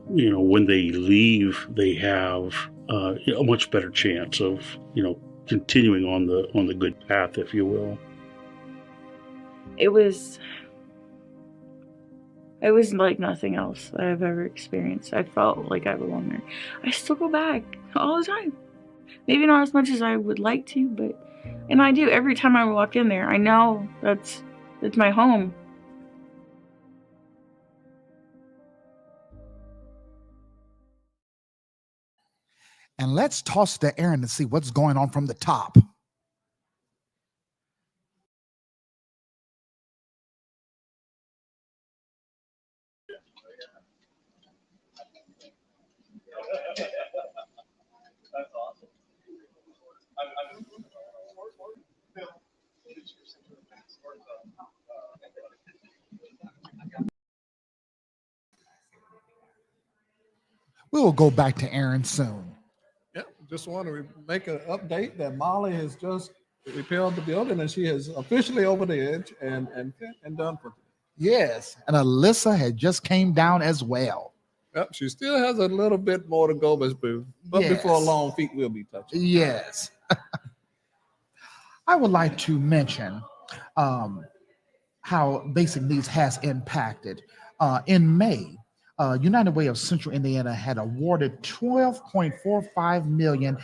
when they leave, they have a much better chance of, continuing on the good path, if you will. It was like nothing else that I've ever experienced. I felt like I belonged there. I still go back all the time. Maybe not as much as I would like to, and I do every time I walk in there. I know that's my home. And let's toss to Aaron to see what's going on from the top. That's awesome. We will go back to Aaron soon. Yep, just want to make an update that Molly has just repelled the building, and she is officially over the edge and done for today. Yes, and Alyssa had just came down as well. Yep, she still has a little bit more to go, but Yes. before long, feet will be touching. Yes. I would like to mention how basic needs has impacted. In May, United Way of Central Indiana had awarded $12.45 million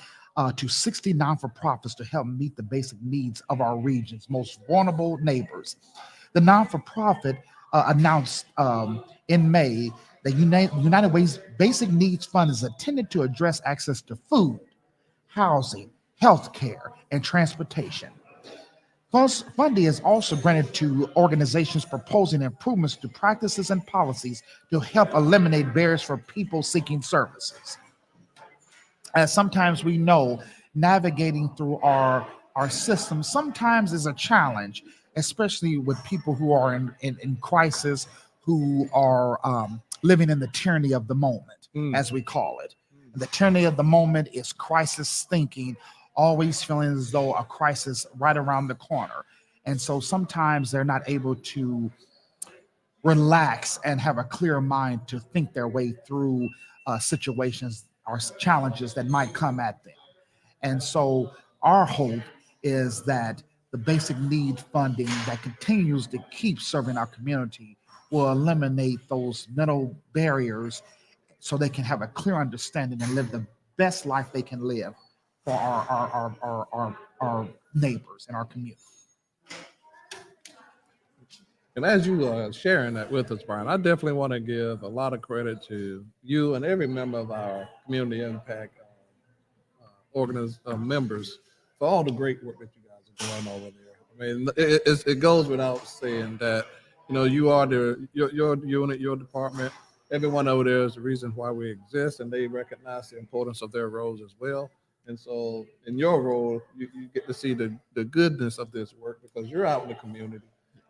to 60 non-for-profits to help meet the basic needs of our region's most vulnerable neighbors. The non-for-profit announced in May that United Way's Basic Needs Fund is intended to address access to food, housing, health care, and transportation. Funding is also granted to organizations proposing improvements to practices and policies to help eliminate barriers for people seeking services. As sometimes we know, navigating through our system sometimes is a challenge, especially with people who are in crisis, who are living in the tyranny of the moment, as we call it. The tyranny of the moment is crisis thinking, always feeling as though a crisis right around the corner. And so sometimes they're not able to relax and have a clear mind to think their way through situations or challenges that might come at them. And so our hope is that the basic need funding that continues to keep serving our community will eliminate those mental barriers so they can have a clear understanding and live the best life they can live for our neighbors and our community. And as you are sharing that with us, Brian, I definitely want to give a lot of credit to you and every member of our community impact members for all the great work that you guys are doing over there. I mean, it goes without saying that, you are your unit, your department, everyone over there is the reason why we exist, and they recognize the importance of their roles as well. And so in your role, you get to see the goodness of this work because you're out in the community.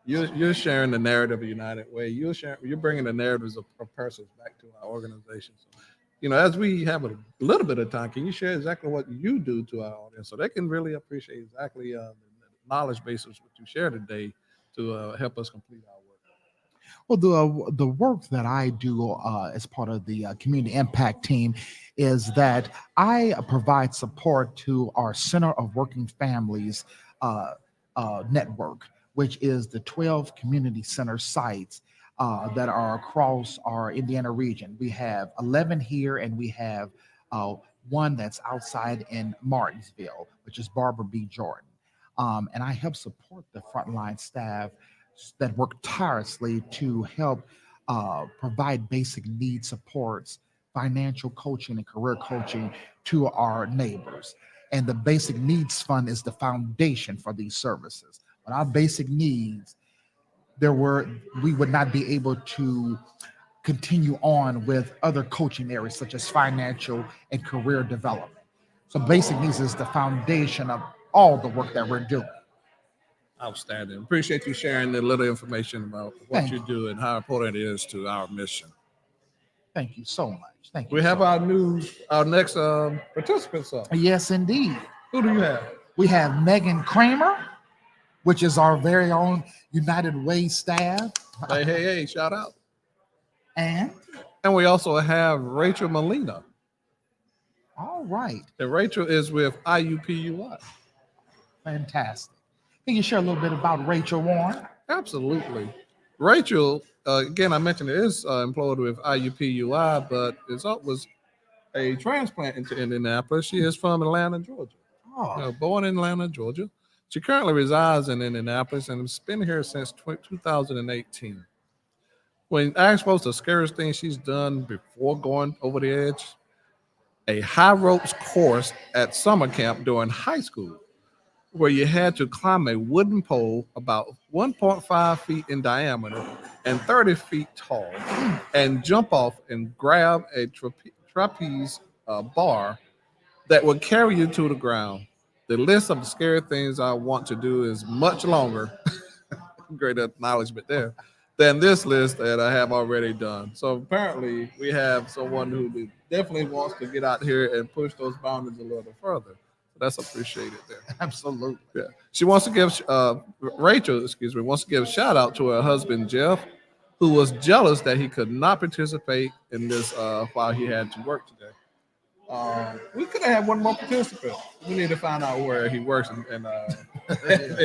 You're sharing the narrative of United Way. You're bringing the narratives of persons back to our organization. So, as we have a little bit of time, can you share exactly what you do to our audience so they can really appreciate exactly the knowledge base of what you share today to help us complete our work? Well, the work that I do as part of the community impact team is that I provide support to our Center of Working Families uh, network, which is the 12 community center sites that are across our Indiana region. We have 11 here, and we have uh, one that's outside in Martinsville, which is Barbara B. Jordan. And I help support the frontline staff that work tirelessly to help provide basic need supports, financial coaching, and career coaching to our neighbors. And the Basic Needs Fund is the foundation for these services. Without basic needs, we would not be able to continue on with other coaching areas such as financial and career development. So basic needs is the foundation of all the work that we're doing. Outstanding. Appreciate you sharing the little information about what you do and how important it is to our mission. Thank you so much. Thank you. We have our next participants up. Yes, indeed. Who do you have? We have Megan Kramer, which is our very own United Way staff. Hey, shout out. And we also have Rachel Molina. All right. And Rachel is with IUPUI. Fantastic. Can you share a little bit about Rachel Warren? Absolutely. Rachel, again, I mentioned is employed with IUPUI, but was a transplant into Indianapolis. She is from Atlanta, Georgia. Born in Atlanta, Georgia. She currently resides in Indianapolis and has been here since 2018. When asked what's the scariest thing she's done before going over the edge, a high ropes course at summer camp during high school, where you had to climb a wooden pole about 1.5 feet in diameter and 30 feet tall and jump off and grab a trapeze bar that would carry you to the ground. The list of the scary things I want to do is much longer, great acknowledgement there, than this list that I have already done. So apparently we have someone who definitely wants to get out here and push those boundaries a little further. That's appreciated there. Absolutely. Yeah. She wants to give Rachel, wants to give a shout out to her husband Jeff, who was jealous that he could not participate in this while he had to work today. We could have had one more participant. We need to find out where he works and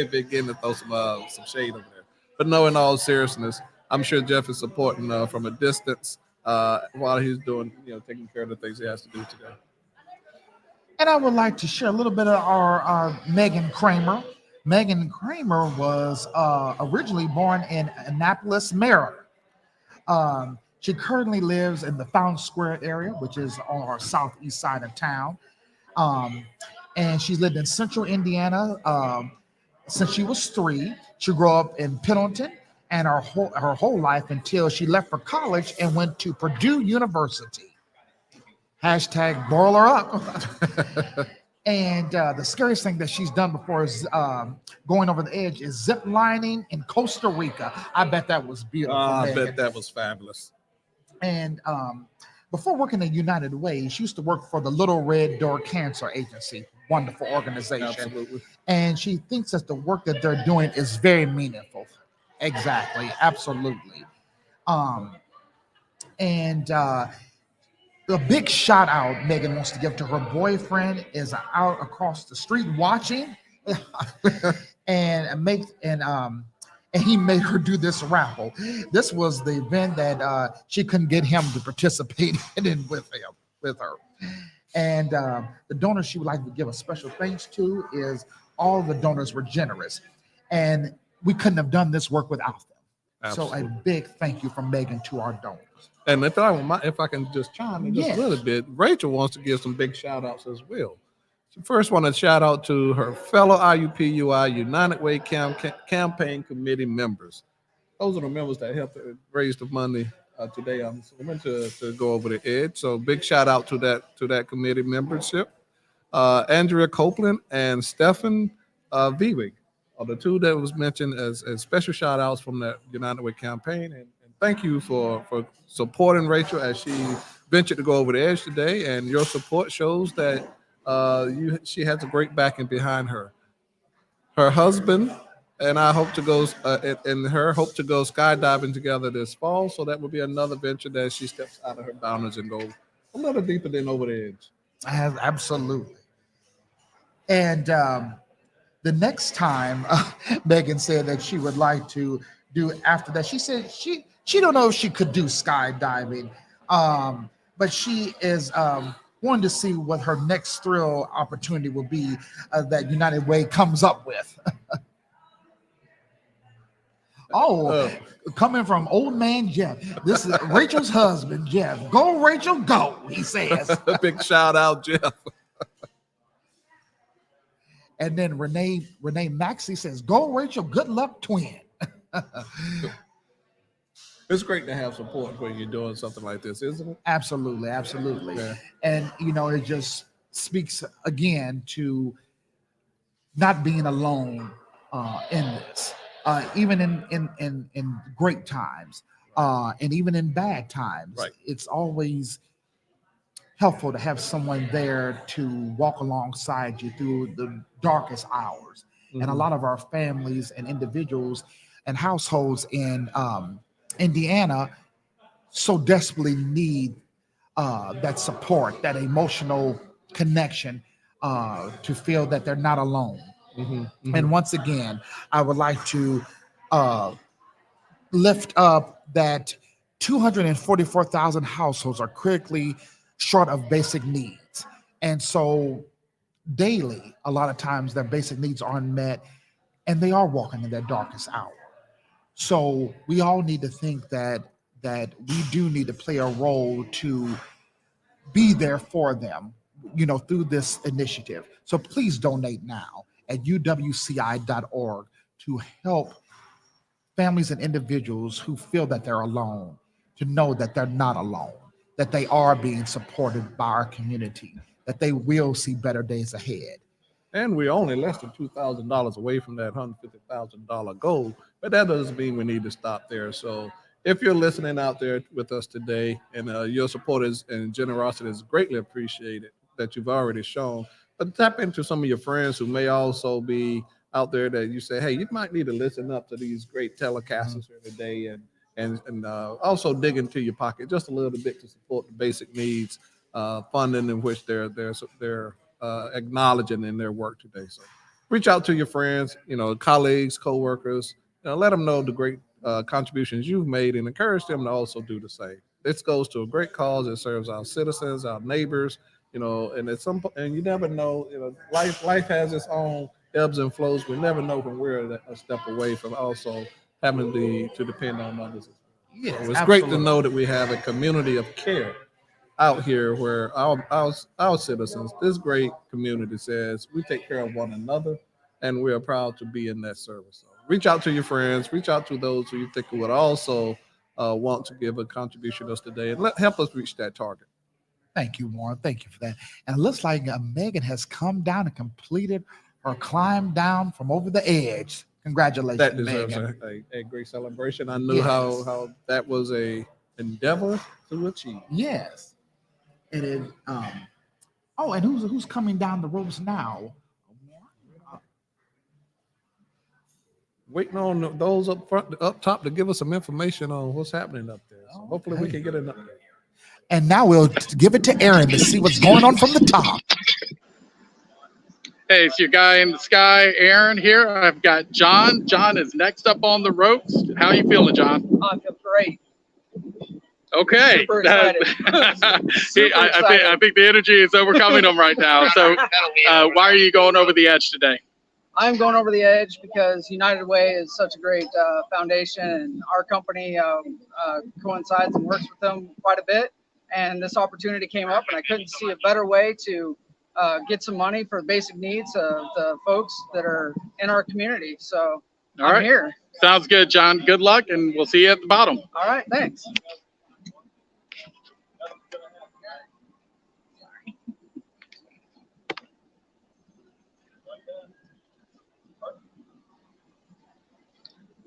begin to throw some shade over there. But no, in all seriousness, I'm sure Jeff is supporting from a distance while he's doing, taking care of the things he has to do today. And I would like to share a little bit of our Megan Kramer. Megan Kramer was originally born in Annapolis, Maryland. She currently lives in the Fountain Square area, which is on our southeast side of town. And she's lived in central Indiana since she was 3. She grew up in Pendleton and her whole life until she left for college and went to Purdue University. Hashtag boil her up. And the scariest thing that she's done before is going over the edge is zip lining in Costa Rica. I bet that was beautiful. I bet that was fabulous. And before working at United Way, she used to work for the Little Red Door Cancer Agency. Wonderful organization. Absolutely. And she thinks that the work that they're doing is very meaningful. Exactly. Absolutely. A big shout out Megan wants to give to her boyfriend is out across the street watching, and he made her do this raffle. This was the event that she couldn't get him to participate in with her. And the donors she would like to give a special thanks to is all the donors were generous, and we couldn't have done this work without them. Absolutely. So a big thank you from Megan to our donors. And if I can just chime in just a little bit, Rachel wants to give some big shout outs as well. She first want to shout out to her fellow IUPUI United Way campaign committee members. Those are the members that helped raise the money today. I'm to go over the edge. So big shout out to that committee membership. Andrea Copeland and Stephen Vivig are the two that was mentioned as special shout outs from that United Way campaign. And thank you for supporting Rachel as she ventured to go over the edge today. And your support shows that she has a great backing behind her. Her husband, And I hope to go, and her hope to go skydiving together this fall. So that will be another venture that she steps out of her boundaries and go a little deeper than over the edge. Absolutely. And the next time Megan said that she would like to do after that, she said she don't know if she could do skydiving, but she is wanting to see what her next thrill opportunity will be that United Way comes up with. Coming from old man Jeff. This is Rachel's husband, Jeff. Go, Rachel, go, he says. Big shout out, Jeff. And then Renee Maxey says, go, Rachel, good luck, twin. It's great to have support when you're doing something like this, isn't it? Absolutely. Yeah. And, it just speaks again to not being alone in this. Even in great times, and even in bad times, right. It's always helpful to have someone there to walk alongside you through the darkest hours. Mm-hmm. And a lot of our families and individuals and households in Indiana so desperately need that support, that emotional connection, to feel that they're not alone. Mm-hmm, mm-hmm. And once again, I would like to lift up that 244,000 households are critically short of basic needs. And so daily, a lot of times their basic needs aren't met and they are walking in their darkest hour. So we all need to think that we do need to play a role to be there for them, through this initiative. So please donate now at uwci.org to help families and individuals who feel that they're alone, to know that they're not alone, that they are being supported by our community, that they will see better days ahead. And we're only less than $2,000 away from that $150,000 goal, but that doesn't mean we need to stop there. So if you're listening out there with us today, and your support and generosity is greatly appreciated that you've already shown, but tap into some of your friends who may also be out there that you say, hey, you might need to listen up to these great telecasters here today, and also dig into your pocket just a little bit to support the basic needs funding in which they're acknowledging in their work today. So reach out to your friends, colleagues, coworkers, let them know the great contributions you've made and encourage them to also do the same. This goes to a great cause. It serves our citizens, our neighbors, and and you never know, life has its own ebbs and flows. We never know when we're a step away from also having to depend on others. Yes, so it's great to know that we have a community of care out here where our citizens, this great community, says we take care of one another, and we are proud to be in that service. So reach out to your friends, reach out to those who you think would also want to give a contribution to us today, and help us reach that target. Thank you, Warren. Thank you for that. And it looks like Megan has come down and completed her climb down from over the edge. Congratulations, that deserves Megan. a great celebration. I knew how that was a endeavor to achieve. Yes. It is. And who's coming down the ropes now? Waiting on those up top to give us some information on what's happening up there. So hopefully we can get an update. And now we'll give it to Aaron to see what's going on from the top. Hey, it's your guy in the sky, Aaron here. I've got John. John is next up on the ropes. How are you feeling, John? I feel great. Okay. Super excited. I think the energy is overcoming him right now. So why are you going over the edge today? I'm going over the edge because United Way is such a great foundation, and our company coincides and works with them quite a bit. And this opportunity came up, and I couldn't see a better way to get some money for basic needs of the folks that are in our community. So I'm here. Sounds good, John. Good luck, and we'll see you at the bottom. All right, thanks.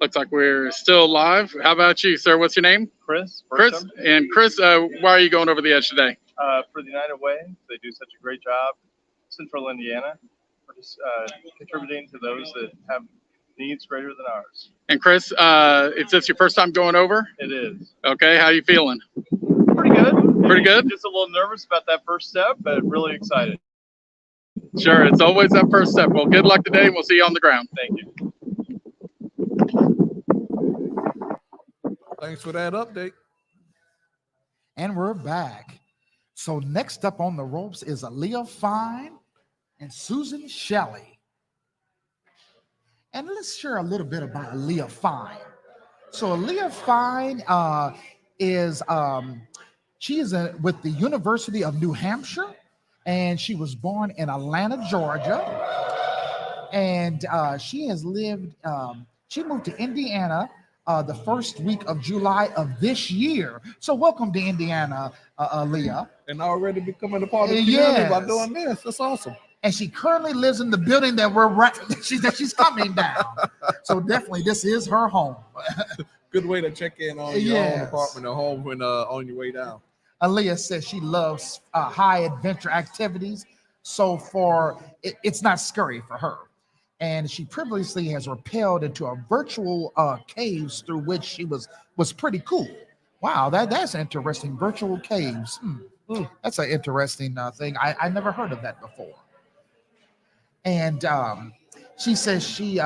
Looks like we're still live. How about you, sir? What's your name? Chris. Chris. And Chris, why are you going over the edge today? For the United Way, they do such a great job. Central Indiana, we're just contributing to those that have needs greater than ours. And Chris, is this your first time going over? It is. Okay, how you feeling? Pretty good. Pretty good? Just a little nervous about that first step, but really excited. Sure, it's always that first step. Well, good luck today, and we'll see you on the ground. Thank you. Thanks for that update. And we're back. So next up on the ropes is Aaliyah Fine and Susan Shelley. And let's share a little bit about Aaliyah Fine. So Aaliyah Fine is with the University of New Hampshire, and she was born in Atlanta, Georgia. And she has lived, she moved to Indiana the first week of July of this year. So welcome to Indiana, Aaliyah. And already becoming a part of the community by doing this. That's awesome. And she currently lives in the building that she's coming down. So definitely this is her home. Good way to check in on your own apartment or home when on your way down. Aaliyah says she loves high adventure activities. So it's not scary for her. And she previously has rappelled into a virtual caves through which she was pretty cool. Wow, that's interesting. Virtual caves. That's an interesting thing. I never heard of that before. And she says she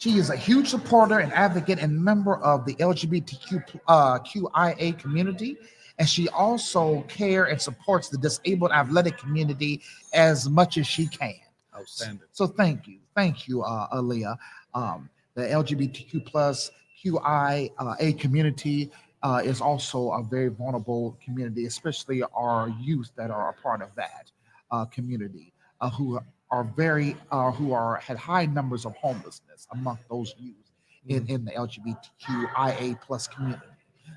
is a huge supporter and advocate and member of the LGBTQIA community. And she also cares and supports the disabled athletic community as much as she can. Outstanding. So thank you, Aaliyah. The LGBTQ plus QIA community is also a very vulnerable community, especially our youth that are a part of that community, who had high numbers of homelessness among those youth in the LGBTQIA plus community.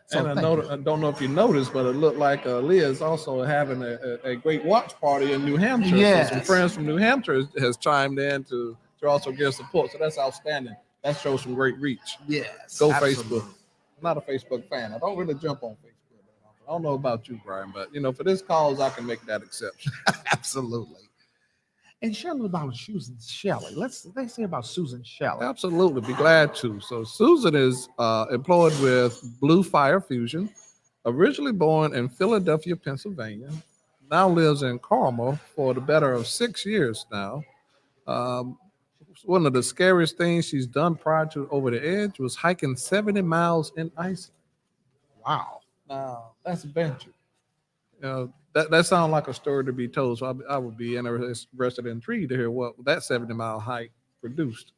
So and I don't know if you noticed, but it looked like Leah is also having a great watch party in New Hampshire. Yes. So some friends from New Hampshire has chimed in to also give support. So that's outstanding. That shows some great reach. Yes. Go absolutely. Facebook. I'm not a Facebook fan. I don't really jump on Facebook. I don't know about you, Brian, but for this cause, I can make that exception. Absolutely. And share a little about Susan Shelley. Let's say about Susan Shelley. Absolutely, be glad to. So Susan is employed with Blue Fire Fusion, originally born in Philadelphia, Pennsylvania, now lives in Carmel for the better of 6 years now. One of the scariest things she's done prior to Over the Edge was hiking 70 miles in Iceland. Wow. Now, that's adventure. That sounds like a story to be told, so I would be interested and intrigued to hear what that 70-mile hike produced.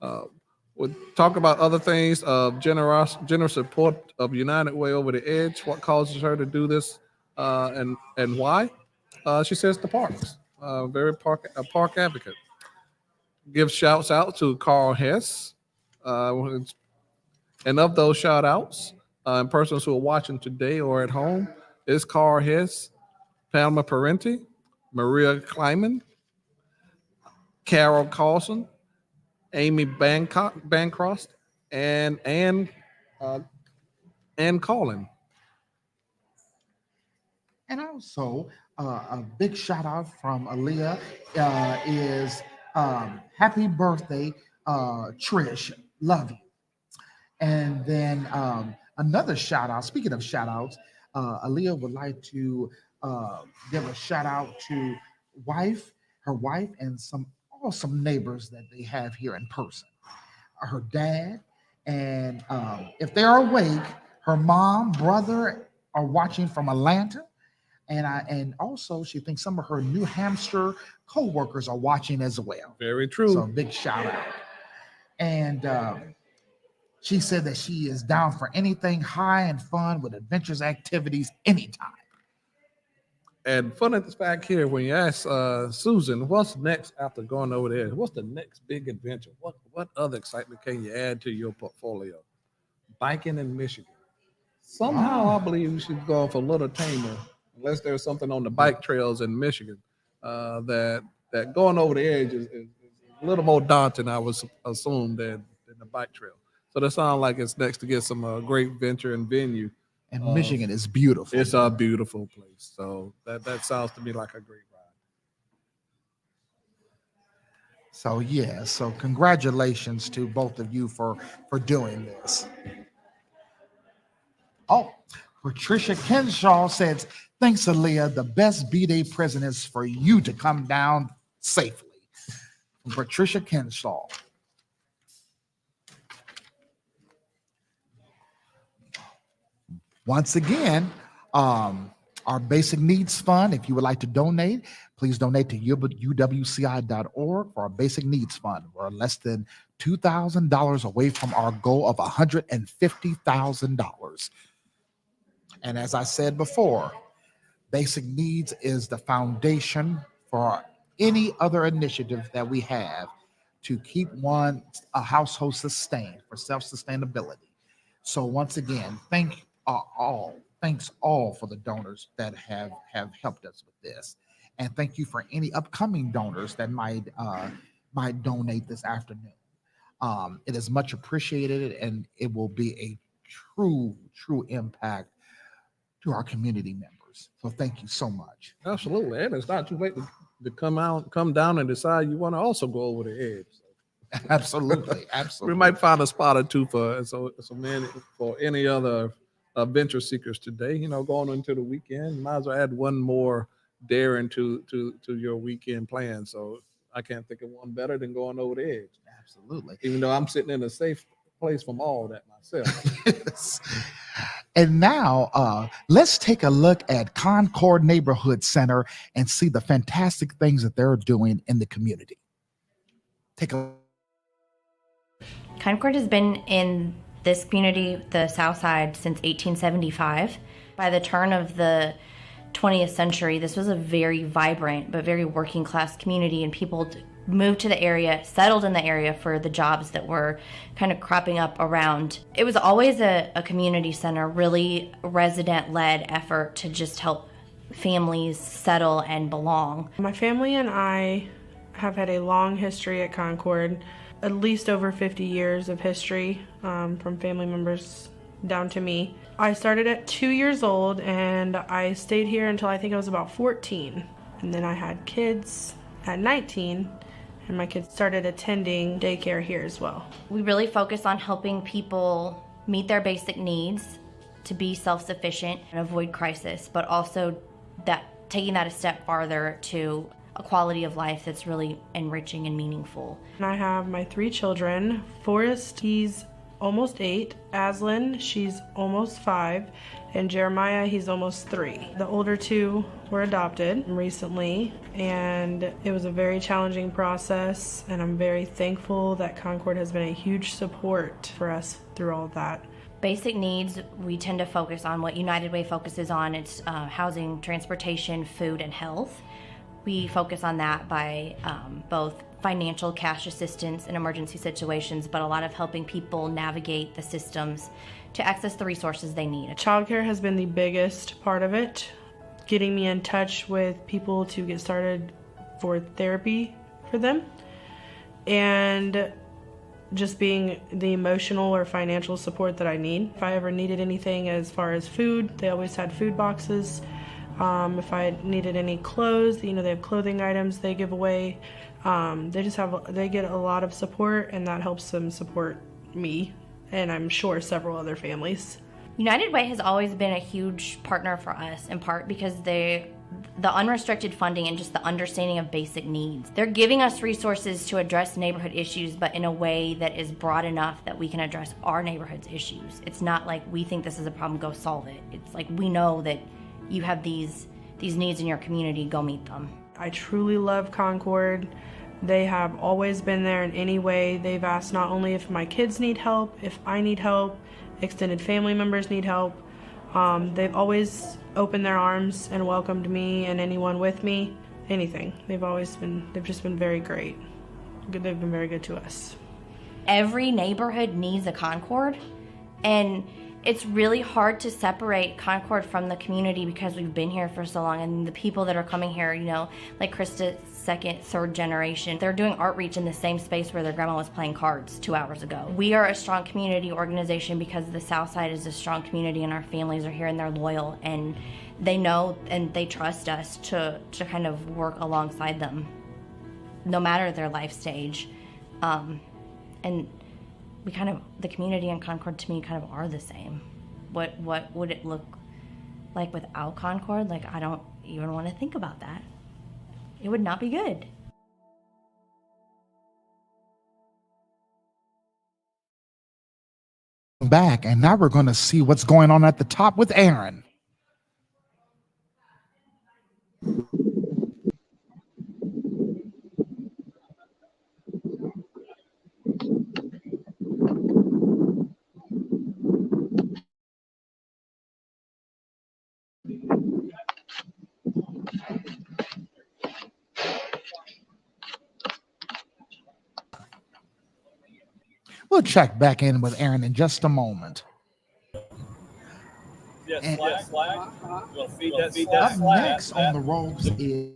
We'll talk about other things of generous support of United Way Over the Edge, what causes her to do this, and why. She says the parks, a park advocate. Gives shouts out to Carl Hess, and of those shout outs, and persons who are watching today or at home, is Carl Hess, Pamela Parenti, Maria Kleiman, Carol Carlson, Amy Bancroft, and Ann Collin. And also, a big shout out from Aaliyah is happy birthday, Trish. Love you. And then another shout out, speaking of shout outs, Aaliyah would like to give a shout out to her wife, and some awesome neighbors that they have here in person. Her dad, and if they are awake, her mom, brother are watching from Atlanta. And also she thinks some of her New Hampshire co-workers are watching as well. Very true. So big shout out. And she said that she is down for anything high and fun with adventurous activities anytime. And fun at the fact here, when you ask Susan, what's next after going over there? What's the next big adventure? What other excitement can you add to your portfolio? Biking in Michigan. Somehow I believe you should go for a little tamer, unless there's something on the bike trails in Michigan that going over the edge is a little more daunting, I would assume, than the bike trail. So that sounds like it's next to get some great venture and venue. And Michigan is beautiful. It's a beautiful place. So that sounds to me like a great ride. So yeah, so congratulations to both of you for doing this. Oh, Patricia Kenshaw says, thanks, Aaliyah. The best B-Day present is for you to come down safely. From Patricia Kenshaw. Once again, our Basic Needs Fund, if you would like to donate, please donate to uwci.org for our Basic Needs Fund. We're less than $2,000 away from our goal of $150,000. And as I said before, Basic Needs is the foundation for any other initiative that we have to keep a household sustained for self-sustainability. So once again, thanks all for the donors that have helped us with this. And thank you for any upcoming donors that might donate this afternoon. It is much appreciated, and it will be a true impact to our community members. So thank you so much. Absolutely. And it's not too late to come down and decide you want to also go over the edge. Absolutely. We might find a spot or two for any other venture seekers today. Going into the weekend, might as well add one more daring to your weekend plan. So I can't think of one better than going over the edge. Absolutely. Even though I'm sitting in a safe place from all that myself. Yes. And now let's take a look at Concord Neighborhood Center and see the fantastic things that they're doing in the community. Take a Concord has been in this community, the South Side, since 1875. By the turn of the 20th century, this was a very vibrant but very working class community, and people moved to the area, settled in the area for the jobs that were kind of cropping up around. It was always a community center, really resident-led effort to just help families settle and belong. My family and I have had a long history at Concord, at least over 50 years of history, from family members down to me. I started at 2 years old, and I stayed here until I think I was about 14. And then I had kids at 19, and my kids started attending daycare here as well. We really focus on helping people meet their basic needs to be self-sufficient and avoid crisis, but also taking that a step farther to a quality of life that's really enriching and meaningful. And I have my 3 children. Forrest, he's almost 8. Aslan, she's almost 5. And Jeremiah, he's almost 3. The older 2 were adopted recently, and it was a very challenging process, and I'm very thankful that Concord has been a huge support for us through all of that. Basic needs, we tend to focus on what United Way focuses on. It's housing, transportation, food, and health. We focus on that by both financial cash assistance in emergency situations, but a lot of helping people navigate the systems to access the resources they need. Childcare has been the biggest part of it, getting me in touch with people to get started for therapy for them, and just being the emotional or financial support that I need. If I ever needed anything as far as food, they always had food boxes. If I needed any clothes, they have clothing items they give away. They get a lot of support, and that helps them support me, and I'm sure several other families. United Way has always been a huge partner for us, in part because the unrestricted funding and just the understanding of basic needs. They're giving us resources to address neighborhood issues, but in a way that is broad enough that we can address our neighborhood's issues. It's not like we think this is a problem, go solve it. It's like we know that you have these needs in your community, go meet them. I truly love Concord. They have always been there in any way. They've asked not only if my kids need help, if I need help, extended family members need help. They've always opened their arms and welcomed me and anyone with me, anything. They've just been very great. They've been very good to us. Every neighborhood needs a Concord, and it's really hard to separate Concord from the community because we've been here for so long, and the people that are coming here, like Krista's second, third generation, they're doing outreach in the same space where their grandma was playing cards 2 hours ago. We are a strong community organization because the South Side is a strong community, and our families are here and they're loyal, and they know and they trust us to kind of work alongside them. no matter their life stage. And we kind of, the community in Concord to me kind of are the same. What would it look like without Concord? Like, I don't even want to think about that. It would not be good. Back, and now we're going to see what's going on at the top with Aaron. We'll check back in with Aaron in just a moment. Yes, slack. We'll feed that Up slack. next on the ropes is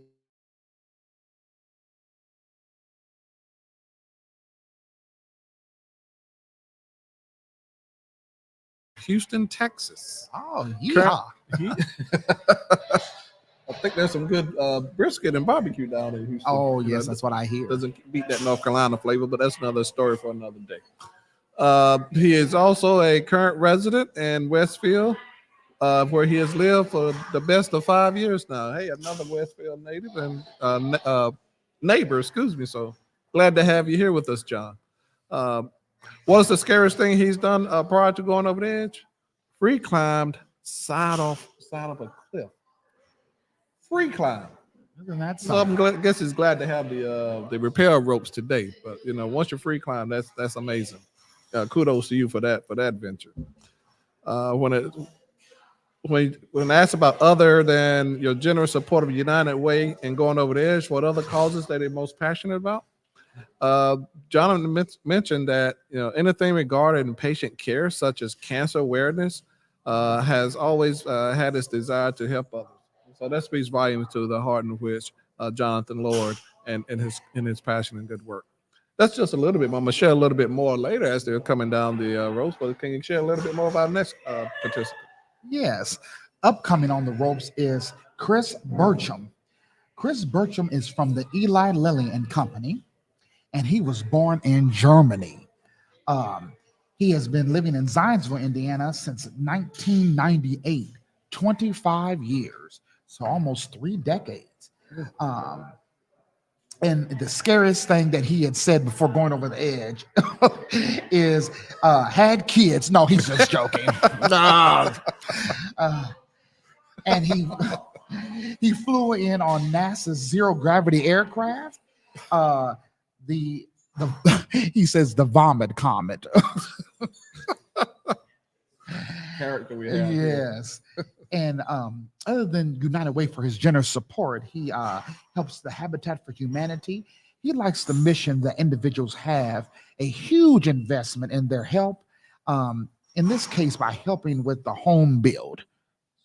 Houston, Texas. Oh, yeah. I think there's some good brisket and barbecue down in Houston. Oh, yes, that's what I hear. Doesn't beat that North Carolina flavor, but that's another story for another day. He is also a current resident in Westfield, where he has lived for the best of 5 years now. Hey, another Westfield native and neighbor, excuse me. So glad to have you here with us, John. What is the scariest thing he's done prior to going over the edge? Free climbed side of a cliff. Free climb. So I guess he's glad to have the repair ropes today. But once you're free climb, that's amazing. Kudos to you for that venture. When asked about other than your generous support of United Way and going over the edge, what other causes that they're most passionate about? John mentioned that anything regarding patient care, such as cancer awareness, has always had this desire to help others. So that speaks volumes to the heart in which Jonathan Lord and his passion and good work. That's just a little bit more. I'm gonna share a little bit more later as they're coming down the ropes. But can you share a little bit more about our next participant? Yes. Upcoming on the ropes is Chris Burcham. Chris Burcham is from the Eli Lilly and Company, and he was born in Germany. He has been living in Zionsville, Indiana since 1998, 25 years, so almost 3 decades. And the scariest thing that he had said before going over the edge is had kids. No, he's just joking. And he flew in on NASA's zero gravity aircraft. He says the vomit comet. Character we have. Yes. And other than United Way for his generous support, he helps the Habitat for Humanity. He likes the mission that individuals have, a huge investment in their help, in this case by helping with the home build.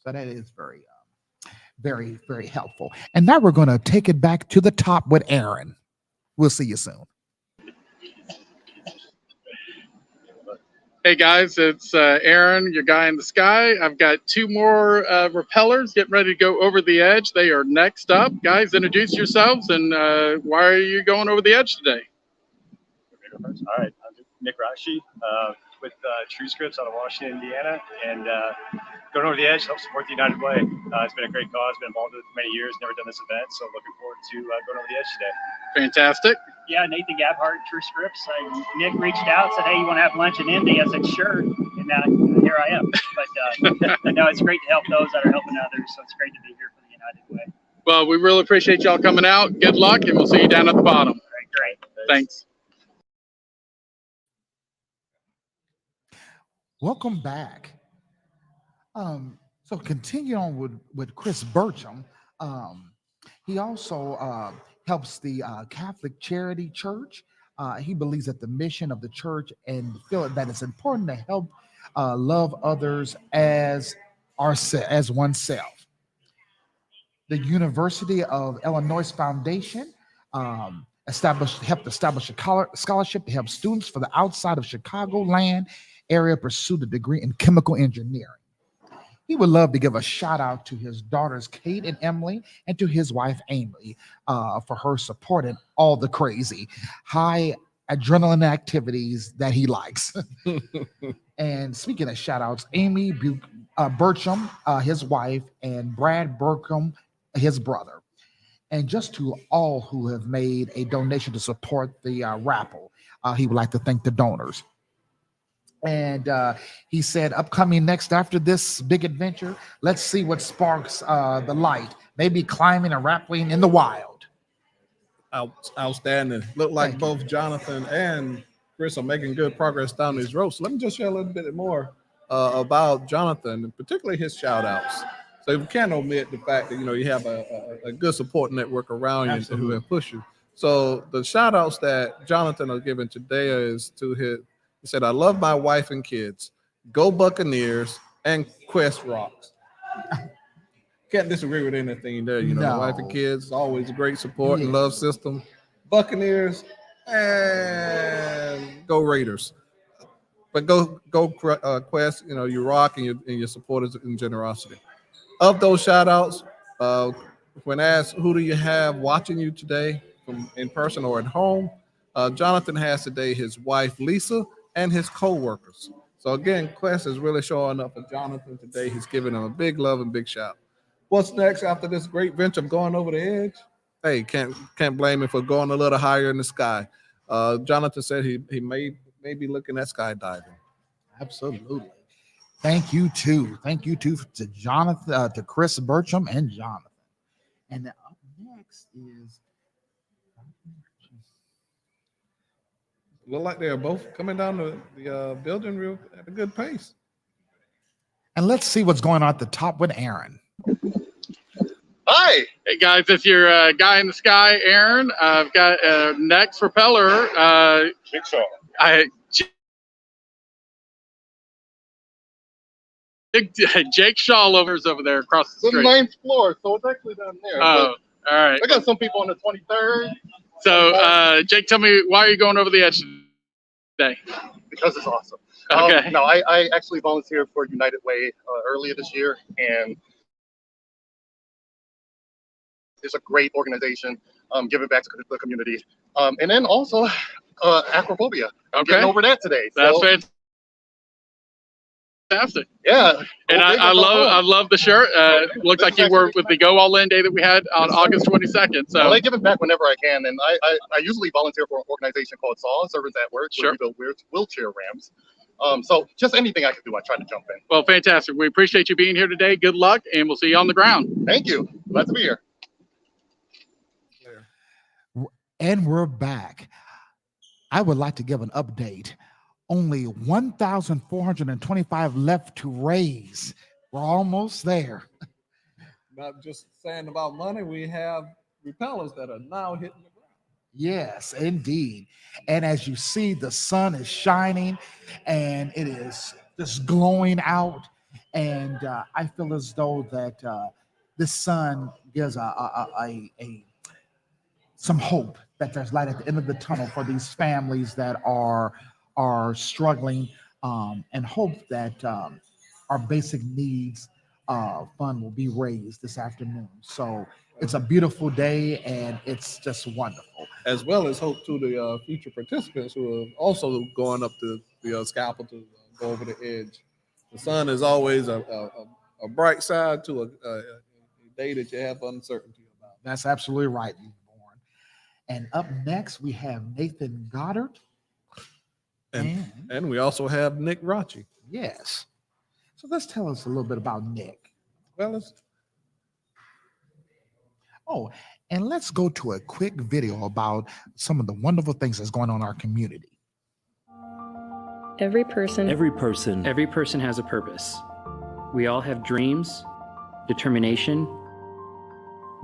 So that is very, very, very helpful. And now we're going to take it back to the top with Aaron. We'll see you soon. Hey guys, it's Aaron, your guy in the sky. I've got 2 more repellers getting ready to go over the edge. They are next up. Guys, introduce yourselves and why are you going over the edge today? All right, I'm Nick Rashi with True Scripts out of Washington, Indiana, and going over the edge to help support the United Way. It's been a great cause, been involved with it for many years, never done this event, so looking forward to going over the edge today. Fantastic. Yeah, Nathan Gabhart, True Scripts. Nick reached out, said, "Hey, you want to have lunch in Indy?" I said, "Sure," and here I am. But no, it's great to help those that are helping others, so it's great to be here for the United Way. Well, we really appreciate y'all coming out. Good luck, and we'll see you down at the bottom. All right, great. Thanks. Welcome back. So continue on with Chris Burcham. He also helps the Catholic Charity Church. He believes that the mission of the church and feel that it's important to help love others as oneself. The University of Illinois Foundation helped establish a scholarship to help students for the outside of Chicagoland area pursue a degree in chemical engineering. He would love to give a shout out to his daughters, Kate and Emily, and to his wife, Amy, for her support in all the crazy, high adrenaline activities that he likes. And speaking of shout outs, Amy Burcham, his wife, and Brad Burkham, his brother. And just to all who have made a donation to support the raffle, he would like to thank the donors. And he said, upcoming next after this big adventure, let's see what sparks the light. Maybe climbing and rappelling in the wild. Outstanding. Look like both Jonathan and Chris are making good progress down these roads. So let me just share a little bit more about Jonathan, and particularly his shout outs. So we can't omit the fact that, you have a good support network around you who have pushed you. So the shout outs that Jonathan is giving today is to he said, I love my wife and kids. Go Buccaneers and Quest rocks. Can't disagree with anything there. No. Wife and kids, always a great support and love system. Buccaneers and go Raiders. But go Quest, you rock and your supporters and generosity. Of those shout outs, when asked who do you have watching you today from in person or at home, Jonathan has today his wife, Lisa, and his co-workers. So again, Quest is really showing up for Jonathan today. He's giving him a big love and big shout. What's next after this great venture of going over the edge? Hey, can't blame him for going a little higher in the sky. Jonathan said he may be looking at skydiving. Absolutely. Thank you too. Thank you too to Jonathan, to Chris Burcham and Jonathan. And up next is look like they're both coming down the building at a good pace. And let's see what's going on at the top with Aaron. Hi. Hey, guys, it's your guy in the sky, Aaron. I've got next repeller. Big Shaw. Jake Shaw is over there across the street. The 9th floor, so it's actually down there. Oh, all right. I got some people on the 23rd. So, Jake, tell me, why are you going over the edge today? Because it's awesome. Okay. No, I actually volunteered for United Way earlier this year, and it's a great organization, giving back to the community. And then also acrophobia. I'm getting over that today. That's fantastic. Yeah. And I love the shirt. Looks like you were with the Go All In Day that we had on August 22nd. So I like giving back whenever I can, and I usually volunteer for an organization called SAW, Servants at Work, where we build wheelchair ramps. So just anything I can do, I try to jump in. Well, fantastic. We appreciate you being here today. Good luck, and we'll see you on the ground. Thank you. Glad to be here. And we're back. I would like to give an update. Only 1,425 left to raise. We're almost there. Not just saying about money, we have repellers that are now hitting the ground. Yes, indeed. And as you see, the sun is shining and it is just glowing out. And I feel as though that this sun gives some hope that there's light at the end of the tunnel for these families that are struggling, and hope that our basic needs fund will be raised this afternoon. So it's a beautiful day and it's just wonderful. As well as hope to the future participants who are also going up to the scalpel to go over the edge. The sun is always a bright side to a day that you have uncertainty about. That's absolutely right, Born. And up next, we have Nathan Goddard. And we also have Nick Rachi. Yes. So let's tell us a little bit about Nick. Well, and let's go to a quick video about some of the wonderful things that's going on in our community. Every person has a purpose. We all have dreams, determination,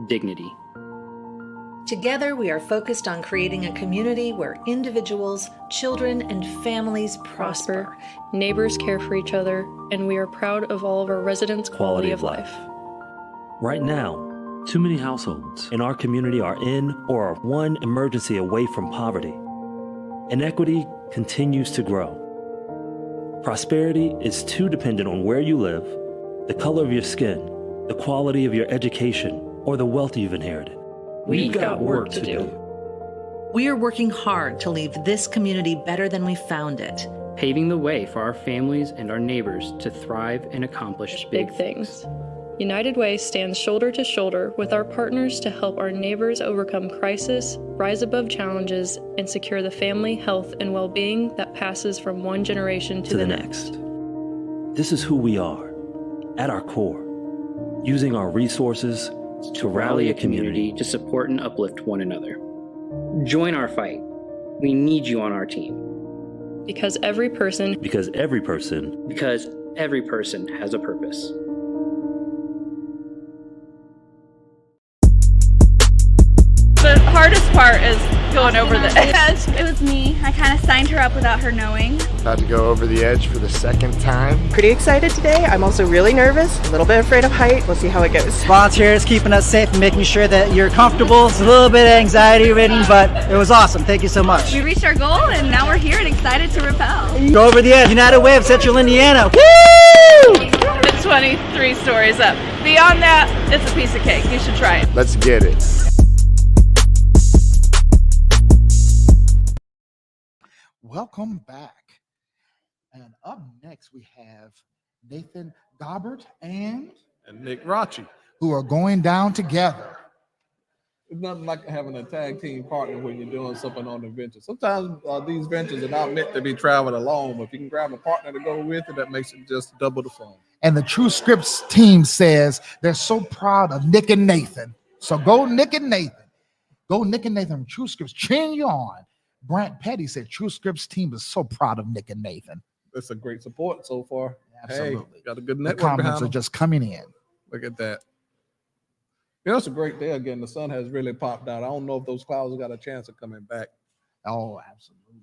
dignity. Together, we are focused on creating a community where individuals, children, and families prosper. Neighbors care for each other, and we are proud of all of our residents' quality of life. Right now, too many households in our community are in or are one emergency away from poverty. Inequity continues to grow. Prosperity is too dependent on where you live, the color of your skin, the quality of your education, or the wealth you've inherited. We've got work to do. We are working hard to leave this community better than we found it. Paving the way for our families and our neighbors to thrive and accomplish big things. United Way stands shoulder to shoulder with our partners to help our neighbors overcome crisis, rise above challenges, and secure the family, health, and well-being that passes from one generation to the next. This is who we are, at our core, using our resources To rally a community to support and uplift one another. Join our fight. We need you on our team. Because every person Because every person has a purpose. The hardest part is going over the edge. It was me. I kind of signed her up without her knowing. About to go over the edge for the second time. Pretty excited today. I'm also really nervous, a little bit afraid of height. We'll see how it goes. Volunteers keeping us safe and making sure that you're comfortable. It's a little bit anxiety ridden, but it was awesome. Thank you so much. We reached our goal and now we're here and excited to rappel. Go over the edge. United Way of Central Indiana. Woo! The 23 stories up. Beyond that, it's a piece of cake. You should try it. Let's get it. Welcome back. And up next, we have Nathan Gobbert and Nick Rocci, who are going down together. It's nothing like having a tag team partner when you're doing something on the venture. Sometimes these ventures are not meant to be traveled alone, but if you can grab a partner to go with it, that makes it just double the fun. And the True Scripts team says they're so proud of Nick and Nathan. So go Nick and Nathan. Go Nick and Nathan from True Scripts. Cheering you on. Brant Petty said True Scripts team is so proud of Nick and Nathan. That's a great support so far. Absolutely. Hey, got a good The network comments behind are them. just coming in. Look at that. You know, it's a great day again. The sun has really popped out. I don't know if those clouds got a chance of coming back. Oh, absolutely.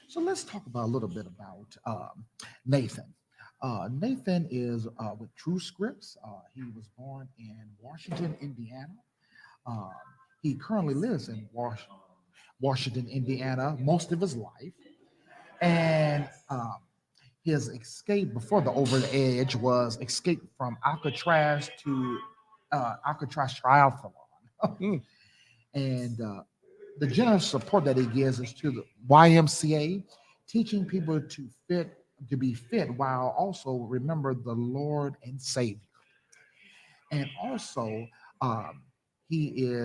So let's talk about a little bit about Nathan. Nathan is with True Scripts. He was born in Washington, Indiana. He currently lives in Washington, Indiana, most of his life. And his escape before the Over the Edge was escape from Alcatraz to Alcatraz Triathlon. And the generous support that he gives is to the YMCA, teaching people to be fit while also remember the Lord and Savior. And also, he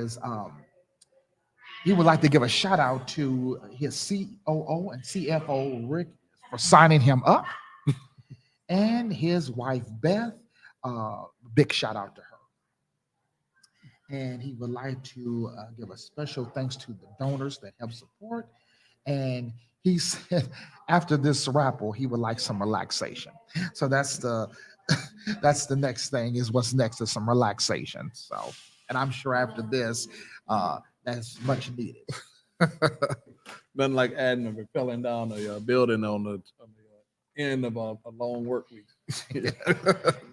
would like to give a shout out to his COO and CFO, Rick, for signing him up. And his wife, Beth, big shout out to her. And he would like to give a special thanks to the donors that help support. And he said after this raffle, he would like some relaxation. So that's the next thing is what's next is some relaxation. So, and I'm sure after this, that's much needed. Nothing like adding and rappelling down a building on the end of a long work week.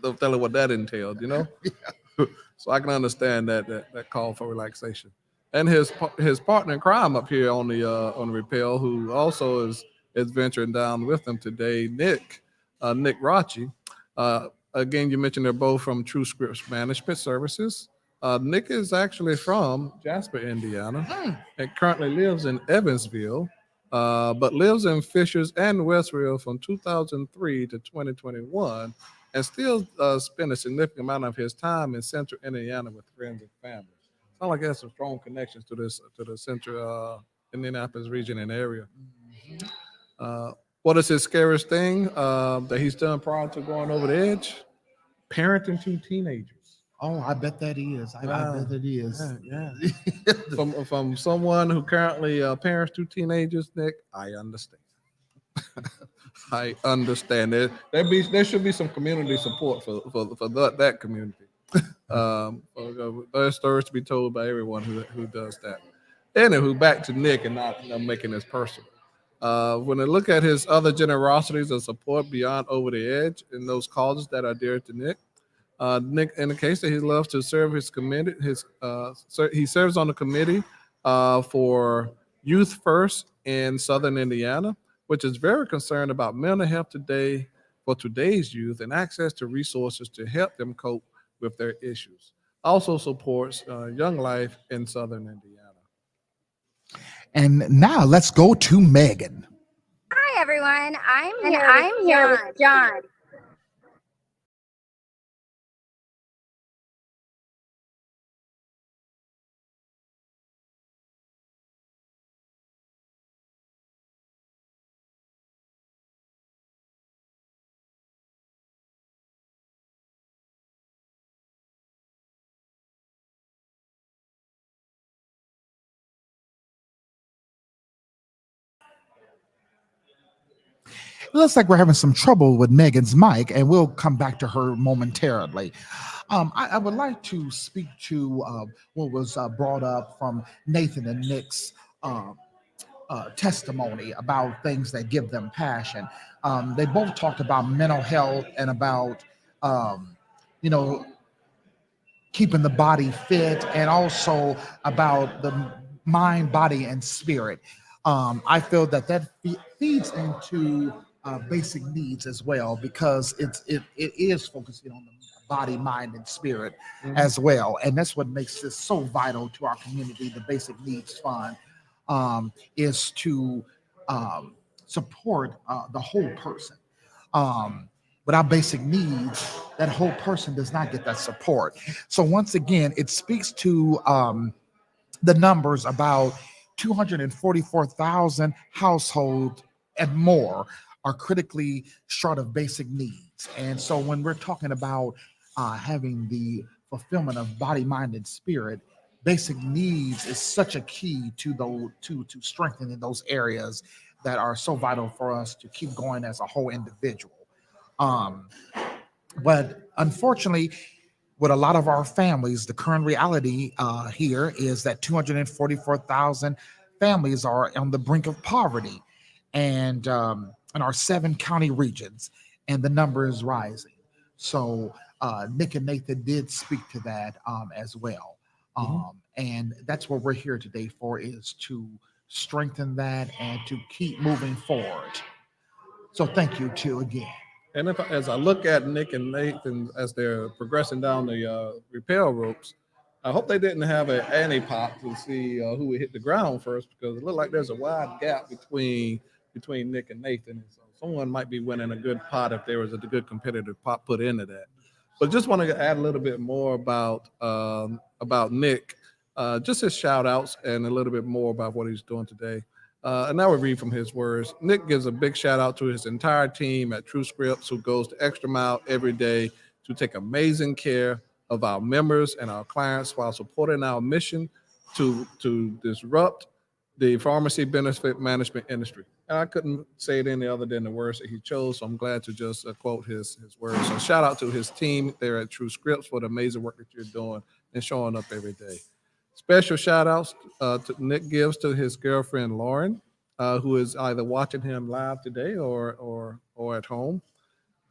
Don't tell her what that entailed, you know? Yeah. So I can understand that call for relaxation. And his partner in crime up here on the rappel, who also is venturing down with them today, Nick Rocci. Again, you mentioned they're both from True Scripts Management Services. Nick is actually from Jasper, Indiana, and currently lives in Evansville, but lives in Fishers and Westville from 2003 to 2021, and still spend a significant amount of his time in Central Indiana with friends and family. Sounds like he has some strong connections to the Central Indianapolis region and area. What is his scariest thing that he's done prior to going over the edge? Parenting two teenagers. Oh, I bet that is. I bet that is. Yeah. From someone who currently parents two teenagers, Nick, I understand. I understand. There should be some community support for that community. There's stories to be told by everyone who does that. Anywho, back to Nick and not making this personal. When I look at his other generosities of support beyond Over the Edge and those causes that are dear to Nick, Nick indicates that he loves to serve his committee. He serves on the committee for Youth First in Southern Indiana, which is very concerned about mental health today for today's youth and access to resources to help them cope with their issues. Also supports Young Life in Southern Indiana. And now let's go to Megan. Hi, everyone. I'm here with John. It looks like we're having some trouble with Megan's mic, and we'll come back to her momentarily. I would like to speak to what was brought up from Nathan and Nick's testimony about things that give them passion. They both talked about mental health and about, you know, keeping the body fit, and also about the mind, body, and spirit. I feel that feeds into basic needs as well, because it is focusing on the body, mind, and spirit as well, and that's what makes this so vital to our community. The Basic Needs Fund is to support the whole person. Without basic needs, that whole person does not get that support. So once again, it speaks to the numbers about 244,000 households and more are critically short of basic needs. And so when we're talking about having the fulfillment of body, mind, and spirit, basic needs is such a key to strengthening those areas that are so vital for us to keep going as a whole individual. But unfortunately, with a lot of our families, the current reality here is that 244,000 families are on the brink of poverty, and in our 7 county regions, and the number is rising. So Nick and Nathan did speak to that as well. And that's what we're here today for, is to strengthen that and to keep moving forward. So thank you too again. And as I look at Nick and Nathan as they're progressing down the rappel ropes, I hope they didn't have an anti-pop to see who would hit the ground first, because it looked like there's a wide gap between Nick and Nathan. And so someone might be winning a good pot if there was a good competitive pot put into that. But just want to add a little bit more about Nick, just his shout outs and a little bit more about what he's doing today. And I will read from his words. Nick gives a big shout out to his entire team at TrueScripts, who goes the extra mile every day to take amazing care of our members and our clients while supporting our mission to disrupt the pharmacy benefit management industry. And I couldn't say it any other than the words that he chose, so I'm glad to just quote his words. So shout out to his team there at TrueScripts for the amazing work that you're doing and showing up every day. Special shout outs to Nick gives to his girlfriend, Lauren, who is either watching him live today or at home.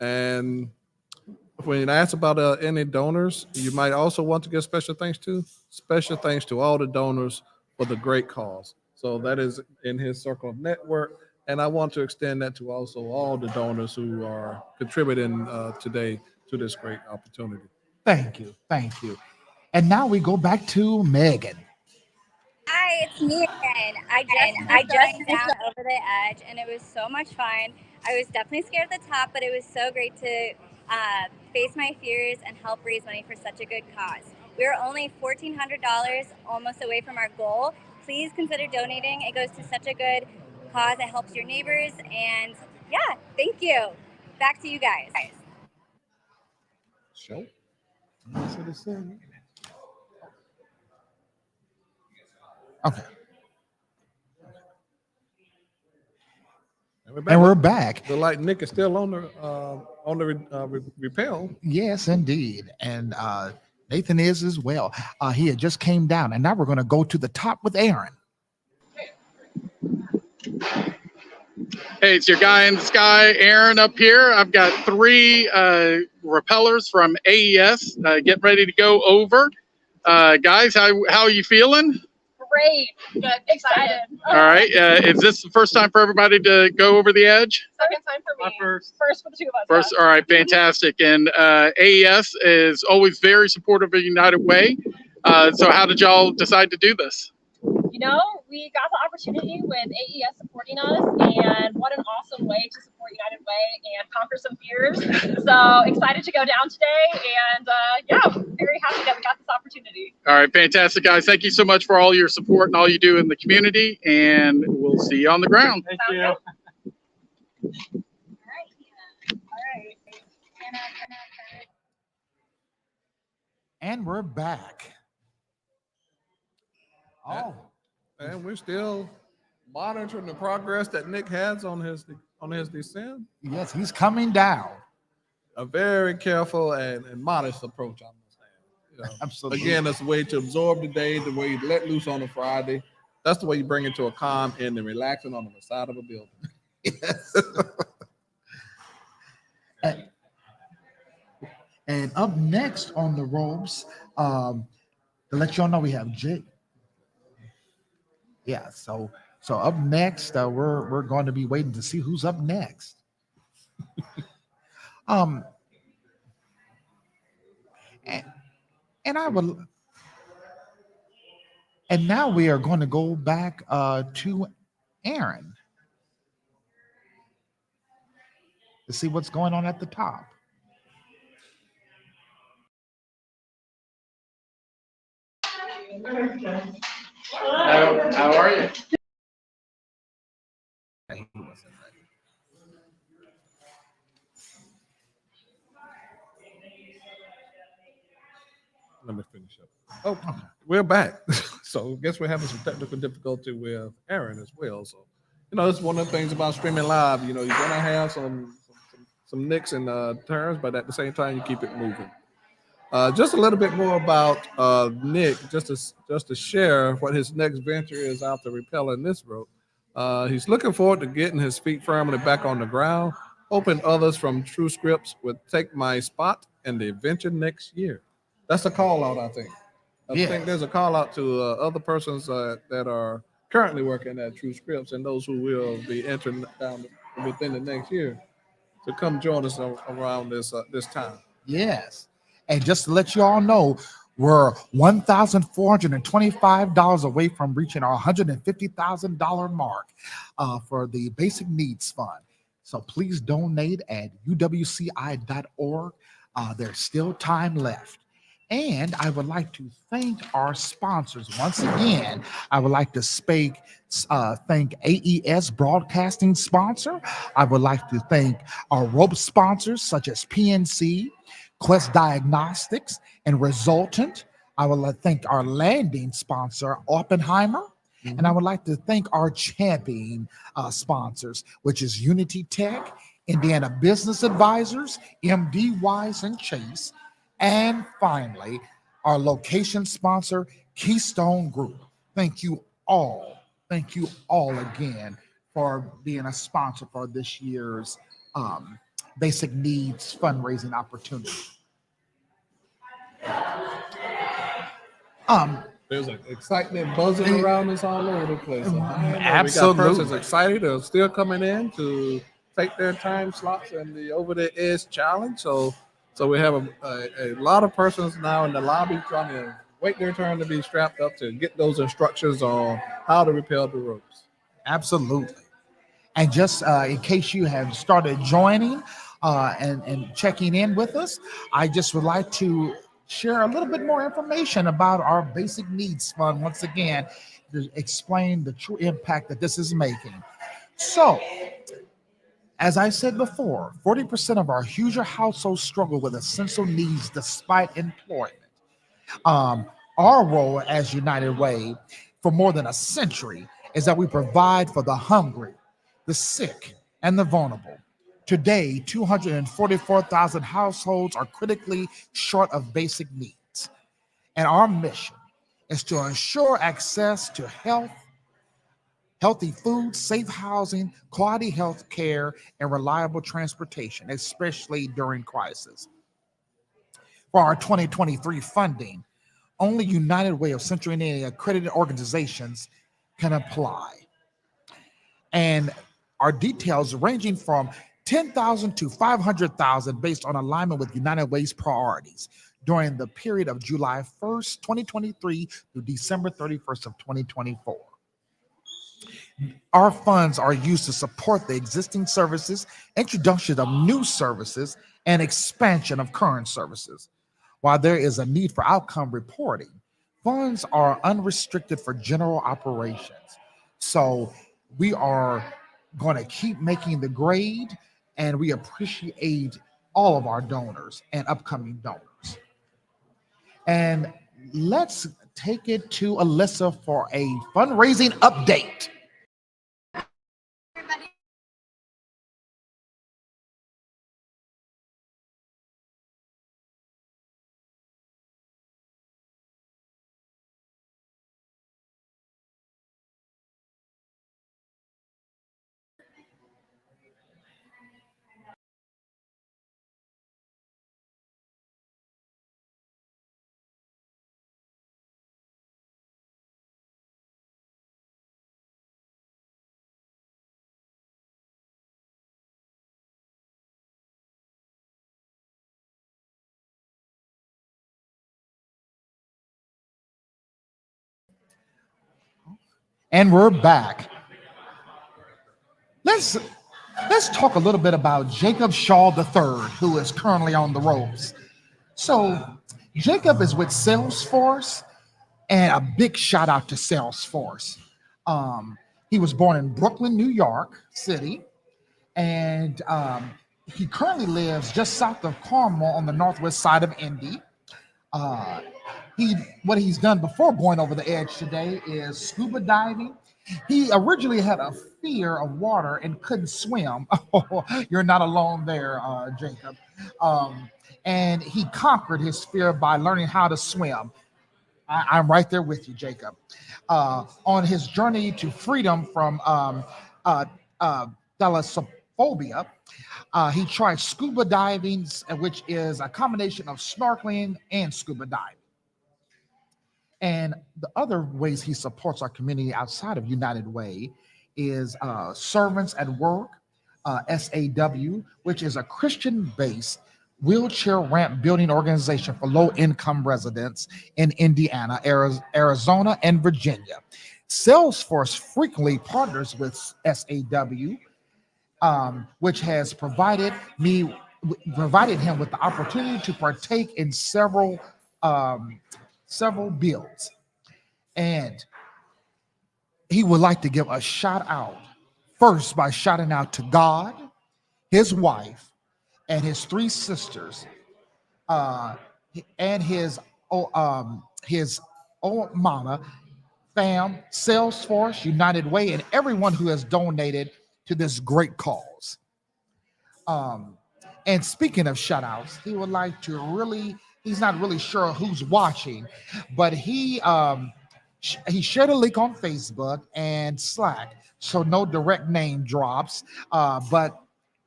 And when asked about any donors, you might also want to give special thanks to all the donors for the great cause. So that is in his circle of network. And I want to extend that to also all the donors who are contributing today to this great opportunity. Thank you. Thank you. And now we go back to Megan. Hi, it's me again. I just finished the Over the Edge, and it was so much fun. I was definitely scared at the top, but it was so great to face my fears and help raise money for such a good cause. We were only $1,400 almost away from our goal. Please consider donating. It goes to such a good cause. It helps your neighbors, and yeah, thank you. Back to you guys. Sure. Okay. And we're back. The light Nick is still on the rappel. Yes, indeed. And Nathan is as well. He had just came down, and now we're going to go to the top with Aaron. Hey, it's your guy in the sky, Aaron, up here. I've got 3 repellers from AES getting ready to go over. Guys, how are you feeling? Great. Good. Excited. All right. Is this the first time for everybody to go over the edge? Second time for me. First for the two of us. First. Yeah. All right. Fantastic. And AES is always very supportive of United Way. So how did y'all decide to do this? You know, we got the opportunity with AES supporting us, and what an awesome way to support United Way and conquer some fears. So excited to go down today, and yeah, very happy that we got this opportunity. All right, fantastic, guys. Thank you so much for all your support and all you do in the community, and we'll see you on the ground. Thank you. And we're back. Oh. And we're still monitoring the progress that Nick has on his descent. Yes, he's coming down. A very careful and modest approach, I understand. You know, absolutely. Again, that's a way to absorb the day, the way you let loose on a Friday. That's the way you bring it to a calm end and relaxing on the side of a building. Yes. And up next on the ropes, to let y'all know, we have Jake. Yeah, so up next, we're going to be waiting to see who's up next. And now we are going to go back to Aaron to see what's going on at the top. How are you? Let me finish up. Oh, okay. We're back. So I guess we're having some technical difficulty with Aaron as well. So, you know, it's one of the things about streaming live. You know, you're gonna have some nicks and turns, but at the same time, you keep it moving. Just a little bit more about Nick, just to share what his next venture is after repelling this rope. He's looking forward to getting his feet firmly back on the ground, hoping others from True Scripts would take my spot in the adventure next year. That's a call out, I think. I think there's a call out to other persons that are currently working at True Scripts and those who will be entering down within the next year to come join us around this time. Yes. And just to let you all know, we're $1,425 away from reaching our $150,000 mark for the Basic Needs Fund. So please donate at uwci.org. There's still time left. And I would like to thank our sponsors. Once again, I would like to thank AES Broadcasting sponsor. I would like to thank our rope sponsors such as PNC, Quest Diagnostics, and Resultant. I would like to thank our landing sponsor, Oppenheimer. Mm-hmm. And I would like to thank our champion sponsors, which is Unity Tech, Indiana Business Advisors, MD Wise and Chase. And finally, our location sponsor, Keystone Group. Thank you all again for being a sponsor for this year's Basic Needs fundraising opportunity. There's an excitement buzzing around us all over the place. Absolutely. We got persons excited. They're still coming in to take their time slots in the Over the Edge Challenge. So we have a lot of persons now in the lobby trying to wait their turn to be strapped up to get those instructions on how to repel the ropes. Absolutely. And just in case you have started joining and checking in with us, I just would like to share a little bit more information about our Basic Needs Fund once again to explain the true impact that this is making. So, as I said before, 40% of our Hoosier households struggle with essential needs despite employment. Our role as United Way for more than a century is that we provide for the hungry, the sick, and the vulnerable. Today, 244,000 households are critically short of basic needs. And our mission is to ensure access to healthy food, safe housing, quality health care, and reliable transportation, especially during crisis. For our 2023 funding, Only United Way of Central Indiana accredited organizations can apply. And our details ranging from 10,000 to 500,000 based on alignment with United Way's priorities during the period of July 1st, 2023 through December 31st of 2024. Our funds are used to support the existing services, introduction of new services, and expansion of current services. While there is a need for outcome reporting, funds are unrestricted for general operations. So we are going to keep making the grade, and we appreciate all of our donors and upcoming donors. And let's take it to Alyssa for a fundraising update. And we're back. Let's talk a little bit about Jacob Shaw III, who is currently on the ropes. So Jacob is with Salesforce, and a big shout out to Salesforce. He was born in Brooklyn, New York City, and he currently lives just south of Carmel on the northwest side of Indy. What he's done before going over the edge today is scuba diving. He originally had a fear of water and couldn't swim. You're not alone there, Jacob. And he conquered his fear by learning how to swim. I'm right there with you, Jacob. On his journey to freedom from thalassophobia, he tried scuba diving, which is a combination of snorkeling and scuba diving. And the other ways he supports our community outside of United Way is Servants at Work, SAW, which is a Christian-based wheelchair ramp building organization for low-income residents in Indiana, Arizona, and Virginia. Salesforce frequently partners with SAW, which has provided him with the opportunity to partake in several builds. And he would like to give a shout out first by shouting out to God, his wife, and his three sisters, and his mama, fam, Salesforce, United Way, and everyone who has donated to this great cause. And speaking of shout outs, he would like to he's not really sure who's watching, but he shared a link on Facebook and Slack, so no direct name drops, but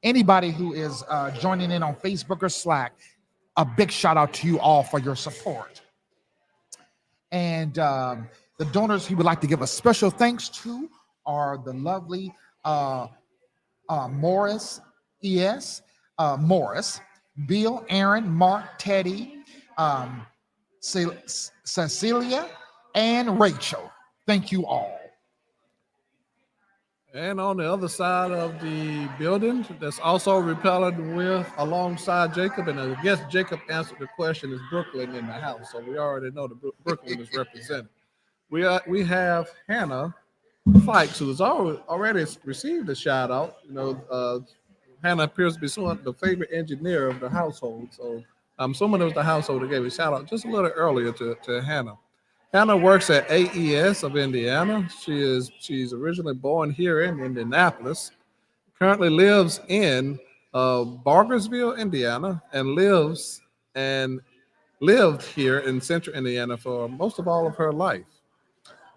anybody who is joining in on Facebook or Slack, a big shout out to you all for your support. And the donors he would like to give a special thanks to are the lovely Morris, Morris, Bill, Aaron, Mark, Teddy, Cecilia, and Rachel. Thank you all. And on the other side of the building, that's also repelling with alongside Jacob. And I guess Jacob answered the question, is Brooklyn in the house? So we already know that Brooklyn is represented. We have Hannah Fikes, who has already received a shout out. Hannah appears to be the favorite engineer of the household. So I'm assuming it was the household that gave a shout out just a little earlier to Hannah. Hannah works at AES of Indiana. She's originally born here in Indianapolis, currently lives in Bargersville, Indiana, and lived here in Central Indiana for most of all of her life.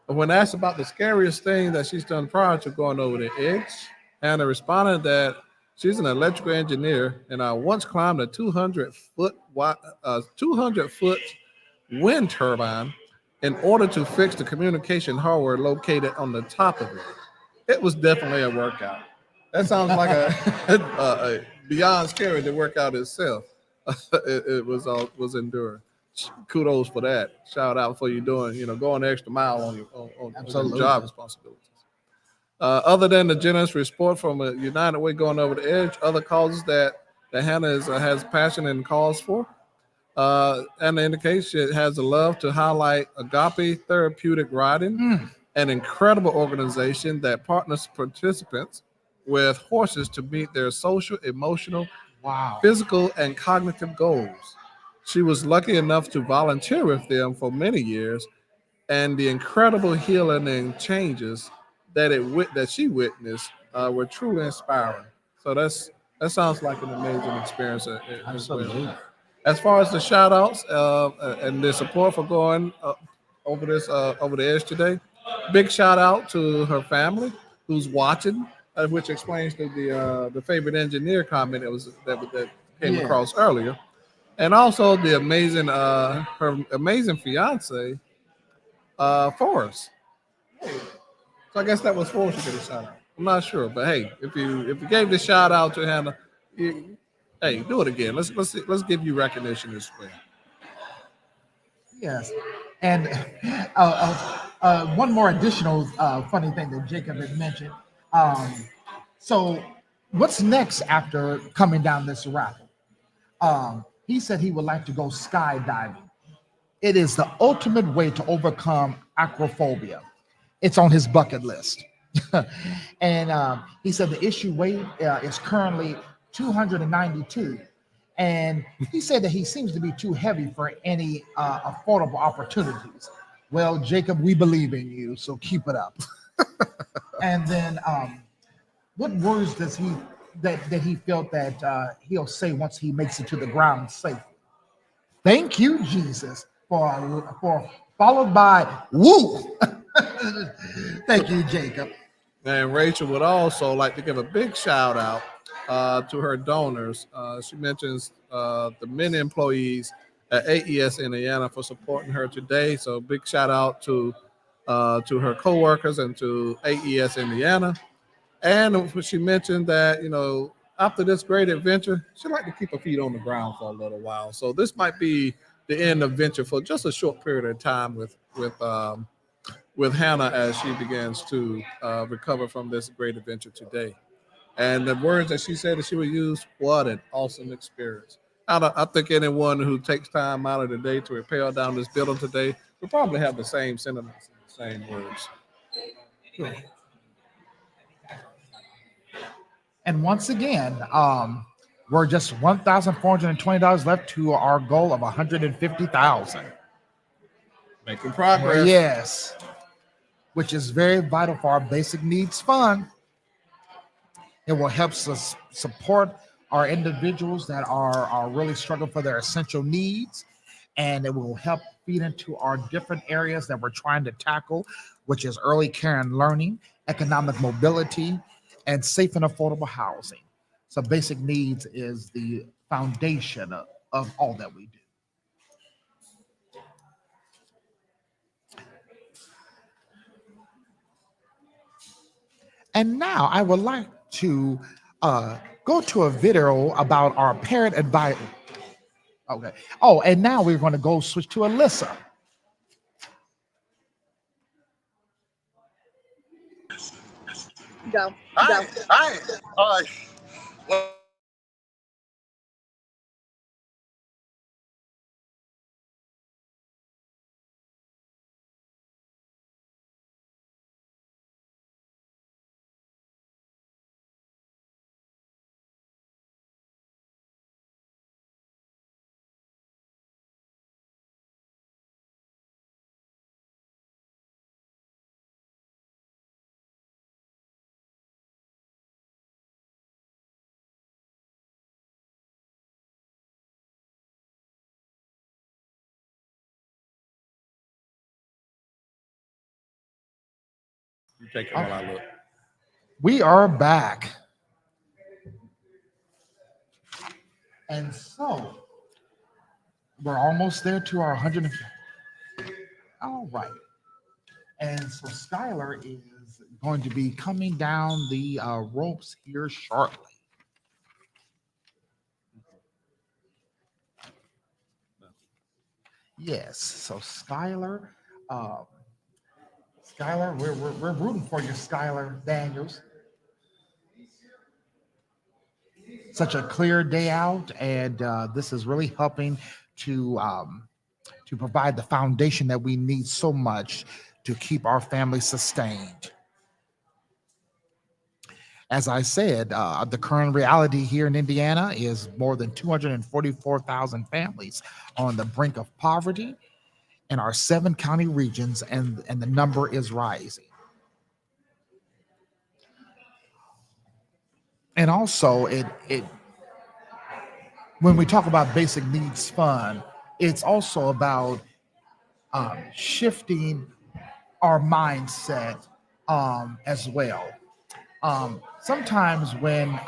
But when asked about the scariest thing that she's done prior to going over the edge, Hannah responded that she's an electrical engineer, and I once climbed a 200-foot wind turbine in order to fix the communication hardware located on the top of it. It was definitely a workout. That sounds like a beyond scary to workout itself. It was enduring. Kudos for that. Shout out for you doing, going the extra mile on your job responsibilities. Other than the generous support from a United Way going over the edge, other causes that Hannah has passion and cause for. And the indication has a love to highlight Agape Therapeutic Riding, an incredible organization that partners participants with horses to meet their social, emotional, physical, and cognitive goals. She was lucky enough to volunteer with them for many years, and the incredible healing and changes that she witnessed were truly inspiring. So that sounds like an amazing experience as well. As far as the shout outs and the support for going over the edge today, big shout out to her family who's watching, which explains the favorite engineer comment that came across earlier, and also the amazing her amazing fiance Forrest. So I guess that was Forrest to get a shout out. I'm not sure, but hey, if you gave the shout out to Hannah, hey, do it again. Let's give you recognition as well. Yes, and one more additional funny thing that Jacob had mentioned. So, what's next after coming down this raffle? He said he would like to go skydiving. It is the ultimate way to overcome acrophobia. It's on his bucket list. And he said the issue weight is currently 292. And he said that he seems to be too heavy for any affordable opportunities. Well, Jacob, we believe in you, so keep it up. And then what words does he felt that he'll say once he makes it to the ground safely? Thank you, Jesus, for followed by woo. Thank you, Jacob. And Rachel would also like to give a big shout out to her donors. She mentions the many employees at AES Indiana for supporting her today. So big shout out to her coworkers and to AES Indiana. And she mentioned that, after this great adventure, she'd like to keep her feet on the ground for a little while. So this might be the end of venture for just a short period of time with Hannah as she begins to recover from this great adventure today. And the words that she said that she would use, what an awesome experience. I think anyone who takes time out of the day to rappel down this building today will probably have the same sentiments and the same words. Sure. And once again, we're just $1,420 left to our goal of $150,000. Making progress. Yes, which is very vital for our basic needs fund. It will help us support our individuals that are really struggling for their essential needs, and it will help feed into our different areas that we're trying to tackle, which is early care and learning, economic mobility, and safe and affordable housing. So basic needs is the foundation of all that we do. And now I would like to go to a video about our parent advice. Okay. Oh, and now we're going to go switch to Alyssa. Go. Hi. You take it while I look. We are back. And so we're almost there to our All right. And so Skylar is going to be coming down the ropes here shortly. Yes. So Skylar, we're rooting for you, Skylar Daniels. Such a clear day out, and this is really helping to provide the foundation that we need so much to keep our family sustained. As I said, the current reality here in Indiana is more than 244,000 families on the brink of poverty in our 7 county regions, and the number is rising. And also, when we talk about basic needs fund, it's also about shifting our mindset as well. Sometimes when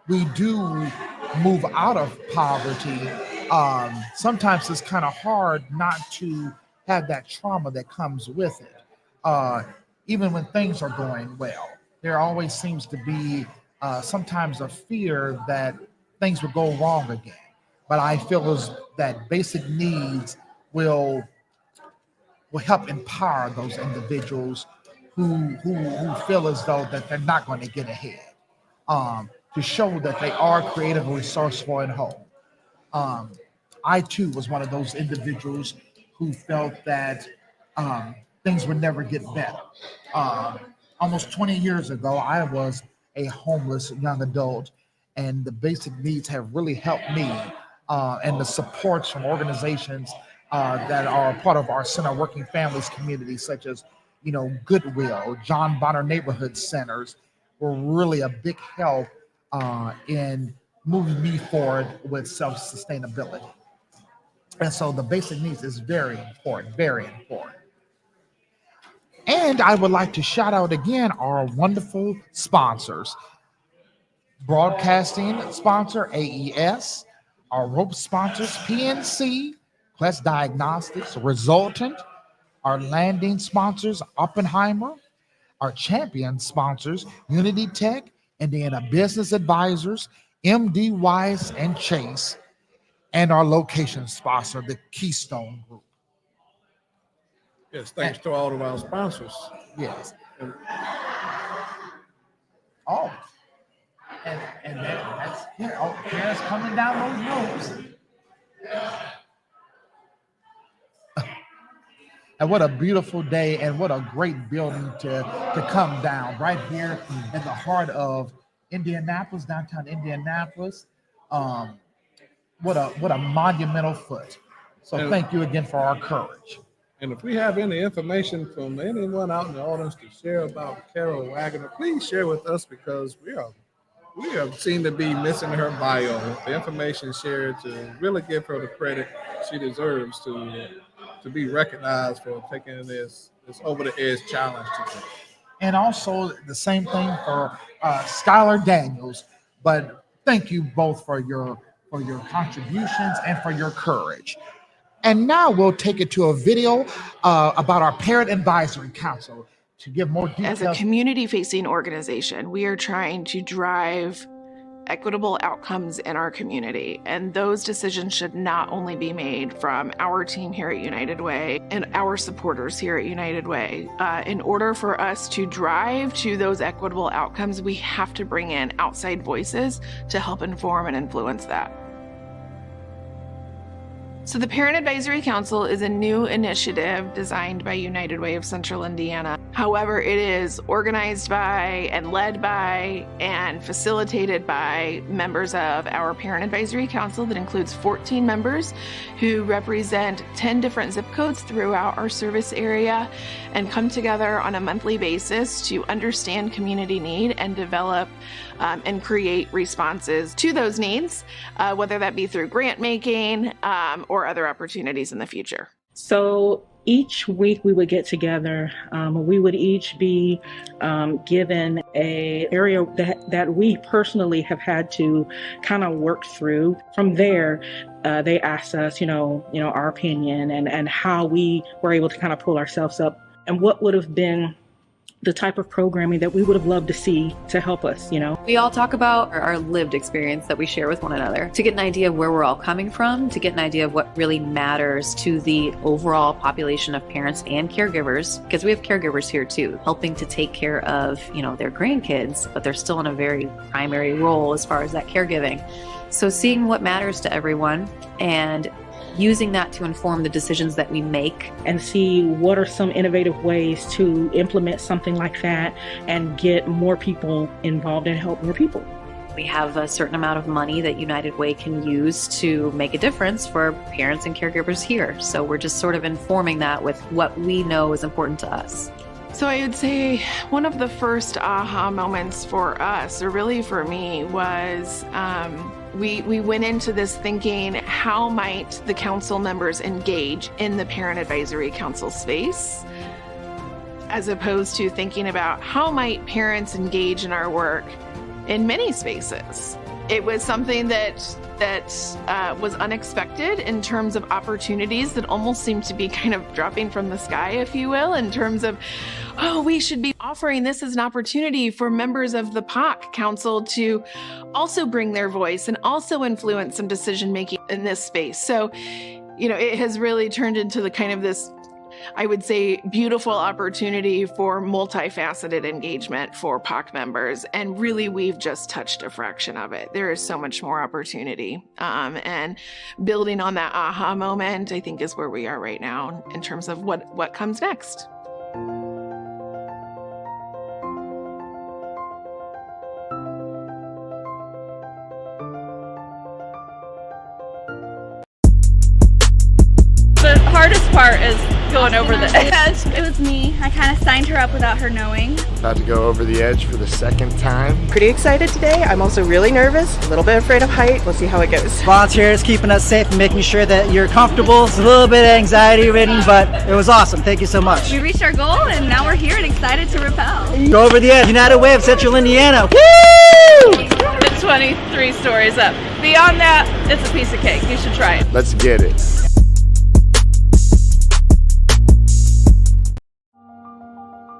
we do move out of poverty, sometimes it's kind of hard not to have that trauma that comes with it. Even when things are going well, there always seems to be sometimes a fear that things will go wrong again. But I feel as that basic needs will help empower those individuals who feel as though that they're not going to get ahead, to show that they are creative, resourceful, and whole. I too was one of those individuals who felt that things would never get better. Almost 20 years ago, I was a homeless young adult, and the basic needs have really helped me, and the supports from organizations that are part of our Center Working Families community, such as Goodwill, John Bonner Neighborhood Centers, were really a big help in moving me forward with self-sustainability. And so the basic needs is very important, very important. And I would like to shout out again our wonderful sponsors. Broadcasting sponsor, AES. Our rope sponsors, PNC, Quest Diagnostics, Resultant. Our landing sponsors, Oppenheimer. Our champion sponsors, Unity Tech, Indiana Business Advisors, MD Wise and Chase. And our location sponsor, the Keystone Group. Yes, thanks to all of our sponsors. Yes. And that's Kara's coming down those ropes. And what a beautiful day, and what a great building to come down right here in the heart of Indianapolis, downtown Indianapolis. What a monumental foot. So thank you again for our courage. And if we have any information from anyone out in the audience to share about Carol Wagner, please share with us, because we have seemed to be missing her bio. The information shared to really give her the credit she deserves to be recognized for taking this over the edge challenge today. And also the same thing for Skylar Daniels. But thank you both for your contributions and for your courage. And now we'll take it to a video about our Parent Advisory Council to give more details. As a community-facing organization, we are trying to drive equitable outcomes in our community, and those decisions should not only be made from our team here at United Way and our supporters here at United Way. In order for us to drive to those equitable outcomes, we have to bring in outside voices to help inform and influence that. So the Parent Advisory Council is a new initiative designed by United Way of Central Indiana. However, it is organized by and led by and facilitated by members of our Parent Advisory Council that includes 14 members who represent 10 different zip codes throughout our service area and come together on a monthly basis to understand community need and develop and create responses to those needs, whether that be through grant making or for other opportunities in the future? So each week we would get together. We would each be given a area that we personally have had to kind of work through. From there, they asked us, our opinion and how we were able to kind of pull ourselves up and what would have been the type of programming that we would have loved to see to help us, We all talk about our lived experience that we share with one another to get an idea of where we're all coming from, to get an idea of what really matters to the overall population of parents and caregivers, because we have caregivers here too, helping to take care of, their grandkids, but they're still in a very primary role as far as that caregiving. So seeing what matters to everyone and using that to inform the decisions that we make. And see what are some innovative ways to implement something like that and get more people involved and help more people. We have a certain amount of money that United Way can use to make a difference for parents and caregivers here. So we're just sort of informing that with what we know is important to us. So I would say one of the first aha moments for us, or really for me, was we went into this thinking, how might the council members engage in the Parent Advisory Council space, as opposed to thinking about how might parents engage in our work in many spaces. It was something that was unexpected in terms of opportunities that almost seemed to be kind of dropping from the sky, if you will, in terms of, we should be offering this as an opportunity for members of the POC Council to also bring their voice and also influence some decision making in this space. So, it has really turned into the kind of this, I would say, beautiful opportunity for multifaceted engagement for POC members. And really, we've just touched a fraction of it. There is so much more opportunity. And building on that aha moment, I think, is where we are right now in terms of what comes next. The hardest part is going over the edge. It was me. I kind of signed her up without her knowing. About to go over the edge for the second time. Pretty excited today. I'm also really nervous, a little bit afraid of height. We'll see how it goes. Volunteers keeping us safe and making sure that you're comfortable. It's a little bit anxiety ridden, but it was awesome. Thank you so much. We reached our goal and now we're here and excited to rappel. Go over the edge. United Way of Central Indiana. Woo! It's 23 stories up. Beyond that, it's a piece of cake. You should try it. Let's get it.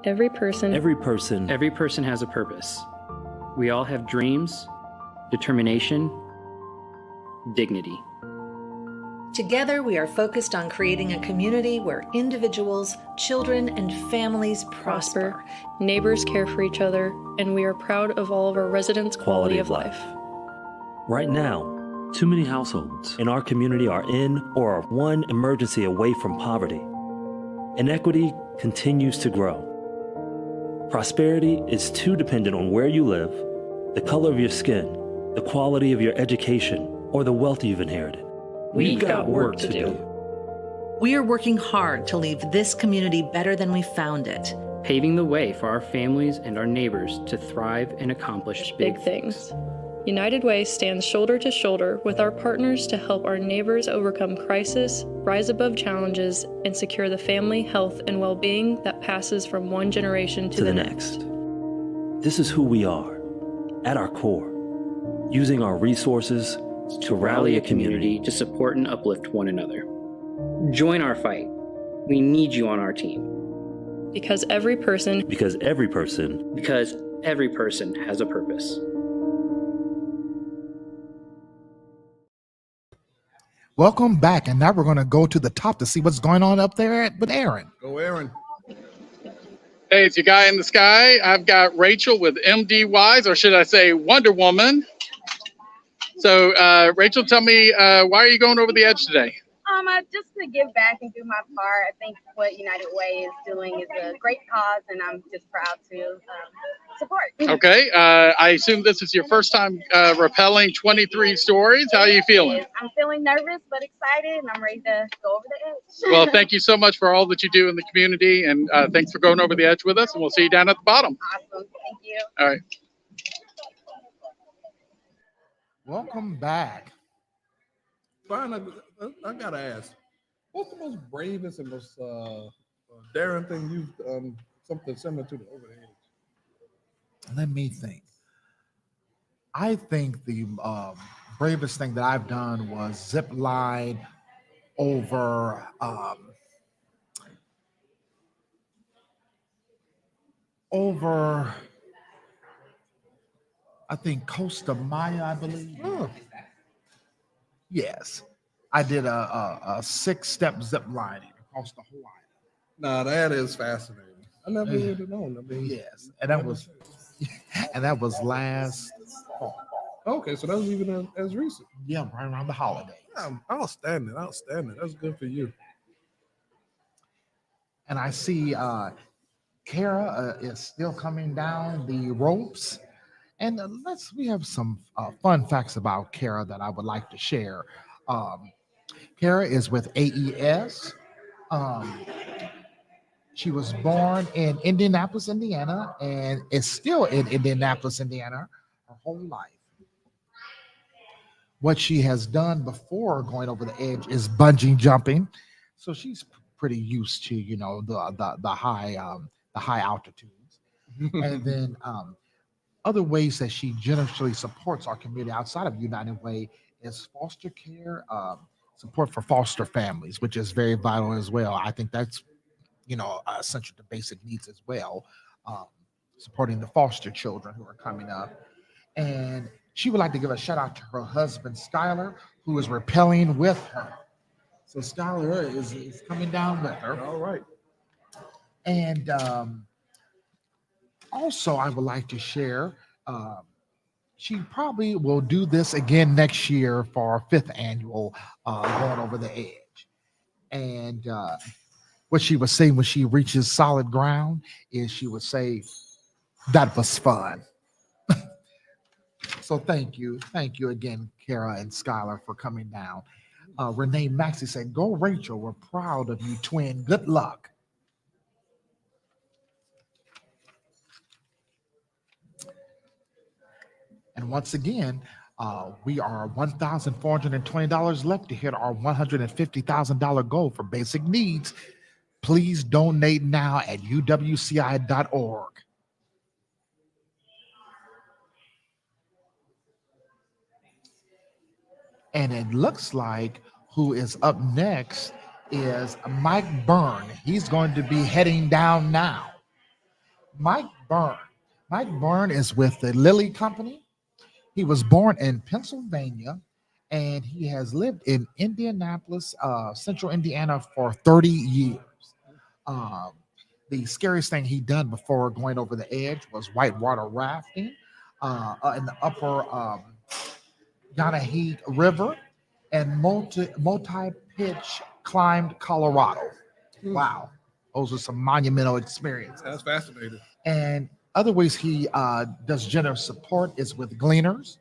Every person has a purpose. We all have dreams, determination, dignity. Together, we are focused on creating a community where individuals, children, and families prosper. Neighbors care for each other, and we are proud of all of our residents' quality of life. Right now, too many households in our community are in or are one emergency away from poverty. Inequity continues to grow. Prosperity is too dependent on where you live, the color of your skin, the quality of your education, or the wealth you've inherited. We've got work to do. We are working hard to leave this community better than we found it. Paving the way for our families and our neighbors to thrive and accomplish big things. United Way stands shoulder to shoulder with our partners to help our neighbors overcome crisis, rise above challenges, and secure the family, health, and well-being that passes from one generation to the next. This is who we are, at our core, using our resources to rally a community to support and uplift one another. Join our fight. We need you on our team. Because every person has a purpose. Welcome back, and now we're going to go to the top to see what's going on up there with Aaron. Go, Aaron. Hey, it's your guy in the sky. I've got Rachel with MD Wise, or should I say Wonder Woman. So, Rachel, tell me, why are you going over the edge today? Just to give back and do my part. I think what United Way is doing is a great cause, and I'm just proud to support. Okay. I assume this is your first time rappelling 23 stories. How are you feeling? I'm feeling nervous, but excited, and I'm ready to go over the edge. Well, thank you so much for all that you do in the community, and thanks for going over the edge with us, and we'll see you down at the bottom. Awesome. Thank you. All right. Welcome back. I gotta ask, what's the most bravest and most daring thing you've done? Something similar to the over the edge. Let me think. I think the bravest thing that I've done was zip line over over I think Costa Maya, I believe. Oh. Yes, I did a 6-step zip lining across the whole island. Nah, that is fascinating. I never would have known. I mean, yes, and that was last fall. Okay, so that was even as recent. Yeah, right around the holidays. Outstanding. That's good for you. And I see Kara is still coming down the ropes. And we have some fun facts about Kara that I would like to share. Kara is with AES. She was born in Indianapolis, Indiana, and is still in Indianapolis, Indiana, her whole life. What she has done before going over the edge is bungee jumping, so she's pretty used to the high altitudes. And then other ways that she generously supports our community outside of United Way is foster care, support for foster families, which is very vital as well. I think that's essential to basic needs as well, supporting the foster children who are coming up. And she would like to give a shout out to her husband, Skylar, who is rappelling with her. So Skylar is coming down with her. All right. And also, I would like to share, she probably will do this again next year for our 5th annual Going Over the Edge. And what she was saying when she reaches solid ground is she would say, that was fun. So thank you again, Kara and Skylar, for coming down. Renee Maxey said, go Rachel, we're proud of you, twin. Good luck. And once again, we are $1,420 left to hit our $150,000 goal for basic needs. Please donate now at uwci.org. And it looks like who is up next is Mike Byrne. He's going to be heading down now. Mike Byrne is with the Lilly Company. He was born in Pennsylvania, and he has lived in Indianapolis, central Indiana for 30 years. The scariest thing he done before going over the edge was whitewater rafting in the upper Yanahee River and multi-pitch climbed Colorado. Wow. Those are some monumental experiences. That's fascinating. And other ways he does generous support is with Gleaners.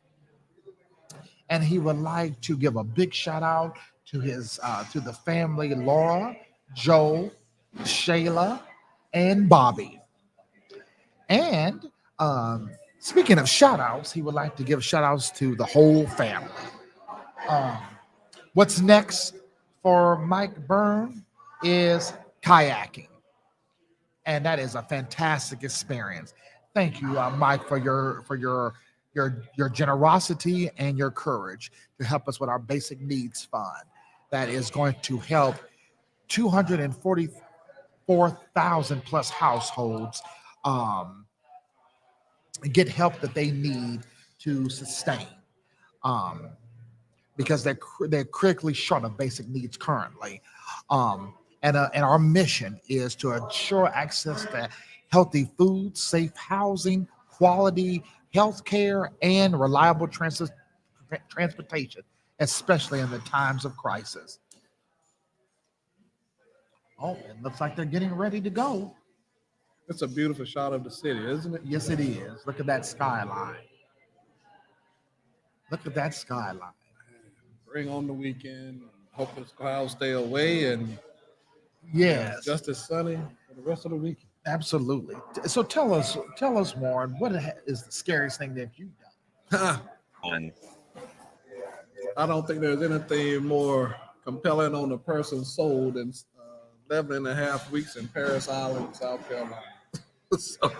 And he would like to give a big shout out to his to the family, Laura, Joe, Shayla, and Bobby. And speaking of shout outs, he would like to give shout outs to the whole family. What's next for Mike Byrne is kayaking. And that is a fantastic experience. Thank you, Mike, for your generosity and your courage to help us with our basic needs fund. That is going to help 244,000 plus households get help that they need to sustain, because they're critically short of basic needs currently. And our mission is to ensure access to healthy food, safe housing, quality health care, and reliable transportation, especially in the times of crisis. Oh, it looks like they're getting ready to go. It's a beautiful shot of the city, isn't it? Yes, it is. Look at that skyline. Look at that skyline. Bring on the weekend. Hope the clouds stay away, and yes, just as sunny for the rest of the weekend. Absolutely. So tell us, Warren, what is the scariest thing that you've done? I don't think there's anything more compelling on a person's soul than 11 and a half weeks in Paris Island, South Carolina. So,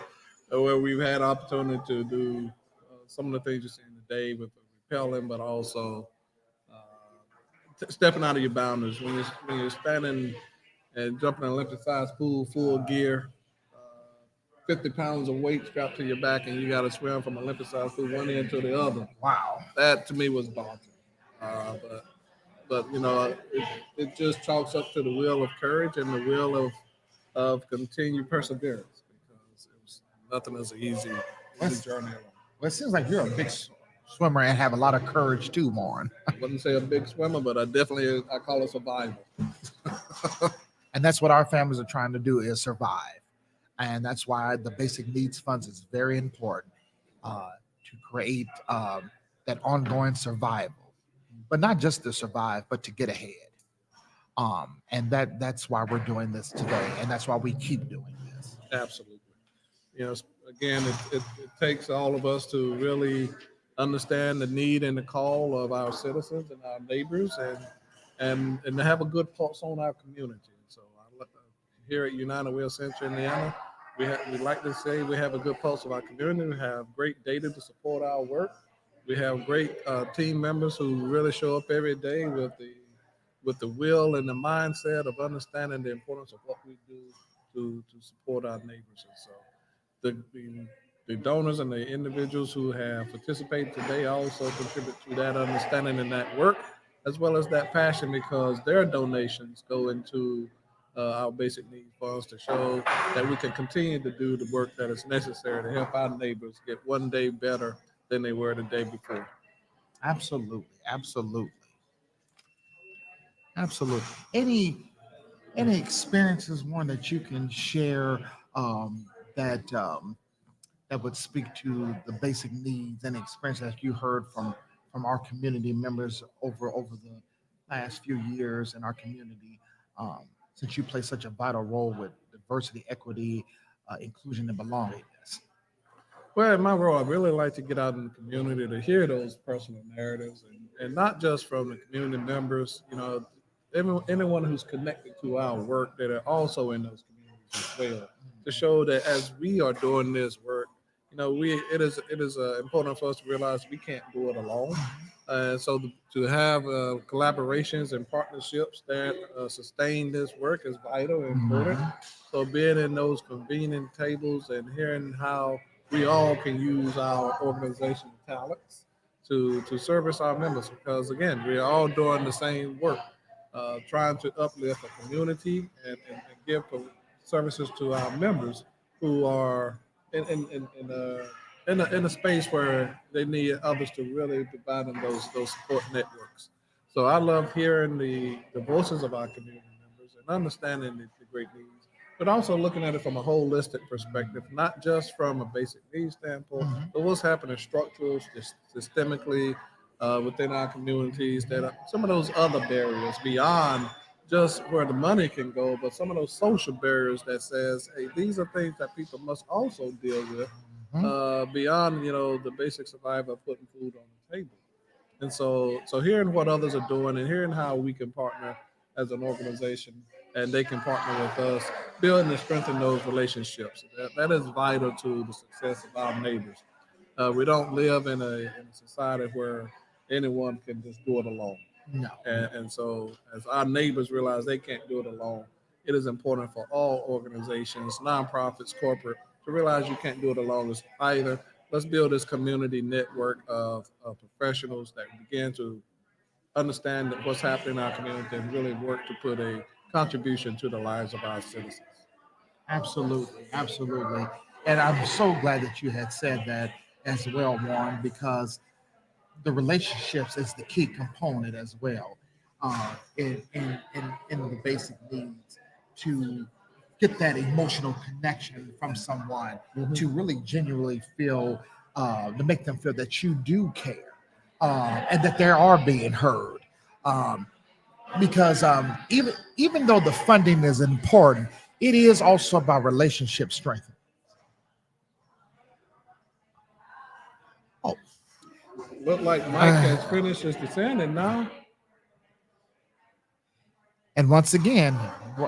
where we've had opportunity to do some of the things you see today with repelling, but also stepping out of your boundaries. When you're standing and jumping in an Olympic-sized pool, full gear, 50 pounds of weight strapped to your back, and you got to swim from Olympic-sized pool one end to the other. Wow. That to me was daunting. But it just chalks up to the will of courage and the will of continued perseverance, because it was nothing as an easy journey along. Well, it seems like you're a big swimmer and have a lot of courage too, Warren. I wouldn't say a big swimmer, but I call it survival. And that's what our families are trying to do, is survive. And that's why the Basic Needs Funds is very important, to create that ongoing survival, but not just to survive, but to get ahead. And that's why we're doing this today, and that's why we keep doing this. Absolutely. Again, it takes all of us to really understand the need and the call of our citizens and our neighbors, and to have a good pulse on our community. So here at United Way of Central Indiana, we like to say we have a good pulse of our community. We have great data to support our work. We have great team members who really show up every day with the will and the mindset of understanding the importance of what we do to support our neighbors. And so the donors and the individuals who have participated today also contribute to that understanding and that work, as well as that passion, because their donations go into our basic needs funds to show that we can continue to do the work that is necessary to help our neighbors get one day better than they were the day before. Absolutely. Any experiences, one that you can share that would speak to the basic needs and experiences that you heard from our community members over the last few years in our community, since you play such a vital role with diversity, equity, inclusion, and belongingness? Well, in my role, I really like to get out in the community to hear those personal narratives, and not just from the community members, anyone who's connected to our work that are also in those communities as well, to show that as we are doing this work, it is important for us to realize we can't do it alone. So to have collaborations and partnerships that sustain this work is vital and important. So being in those convening tables and hearing how we all can use our organizational talents to service our members, because again, we're all doing the same work, trying to uplift a community and give services to our members who are in a space where they need others to really provide them those support networks. So I love hearing the voices of our community members and understanding the great needs, but also looking at it from a holistic perspective, not just from a basic needs standpoint, but what's happening structurally, systemically within our communities, that are some of those other barriers beyond just where the money can go, but some of those social barriers that says, hey, these are things that people must also deal with beyond, the basic survival of putting food on the table. And so hearing what others are doing and hearing how we can partner as an organization and they can partner with us, building and strengthening those relationships. That is vital to the success of our neighbors. We don't live in a society where anyone can just do it alone. No. And so as our neighbors realize they can't do it alone, it is important for all organizations, nonprofits, corporate, to realize you can't do it alone either. Let's build this community network of professionals that begin to understand what's happening in our community and really work to put a contribution to the lives of our citizens. Absolutely. And I'm so glad that you had said that as well, Warren, because the relationships is the key component as well in the basic needs, to get that emotional connection from someone, to really genuinely feel, to make them feel that you do care and that they are being heard. Because even though the funding is important, it is also about relationship strengthening. Look like Mike has finished his descent, and now And once again, we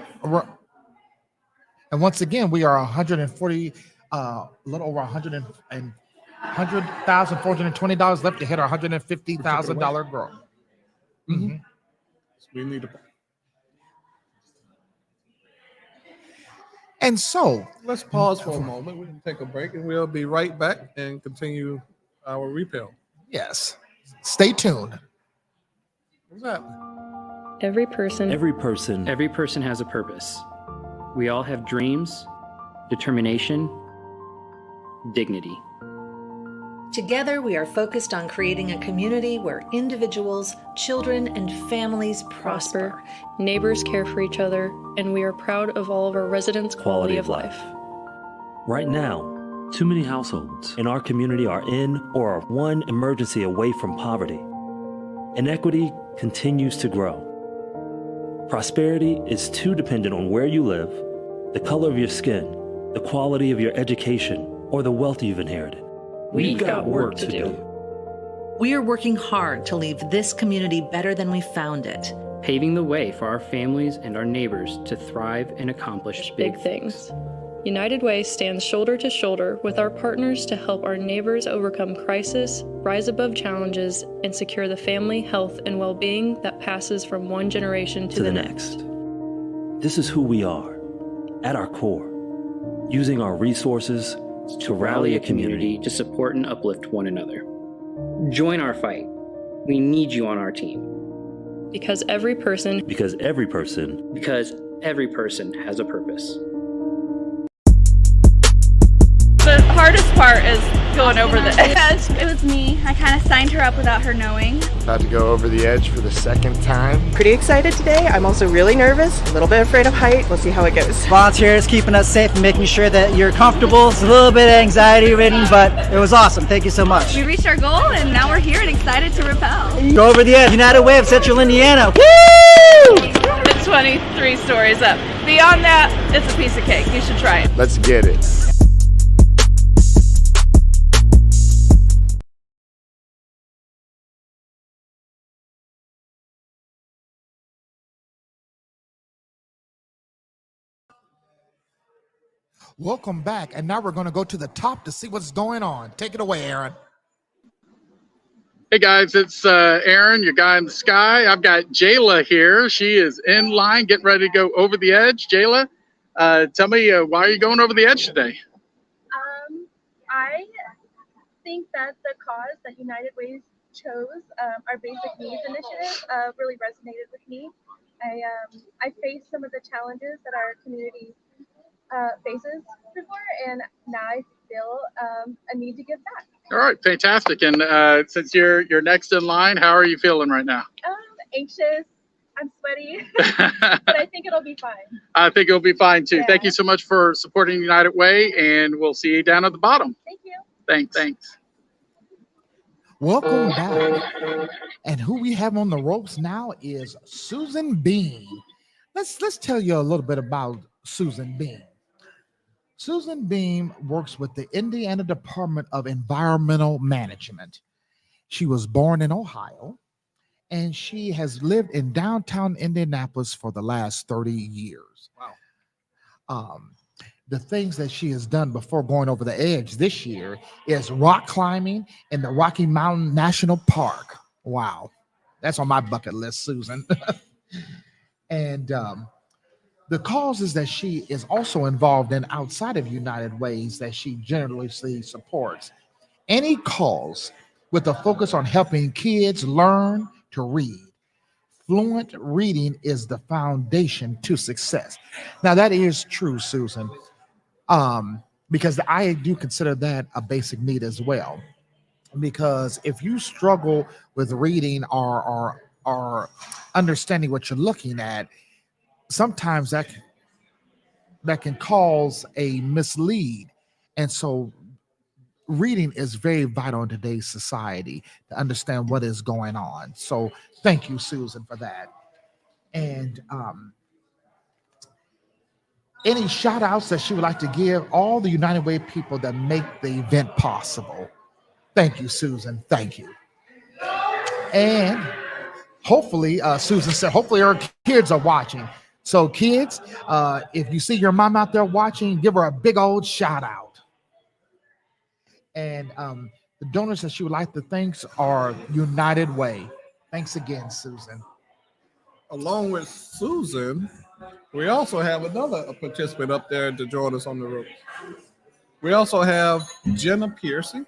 are 140, a little over $100,420 left to hit our $150,000 goal. Mm-hmm. We need to. And so let's pause for a moment. We can take a break and we'll be right back and continue our repel. Yes. Stay tuned. What's that? Every person has a purpose. We all have dreams, determination, dignity. Together, we are focused on creating a community where individuals, children, and families prosper. Neighbors care for each other, and we are proud of all of our residents' quality of life. Right now, too many households in our community are in or are one emergency away from poverty. Inequity continues to grow. Prosperity is too dependent on where you live, the color of your skin, the quality of your education, or the wealth you've inherited. We've got work to do. We are working hard to leave this community better than we found it. Paving the way for our families and our neighbors to thrive and accomplish big things. United Way stands shoulder to shoulder with our partners to help our neighbors overcome crisis, rise above challenges, and secure the family, health, and well-being that passes from one generation to the next. This is who we are, at our core, using our resources to rally a community to support and uplift one another. Join our fight. We need you on our team. Because every person has a purpose. The hardest part is going over the edge. It was me. I kind of signed her up without her knowing. About to go over the edge for the second time. Pretty excited today. I'm also really nervous, a little bit afraid of height. We'll see how it goes. Volunteers keeping us safe and making sure that you're comfortable. It's a little bit anxiety ridden, but it was awesome. Thank you so much. We reached our goal and now we're here and excited to rappel. Go over the edge. United Way of Central Indiana. Woo! It's 23 stories up. Beyond that, it's a piece of cake. You should try it. Let's get it. Welcome back. And now we're going to go to the top to see what's going on. Take it away, Aaron. Hey guys, it's Aaron, your guy in the sky. I've got Jayla here. She is in line, getting ready to go over the edge. Jayla, tell me, why are you going over the edge today? I think that the cause that United Ways chose, our Basic Needs Initiative, really resonated with me. I faced some of the challenges that our community faces before, and now I feel a need to give back. All right, fantastic. And since you're next in line, how are you feeling right now? Anxious. I'm sweaty, but I think it'll be fine. I think it'll be fine too. Yeah. Thank you so much for supporting United Way, and we'll see you down at the bottom. Thank you. Thanks. Welcome back. And who we have on the ropes now is Susan Bean. Let's tell you a little bit about Susan Bean. Susan Beam works with the Indiana Department of Environmental Management. She was born in Ohio, and she has lived in downtown Indianapolis for the last 30 years. Wow. The things that she has done before going over the edge this year is rock climbing in the Rocky Mountain National Park. Wow. That's on my bucket list, Susan. And the causes that she is also involved in outside of United Ways that she generously supports. Any cause with a focus on helping kids learn to read. Fluent reading is the foundation to success. Now that is true, Susan, because I do consider that a basic need as well. Because if you struggle with reading or understanding what you're looking at, sometimes that can cause a mislead. And so reading is very vital in today's society to understand what is going on. So thank you, Susan, for that. And any shout outs that she would like to give all the United Way people that make the event possible. Thank you, Susan. Thank you. And hopefully, Susan said, hopefully her kids are watching. So kids, if you see your mom out there watching, give her a big old shout out. And the donors that she would like to thank are United Way. Thanks again, Susan. Along with Susan, we also have another participant up there to join us on the road. We also have Jenna Piercy.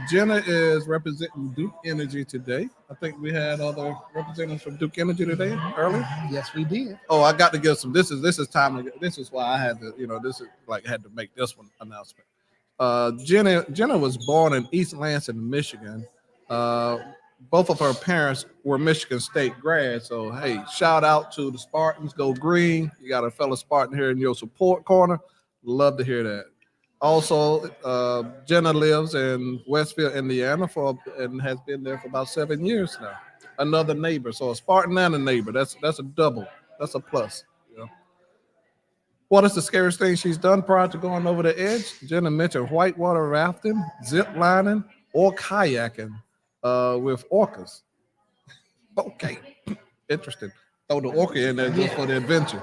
Jenna is representing Duke Energy today. I think we had other representatives from Duke Energy today earlier. Yes, we did. Oh, I got to give some. This is time. This is why I had to. This is like had to make this one announcement. Jenna was born in East Lansing, Michigan. Both of her parents were Michigan State grads. So hey, shout out to the Spartans. Go Green! You got a fellow Spartan here in your support corner. Love to hear that. Also, Jenna lives in Westfield, Indiana, and has been there for about 7 years now. Another neighbor, so a Spartan and a neighbor. That's a double. That's a plus. What is the scariest thing she's done prior to going over the edge? Jenna mentioned whitewater rafting, zip lining, or kayaking with orcas. Okay, interesting. Throw the orca in there just for the adventure.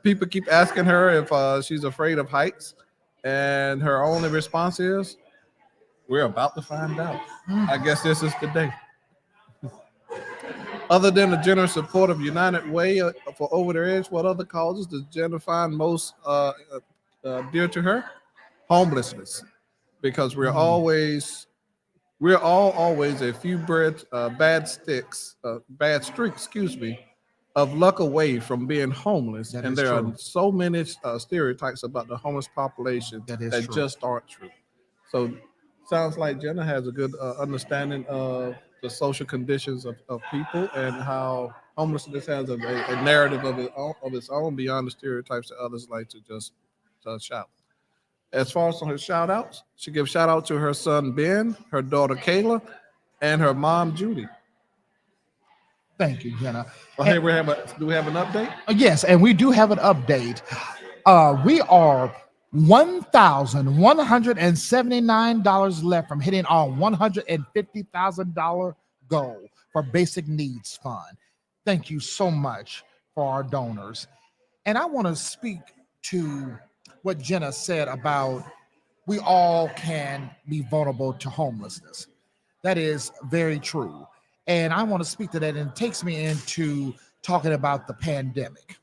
People keep asking her if she's afraid of heights. And her only response is, we're about to find out. I guess this is the day. Other than the generous support of United Way for Over the Edge, what other causes does Jenna find most dear to her? Homelessness. Because we're all always a few bad streaks, of luck away from being homeless. And there are so many stereotypes about the homeless population that just aren't true. So sounds like Jenna has a good understanding of the social conditions of people and how homelessness has a narrative of its own beyond the stereotypes that others like to just shout. As far as her shout outs, she gives shout out to her son Ben, her daughter Kayla, and her mom Judy. Thank you, Jenna. Well, hey, do we have an update? Yes, and we do have an update. We are $1,179 left from hitting our $150,000 goal for Basic Needs Fund. Thank you so much for our donors. And I want to speak to what Jenna said about we all can be vulnerable to homelessness. That is very true. And I want to speak to that, and it takes me into talking about the pandemic.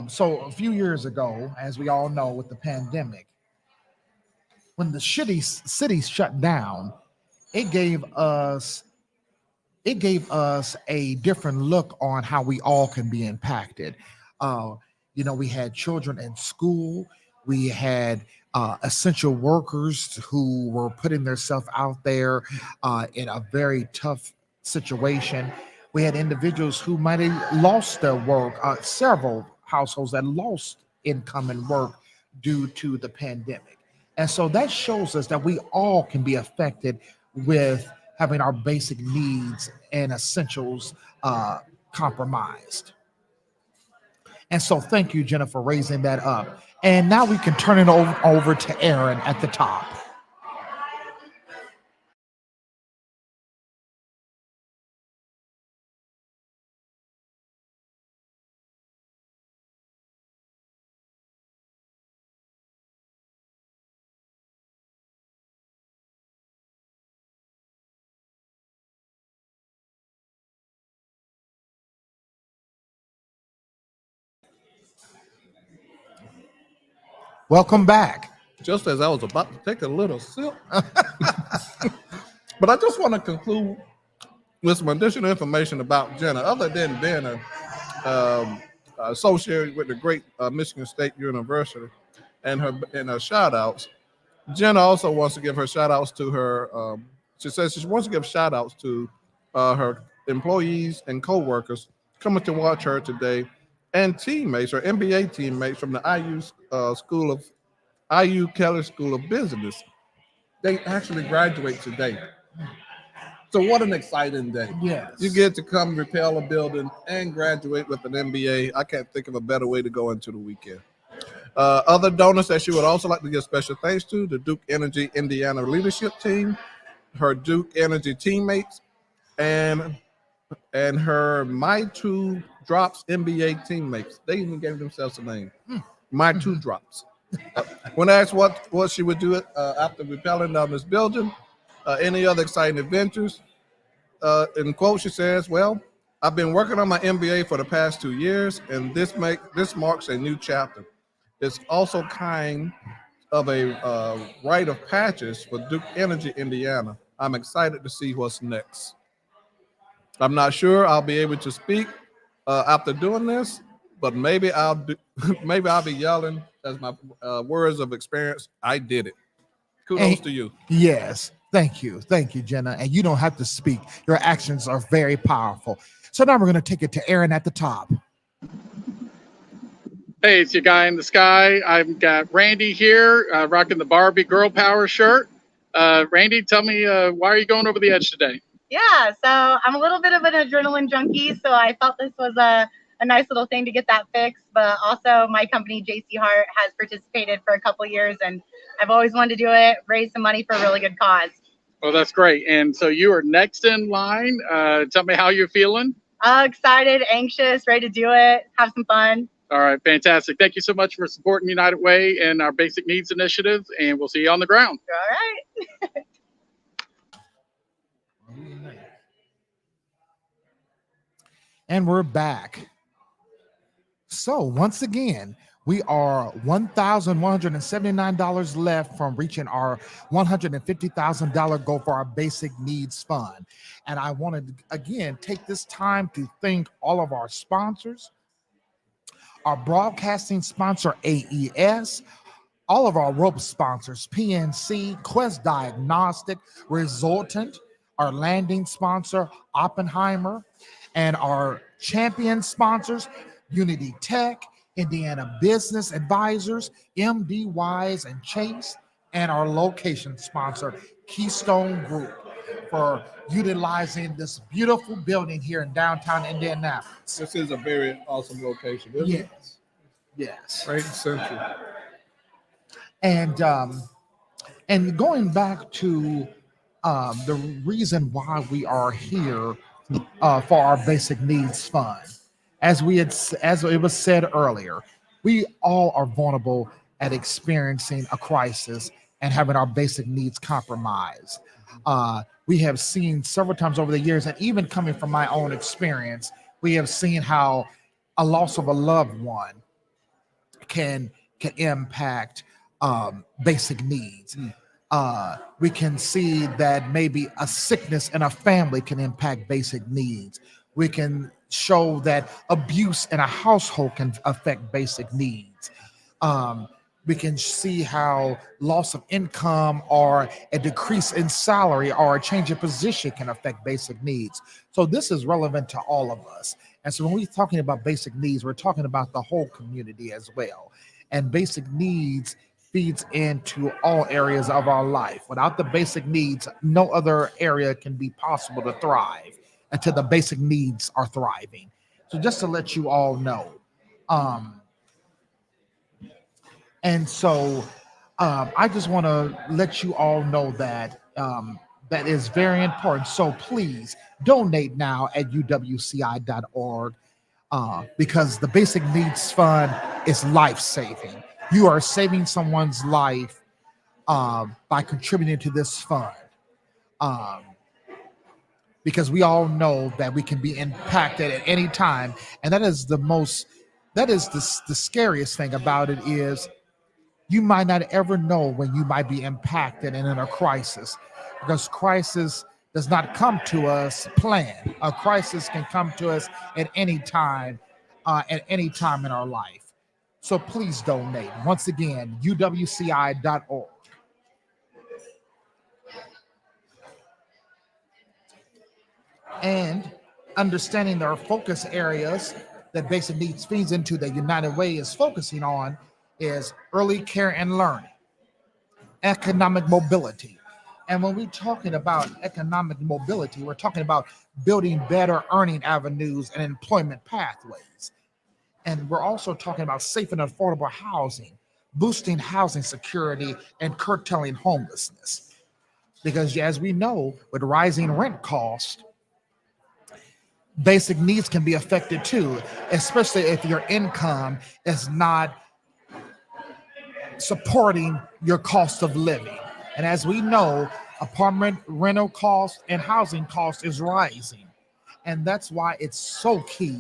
So a few years ago, as we all know, with the pandemic, when the cities shut down, it gave us a different look on how we all can be impacted. We had children in school. We had essential workers who were putting themselves out there in a very tough situation. We had individuals who might have lost their work, several households that lost income and work due to the pandemic. And so that shows us that we all can be affected with having our basic needs and essentials compromised. And so thank you, Jenna, for raising that up. And now we can turn it over to Aaron at the top. Welcome back. Just as I was about to take a little sip. But I just want to conclude with some additional information about Jenna. Other than being associated with the great Michigan State University and her shout outs, Jenna also wants to give her shout outs to her. She says she wants to give shout outs to her employees and co-workers coming to watch her today, and teammates or MBA teammates from the IU Keller School of Business. They actually graduate today. So what an exciting day. Yes. You get to come repel a building and graduate with an MBA. I can't think of a better way to go into the weekend. Other donors that she would also like to give special thanks to: the Duke Energy Indiana leadership team, her Duke Energy teammates, and her My Two Drops NBA teammates. They even gave themselves a name, My Two Drops. When asked what she would do after repelling down this building, any other exciting adventures, in quote, she says, "Well, I've been working on my MBA for the past 2 years, and this marks a new chapter. It's also kind of a rite of passage for Duke Energy Indiana. I'm excited to see what's next. I'm not sure I'll be able to speak after doing this, but maybe maybe I'll be yelling as my words of experience. I did it. Kudos to you." Yes. Thank you, Jenna. And you don't have to speak. Your actions are very powerful. So now we're going to take it to Aaron at the top. Hey, it's your guy in the sky. I've got Randy here, rocking the Barbie Girl Power shirt. Randy, tell me, why are you going over the edge today? Yeah, so I'm a little bit of an adrenaline junkie, so I felt this was a nice little thing to get that fixed. But also my company, JC Hart, has participated for a couple years, and I've always wanted to do it, raise some money for a really good cause. Well, that's great. And so you are next in line. Tell me how you're feeling. Excited, anxious, ready to do it, have some fun. All right, fantastic. Thank you so much for supporting United Way and our Basic Needs Initiative, and we'll see you on the ground. All right. And we're back. So once again, we are $1,179 left from reaching our $150,000 goal for our Basic Needs Fund. And I want to, again, take this time to thank all of our sponsors, our broadcasting sponsor, AES, all of our rope sponsors, PNC, Quest Diagnostic, Resultant, our landing sponsor, Oppenheimer, and our champion sponsors, Unity Tech, Indiana Business Advisors, MD Wise and Chase, and our location sponsor, Keystone Group, for utilizing this beautiful building here in downtown Indianapolis. This is a very awesome location, isn't it? Yes. Right central. And going back to the reason why we are here for our Basic Needs Fund. As it was said earlier, we all are vulnerable at experiencing a crisis and having our basic needs compromised. We have seen several times over the years, and even coming from my own experience, we have seen how a loss of a loved one can impact basic needs. We can see that maybe a sickness in a family can impact basic needs. We can show that abuse in a household can affect basic needs. We can see how loss of income or a decrease in salary or a change of position can affect basic needs. So this is relevant to all of us. And so when we're talking about basic needs, we're talking about the whole community as well. And basic needs feeds into all areas of our life. Without the basic needs, no other area can be possible to thrive until the basic needs are thriving. So just to let you all know. And so I just want to let you all know that that is very important. So please donate now at uwci.org because the Basic Needs Fund is life-saving. You are saving someone's life by contributing to this fund. Because we all know that we can be impacted at any time. And that is the scariest thing about it is you might not ever know when you might be impacted and in a crisis, because crisis does not come to us planned. A crisis can come to us at any time in our life. So please donate. Once again, uwci.org. And understanding their focus areas that Basic Needs feeds into that United Way is focusing on is early care and learning, economic mobility. And when we're talking about economic mobility, we're talking about building better earning avenues and employment pathways. And we're also talking about safe and affordable housing, boosting housing security, and curtailing homelessness. Because as we know, with rising rent costs, basic needs can be affected too, especially if your income is not supporting your cost of living. And as we know, apartment rental cost and housing cost is rising. And that's why it's so key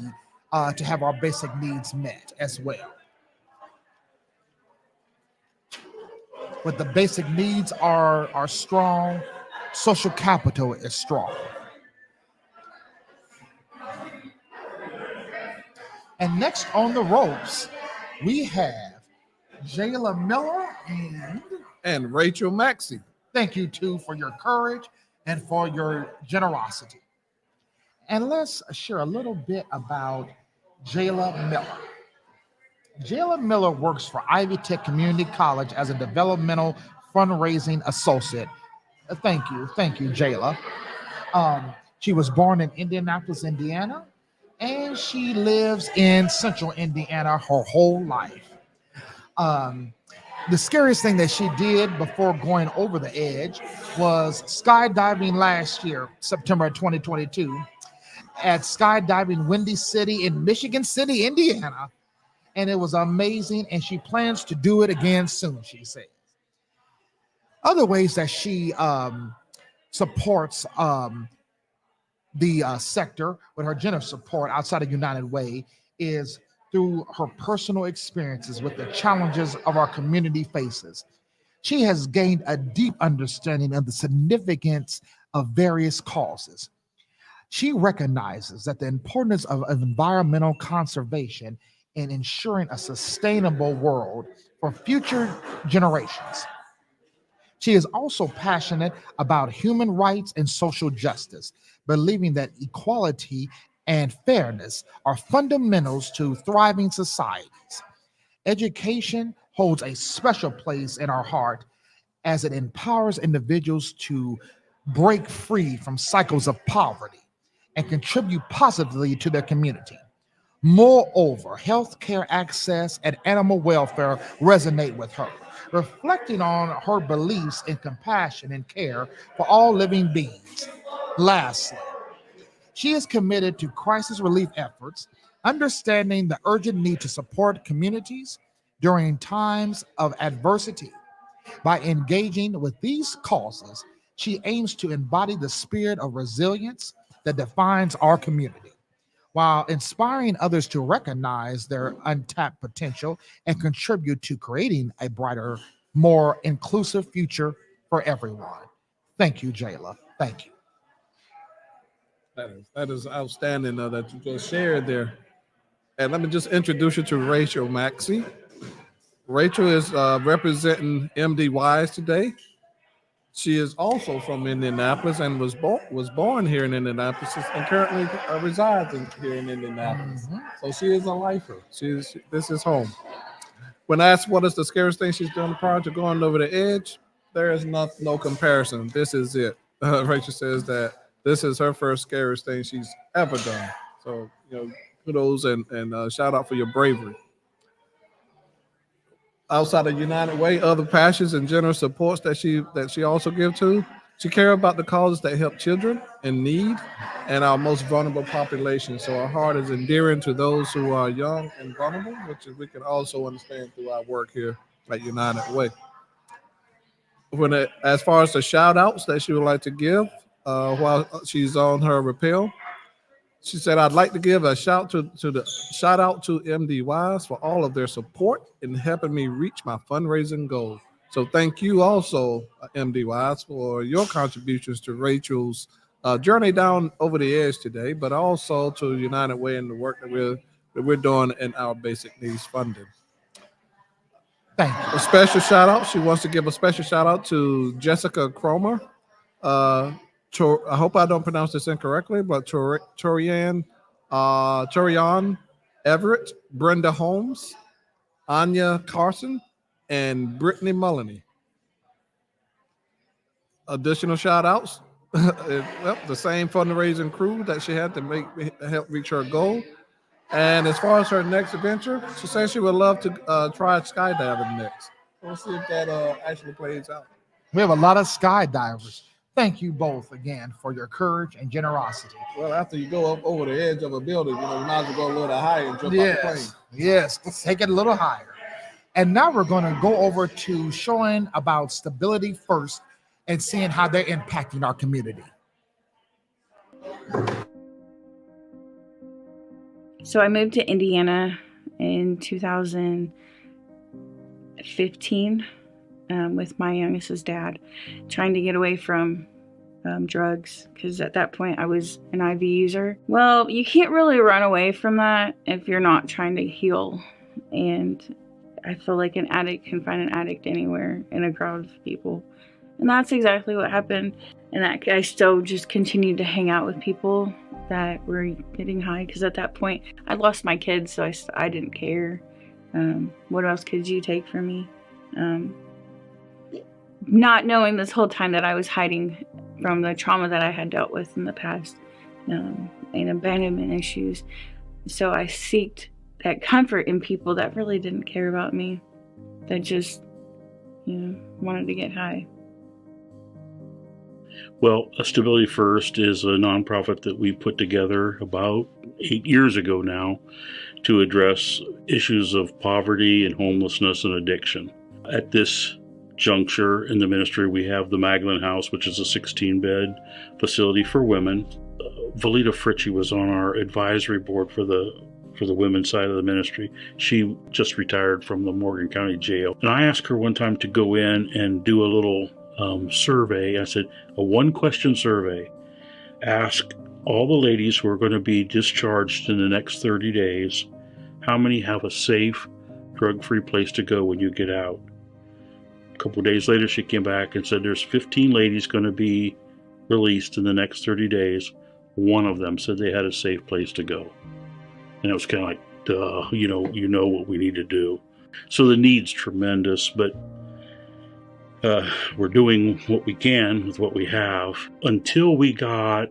to have our basic needs met as well. But the basic needs are strong, social capital is strong. And next on the ropes, we have Jayla Miller and Rachel Maxey. Thank you too for your courage and for your generosity. And let's share a little bit about Jayla Miller. Jayla Miller works for Ivy Tech Community College as a developmental fundraising associate. Thank you, Jayla. She was born in Indianapolis, Indiana, and she lives in central Indiana her whole life. The scariest thing that she did before going over the edge was skydiving last year, September 2022, at Skydiving Windy City in Michigan City, Indiana. And it was amazing, and she plans to do it again soon, she says. Other ways that she supports the sector with her generous support outside of United Way is through her personal experiences with the challenges of our community faces. She has gained a deep understanding of the significance of various causes. She recognizes that the importance of environmental conservation in ensuring a sustainable world for future generations. She is also passionate about human rights and social justice, believing that equality and fairness are fundamentals to thriving societies. Education holds a special place in our heart as it empowers individuals to break free from cycles of poverty and contribute positively to their community. Moreover, healthcare access and animal welfare resonate with her, reflecting on her beliefs in compassion and care for all living beings. Lastly, she is committed to crisis relief efforts, understanding the urgent need to support communities during times of adversity. By engaging with these causes, she aims to embody the spirit of resilience that defines our community, while inspiring others to recognize their untapped potential and contribute to creating a brighter, more inclusive future for everyone. Thank you, Jayla. Thank you. That is outstanding that you just shared there. And let me just introduce you to Rachel Maxey. Rachel is representing MD Wise today. She is also from Indianapolis and was born here in Indianapolis and currently resides here in Indianapolis. So she is a lifer. This is home. When asked what is the scariest thing she's done prior to going over the edge, there is no comparison. This is it. Rachel says that this is her first scariest thing she's ever done. So, kudos and shout out for your bravery. Outside of United Way, other passions and generous supports that she also gives to. She cares about the causes that help children in need and our most vulnerable population. So her heart is endearing to those who are young and vulnerable, which we can also understand through our work here at United Way. As far as the shout outs that she would like to give while she's on her rappel, she said, I'd like to give a shout out to MD Wise for all of their support in helping me reach my fundraising goal. So thank you also, MD Wise, for your contributions to Rachel's journey down over the edge today, but also to United Way and the work that we're doing in our basic needs funding. Thank you. A special shout out. She wants to give a special shout out to Jessica Cromer. I hope I don't pronounce this incorrectly, but Torian Everett, Brenda Holmes, Anya Carson, and Brittany Mullany. Additional shout outs. The same fundraising crew that she had to help reach her goal. And as far as her next adventure, she says she would love to try skydiving next. We'll see if that actually plays out. We have a lot of skydivers. Thank you both again for your courage and generosity. Well, after you go up over the edge of a building, you might as well go a little higher and jump off the plane. Yes, let's take it a little higher. And now we're going to go over to showing about stability first and seeing how they're impacting our community. So I moved to Indiana in 2015 with my youngest's dad, trying to get away from drugs, because at that point I was an IV user. Well, you can't really run away from that if you're not trying to heal. And I feel like an addict can find an addict anywhere in a crowd of people. And that's exactly what happened. And that I still just continued to hang out with people that were getting high, because at that point I lost my kids, so I didn't care. What else could you take from me? Not knowing this whole time that I was hiding from the trauma that I had dealt with in the past, and abandonment issues. So I sought that comfort in people that really didn't care about me, that just, wanted to get high. Well, Stability First is a nonprofit that we put together about 8 years ago now to address issues of poverty and homelessness and addiction. At this juncture in the ministry, we have the Magdalene House, which is a 16-bed facility for women. Valita Fritchie was on our advisory board for the women's side of the ministry. She just retired from the Morgan County Jail. And I asked her one time to go in and do a little survey. I said, a one-question survey. Ask all the ladies who are going to be discharged in the next 30 days, how many have a safe, drug-free place to go when you get out? A couple of days later, she came back and said there's 15 ladies going to be released in the next 30 days. One of them said they had a safe place to go. And it was kind of like, duh, you know what we need to do. So the need's tremendous, but we're doing what we can with what we have. Until we got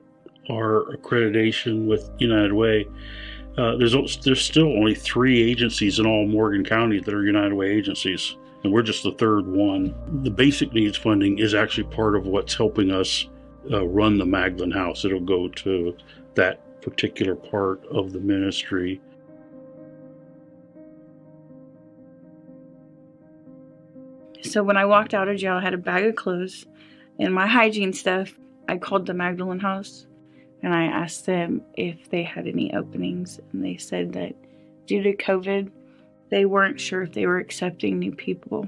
our accreditation with United Way, there's still only 3 agencies in all Morgan County that are United Way agencies, and we're just the 3rd one. The basic needs funding is actually part of what's helping us run the Magdalene House. It'll go to that particular part of the ministry. So when I walked out of jail, I had a bag of clothes and my hygiene stuff. I called the Magdalene House and I asked them if they had any openings. And they said that due to COVID, they weren't sure if they were accepting new people.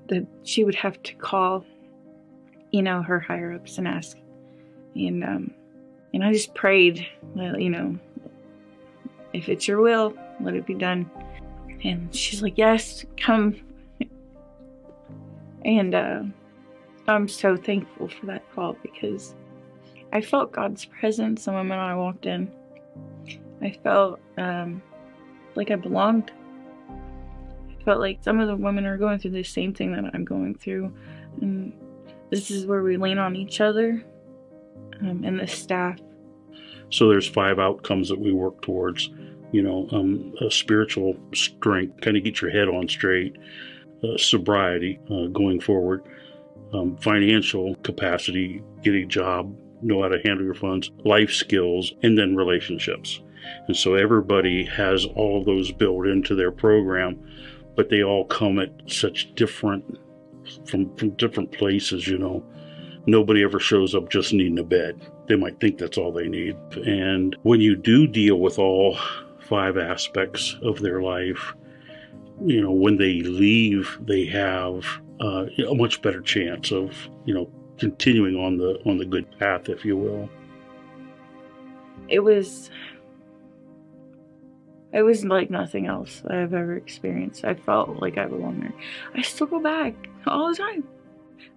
That she would have to call, her higher ups and ask. And I just prayed that, if it's your will, let it be done. And she's like, yes, come. And I'm so thankful for that call, because I felt God's presence the moment I walked in. I felt like I belonged. I felt like some of the women are going through the same thing that I'm going through. And this is where we lean on each other and the staff. So there's 5 outcomes that we work towards. A spiritual strength, kind of get your head on straight, sobriety going forward, financial capacity, get a job, know how to handle your funds, life skills, and then relationships. And so everybody has all of those built into their program, but they all come at such different, from different places, Nobody ever shows up just needing a bed. They might think that's all they need. And when you do deal with all 5 aspects of their life, when they leave, they have a much better chance of, continuing on the good path, if you will. It was like nothing else I've ever experienced. I felt like I belonged there. I still go back all the time.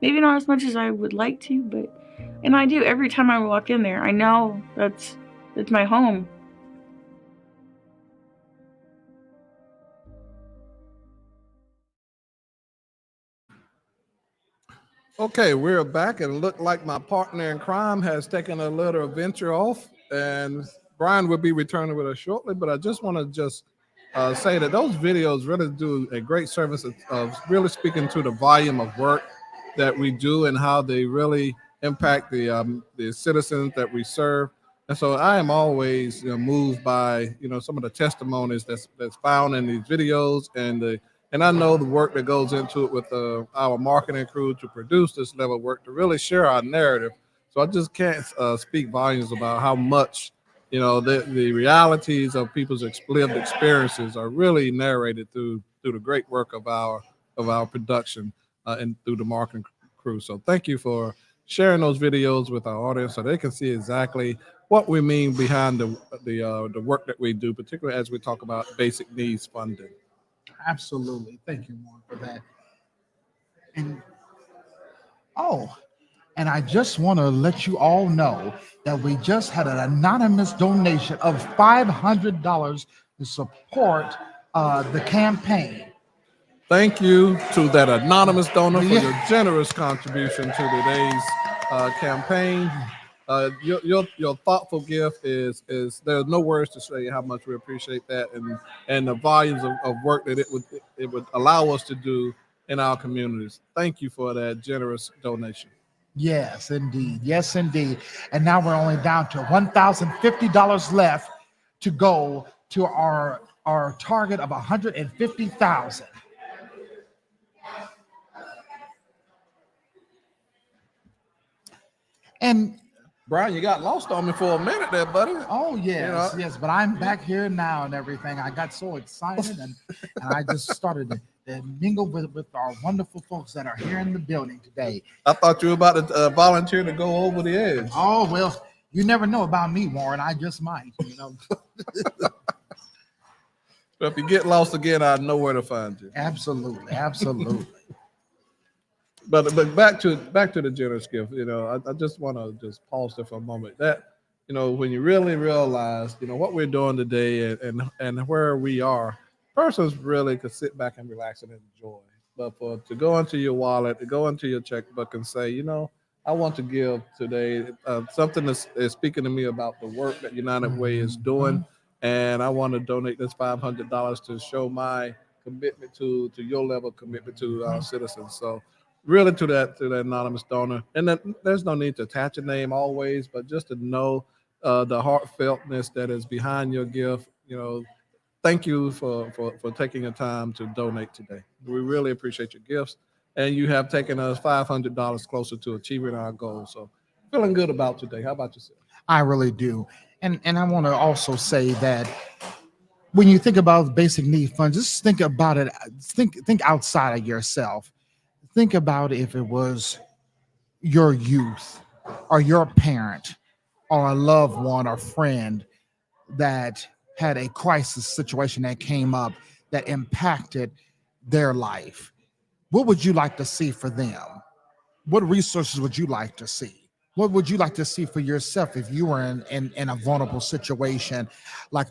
Maybe not as much as I would like to, and I do every time I walk in there. I know that's my home. Okay, we're back, and it looked like my partner in crime has taken a little venture off, and Brian will be returning with us shortly. But I just want to say that those videos really do a great service of really speaking to the volume of work that we do and how they really impact the citizens that we serve. And so I am always moved by some of the testimonies that's found in these videos, and I know the work that goes into it with our marketing crew to produce this level of work to really share our narrative. So I just can't speak volumes about how much the realities of people's lived experiences are really narrated through the great work of our production and through the marketing crew. So thank you for sharing those videos with our audience so they can see exactly what we mean behind the work that we do, particularly as we talk about basic needs funding. Absolutely. Thank you, Warren, for that. And I just want to let you all know that we just had an anonymous donation of $500 to support the campaign. Thank you to that anonymous donor for your generous contribution to today's campaign. Your thoughtful gift is there's no words to say how much we appreciate that and the volumes of work that it would allow us to do in our communities. Thank you for that generous donation. Yes, indeed. Yes, indeed. And now we're only down to $1,050 left to go to our target of $150,000. And Brian, you got lost on me for a minute there, buddy. Oh, yes, yes. But I'm back here now and everything. I got so excited and I just started to mingle with our wonderful folks that are here in the building today. I thought you were about to volunteer to go over the edge. Oh, well, you never know about me, Warren. I just might, So if you get lost again, I know where to find you. Absolutely, absolutely. But back to the generous gift, I just want to just pause there for a moment. That when you really realize what we're doing today and where we are, persons really could sit back and relax and enjoy. But to go into your wallet, to go into your checkbook and say, I want to give today something is speaking to me about the work that United Way is doing, and I want to donate this $500 to show my commitment to your level of commitment to our citizens. So really to that anonymous donor, and then there's no need to attach a name always, but just to know the heartfeltness that is behind your gift. Thank you for taking the time to donate today. We really appreciate your gifts, and you have taken us $500 closer to achieving our goal. So feeling good about today. How about yourself? I really do. And I want to also say that when you think about basic need funds, just think about it. Think outside of yourself. Think about if it was your youth or your parent or a loved one or friend that had a crisis situation that came up that impacted their life. What would you like to see for them? What resources would you like to see? What would you like to see for yourself if you were in a vulnerable situation like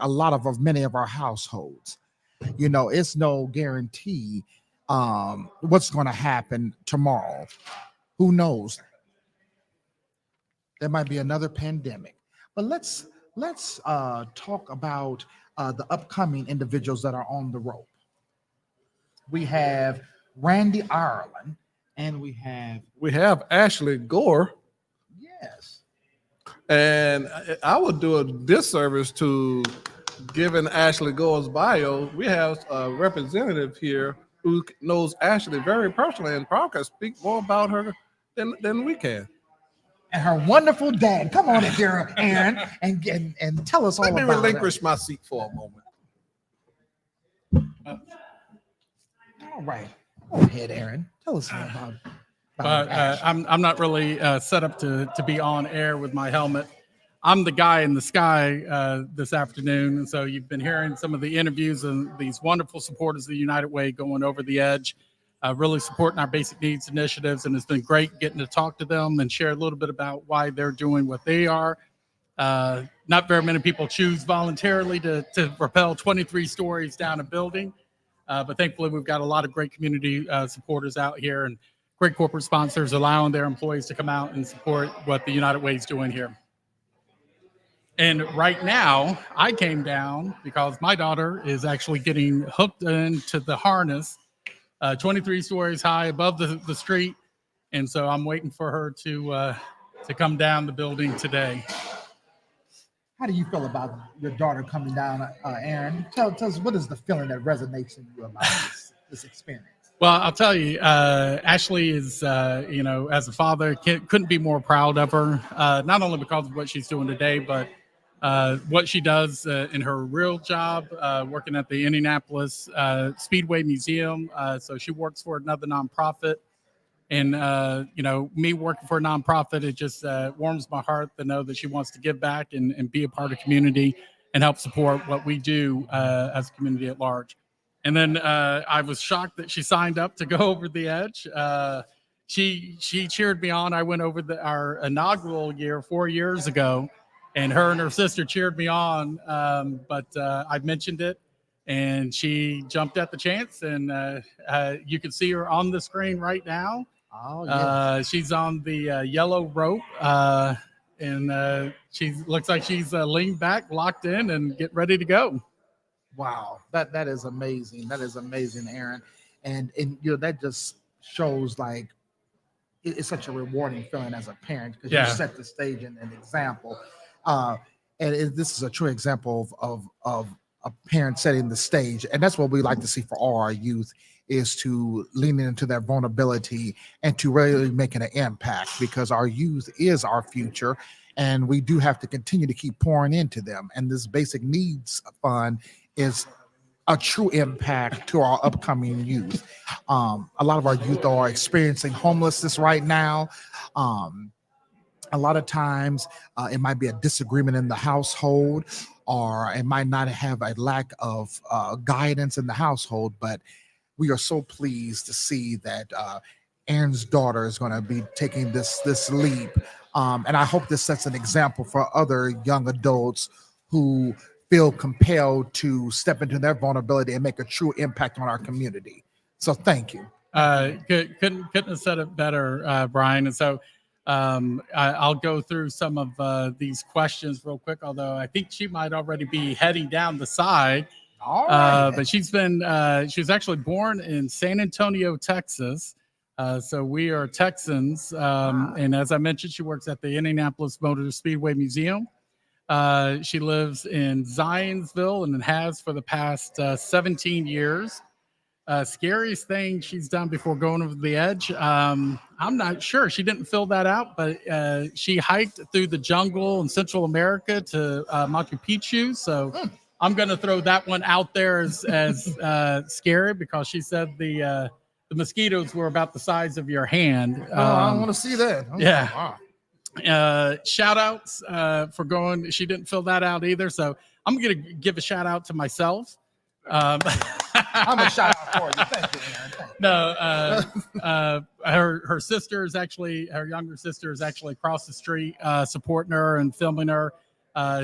many of our households? It's no guarantee what's going to happen tomorrow. Who knows? There might be another pandemic. But let's talk about the upcoming individuals that are on the rope. We have Randy Ireland, and we have Ashley Gore. Yes. And I would do a disservice to giving Ashley Gore's bio. We have a representative here who knows Ashley very personally and probably can speak more about her than we can. And her wonderful dad. Come on in here, Aaron, and tell us all about it. Let me relinquish my seat for a moment. All right. Go ahead, Aaron. Tell us all about Ashley. I'm not really set up to be on air with my helmet. I'm the guy in the sky this afternoon. And so you've been hearing some of the interviews and these wonderful supporters of the United Way going over the edge, really supporting our basic needs initiatives. And it's been great getting to talk to them and share a little bit about why they're doing what they are. Not very many people choose voluntarily to rappel 23 stories down a building. But thankfully, we've got a lot of great community supporters out here and great corporate sponsors allowing their employees to come out and support what the United Way is doing here. And right now, I came down because my daughter is actually getting hooked into the harness 23 stories high above the street. And so I'm waiting for her to come down the building today. How do you feel about your daughter coming down, Aaron? Tell us, what is the feeling that resonates in you about this experience? Well, I'll tell you, Ashley is, as a father, couldn't be more proud of her, not only because of what she's doing today, but what she does in her real job, working at the Indianapolis Speedway Museum. So she works for another nonprofit. And, me working for a nonprofit, it just warms my heart to know that she wants to give back and be a part of community and help support what we do as a community at large. And then I was shocked that she signed up to go over the edge. She cheered me on. I went over our inaugural year 4 years ago, and her sister cheered me on. But I mentioned it, and she jumped at the chance. And you can see her on the screen right now. Oh, yeah. She's on the yellow rope, and she looks like she's leaned back, locked in, and get ready to go. Wow, that is amazing. That is amazing, Aaron. And that just shows like it's such a rewarding feeling as a parent because you set the stage and an example. This is a true example of a parent setting the stage, and that's what we like to see for all our youth, is to lean into that vulnerability and to really making an impact, because our youth is our future, and we do have to continue to keep pouring into them. And this basic needs fund is a true impact to our upcoming youth. A lot of our youth are experiencing homelessness right now. A lot of times it might be a disagreement in the household, or it might not have a lack of guidance in the household, but we are so pleased to see that Aaron's daughter is going to be taking this leap. And I hope this sets an example for other young adults who feel compelled to step into their vulnerability and make a true impact on our community. So thank you. Couldn't have said it better, Brian. And so I'll go through some of these questions real quick, although I think she might already be heading down the side. All right. But she was actually born in San Antonio, Texas. So we are Texans. And as I mentioned, she works at the Indianapolis Motor Speedway Museum. She lives in Zionsville and has for the past 17 years. Scariest thing she's done before going over the edge, I'm not sure. She didn't fill that out, but she hiked through the jungle in Central America to Machu Picchu. So I'm going to throw that one out there as scary, because she said the mosquitoes were about the size of your hand. I want to see that. Yeah. Wow. Shout outs for going. She didn't fill that out either. So I'm going to give a shout out to myself. I'm a shout out for you. Thank you, Aaron. Thank you. No, her sister is actually, her younger sister is actually across the street supporting her and filming her.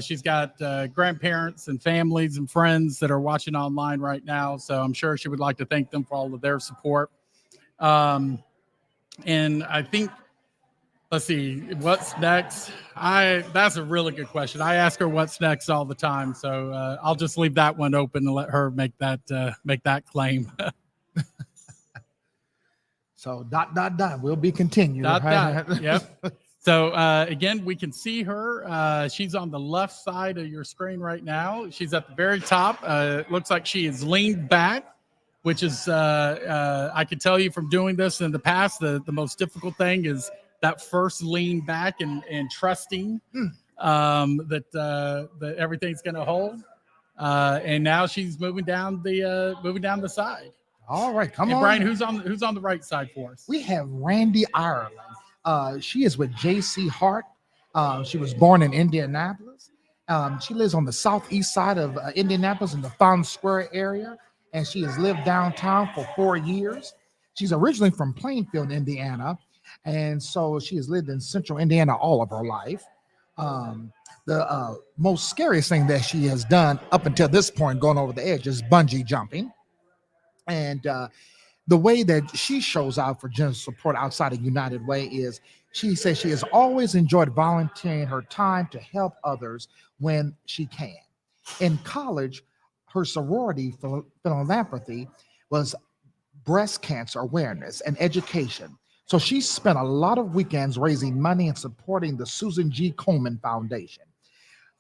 She's got grandparents and families and friends that are watching online right now. So I'm sure she would like to thank them for all of their support. And I think, let's see, what's next? That's a really good question. I ask her what's next all the time, so I'll just leave that one open and let her make that claim. So ... We'll be continuing. Yep. So again, we can see her. She's on the left side of your screen right now. She's at the very top. It looks like she is leaned back, which is I can tell you from doing this in the past, the most difficult thing is that first lean back and trusting that everything's going to hold. And now she's moving down the side. All right, come on. Brian, who's on the right side for us? We have Randy Ireland. She is with J.C. Hart. She was born in Indianapolis. She lives on the southeast side of Indianapolis in the Fountain Square area, and she has lived downtown for 4 years. She's originally from Plainfield, Indiana, and so she has lived in central Indiana all of her life. The most scariest thing that she has done up until this point, going over the edge, is bungee jumping. And the way that she shows out for general support outside of United Way is she says she has always enjoyed volunteering her time to help others when she can. In college, her sorority philanthropy was breast cancer awareness and education. So she spent a lot of weekends raising money and supporting the Susan G. Komen Foundation.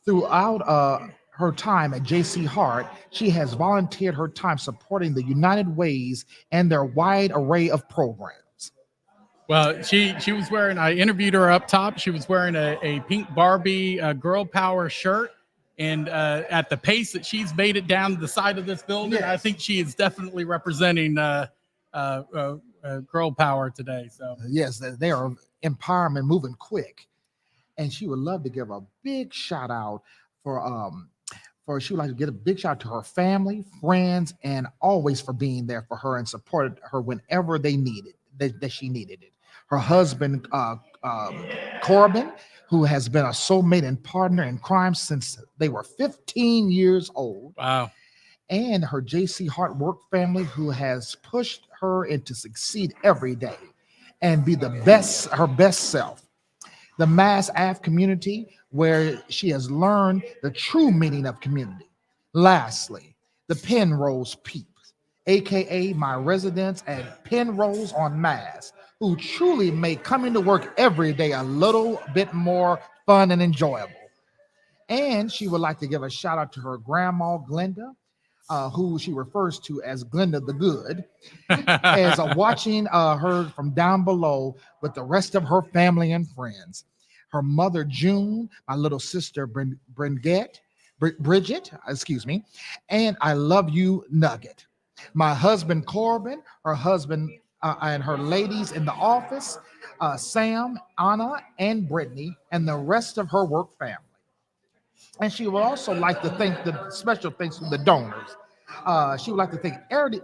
Throughout her time at J.C. Hart, she has volunteered her time supporting the United Ways and their wide array of programs. Well, she was wearing, I interviewed her up top. She was wearing a pink Barbie girl power shirt. And at the pace that she's made it down the side of this building, yes. I think she is definitely representing girl power today. So yes, they are empowerment, moving quick. And she would love to give a big shout out she would like to get a big shout out to her family, friends, and always for being there for her and supported her whenever they needed that she needed it. Her husband, Corbin, who has been a soulmate and partner in crime since they were 15 years old. Wow. And her J.C. Hart work family, who has pushed her into succeed every day and be her best self. The Mass Ave community, where she has learned the true meaning of community. Lastly, the Penrose Peeps, aka my residents at Penrose on Mass, who truly make coming to work every day a little bit more fun and enjoyable. And she would like to give a shout out to her grandma, Glenda, who she refers to as Glenda the Good, as watching her from down below with the rest of her family and friends. Her mother, June, my little sister, Bridget, and I love you, Nugget. My husband, Corbin, her husband, and her ladies in the office, Sam, Anna, and Brittany, and the rest of her work family. And she would also like to thank the special thanks to the donors. She would like to thank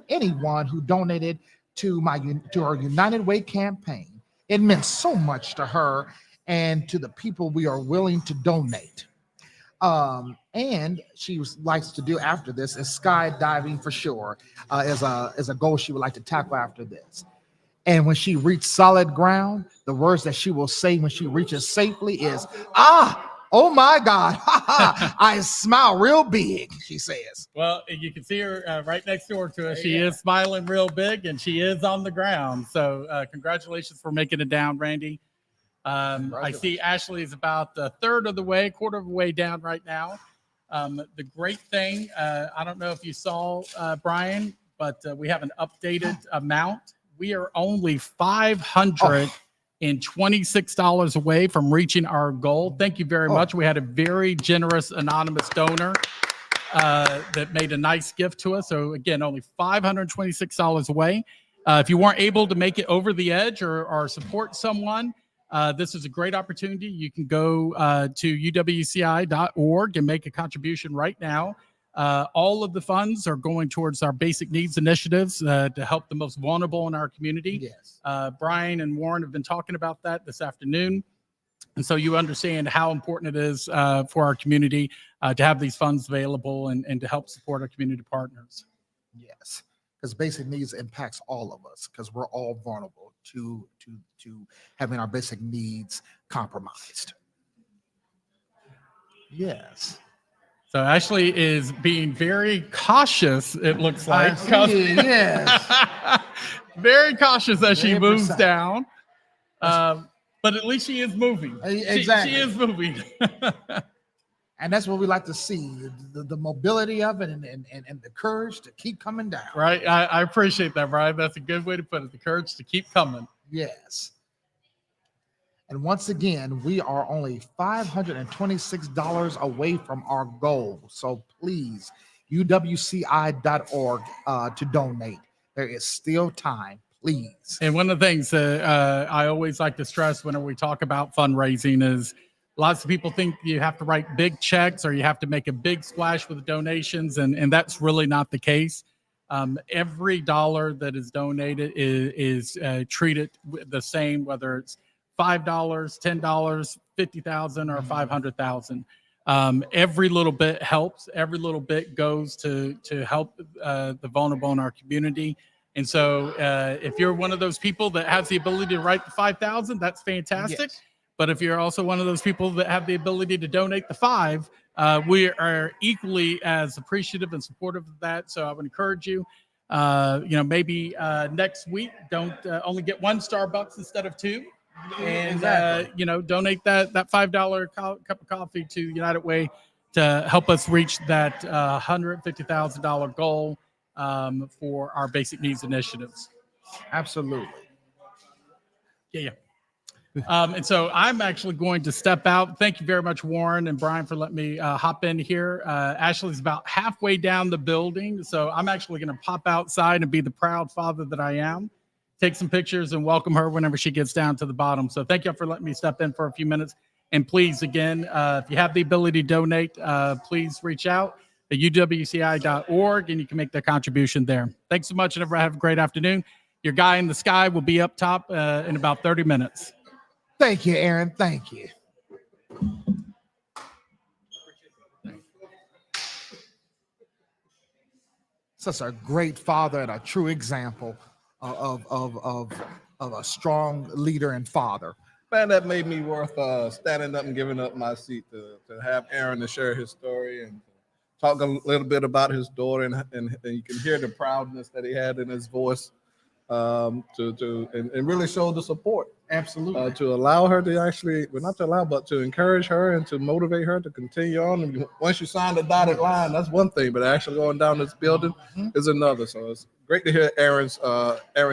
anyone who donated to her United Way campaign. It meant so much to her and to the people we are willing to donate. And she likes to do after this is skydiving for sure, as a goal she would like to tackle after this. And when she reaches solid ground, the words that she will say when she reaches safely is, oh my God, I smile real big, she says. Well, you can see her right next door to us. She is smiling real big, and she is on the ground. So congratulations for making it down, Randy. I see Ashley is about a quarter of the way down right now. The great thing, I don't know if you saw, Brian, but we have an updated amount. We are only $526 away from reaching our goal. Thank you very much. We had a very generous anonymous donor that made a nice gift to us. So again, only $526 away. If you weren't able to make it over the edge or support someone, this is a great opportunity. You can go to uwci.org and make a contribution right now. All of the funds are going towards our basic needs initiatives to help the most vulnerable in our community. Yes. Brian and Warren have been talking about that this afternoon. And so you understand how important it is for our community to have these funds available and to help support our community partners. Yes, because basic needs impacts all of us because we're all vulnerable to having our basic needs compromised. Yes. So Ashley is being very cautious, it looks like. Yes. Very cautious as she moves precise. Down. But at least she is moving. Exactly. She is moving. And that's what we like to see, the mobility of it and the courage to keep coming down. Right. I appreciate that, Brian. That's a good way to put it. The courage to keep coming. Yes. And once again, we are only $526 away from our goal. So please, uwci.org to donate. There is still time, please. And one of the things I always like to stress whenever we talk about fundraising is lots of people think you have to write big checks or you have to make a big splash with donations, and that's really not the case. Every dollar that is donated is treated the same, whether it's $5, $10, $50,000, or $500,000. Every little bit helps. Every little bit goes to help the vulnerable in our community. And so if you're one of those people that has the ability to write the $5,000, that's fantastic. Yes. But if you're also one of those people that have the ability to donate the $5,000, we are equally as appreciative and supportive of that. So I would encourage you, maybe next week don't only get one Starbucks instead of two, and Exactly. donate that $5 cup of coffee to United Way to help us reach that $150,000 goal for our basic needs initiatives. Absolutely. Yeah. And so I'm actually going to step out. Thank you very much, Warren and Brian, for letting me hop in here. Ashley's about halfway down the building, so I'm actually going to pop outside and be the proud father that I am. Take some pictures and welcome her whenever she gets down to the bottom. So thank you for letting me step in for a few minutes. And please, again, if you have the ability to donate, please reach out at uwci.org, and you can make that contribution there. Thanks so much, and everybody have a great afternoon. Your guy in the sky will be up top in about 30 minutes. Thank you, Aaron. Thank you. Such a great father and a true example of a strong leader and father. Man, that made me worth standing up and giving up my seat to have Aaron to share his story and talk a little bit about his daughter, and you can hear the proudness that he had in his voice, and really show the support. Absolutely. To allow her to actually, well, not to allow, but to encourage her and to motivate her to continue on. And once you sign the dotted line, that's one thing, but actually going down this building is another. So it's great to hear Aaron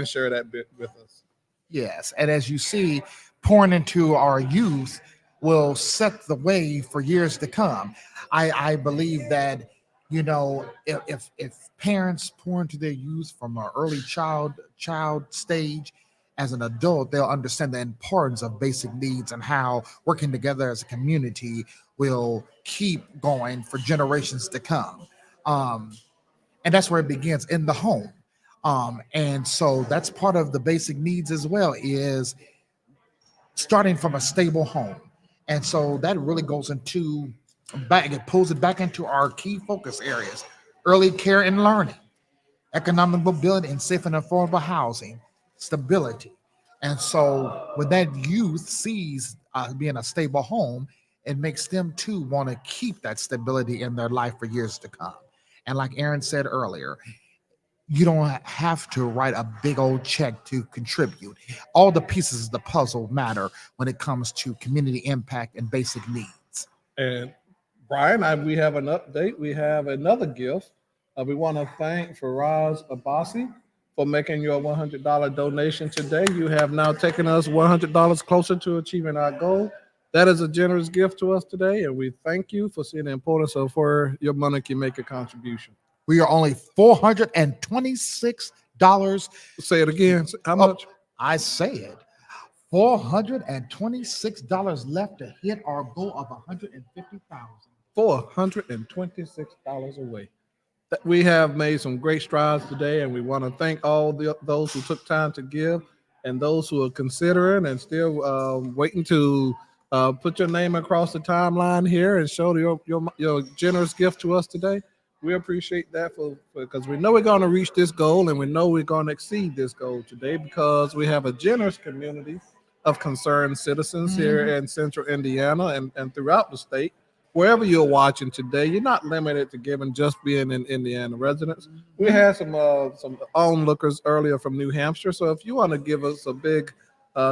share that bit with us. Yes, and as you see, pouring into our youth will set the way for years to come. I believe that, if parents pour into their youth from an early child stage, as an adult, they'll understand the importance of basic needs and how working together as a community will keep going for generations to come. And that's where it begins, in the home. And so that's part of the basic needs as well, is starting from a stable home. And so that really goes into it pulls it back into our key focus areas: early care and learning, economic mobility and safe and affordable housing, stability. And so when that youth sees being a stable home, it makes them too want to keep that stability in their life for years to come. And like Aaron said earlier, you don't have to write a big old check to contribute. All the pieces of the puzzle matter when it comes to community impact and basic needs. And Brian, we have an update. We have another gift. We want to thank Faraz Abbasi for making your $100 donation today. You have now taken us $100 closer to achieving our goal. That is a generous gift to us today, and we thank you for seeing the importance of where your money can make a contribution. We are only $426. Say it again. How much? I say it. $426 left to hit our goal of $150,000. $426 away. We have made some great strides today, and we want to thank all those who took time to give, and those who are considering and still waiting to put your name across the timeline here and show your generous gift to us today. We appreciate that because we know we're going to reach this goal, and we know we're going to exceed this goal today because we have a generous community of concerned citizens here in Central Indiana and throughout the state. Wherever you're watching today, you're not limited to giving just being in Indiana residents. We had some onlookers earlier from New Hampshire. So if you want to give us a big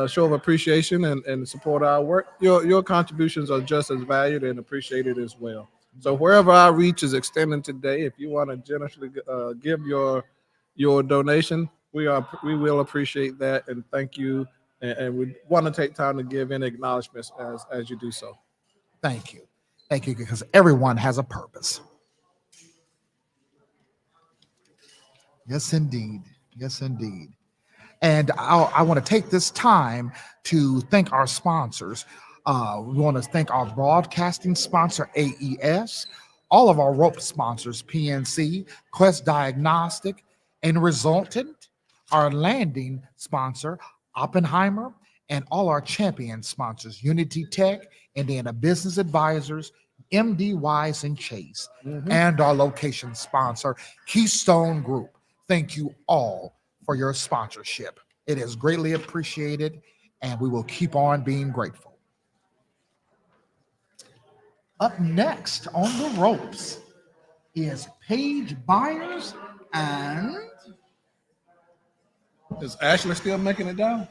show of appreciation and support our work, your contributions are just as valued and appreciated as well. So wherever our reach is extending today, if you want to generously give your donation, we will appreciate that and thank you. And we want to take time to give in acknowledgments as you do so. Thank you. Thank you, because everyone has a purpose. Yes, indeed. Yes, indeed. And I want to take this time to thank our sponsors. We want to thank our broadcasting sponsor, AES, all of our rope sponsors, PNC, Quest Diagnostic, and Resultant, our landing sponsor, Oppenheimer, and all our champion sponsors, Unity Tech, Indiana Business Advisors, MD Wise and Chase, and our location sponsor, Keystone Group. Thank you all for your sponsorship. It is greatly appreciated, and we will keep on being grateful. Up next on the ropes is Paige Byers and Is Ashley still making it down?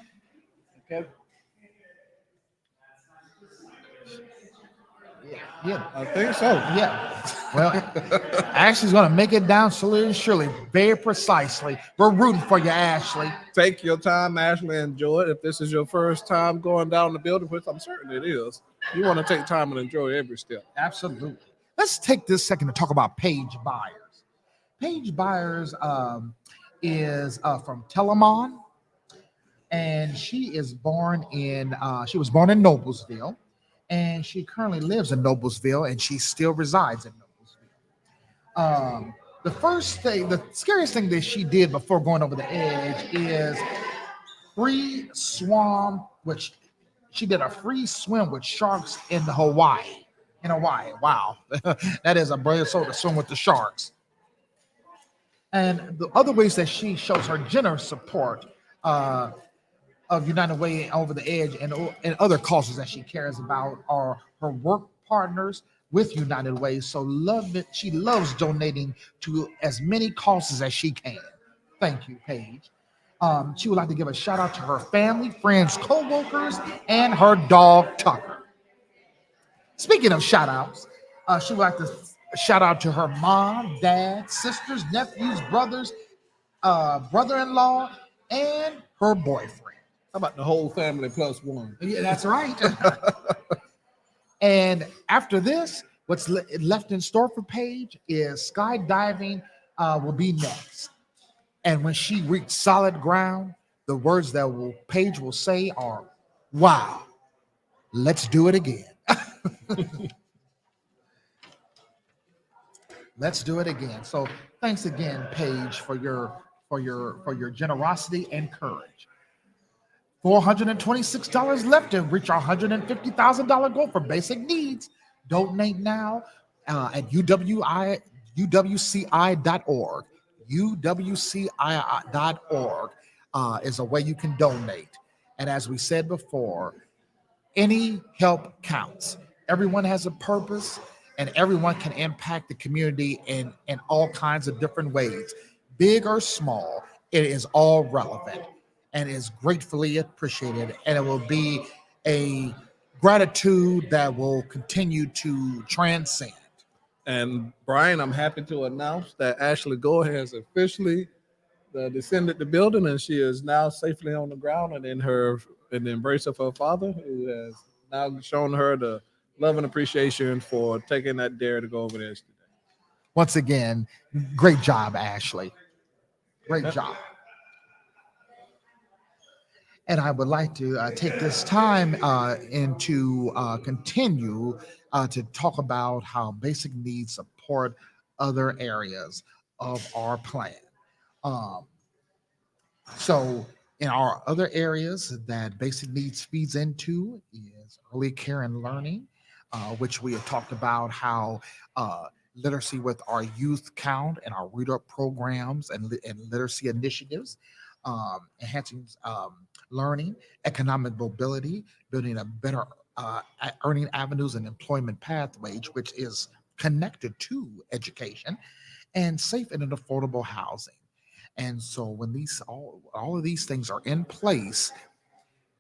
Okay. Yeah, I think so. Yeah. Well, Ashley's going to make it down slowly and surely, very precisely. We're rooting for you, Ashley. Take your time, Ashley. Enjoy it. If this is your first time going down the building, which I'm certain it is, you want to take time and enjoy every step. Absolutely. Let's take this second to talk about Paige Byers. Paige Byers is from Telamon, and she was born in Noblesville, and she currently lives in Noblesville, and she still resides in Noblesville. The scariest thing that she did before going over the edge is free swim, which she did a free swim with sharks in Hawaii. Wow. That is a brave soul to swim with the sharks. And the other ways that she shows her generous support of United Way Over the Edge and other causes that she cares about are her work partners with United Way. So she loves donating to as many causes as she can. Thank you, Paige. She would like to give a shout out to her family, friends, co-workers, and her dog, Tucker. Speaking of shout outs, she would like to shout out to her mom, dad, sisters, nephews, brothers, brother-in-law, and her boyfriend. How about the whole family plus one? Yeah, that's right. And after this, what's left in store for Paige is skydiving will be next. And when she reaches solid ground, the words that Paige will say are, "Wow, let's do it again." Let's do it again. So thanks again, Paige, for your generosity and courage. $426 left to reach our $150,000 goal for basic needs. Donate now at UWCI.org. UWCI.org is a way you can donate. And as we said before, any help counts. Everyone has a purpose, and everyone can impact the community in all kinds of different ways. Big or small, it is all relevant and is gratefully appreciated. And it will be a gratitude that will continue to transcend. And Brian, I'm happy to announce that Ashley Gore has officially descended the building, and she is now safely on the ground and in the embrace of her father, who has now shown her the love and appreciation for taking that dare to go over there today. Once again, great job, Ashley. Great job. And I would like to take this time and to continue to talk about how basic needs support other areas of our plan. So in our other areas that basic needs feeds into is early care and learning, which we have talked about how literacy with our youth count and our read up programs and literacy initiatives, enhancing learning, economic mobility, building a better earning avenues and employment pathways, which is connected to education, and safe and affordable housing. And so when all of these things are in place,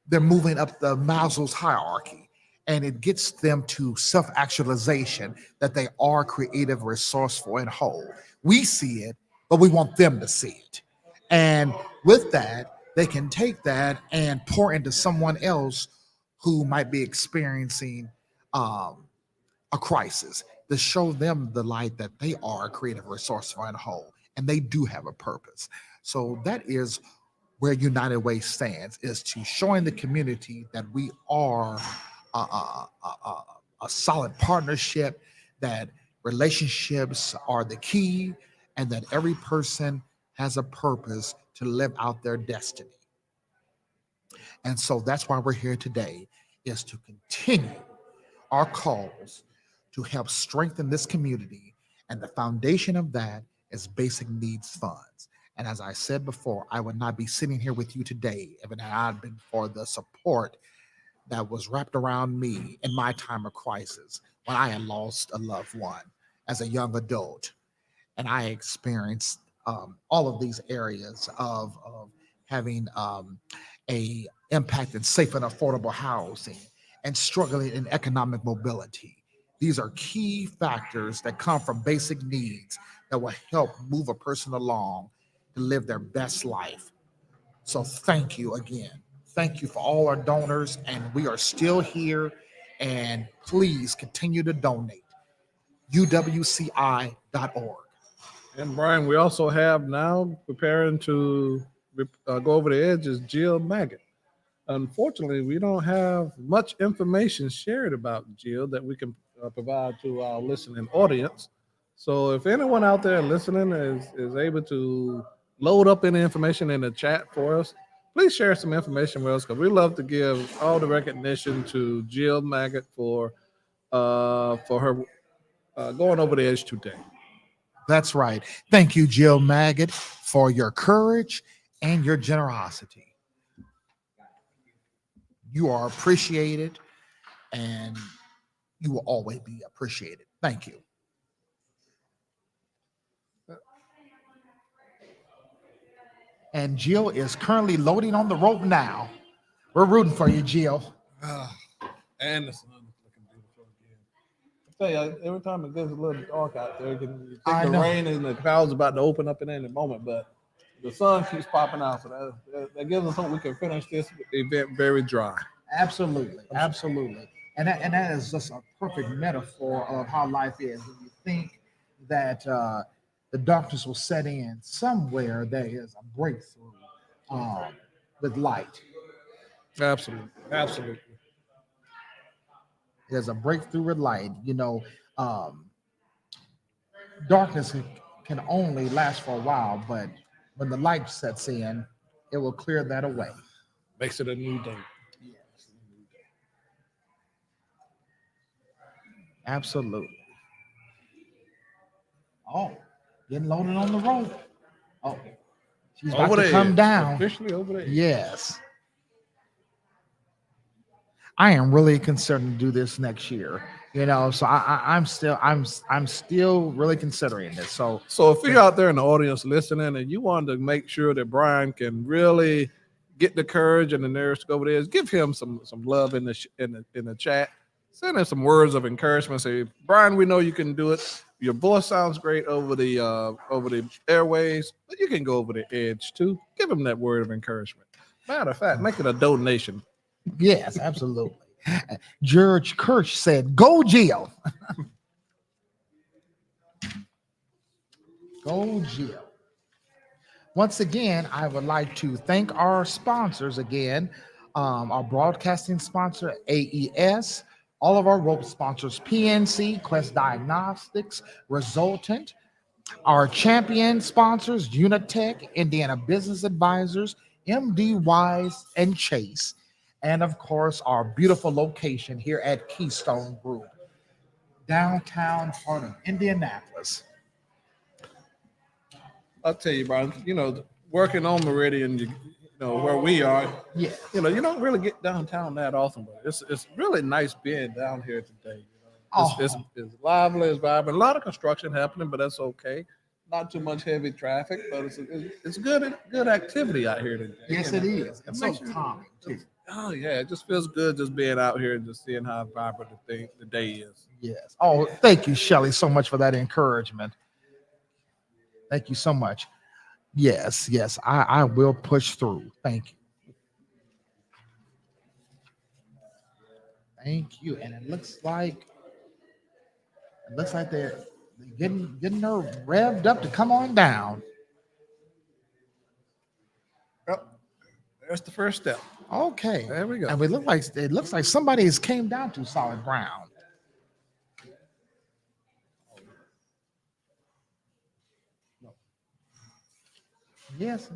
they're moving up the Maslow's hierarchy, and it gets them to self-actualization that they are creative, resourceful, and whole. We see it, but we want them to see it. And with that, they can take that and pour into someone else who might be experiencing a crisis, to show them the light that they are creative, resourceful, and whole, and they do have a purpose. So that is where United Way stands, is to showing the community that we are a solid partnership, that relationships are the key, and that every person has a purpose to live out their destiny. And so that's why we're here today, is to continue our calls to help strengthen this community. And the foundation of that is basic needs funds. And as I said before, I would not be sitting here with you today if it had not been for the support that was wrapped around me in my time of crisis, when I had lost a loved one as a young adult. And I experienced all of these areas of having a impact in safe and affordable housing, and struggling in economic mobility. These are key factors that come from basic needs that will help move a person along to live their best life. So thank you again. Thank you for all our donors, and we are still here. And please continue to donate. uwci.org. And Brian, we also have now preparing to go over the edge is Jill Maggot. Unfortunately, we don't have much information shared about Jill that we can provide to our listening audience. So if anyone out there listening is able to load up any information in the chat for us, please share some information with us, because we love to give all the recognition to Jill Maggot for her going over the edge today. That's right. Thank you, Jill Maggot, for your courage and your generosity. You are appreciated, and you will always be appreciated. Thank you. And Jill is currently loading on the rope now. We're rooting for you, Jill. And the sun is looking beautiful again. I tell you, every time it gets a little dark out there, you think the rain and the clouds about to open up in any moment, but the sun keeps popping out, so that gives us hope we can finish this event very dry. Absolutely, absolutely. And that is just a perfect metaphor of how life is. When you think that the darkness will set in, somewhere there is a breakthrough with light. Absolutely, absolutely. There's a breakthrough with light. Darkness can only last for a while, but when the light sets in, it will clear that away. Makes it a new day. Absolutely. Oh, getting loaded on the rope. Oh, she's about to come down. Officially over there. Yes. I am really concerned to do this next year. So I'm still really considering this. So if you're out there in the audience listening and you want to make sure that Brian can really get the courage and the nerves to go over there, give him some love in the chat. Send him some words of encouragement. Say, Brian, we know you can do it. Your voice sounds great over the airways, but you can go over the edge too. Give him that word of encouragement. Matter of fact, make it a donation. Yes, absolutely. George Kirsch said, "Go Jill." Go Jill. Once again, I would like to thank our sponsors again. Our broadcasting sponsor, AES. All of our rope sponsors, PNC, Quest Diagnostics, Resultant. Our champion sponsors, Unitech, Indiana Business Advisors, MD Wise, and Chase. And of course, our beautiful location here at Keystone Group, downtown heart of Indianapolis. I'll tell you, Brian, working on Meridian, where we are, yeah, you don't really get downtown that often, but it's really nice being down here today. It's lively, it's vibrant. A lot of construction happening, but that's okay. Not too much heavy traffic, but it's good activity out here today. Yes, it is. It's so calming too. Oh yeah, it just feels good just being out here and just seeing how vibrant the day is. Yes. Oh, thank you, Shelley, so much for that encouragement. Thank you so much. Yes, I will push through. Thank you. Thank you. And it looks like they're getting her revved up to come on down. Yep. There's the first step. Okay. There we go. And it looks like somebody has came down to solid ground. Yes.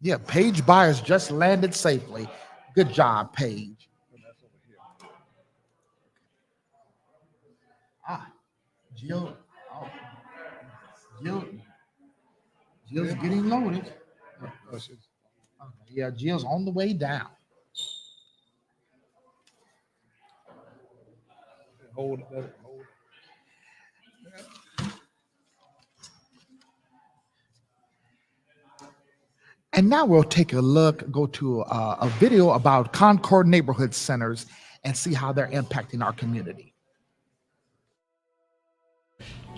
Yeah, Paige Byers just landed safely. Good job, Paige. Jill. Oh, Jill's getting loaded. Yeah, Jill's on the way down. Hold it. And now we'll take a look, go to a video about Concord Neighborhood Centers and see how they're impacting our community.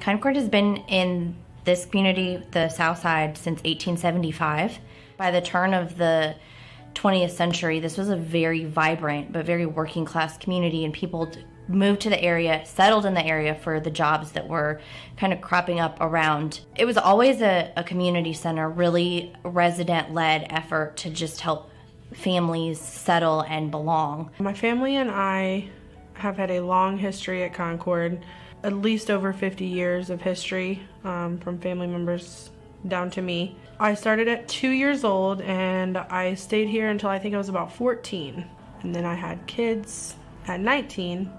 Concord has been in this community, the South Side, since 1875. By the turn of the 20th century, this was a very vibrant but very working class community, and people moved to the area, settled in the area for the jobs that were kind of cropping up around. It was always a community center, really resident-led effort to just help families settle and belong. My family and I have had a long history at Concord, at least over 50 years of history, from family members down to me. I started at 2 years old and I stayed here until I think I was about 14. And then I had kids at 19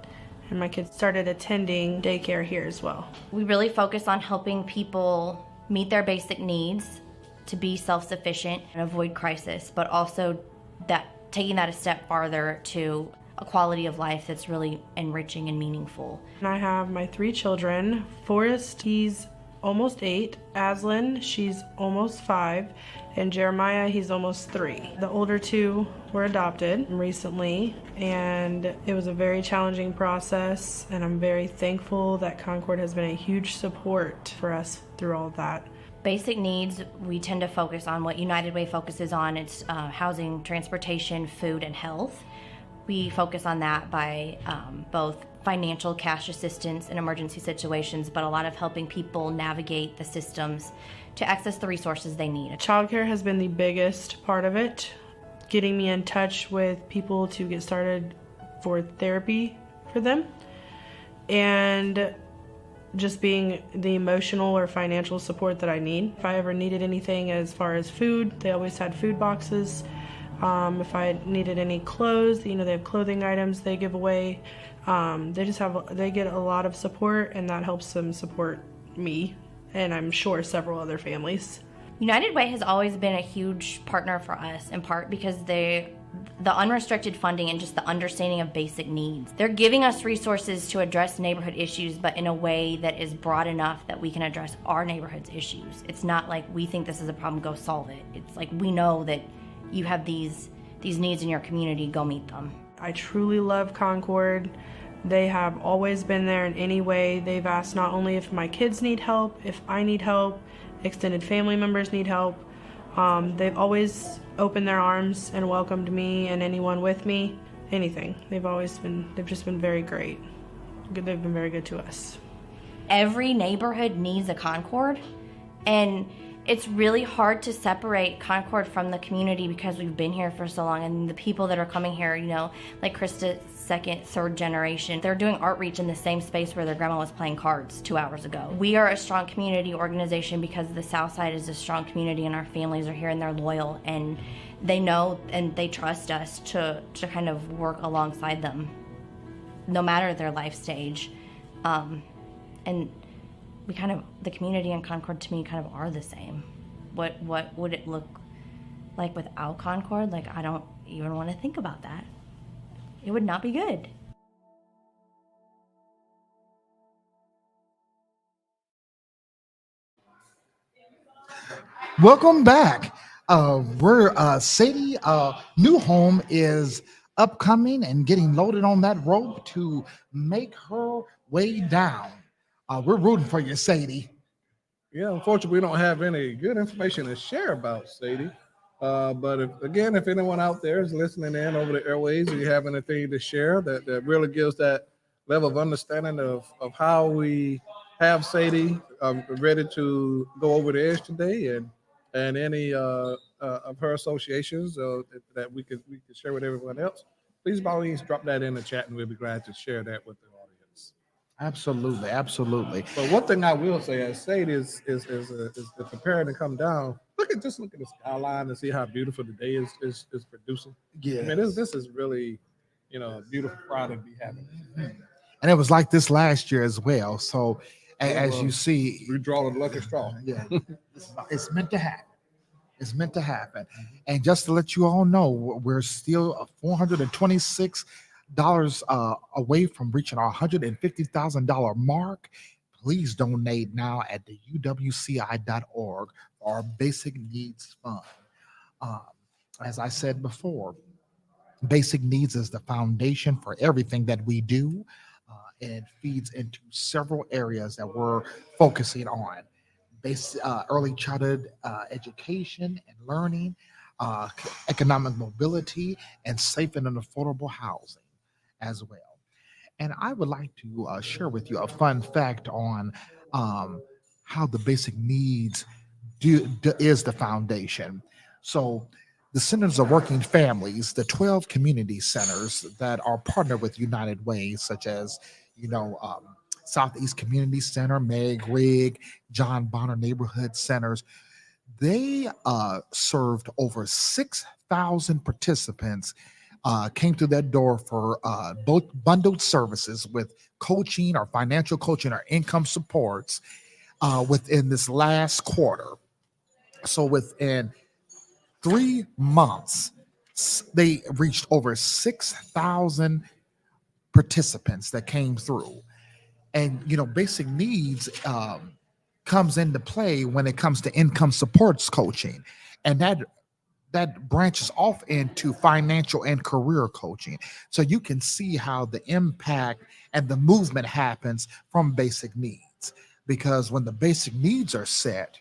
and my kids started attending daycare here as well. We really focus on helping people meet their basic needs to be self-sufficient and avoid crisis, but also that taking that a step farther to a quality of life that's really enriching and meaningful. And I have my 3 children. Forrest, he's almost 8. Aslan, she's almost 5. And Jeremiah, he's almost 3. The older 2 were adopted recently, and it was a very challenging process, and I'm very thankful that Concord has been a huge support for us through all of that. Basic needs, we tend to focus on what United Way focuses on. It's housing, transportation, food, and health. We focus on that by both financial cash assistance in emergency situations, but a lot of helping people navigate the systems to access the resources they need. Childcare has been the biggest part of it, getting me in touch with people to get started for therapy for them, and just being the emotional or financial support that I need. If I ever needed anything as far as food, they always had food boxes. If I needed any clothes, they have clothing items they give away. They get a lot of support, and that helps them support me, and I'm sure several other families. United Way has always been a huge partner for us, in part because the unrestricted funding and just the understanding of basic needs. They're giving us resources to address neighborhood issues, but in a way that is broad enough that we can address our neighborhood's issues. It's not like we think this is a problem, go solve it. It's like we know that you have these needs in your community, go meet them. I truly love Concord. They have always been there in any way. They've asked not only if my kids need help, if I need help, extended family members need help. They've always opened their arms and welcomed me and anyone with me, anything. They've just been very great. They've been very good to us. Every neighborhood needs a Concord, and it's really hard to separate Concord from the community because we've been here for so long, and the people that are coming here, like Krista's second, third generation, they're doing outreach in the same space where their grandma was playing cards 2 hours ago. We are a strong community organization because the South Side is a strong community, and our families are here and they're loyal, and they know and they trust us to kind of work alongside them, no matter their life stage. And the community in Concord to me kind of are the same. What would it look like without Concord? I don't even want to think about that. It would not be good. Welcome back. Sadie new home is upcoming and getting loaded on that rope to make her way down. We're rooting for you, Sadie. Yeah, unfortunately, we don't have any good information to share about Sadie. But if anyone out there is listening in over the airways, or you have anything to share that really gives that level of understanding of how we have Sadie ready to go over the edge today, and any of her associations that we could share with everyone else, please by all means drop that in the chat, and we'll be glad to share that with the audience. Absolutely, absolutely. But one thing I will say, as Sadie is preparing to come down, look at the skyline and see how beautiful the day is producing. Yeah, I mean, this is really, a beautiful Friday to be having. And it was like this last year as well. So as you see, we draw the lucky straw. Yeah, it's meant to happen. It's meant to happen. And just to let you all know, we're still $426 away from reaching our $150,000 mark. Please donate now at the uwci.org for our Basic Needs Fund. Um, as I said before, basic needs is the foundation for everything that we do. And it feeds into several areas that we're focusing on. Early childhood education and learning, economic mobility, and safe and affordable housing as well. And I would like to share with you a fun fact on um, how the basic needs is the foundation. So, the Centers of Working Families, the 12 community centers that are partnered with United Way, such as, you know, Southeast Community Center, Meg Rig, John Bonner Neighborhood Centers, they served over 6,000 participants, came through that door for both bundled services with coaching or financial coaching or income supports within this last quarter. So within 3 months, they reached over 6,000 participants that came through. And, you know, basic needs comes into play when it comes to income supports coaching. And that branches off into financial and career coaching. So you can see how the impact and the movement happens from basic needs. Because when the basic needs are set,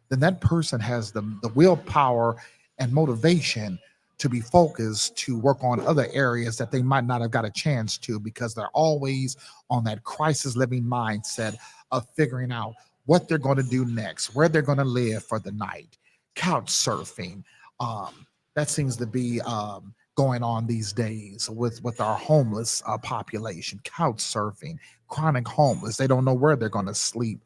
then that person has the willpower and motivation to be focused to work on other areas that they might not have got a chance to, because they're always on that crisis living mindset of figuring out what they're going to do next, where they're going to live for the night. Couch surfing, that seems to be going on these days with our homeless population. Couch surfing, chronic homeless, they don't know where they're going to sleep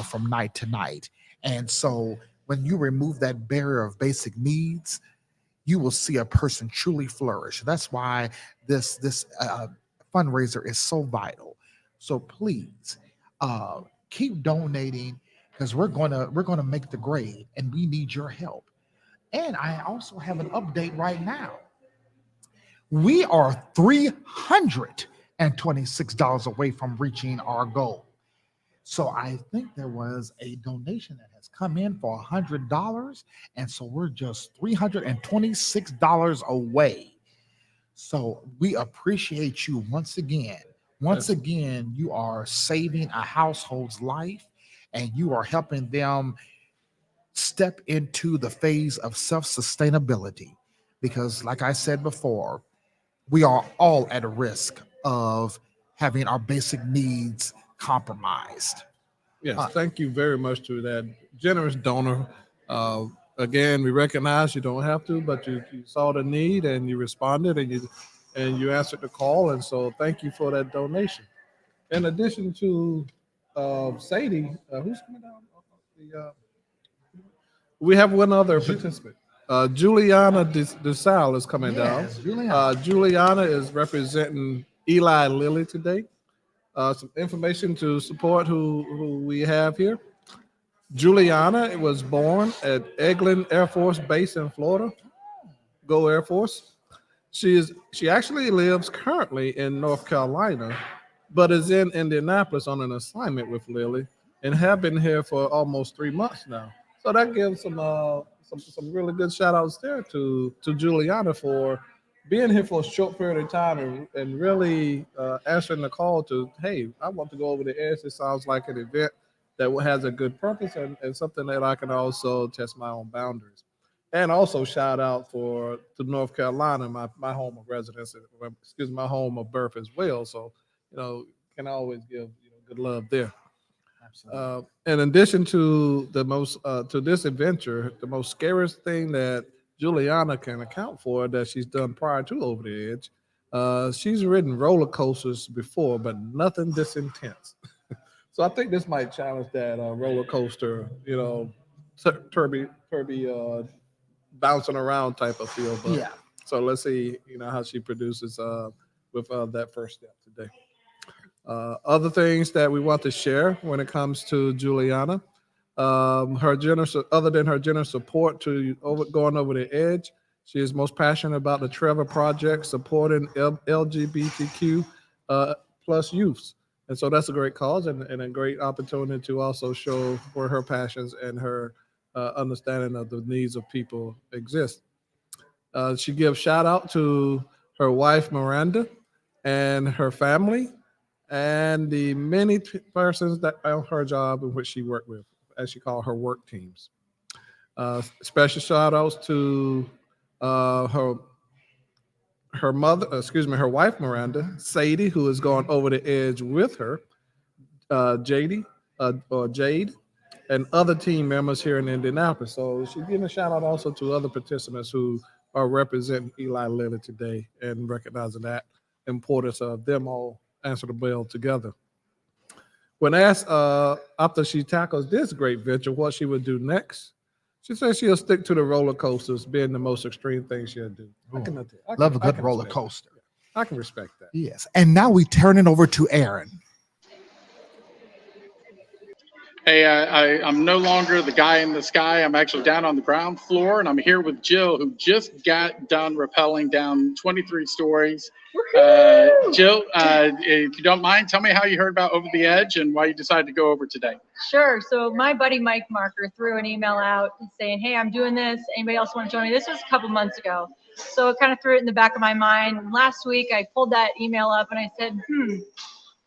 from night to night. And so when you remove that barrier of basic needs, you will see a person truly flourish. That's why this fundraiser is so vital. So please keep donating, because we're gonna make the grade, and we need your help. And I also have an update right now. We are $326 away from reaching our goal. So I think there was a donation that has come in for $100, and so we're just $326 away. So we appreciate you once again. Once again, you are saving a household's life, and you are helping them step into the phase of self-sustainability. Because, like I said before, we are all at a risk of having our basic needs compromised. Yes, thank you very much to that generous donor. Again, we recognize you don't have to, but you saw the need and you responded, and you answered the call, and so thank you for that donation. In addition to Sadie, who's coming down? We have one other participant. Juliana DeSalle is coming down. Juliana is representing Eli Lilly today. Some information to support who we have here. Juliana was born at Eglin Air Force Base in Florida. Go Air Force. She actually lives currently in North Carolina, but is in Indianapolis on an assignment with Lilly, and have been here for almost 3 months now. So that gives some really good shout outs there to Juliana for being here for a short period of time and really answering the call to, hey, I want to go over the edge. It sounds like an event that has a good purpose and something that I can also test my own boundaries. And also shout out to North Carolina, my home of residence, my home of birth as well. So, can always give good love there. In addition to to this adventure, the most scariest thing that Juliana can account for that she's done prior to Over the Edge, she's ridden roller coasters before, but nothing this intense. So I think this might challenge that roller coaster, turby bouncing around type of feel. But, Yeah. So let's see, how she produces with that first step today. Other things that we want to share when it comes to Juliana, other than her generous support to going over the edge, she is most passionate about the Trevor Project supporting LGBTQ plus youths. And so that's a great cause and a great opportunity to also show where her passions and her understanding of the needs of people exist. She gives shout out to her wife Miranda and her family and the many persons that on her job in which she worked with, as she called her work teams. Special shout outs to her mother, her wife Miranda, Sadie, who has gone over the edge with her, Jade, and other team members here in Indianapolis. So she's giving a shout out also to other participants who are representing Eli Lilly today and recognizing that importance of them all answer the bell together. When asked after she tackles this great venture what she would do next, she says she'll stick to the roller coasters, being the most extreme thing she'll do. Love a good roller coaster. I can respect that. Yes. And now we turn it over to Aaron. Hey, I'm no longer the guy in the sky. I'm actually down on the ground floor, and I'm here with Jill, who just got done rappelling down 23 stories. Jill, if you don't mind, tell me how you heard about Over the Edge and why you decided to go over today. Sure. So my buddy Mike Marker threw an email out saying, hey, I'm doing this. Anybody else want to join me? This was a couple months ago. So it kind of threw it in the back of my mind. Last week, I pulled that email up and I said,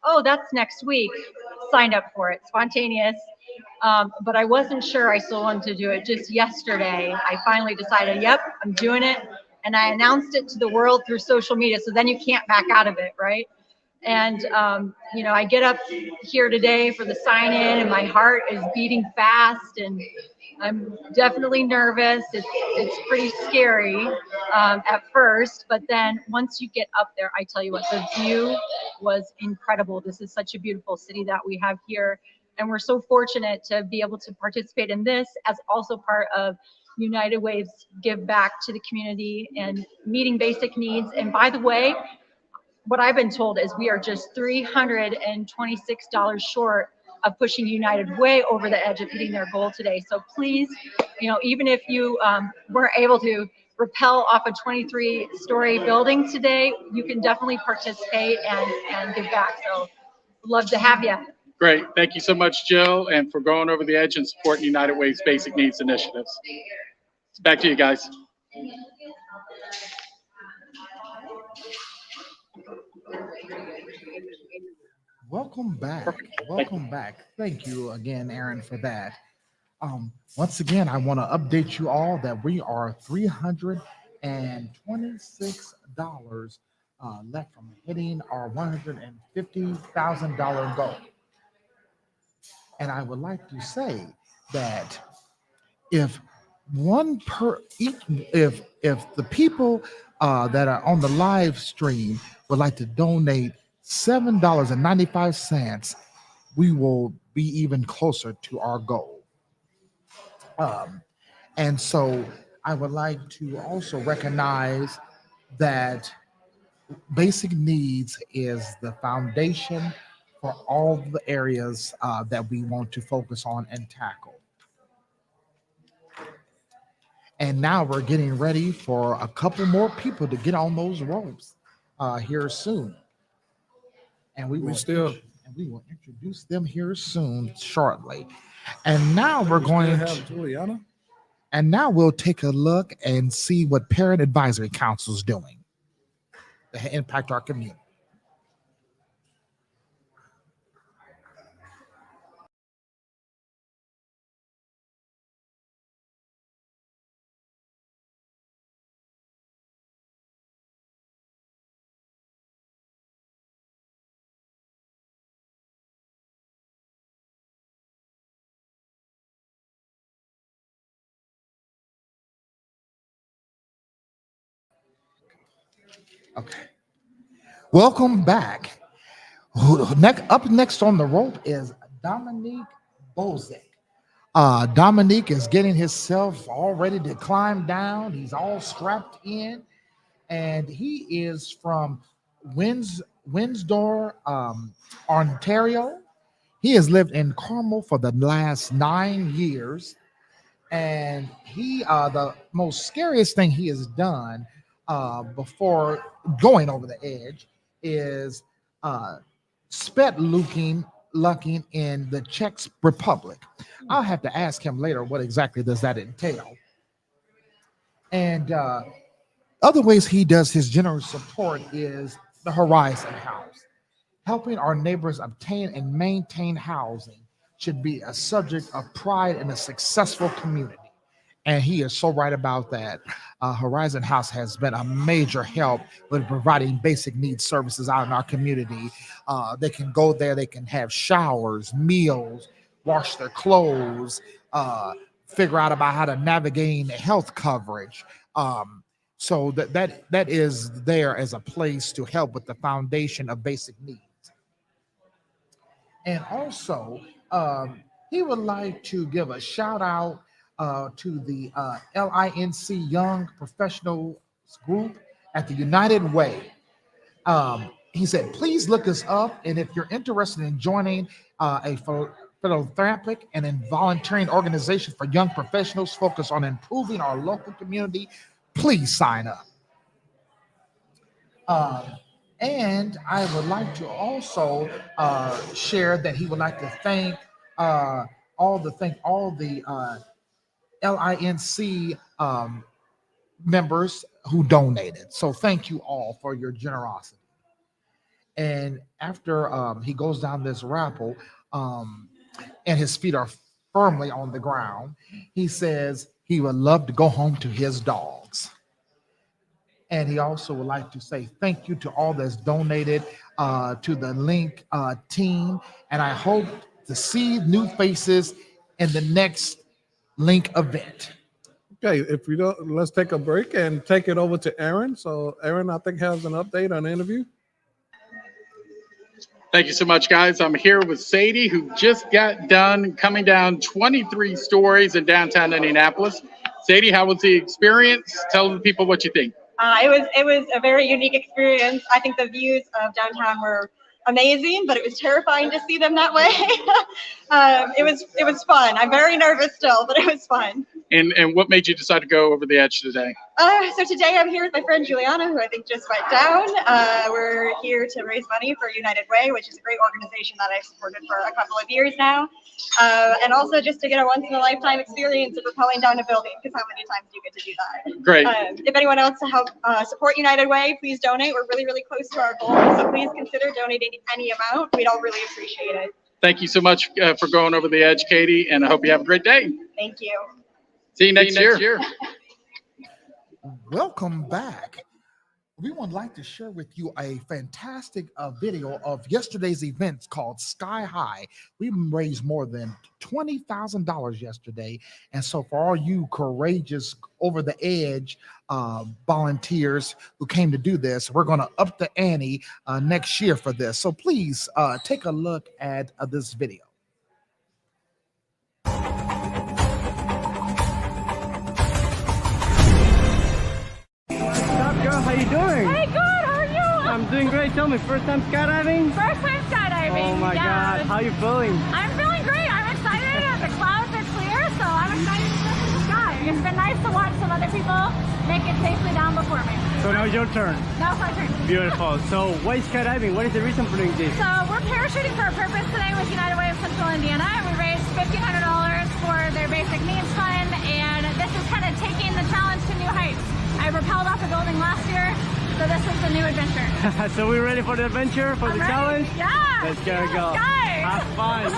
oh, that's next week. Signed up for it, spontaneous. But I wasn't sure I still wanted to do it. Just yesterday, I finally decided, yep, I'm doing it. And I announced it to the world through social media. So then you can't back out of it, right? And, I get up here today for the sign in and my heart is beating fast and I'm definitely nervous. It's pretty scary at first, but then once you get up there, I tell you what, the view was incredible. This is such a beautiful city that we have here. And we're so fortunate to be able to participate in this as also part of United Way's give back to the community and meeting basic needs. And by the way, what I've been told is we are just $326 short of pushing United Way over the edge of hitting their goal today. So please, even if you weren't able to rappel off a 23-story building today, you can definitely participate and give back. So love to have you. Great. Thank you so much, Jill, and for going over the edge and supporting United Way's basic needs initiatives. Back to you guys. Welcome back. Welcome back. Thank you again, Aaron, for that. Once again, I want to update you all that we are $326 left from hitting our $150,000 goal. And I would like to say that if the people that are on the live stream would like to donate $7.95, we will be even closer to our goal. And so I would like to also recognize that basic needs is the foundation for all the areas that we want to focus on and tackle. And now we're getting ready for a couple more people to get on those ropes here soon. And we will introduce them here soon, shortly. And now we're going to have Juliana. And now we'll take a look and see what Parent Advisory Council is doing to impact our community. Okay. Welcome back. Up next on the rope is Dominique Bozic. Dominique is getting himself all ready to climb down. He's all strapped in, and he is from Windsor, Ontario. He has lived in Carmel for the last 9 years, and the most scariest thing he has done before going over the edge is spelunking in the Czech Republic. I'll have to ask him later what exactly does that entail. And Other ways he does his generous support is the Horizon House. Helping our neighbors obtain and maintain housing should be a subject of pride in a successful community. And he is so right about that. Horizon House has been a major help with providing basic needs services out in our community. They can go there, they can have showers, meals, wash their clothes, figure out about how to navigate health coverage. So that is there as a place to help with the foundation of basic needs. And also, he would like to give a shout out to the LINC Young Professionals Group at the United Way. He said, please look us up. And if you're interested in joining a philanthropic and volunteering organization for young professionals focused on improving our local community, please sign up. And I would like to also share that he would like to thank all the LINC members who donated. So thank you all for your generosity. And after he goes down this rappel and his feet are firmly on the ground, he says he would love to go home to his dogs. And he also would like to say thank you to all that's donated to the Link team. And I hope to see new faces in the next Link event. Okay, if we don't, let's take a break and take it over to Aaron. So Aaron, I think, has an update on the interview. Thank you so much, guys. I'm here with Sadie, who just got done coming down 23 stories in downtown Indianapolis. Sadie, how was the experience? Tell the people what you think. It was a very unique experience. I think the views of downtown were amazing, but it was terrifying to see them that way. It was fun. I'm very nervous still, but it was fun. And what made you decide to go over the edge today? So today I'm here with my friend Juliana, who I think just went down. We're here to raise money for United Way, which is a great organization that I've supported for a couple of years now. And also just to get a once-in-a-lifetime experience of rappelling down a building, because how many times do you get to do that? Great. If anyone else to help support United Way, please donate. We're really, really close to our goal, so please consider donating any amount. We'd all really appreciate it. Thank you so much for going over the edge, Katie, and I hope you have a great day. Thank you. See you next year. Welcome back. We would like to share with you a fantastic video of yesterday's events called Sky High. We raised more than $20,000 yesterday. And so for all you courageous over the edge volunteers who came to do this, we're going to up the ante next year for this. So please take a look at this video. Girl, how you doing? Hey, good. How are you? I'm doing great. Tell me, first time skydiving? First time skydiving. Oh my God, how you feeling? I'm feeling great. I'm excited. The clouds are clear, so I'm excited to look at the sky. It's been nice to watch some other people make it safely down before me. So now it's your turn. Now it's my turn. Beautiful. So why skydiving? What is the reason for doing this? So we're parachuting for a purpose today with United Way of Central Indiana. We raised $1,500 for their basic needs fund, and this is kind of taking the challenge to new heights. I rappelled off a building last year, so this is a new adventure. So we're ready for the adventure, for the challenge? Yeah! Let's go. Sky. Have fun.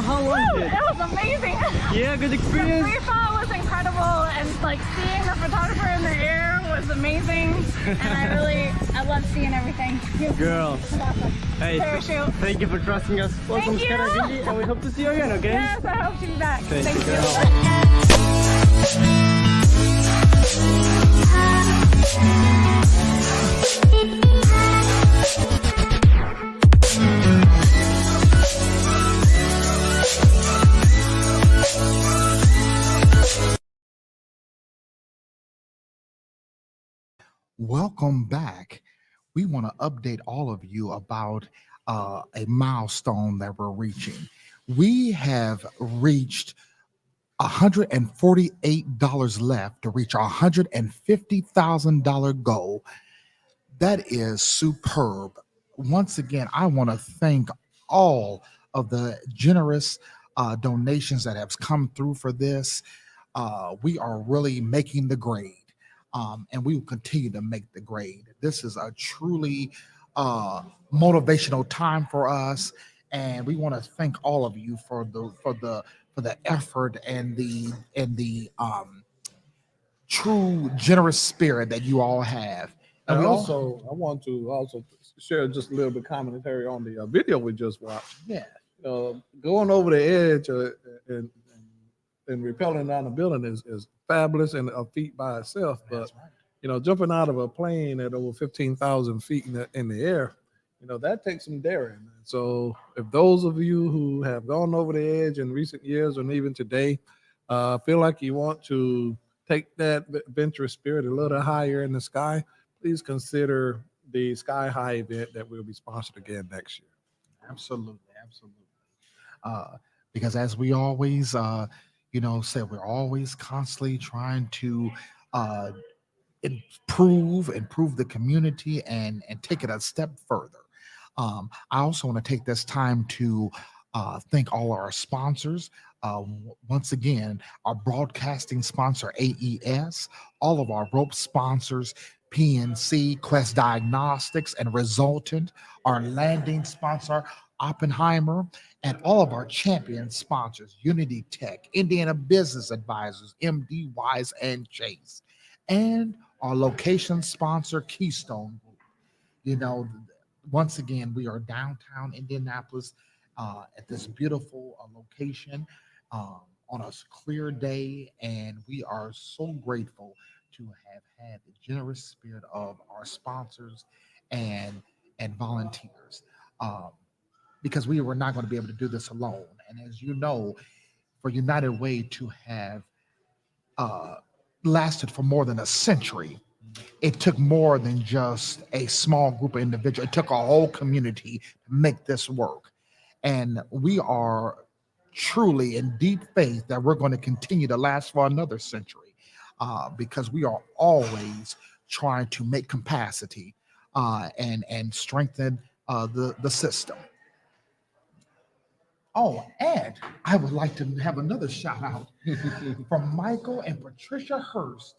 how was Woo! it? It was amazing. Yeah, good experience. The free fall was incredible, and like seeing the photographer in the air was amazing. And I love seeing everything. Girl. It was awesome. Hey, Parachute. thank you for trusting us for some Thank you. skydiving, and we hope to see you again, okay? Yes, I hope to be back. Thank you, Welcome back. We want to update all of you about a milestone that we're reaching. We have reached $148 left to reach our $150,000 goal. That is superb. Once again, I want to thank all of the generous donations that have come through for this. We are really making the grade. And we will continue to make the grade. This is a truly motivational time for us, and we want to thank all of you for the effort and the true generous spirit that you all have. And we I want to also share just a little bit of commentary on the video we just watched. Yeah. Going over the edge and rappelling down a building is fabulous and a feat by itself. But jumping out of a plane at over 15,000 feet in the air, that takes some daring. So if those of you who have gone over the edge in recent years and even today feel like you want to take that adventurous spirit a little higher in the sky, please consider the Sky High event that will be sponsored again next year. Absolutely. Because as we always said, we're always constantly trying to improve the community and take it a step further. I also want to take this time to thank all our sponsors. Once again, our broadcasting sponsor, AES, all of our rope sponsors, PNC, Quest Diagnostics, and Resultant, our landing sponsor, Oppenheimer, and all of our champion sponsors, Unity Tech, Indiana Business Advisors, MD Wise and Chase, and our location sponsor, Keystone Group. Once again, we are downtown Indianapolis at this beautiful location on a clear day, and we are so grateful to have had the generous spirit of our sponsors and volunteers. Because we were not going to be able to do this alone. And as you know, for United Way to have lasted for more than a century, it took more than just a small group of individuals. It took a whole community to make this work. And we are truly in deep faith that we're going to continue to last for another century because we are always trying to make capacity and strengthen the system. Oh, and I would like to have another shout out from Michael and Patricia Hurst,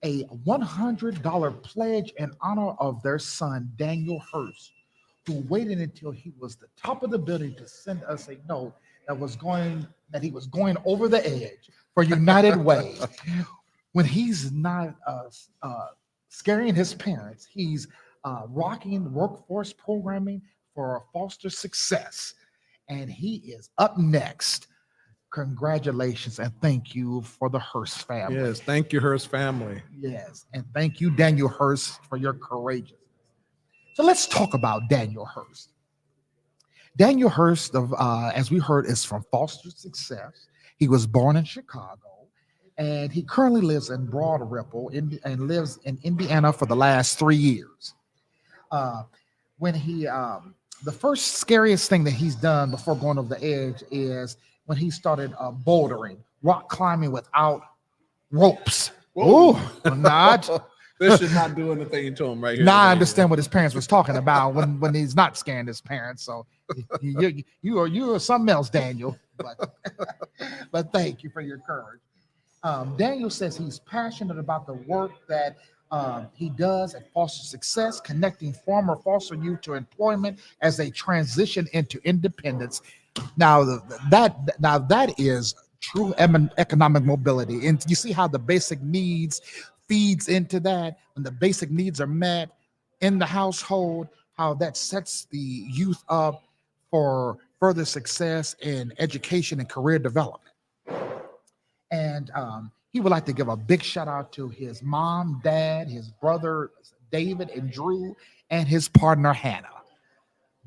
a $100 pledge in honor of their son, Daniel Hurst, who waited until he was the top of the building to send us a note that he was going over the edge for United Way. When he's not scaring his parents, he's rocking workforce programming for foster success. And he is up next. Congratulations and thank you for the Hurst family. Yes, thank you, Hurst family. Yes, and thank you, Daniel Hurst, for your courageousness. So let's talk about Daniel Hurst. Daniel Hurst, as we heard, is from Foster Success. He was born in Chicago, and he currently lives in Broad Ripple and lives in Indiana for the last 3 years. The first scariest thing that he's done before going over the edge is when he started bouldering, rock climbing without ropes. Oh, not. This should not do anything to him right here. Now I understand what his parents was talking about when he's not scaring his parents. So you are something else, Daniel. But thank you for your courage. Daniel says he's passionate about the work that he does at Foster Success, connecting former foster youth to employment as they transition into independence. Now that is true economic mobility, and you see how the basic needs feeds into that. When the basic needs are met in the household, how that sets the youth up for further success in education and career development. And he would like to give a big shout out to his mom, dad, his brother David and Drew, and his partner Hannah.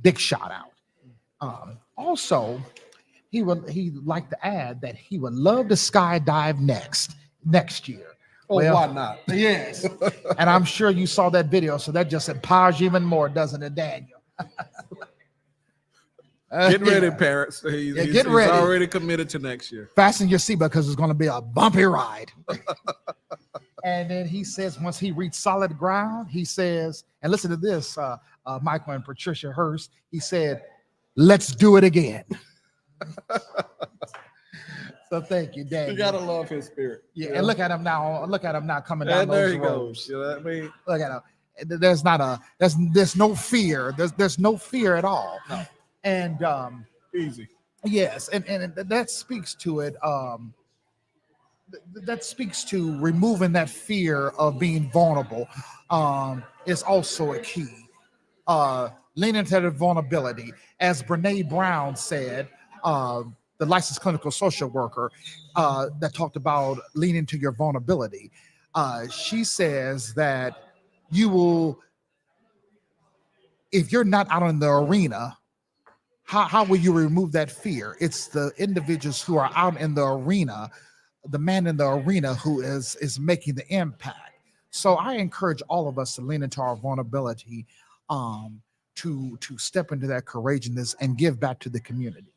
Big shout out. Also, he'd like to add that he would love to skydive next year. Oh, why not? Yes. And I'm sure you saw that video, so that just empowers you even more, doesn't it, Daniel? Get ready, parents. He's get ready. He's already committed to next year. Fasten your seatbelt because it's going to be a bumpy ride. And then he says, once he reached solid ground, he says, and listen to this, Michael and Patricia Hurst, he said, "Let's do it again." So thank you, Daniel. You gotta love his spirit. Yeah, and look at him now. Look at him now coming down And there those he roads. goes. You know what I mean? Look at him. There's no fear. There's no fear at all. No. And Easy. yes, and that speaks to it. That speaks to removing that fear of being vulnerable. Is also a key. Leaning into that vulnerability, as Brene Brown said. The licensed clinical social worker that talked about leaning into your vulnerability. She says that you will, if you're not out in the arena, how will you remove that fear? It's the individuals who are out in the arena, the man in the arena who is making the impact. So I encourage all of us to lean into our vulnerability, to step into that courageousness and give back to the community.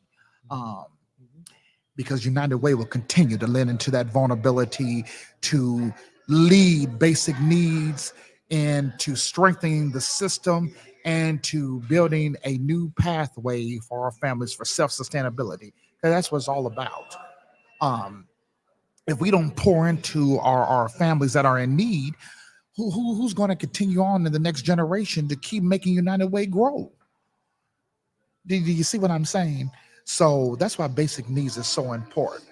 Because United Way will continue to lean into that vulnerability to lead basic needs and to strengthening the system and to building a new pathway for our families for self-sustainability. And that's what it's all about. If we don't pour into our families that are in need, who's going to continue on in the next generation to keep making United Way grow? Do you see what I'm saying? So that's why basic needs is so important.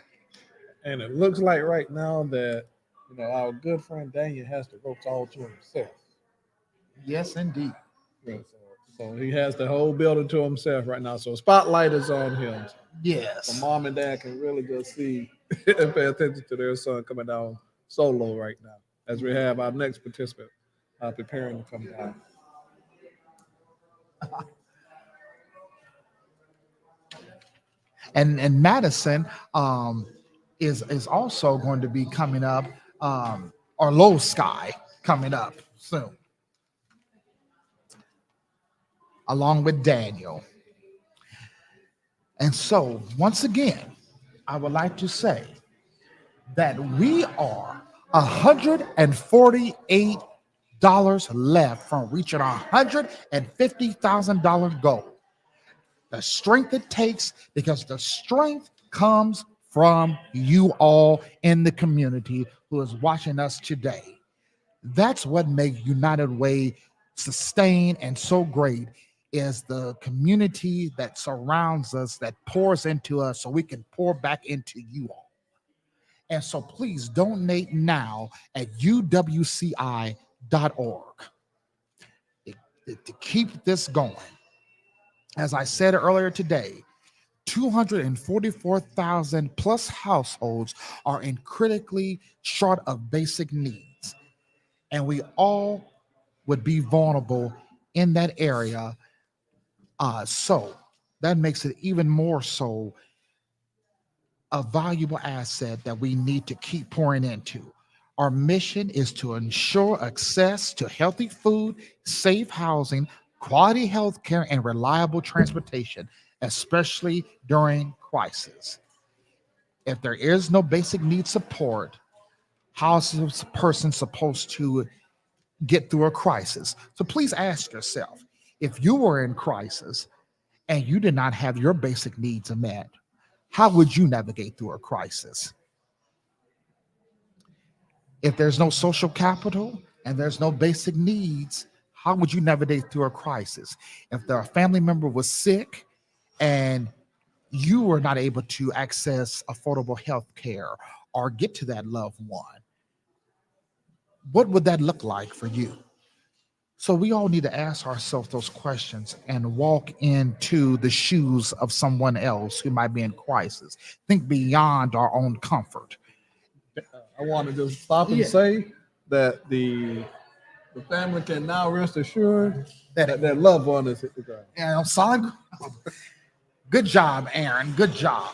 And it looks like right now that our good friend Daniel has to go all to himself. Yes, indeed. So he has the whole building to himself right now. So spotlight is on him. Yes. So mom and dad can really just see and pay attention to their son coming down solo right now, as we have our next participant preparing to come down. And Madison is also going to be coming up, or Low Sky coming up soon, along with Daniel. And so once again, I would like to say that we are $148 left from reaching our $150,000 goal. The strength it takes, because the strength comes from you all in the community who is watching us today. That's what makes United Way sustain and so great, is the community that surrounds us, that pours into us so we can pour back into you all. And so please donate now at uwci.org to keep this going. As I said earlier today, 244,000 plus households are in critically short of basic needs. And we all would be vulnerable in that area. So that makes it even more so a valuable asset that we need to keep pouring into. Our mission is to ensure access to healthy food, safe housing, quality health care, and reliable transportation, especially during crisis. If there is no basic need support, how is this person supposed to get through a crisis? So please ask yourself, if you were in crisis and you did not have your basic needs met, how would you navigate through a crisis? If there's no social capital and there's no basic needs, how would you navigate through a crisis? If a family member was sick and you were not able to access affordable health care or get to that loved one, what would that look like for you? So we all need to ask ourselves those questions and walk into the shoes of someone else who might be in crisis. Think beyond our own comfort. I want to just stop and say that the family can now rest assured that their loved one is hit the ground. Yeah, solid. Good job, Aaron. Good job.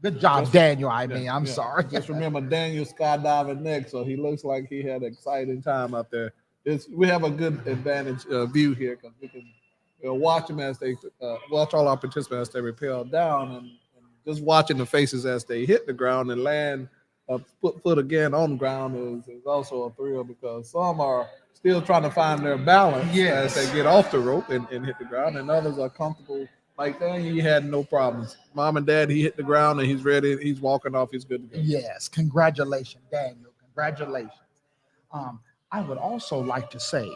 Good job, Daniel. I'm sorry. Just remember Daniel skydiving next, so he looks like he had an exciting time out there. We have a good advantage view here because we can watch them as they watch all our participants as they rappel down, and just watching the faces as they hit the ground and land foot again on the ground is also a thrill because some are still trying to find their balance as they get off the rope and hit the ground, and others are comfortable. Like Daniel, he had no problems. Mom and Dad, he hit the ground and he's ready. He's walking off. He's good to go. Yes, congratulations, Daniel. Congratulations. I would also like to say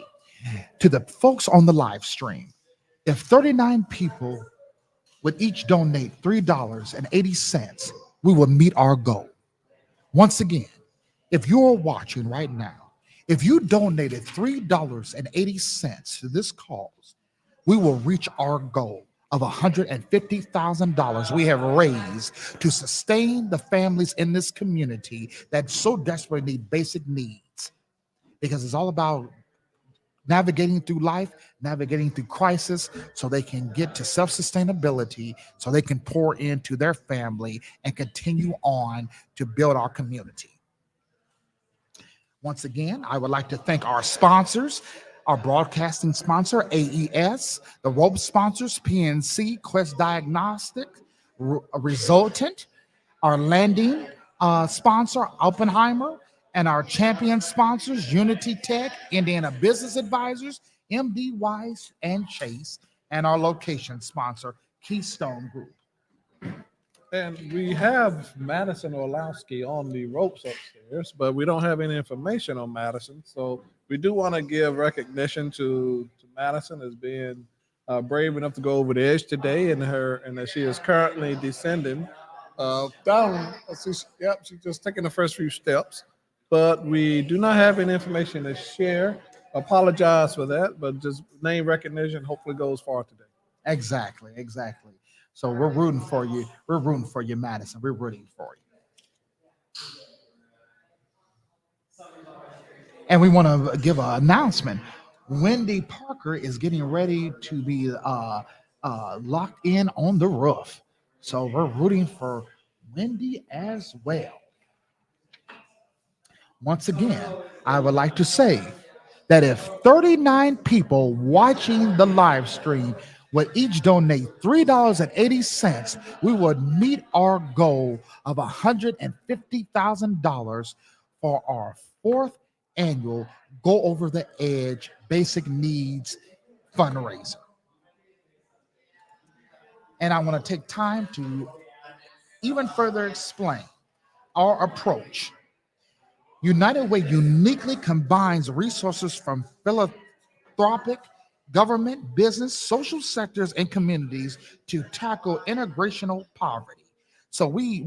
to the folks on the live stream, if 39 people would each donate $3.80, we will meet our goal. Once again, if you're watching right now, if you donated $3.80 to this cause, we will reach our goal of $150,000 we have raised to sustain the families in this community that so desperately need basic needs. Because it's all about navigating through life, navigating through crisis, so they can get to self-sustainability, so they can pour into their family and continue on to build our community. Once again, I would like to thank our sponsors, our broadcasting sponsor, AES, the rope sponsors, PNC, Quest Diagnostic, Resultant, our landing sponsor, Oppenheimer, and our champion sponsors, Unity Tech, Indiana Business Advisors, MD Wise and Chase, and our location sponsor, Keystone Group. And we have Madison Orlowski on the ropes upstairs, but we don't have any information on Madison. So we do want to give recognition to Madison as being brave enough to go over the edge today, and that she is currently descending down. She's just taking the first few steps, but we do not have any information to share. Apologize for that, but just name recognition hopefully goes far today. Exactly. So we're rooting for you. We're rooting for you, Madison. We're rooting for you. And we want to give an announcement. Wendy Parker is getting ready to be locked in on the roof. So we're rooting for Wendy as well. Once again, I would like to say that if 39 people watching the live stream would each donate $3.80, we would meet our goal of $150,000 for our fourth annual Go Over the Edge Basic Needs fundraiser. And I want to take time to even further explain our approach. United Way uniquely combines resources from philanthropic, government, business, social sectors, and communities to tackle integrational poverty. So we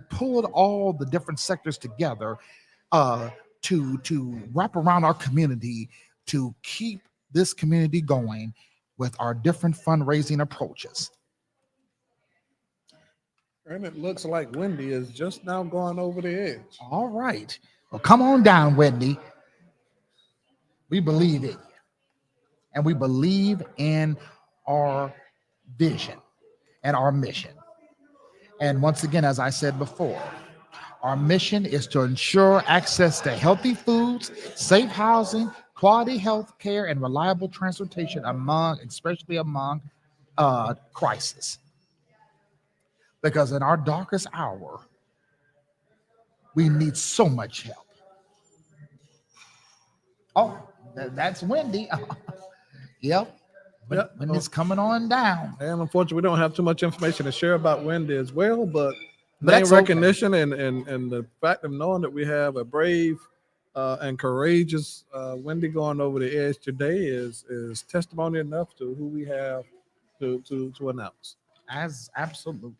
pulled all the different sectors together to wrap around our community to keep this community going with our different fundraising approaches. And it looks like Wendy is just now going over the edge. All right. Well, come on down, Wendy. We believe in you. And we believe in our vision and our mission. And once again, as I said before, our mission is to ensure access to healthy foods, safe housing, quality health care, and reliable transportation especially among crisis. Because in our darkest hour, we need so much help. Oh, that's Wendy. Yep. Wendy's coming on down. And unfortunately, we don't have too much information to share about Wendy as well, but name recognition and the fact of knowing that we have a brave and courageous Wendy going over the edge today is testimony enough to who we have to announce. As absolutely.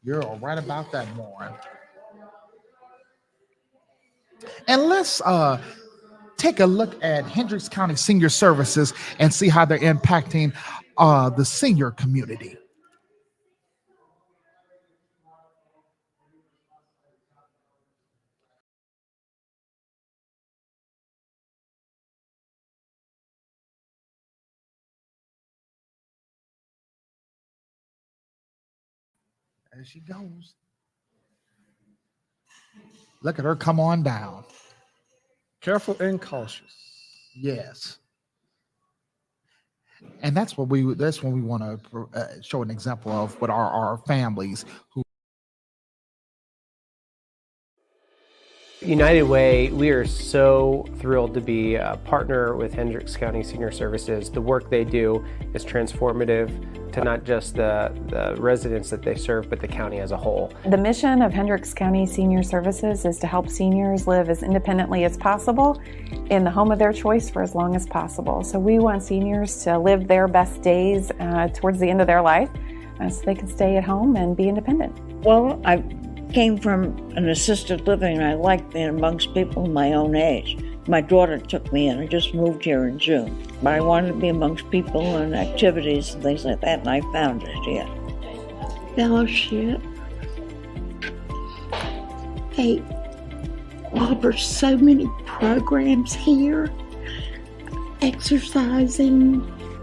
You're all right about that, Warren. And let's take a look at Hendricks County Senior Services and see how they're impacting the senior community. There she goes. Look at her come on down. Careful and cautious. Yes. And that's when we want to show an example of what our families who. United Way, we are so thrilled to be a partner with Hendricks County Senior Services. The work they do is transformative to not just the residents that they serve, but the county as a whole. The mission of Hendricks County Senior Services is to help seniors live as independently as possible in the home of their choice for as long as possible. So we want seniors to live their best days towards the end of their life so they can stay at home and be independent. Well, I came from an assisted living, and I liked being amongst people my own age. My daughter took me in. I just moved here in June. But I wanted to be amongst people and activities and things like that, and I found it here. Fellowship. They offer so many programs here. Exercising.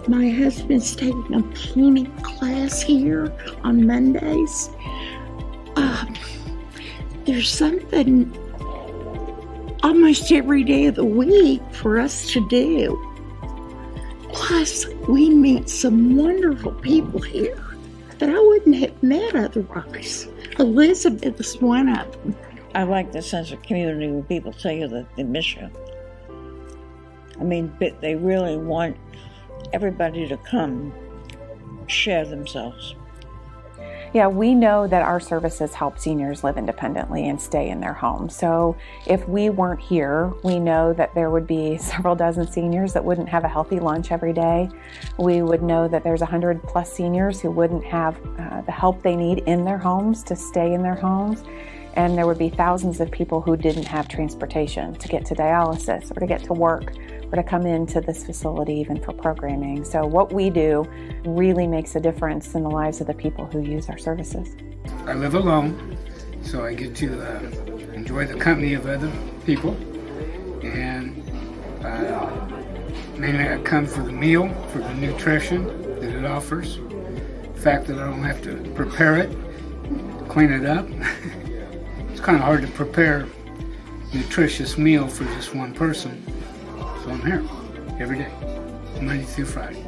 My husband's taking a painting class here on Mondays. There's something almost every day of the week for us to do. Plus, we meet some wonderful people here that I wouldn't have met otherwise. Elizabeth is one of them. I like the sense of community when people tell you that they miss you. I mean, but they really want everybody to come share themselves. Yeah, we know that our services help seniors live independently and stay in their home. So if we weren't here, we know that there would be several dozen seniors that wouldn't have a healthy lunch every day. We would know that there's 100+ seniors who wouldn't have the help they need in their homes to stay in their homes. And there would be thousands of people who didn't have transportation to get to dialysis or to get to work or to come into this facility even for programming. So what we do really makes a difference in the lives of the people who use our services. I live alone, so I get to enjoy the company of other people. And mainly I come for the meal, for the nutrition that it offers. The fact that I don't have to prepare it, clean it up. It's kind of hard to prepare a nutritious meal for just one person. So I'm here every day, Monday through Friday.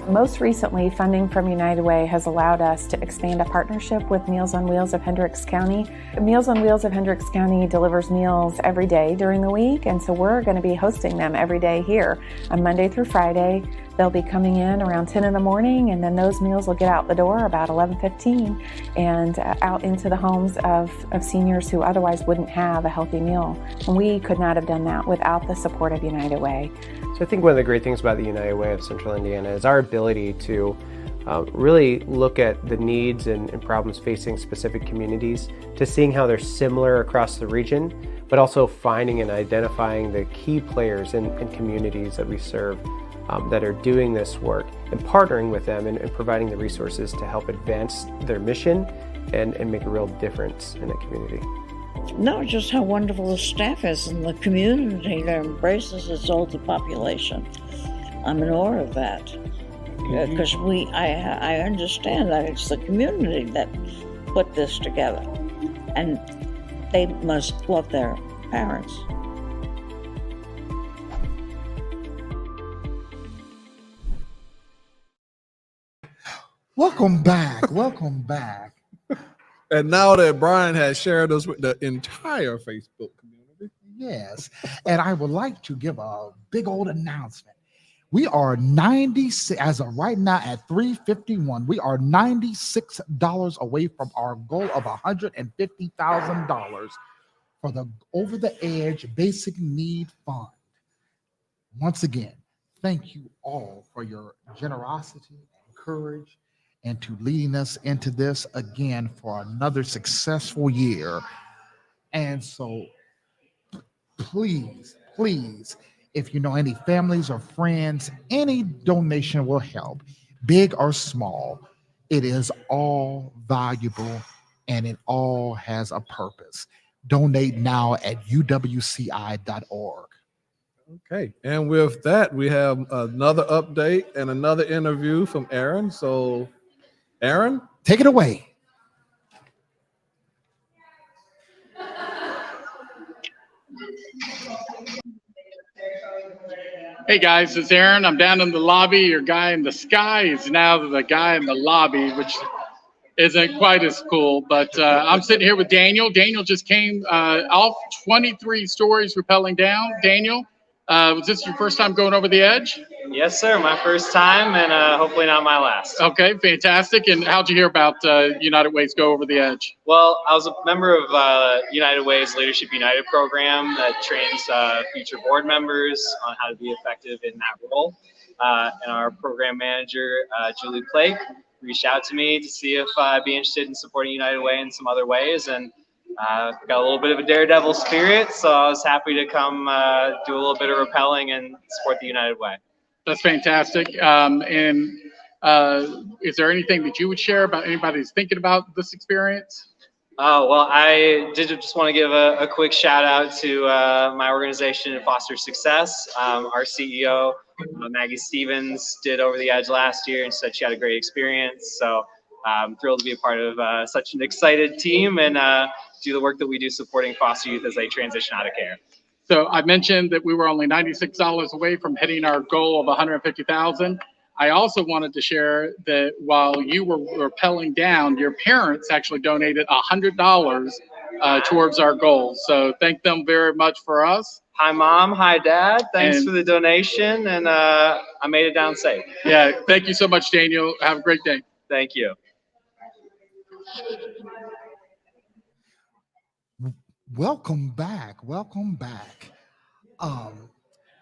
Most recently, funding from United Way has allowed us to expand a partnership with Meals on Wheels of Hendricks County. Meals on Wheels of Hendricks County delivers meals every day during the week, and so we're going to be hosting them every day here on Monday through Friday. They'll be coming in around 10 in the morning, and then those meals will get out the door about 11:15 and out into the homes of seniors who otherwise wouldn't have a healthy meal. And we could not have done that without the support of United Way. So I think one of the great things about the United Way of Central Indiana is our ability to really look at the needs and problems facing specific communities, to seeing how they're similar across the region, but also finding and identifying the key players in communities that we serve that are doing this work and partnering with them and providing the resources to help advance their mission and make a real difference in the community. Not just how wonderful the staff is in the community that embraces its older population. I'm in awe of that. Because I understand that it's the community that put this together. And they must love their parents. Welcome back. Welcome back. And now that Brian has shared us with the entire Facebook community. Yes. And I would like to give a big old announcement. We are 96, as of right now at 3:51, we are $96 away from our goal of $150,000 for the Over the Edge Basic Need Fund. Once again, thank you all for your generosity and courage and to leading us into this again for another successful year. And so please, please, if you know any families or friends, any donation will help, big or small. It is all valuable and it all has a purpose. Donate now at uwci.org. Okay, and with that, we have another update and another interview from Aaron. So, Aaron, take it away. Hey guys, it's Aaron. I'm down in the lobby. Your guy in the sky is now the guy in the lobby, which isn't quite as cool. But I'm sitting here with Daniel. Daniel just came off 23 stories rappelling down. Daniel, was this your first time going over the edge? Yes, sir. My first time, and hopefully not my last. Okay, fantastic. And how'd you hear about United Way's Go Over the Edge? Well, I was a member of United Way's Leadership United program that trains future board members on how to be effective in that role. And our program manager, Julie Blake, reached out to me to see if I'd be interested in supporting United Way in some other ways. And got a little bit of a daredevil spirit, so I was happy to come do a little bit of rappelling and support the United Way. That's fantastic. And is there anything that you would share about anybody who's thinking about this experience? Oh, well, I did just want to give a quick shout out to my organization, Foster Success. Our CEO, Maggie Stevens, did Over the Edge last year and said she had a great experience. So I'm thrilled to be a part of such an excited team and do the work that we do supporting foster youth as they transition out of care. So I mentioned that we were only $96 away from hitting our goal of $150,000. I also wanted to share that while you were rappelling down, your parents actually donated $100 towards our goal. So thank them very much for us. Hi, Mom. Hi, Dad. Thanks for the donation, and I made it down safe. Yeah, thank you so much, Daniel. Have a great day. Thank you. Welcome back. Welcome back.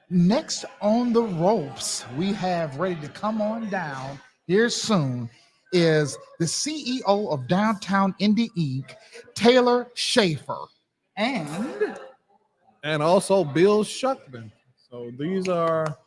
Next on the ropes, we have ready to come on down here soon is the CEO of Downtown Indy Inc., Taylor Schaefer, and also Bill Shuckman. So these are,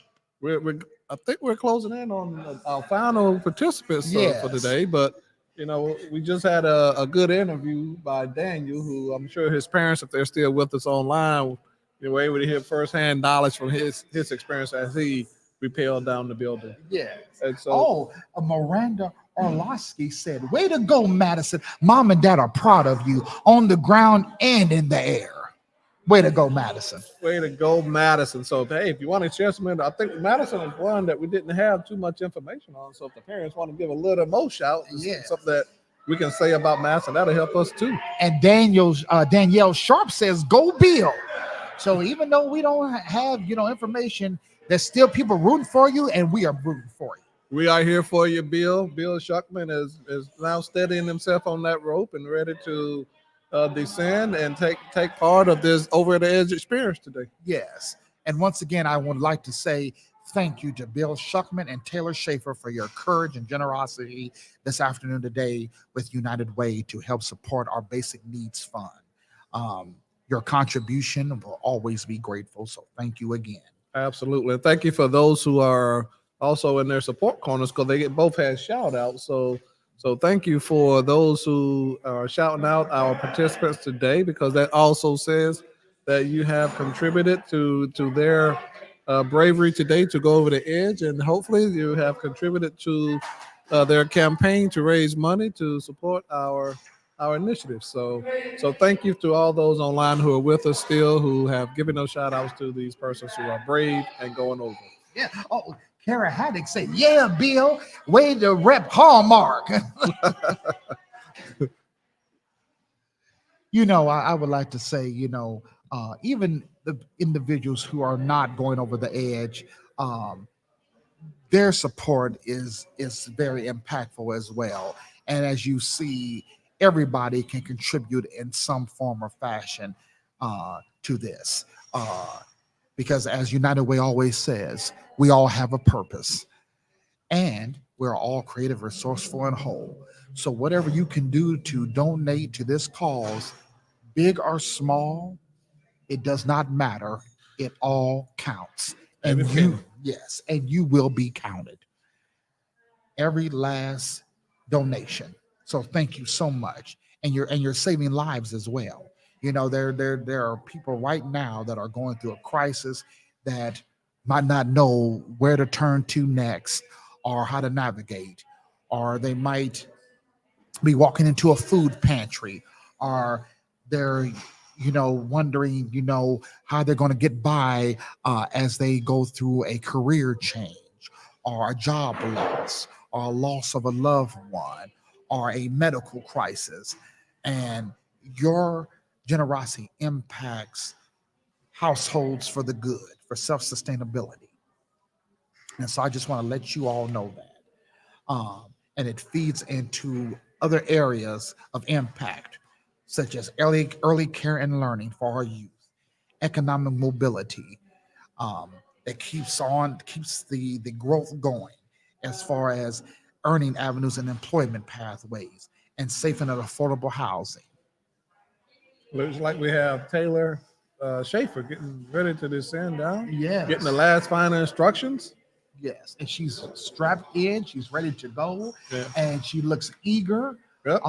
I think we're closing in on our final participants for today, but you know, we just had a good interview by Daniel, who I'm sure his parents, if they're still with us online, you were able to hear firsthand knowledge from his experience as he rappelled down the building. Yeah. And so, Miranda Orlowski said, "Way to go, Madison. Mom and Dad are proud of you on the ground and in the air." Way to go, Madison. Way to go, Madison. So, hey, if you want to share some, I think Madison is one that we didn't have too much information on. So if the parents want to give a little more shout, something that we can say about Madison, that'll help us too. And Danielle Sharp says, "Go Bill." So even though we don't have, information, there's still people rooting for you, and we are rooting for you. We are here for you, Bill. Bill Shuckman is now steadying himself on that rope and ready to descend and take part of this over the edge experience today. Yes. And once again, I would like to say thank you to Bill Shuckman and Taylor Schaefer for your courage and generosity this afternoon today with United Way to help support our Basic Needs Fund. Your contribution will always be grateful. So thank you again. Absolutely. And thank you for those who are also in their support corners, because they both had shout outs. So thank you for those who are shouting out our participants today, because that also says that you have contributed to their bravery today to go over the edge, and hopefully you have contributed to their campaign to raise money to support our initiative. So thank you to all those online who are with us still, who have given those shout outs to these persons who are brave and going over. Yeah. Oh, Kara Haddock said, "Yeah, Bill, way to rep Hallmark." I would like to say, even the individuals who are not going over the edge, their support is very impactful as well. And as you see, everybody can contribute in some form or fashion to this. Because as United Way always says, we all have a purpose. And we're all creative, resourceful, and whole. So whatever you can do to donate to this cause, big or small, it does not matter. It all counts. And Every penny. yes, and you will be counted. Every last donation. So thank you so much. And you're saving lives as well. You know, there are people right now that are going through a crisis that might not know where to turn to next or how to navigate, or they might be walking into a food pantry, or they're wondering how they're going to get by as they go through a career change or a job loss or a loss of a loved one or a medical crisis. And your generosity impacts households for the good, for self-sustainability. And so I just want to let you all know that. And it feeds into other areas of impact, such as early care and learning for our youth, economic mobility, that keeps the growth going as far as earning avenues and employment pathways, and safe and affordable housing. Looks like we have Taylor Schaefer getting ready to descend down. Yes. Getting the last final instructions. Yes, and she's strapped in. She's ready to go, Yeah. and she looks eager. Yep.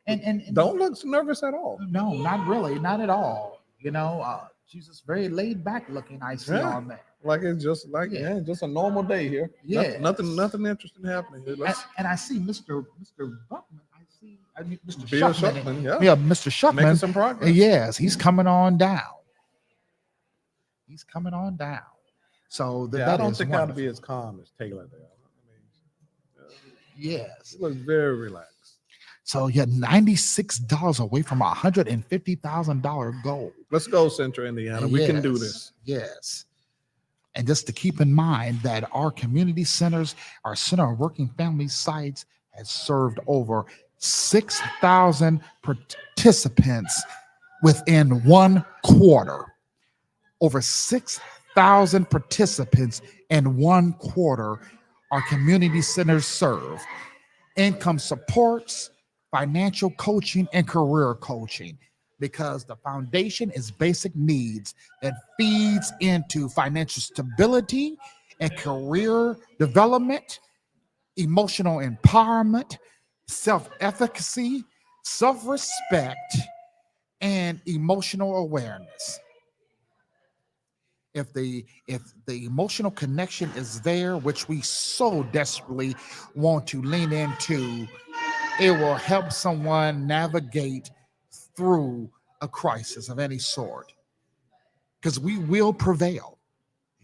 And don't look nervous at all. No, not really, not at all. She's just very laid back looking. I see on that. Like it's just just a normal day here. Yeah. Nothing interesting happening here. And I see Mr. Buckman. Mr. Bill Shuckman. Shuckman, Yeah, Mr. Shuckman. Making some progress. Yes, he's coming on down. He's coming on down. So that I don't is think I'll wonderful. be as calm as Taylor there. Yes. He looks very relaxed. So you're $96 away from a $150,000 goal. Let's go, Central Indiana. We can do this. Yes. And just to keep in mind that our community centers, our Center of Working Family sites, has served over 6,000 participants within 1 quarter. Over 6,000 participants in 1 quarter our community centers serve. Income supports, financial coaching, and career coaching, because the foundation is basic needs that feeds into financial stability and career development, emotional empowerment, self-efficacy, self-respect, and emotional awareness. If the emotional connection is there, which we so desperately want to lean into, it will help someone navigate through a crisis of any sort. Because we will prevail.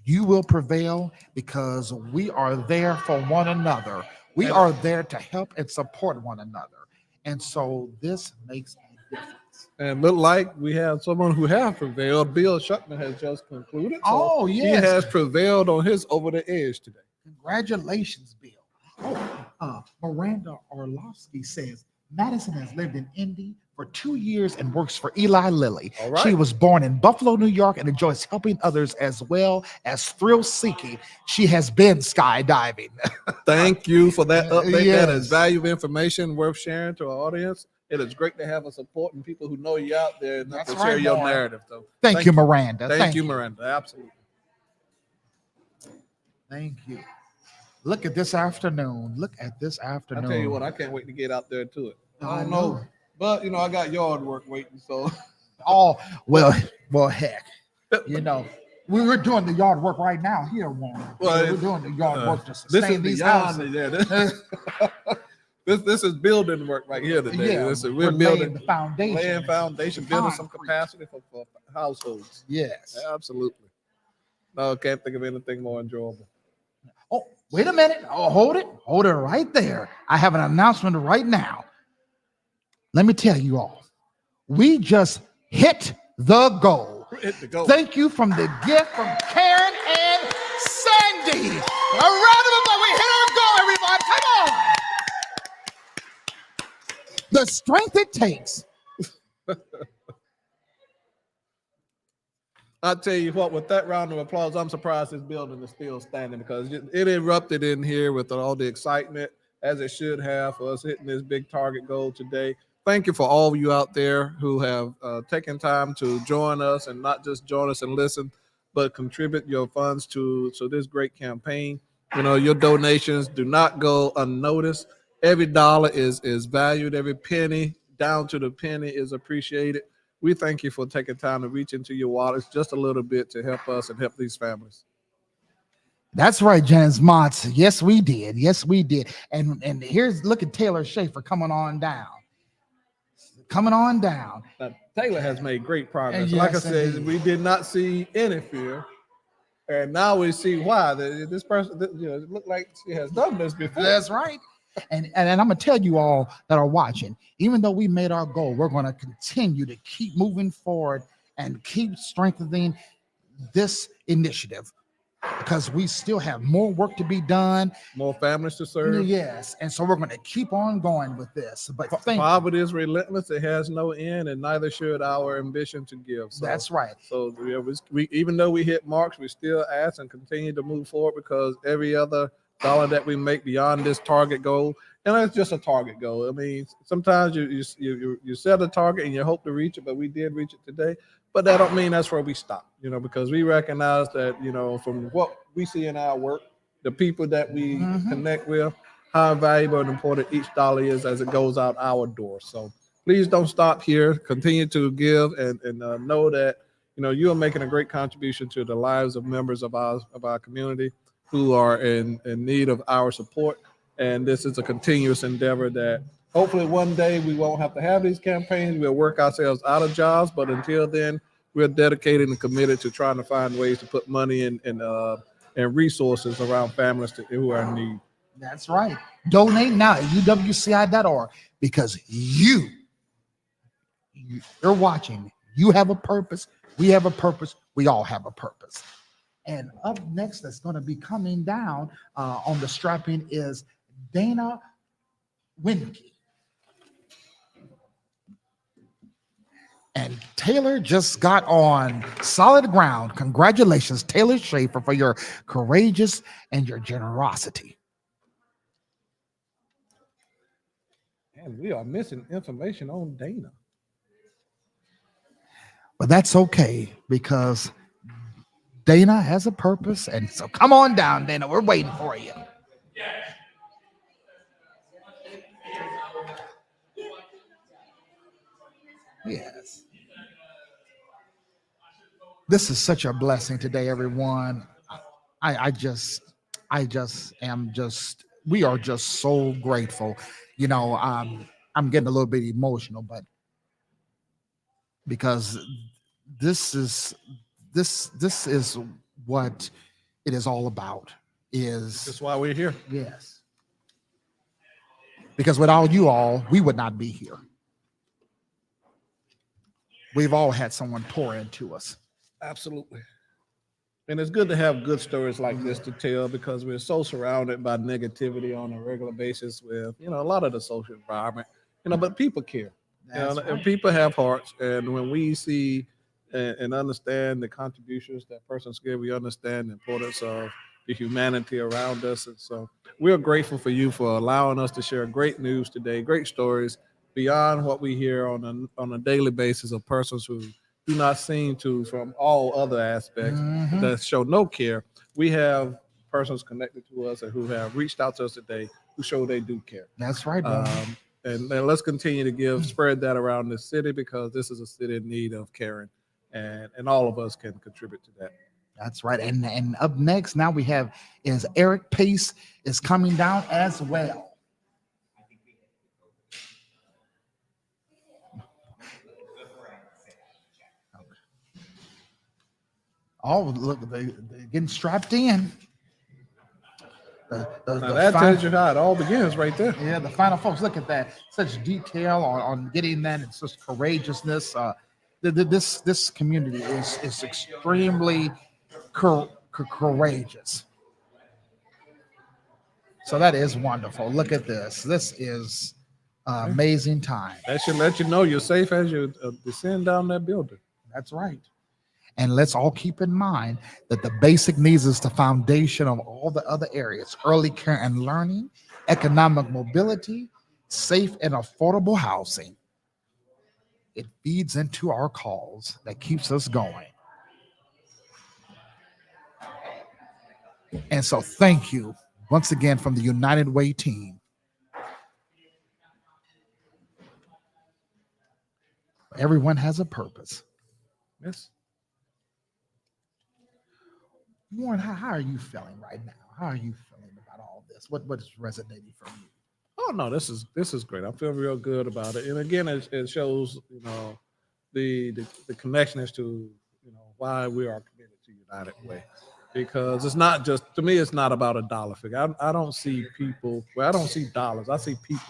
You will prevail because we are there for one another. We are there to help and support one another. And so this makes a difference. And look like we have someone who has prevailed. Bill Shuckman has just concluded. Oh, yes. He has prevailed on his over the edge today. Congratulations, Bill. Miranda Orlovsky says, Madison has lived in Indy for 2 years and works for Eli Lilly. All right. She was born in Buffalo, New York, and enjoys helping others as well as thrill-seeking. She has been skydiving. Thank you for that update. Yes. That is valuable information worth sharing to our audience. It is great to have a supporting people who know you out there and That's to share right, your boy. narrative. So Thank you, Miranda. Thank you, Miranda. Absolutely. Thank you. Look at this afternoon. Look at this afternoon. I tell you what, I can't wait to get out there to it. I I don't know, but I got yard work waiting. So, well, heck, we were doing the yard work right now here, Warren. We're doing the yard work to sustain these houses. This is building work right here today. Yeah, We're building laying the foundation. laying foundation, building some capacity for households. Yes. Absolutely. No, can't think of anything more enjoyable. Oh, wait a minute. Oh, hold it right there. I have an announcement right now. Let me tell you all, we just hit the goal. Hit the goal. Thank you from the gift from Karen and Sandy. A round of applause. We hit our goal, everybody. Come on. The strength it takes I tell you what, with that round of applause, I'm surprised this building is still standing because it erupted in here with all the excitement, as it should have, for us hitting this big target goal today. Thank you for all of you out there who have taken time to join us, and not just join us and listen, but contribute your funds to this great campaign. You know, your donations do not go unnoticed. Every dollar is valued. Every penny, down to the penny, is appreciated. We thank you for taking time to reach into your wallets just a little bit to help us and help these families. That's right, Janice Motts. Yes, we did. Yes, we did. And here's, look at Taylor Schaefer coming on down. Coming on down. Now, Taylor has made great progress. Yes, like I said, indeed. we did not see any fear. And now we see why. This person, it looked like she has done this before. That's right. And I'm going to tell you all that are watching, even though we made our goal, we're going to continue to keep moving forward and keep strengthening this initiative, because we still have more work to be done, more families to serve. Yes, and so we're going to keep on going with this. But poverty is relentless; it has no end, and neither should our ambition to give. So, that's right. So we even though we hit marks, we still ask and continue to move forward, because every other dollar that we make beyond this target goal, and it's just a target goal. I mean, sometimes you set a target and you hope to reach it, but we did reach it today. But that don't mean that's where we stop, because we recognize that, from what we see in our work, the people that we connect with, how valuable and important each dollar is as it goes out our door. So please don't stop here. Continue to give and know that, you are making a great contribution to the lives of members of our community who are in need of our support. And this is a continuous endeavor that hopefully one day we won't have to have these campaigns. We'll work ourselves out of jobs, but until then, we're dedicated and committed to trying to find ways to put money and resources around families who are in need. That's right. Donate now at uwci.org, because you're watching. You have a purpose. We have a purpose. We all have a purpose. And up next, that's going to be coming down on the strapping is Dana Winke. And Taylor just got on solid ground. Congratulations, Taylor Schaefer, for your courageous and your generosity. And we are missing information on Dana. But that's okay, because Dana has a purpose. And so come on down, Dana. We're waiting for you. Yes. This is such a blessing today, everyone. We are just so grateful. I'm getting a little bit emotional, but because this is what it is all about. That's why we're here. Yes. Because without you all, we would not be here. We've all had someone pour into us. Absolutely. And it's good to have good stories like this to tell, because we're so surrounded by negativity on a regular basis with, a lot of the social environment, but people care. And people have hearts. And when we see and understand the contributions that persons give, we understand the importance of the humanity around us. And so we're grateful for you for allowing us to share great news today, great stories beyond what we hear on a daily basis of persons who do not seem to, from all other aspects, that show no care. We have persons connected to us and who have reached out to us today who show they do care. That's right. And let's continue to spread that around the city, because this is a city in need of caring, and all of us can contribute to that. That's right. And up next now we have is Eric Pace is coming down as well. Oh, look, they're getting strapped in. That tells you how it all begins right there. Yeah, the final folks, look at that. Such detail on getting that, and such courageousness. This community is extremely courageous. So that is wonderful. Look at this. This is amazing time. That should let you know you're safe as you descend down that building. That's right. And let's all keep in mind that the basic needs is the foundation of all the other areas: early care and learning, economic mobility, safe and affordable housing. It feeds into our cause that keeps us going. And so thank you once again from the United Way team. Everyone has a purpose. Yes. Warren, how are you feeling right now? How are you feeling about all this? What is resonating from you? Oh no, this is great. I feel real good about it. And again, it shows, the connection as to, why we are committed to United Way. Because it's not just, to me, it's not about a dollar figure. I don't see people, I don't see dollars. I see people.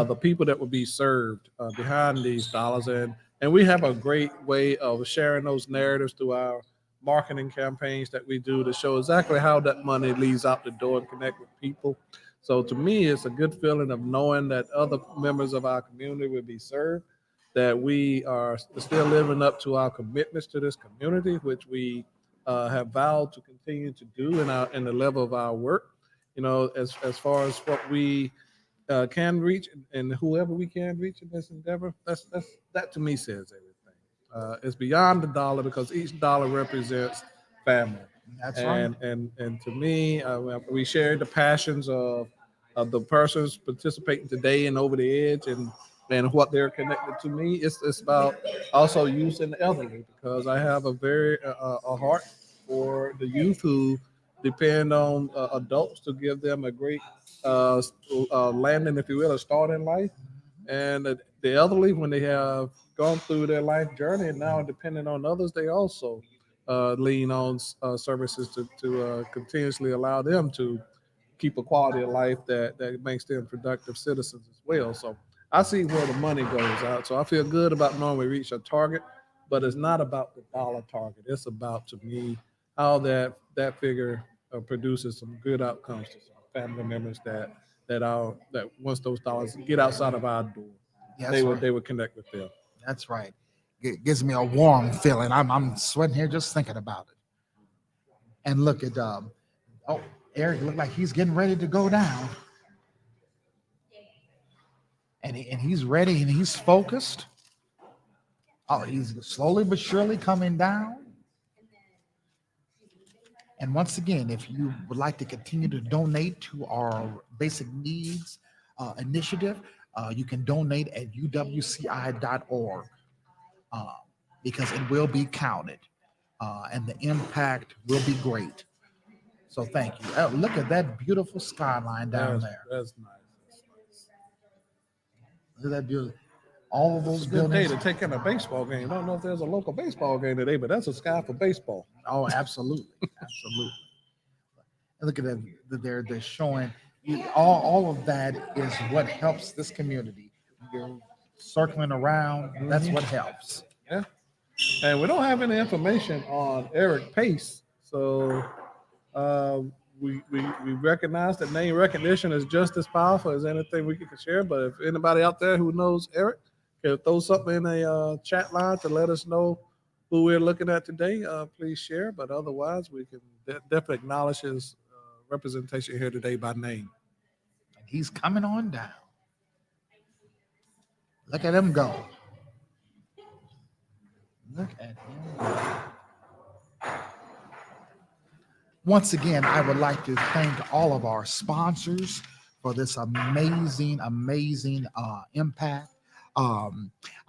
The people that will be served behind these dollars. And we have a great way of sharing those narratives through our marketing campaigns that we do to show exactly how that money leads out the door and connect with people. So to me, it's a good feeling of knowing that other members of our community will be served, that we are still living up to our commitments to this community, which we have vowed to continue to do in the level of our work. As far as what we can reach and whoever we can reach in this endeavor, that to me says everything. It's beyond the dollar because each dollar represents family. That's right. And to me, we share the passions of the persons participating today and over the edge and what they're connected to me. It's about also youth and elderly, because I have a very a heart for the youth who depend on adults to give them a great landing, if you will, a start in life. And the elderly, when they have gone through their life journey and now depending on others, they also lean on services to continuously allow them to keep a quality of life that makes them productive citizens as well. So I see where the money goes out. So I feel good about knowing we reach a target, but it's not about the dollar target. It's about, to me, how that figure produces some good outcomes to some family members that once those dollars get outside of our door, they would connect with them. That's right. It gives me a warm feeling. I'm sweating here just thinking about it. And look at Eric looked like he's getting ready to go down. And he's ready and he's focused. Oh, he's slowly but surely coming down. And once again, if you would like to continue to donate to our basic needs initiative, you can donate at uwci.org because it will be counted and the impact will be great. So thank you. Oh, look at that beautiful skyline down there. That's nice. Look at that beautiful. All of those It's a good day buildings. to take in a baseball game. I don't know if there's a local baseball game today, but that's a sky for baseball. Oh, absolutely. Absolutely. And look at that. They're showing all of that is what helps this community. You're circling around. That's what helps. Yeah. And we don't have any information on Eric Pace. So we recognize that name recognition is just as powerful as anything we can share. But if anybody out there who knows Eric can throw something in a chat line to let us know who we're looking at today, please share. But otherwise, we can definitely acknowledge his representation here today by name. And he's coming on down. Look at him go. Look at him go. Once again, I would like to thank all of our sponsors for this amazing impact. I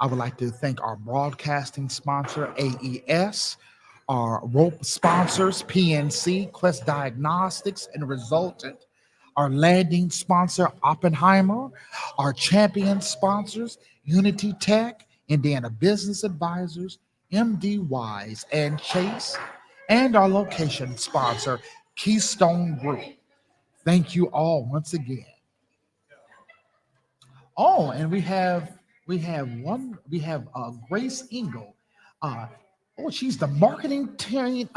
would like to thank our broadcasting sponsor, AES, our rope sponsors, PNC, Quest Diagnostics, and Resultant, our landing sponsor, Oppenheimer, our champion sponsors, Unity Tech, Indiana Business Advisors, MD Wise, and Chase, and our location sponsor, Keystone Group. Thank you all once again. Oh, and we have Grace Engel. She's the marketing team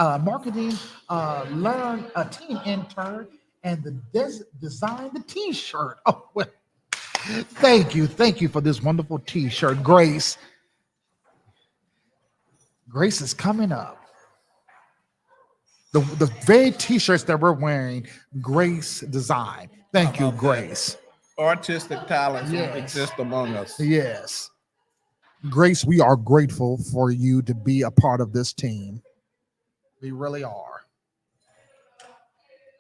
team intern and designed the T-shirt. Oh, well, thank you for this wonderful T-shirt, Grace. Grace is coming up. The very t-shirts that we're wearing, Grace design. Thank you, Grace. Artistic talents exist among us. Yes. Grace, we are grateful for you to be a part of this team. We really are.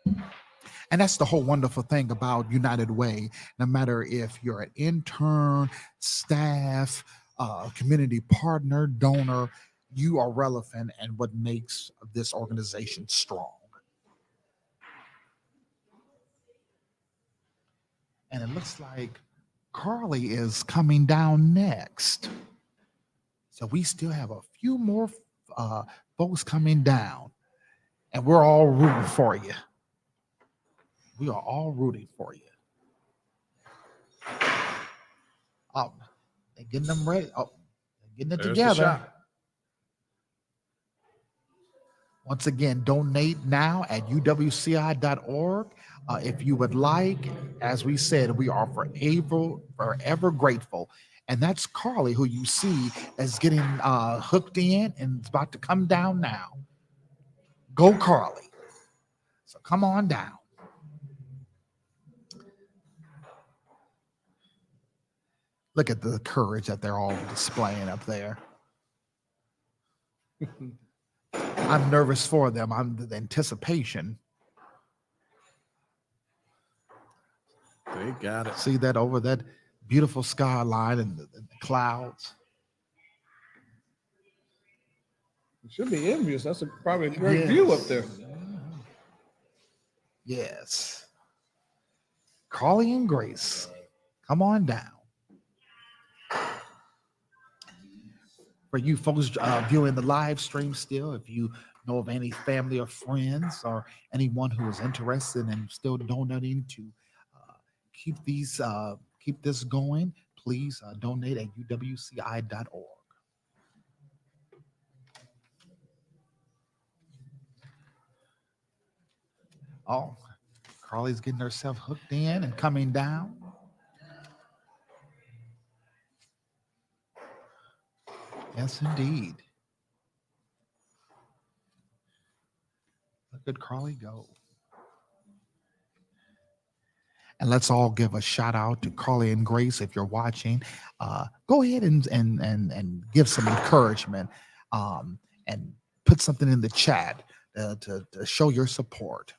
And that's the whole wonderful thing about United Way. No matter if you're an intern, staff, community partner, donor, you are relevant and what makes this organization strong. And it looks like Carly is coming down next. So we still have a few more folks coming down, and we're all rooting for you. We are all rooting for you. Oh, they're getting them ready. Oh, they're getting it together. Once again, donate now at uwci.org. If you would like, as we said, we are forever grateful. And that's Carly, who you see is getting hooked in and is about to come down now. Go, Carly. So come on down. Look at the courage that they're all displaying up there. I'm nervous for them. I'm the anticipation. They got it. See that over that beautiful skyline and the clouds. You should be envious. That's probably a great view up there. Yes. Carly and Grace, come on down. For you folks viewing the live stream still, if you know of any family or friends or anyone who is interested in still donating to keep this going, please donate at uwci.org. Oh, Carly's getting herself hooked in and coming down. Yes, indeed. Look at Carly go. And let's all give a shout out to Carly and Grace. If you're watching, go ahead and give some encouragement and put something in the chat to show your support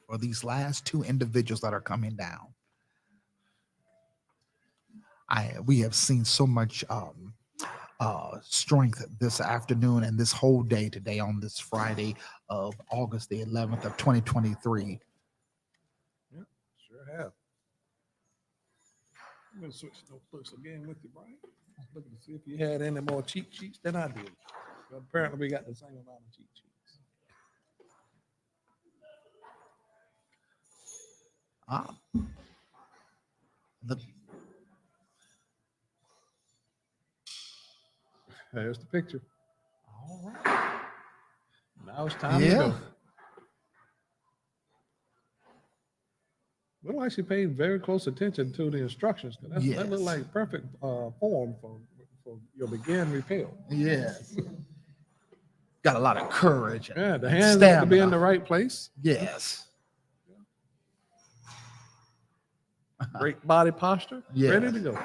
for these last two individuals that are coming down. We have seen so much strength this afternoon and this whole day today on this Friday of August the 11th of 2023. Yeah, sure have. I'm going to switch notebooks again with you, Brian. Looking to see if you had any more cheat sheets than I did. But apparently we got the same amount of cheat sheets. There's the picture. All right. Now it's time to go. Look like she paid very close attention to the instructions. That looked like perfect form for your begin repel. Yes. Got a lot of courage. Yeah, the hands have to be in the right place. Yes. Great body posture. Yes. Ready to go.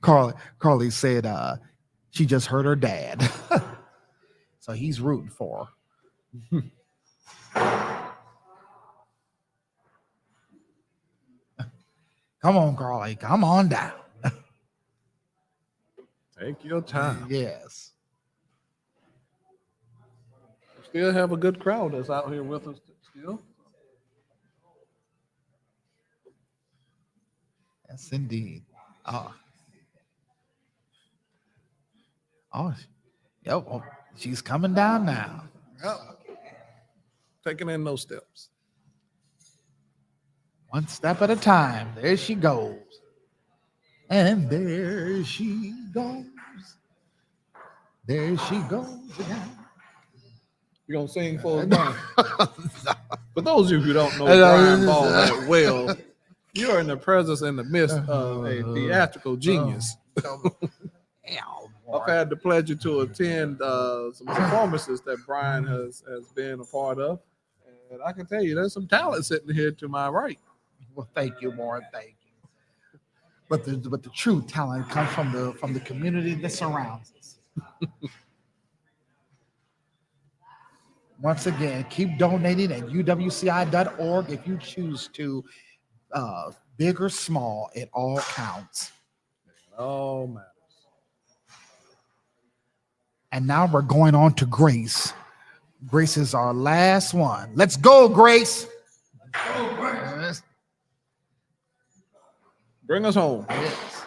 Carly said she just heard her dad. So he's rooting for her. Come on, Carly. Come on down. Take your time. Yes. We still have a good crowd that's out here with us still. Yes, indeed. Yep. She's coming down now. Yep. Taking in those steps. One step at a time. There she goes. And there she goes. There she goes again. You gonna sing for us now? For those of you who don't know Brian Ball that well, you are in the presence in the midst of a theatrical genius. I've had the pleasure to attend some performances that Brian has been a part of, and I can tell you there's some talent sitting here to my right. Well, thank you, Warren. Thank you. But the true talent comes from the community that surrounds us. Once again, keep donating at uwci.org if you choose to. Big or small, it all counts. Oh man. And now we're going on to Grace. Grace is our last one. Let's go, Grace. Go, Grace. Bring us home. Yes.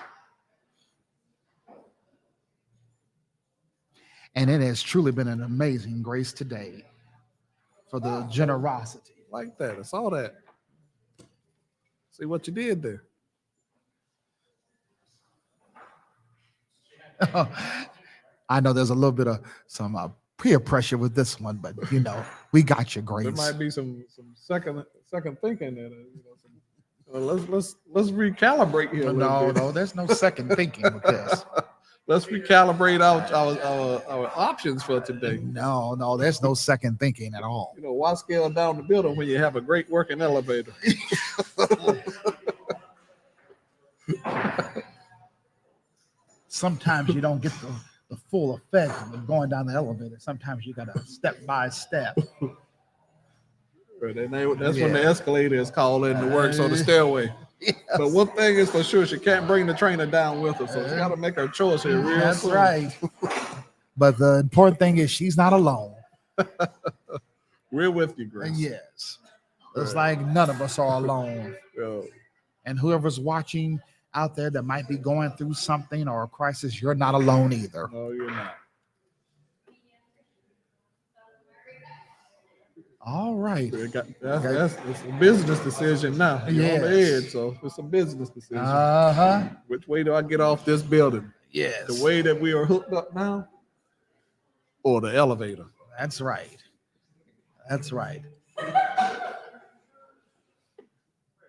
And it has truly been an amazing Grace today for the generosity. Like that. I saw that. See what you did there. I know there's a little bit of some peer pressure with this one, but you know, we got you, Grace. There might be some second thinking that let's recalibrate here. No, there's no second thinking with this. Let's recalibrate our options for today. No, there's no second thinking at all. You know, why scale down the building when you have a great working elevator? Sometimes you don't get the full effect of going down the elevator. Sometimes you got to step by step. Right, that's when the escalator is called in to work, so the stairway. Yes. But one thing is for sure, she can't bring the trainer down with her, so she got to make her choice here real That's soon. right. But the important thing is she's not alone. We're with you, Grace. Yes. It's like none of us are alone. Yo. And whoever's watching out there that might be going through something or a crisis, you're not alone either. No, you're not. All right. That's a business decision now. You're on the edge, so it's a business decision. Uh-huh. Which way do I get off this building? Yes. The way that we are hooked up now, or the elevator? That's right. That's right.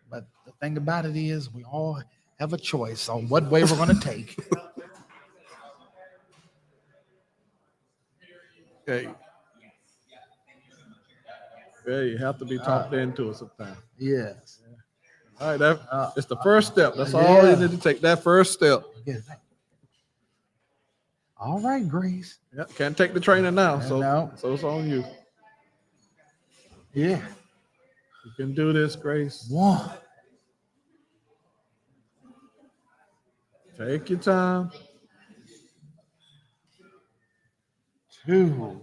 But the thing about it is we all have a choice on what way we're going to take. Okay. Yeah, you have to be talked into it sometimes. Yes. All right, it's the first step. That's all you need to take, that first step. Yeah. All right, Grace. Yep, can't take the trainer now, so it's on you. Yeah. You can do this, Grace. 1. Take your time. 2.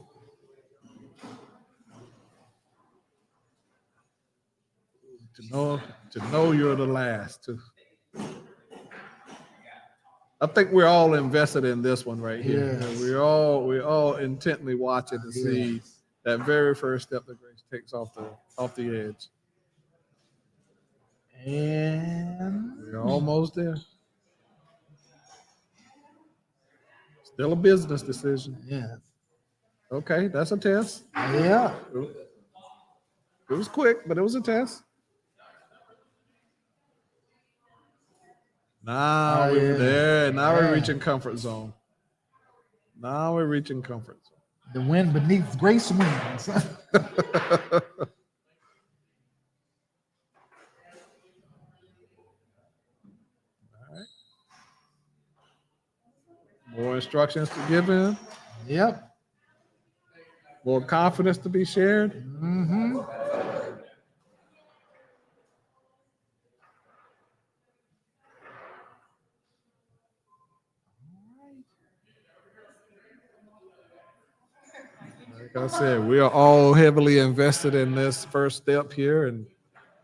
To know you're the last. I think we're all invested in this one right here. Yes. We're all intently watching to see that very first step that Grace takes off the edge. And we're almost there. Still a business decision. Yeah. Okay, that's a test. Yeah. It was quick, but it was a test. Now we're there. Now we're reaching comfort zone. Now we're reaching comfort zone. The wind beneath Grace wings. All right. More instructions to give in. Yep. More confidence to be shared. Mm-hmm. Like I said, we are all heavily invested in this first step here, and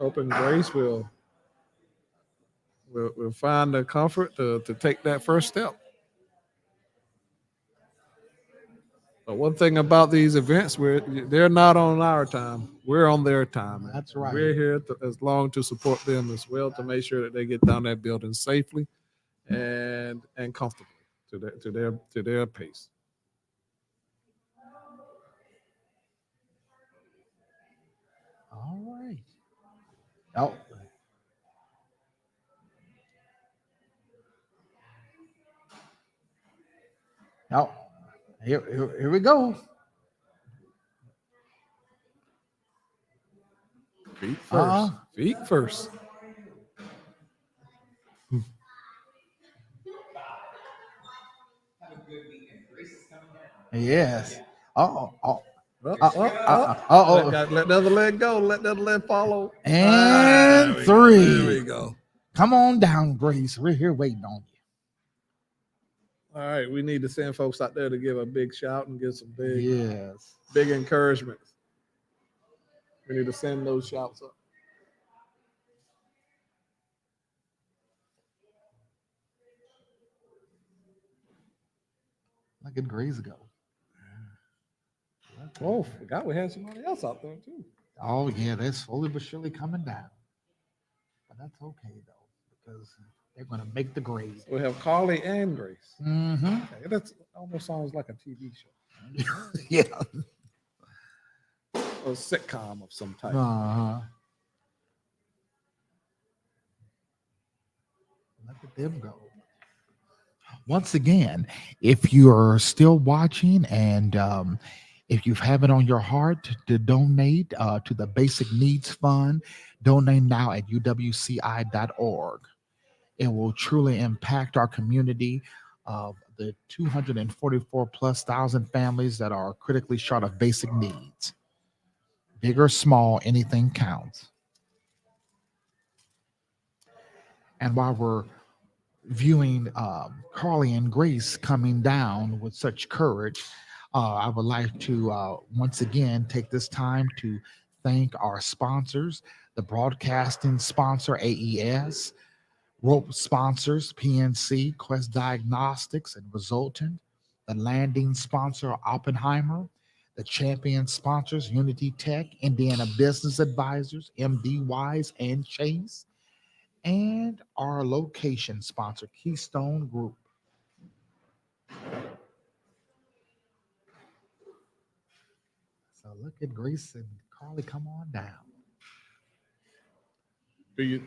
hoping Grace will find the comfort to take that first step. But one thing about these events, they're not on our time. We're on their time. That's right. We're here as long to support them as well, to make sure that they get down that building safely and comfortably to their pace. All right. Oh. Oh. Here we go. Feet first. Uh-uh. Feet first. Yes. Uh-oh. Oh. Let the other leg go. Let the other leg follow. And There 3. we go. Come on down, Grace. We're here waiting on you. All right, we need to send folks out there to give a big shout and give some Yes. big encouragement. We need to send those shouts up. Look at Grace go. Oh, forgot we had somebody else out there too. Oh, yeah, they're slowly but surely coming down. But that's okay, though, because they're going to make the grade. We have Carly and Grace. Mm-hmm. Okay, that almost sounds like a TV show. Yeah. A sitcom of some type. Uh-huh. Look at them go. Once again, if you're still watching and if you have it on your heart to donate to the Basic Needs Fund, donate now at uwci.org. It will truly impact our community of the 244 plus thousand families that are critically short of basic needs. Big or small, anything counts. And while we're viewing Carly and Grace coming down with such courage, I would like to once again take this time to thank our sponsors, the broadcasting sponsor AES, rope sponsors PNC, Quest Diagnostics and Resultant, the landing sponsor Oppenheimer, the champion sponsors Unity Tech, Indiana Business Advisors, MD Wise and Chase, and our location sponsor, Keystone Group. So look at Grace and Carly, come on down. Do you?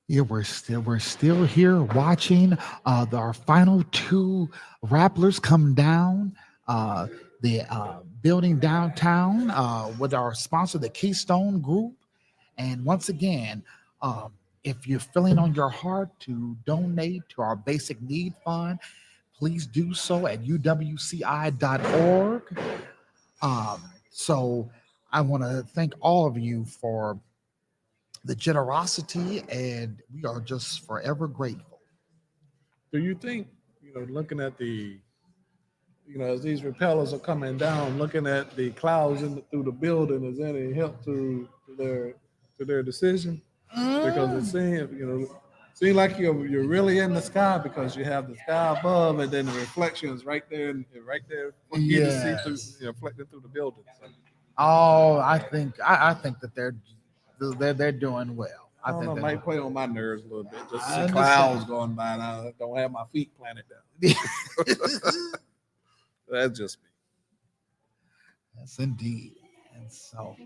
Yeah, we're still here watching our final 2 Rapplers come down the building downtown with our sponsor, the Keystone Group. And once again, if you're feeling on your heart to donate to our Basic Need Fund, please do so at uwci.org. So I want to thank all of you for the generosity, and we are just forever grateful. Do you think, looking at the, as these repellers are coming down, looking at the clouds through the building, is any help to their decision? Because it seems like you're really in the sky because you have the sky above, and then the reflection is right there for you to see through, reflecting through the building. So. Oh, I think that they're doing well. I don't know, it might play on my nerves a little bit. Just see clouds going by, and I don't have my feet planted down. That's just me. Yes, indeed. And so,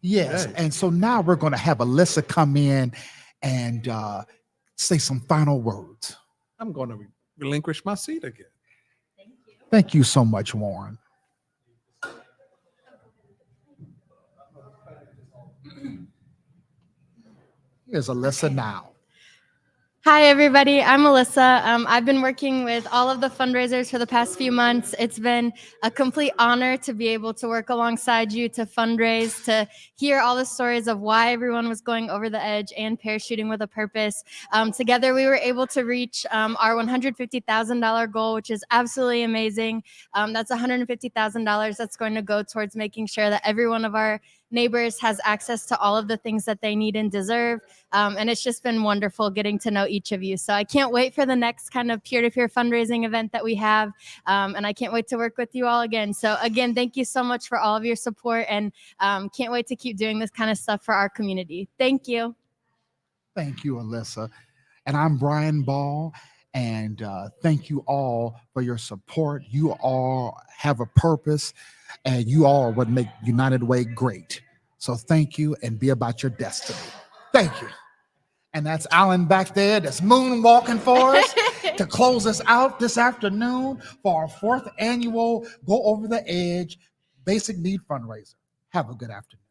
yes, and so now we're going to have Alyssa come in and say some final words. I'm going to relinquish my seat again. Thank you so much, Warren. Here's Alyssa now. Hi, everybody. I'm Melissa. I've been working with all of the fundraisers for the past few months. It's been a complete honor to be able to work alongside you to fundraise, to hear all the stories of why everyone was going over the edge and parachuting with a purpose. Together, we were able to reach our $150,000 goal, which is absolutely amazing. That's $150,000 that's going to go towards making sure that every one of our neighbors has access to all of the things that they need and deserve. And it's just been wonderful getting to know each of you. So I can't wait for the next kind of peer-to-peer fundraising event that we have. And I can't wait to work with you all again. So again, thank you so much for all of your support, and can't wait to keep doing this kind of stuff for our community. Thank you. Thank you, Alyssa. And I'm Brian Ball. And thank you all for your support. You all have a purpose, and you all are what make United Way great. So thank you, and be about your destiny. Thank you. And that's Alan back there that's moonwalking for us to close us out this afternoon for our 4th annual Go Over the Edge Basic Need Fundraiser. Have a good afternoon.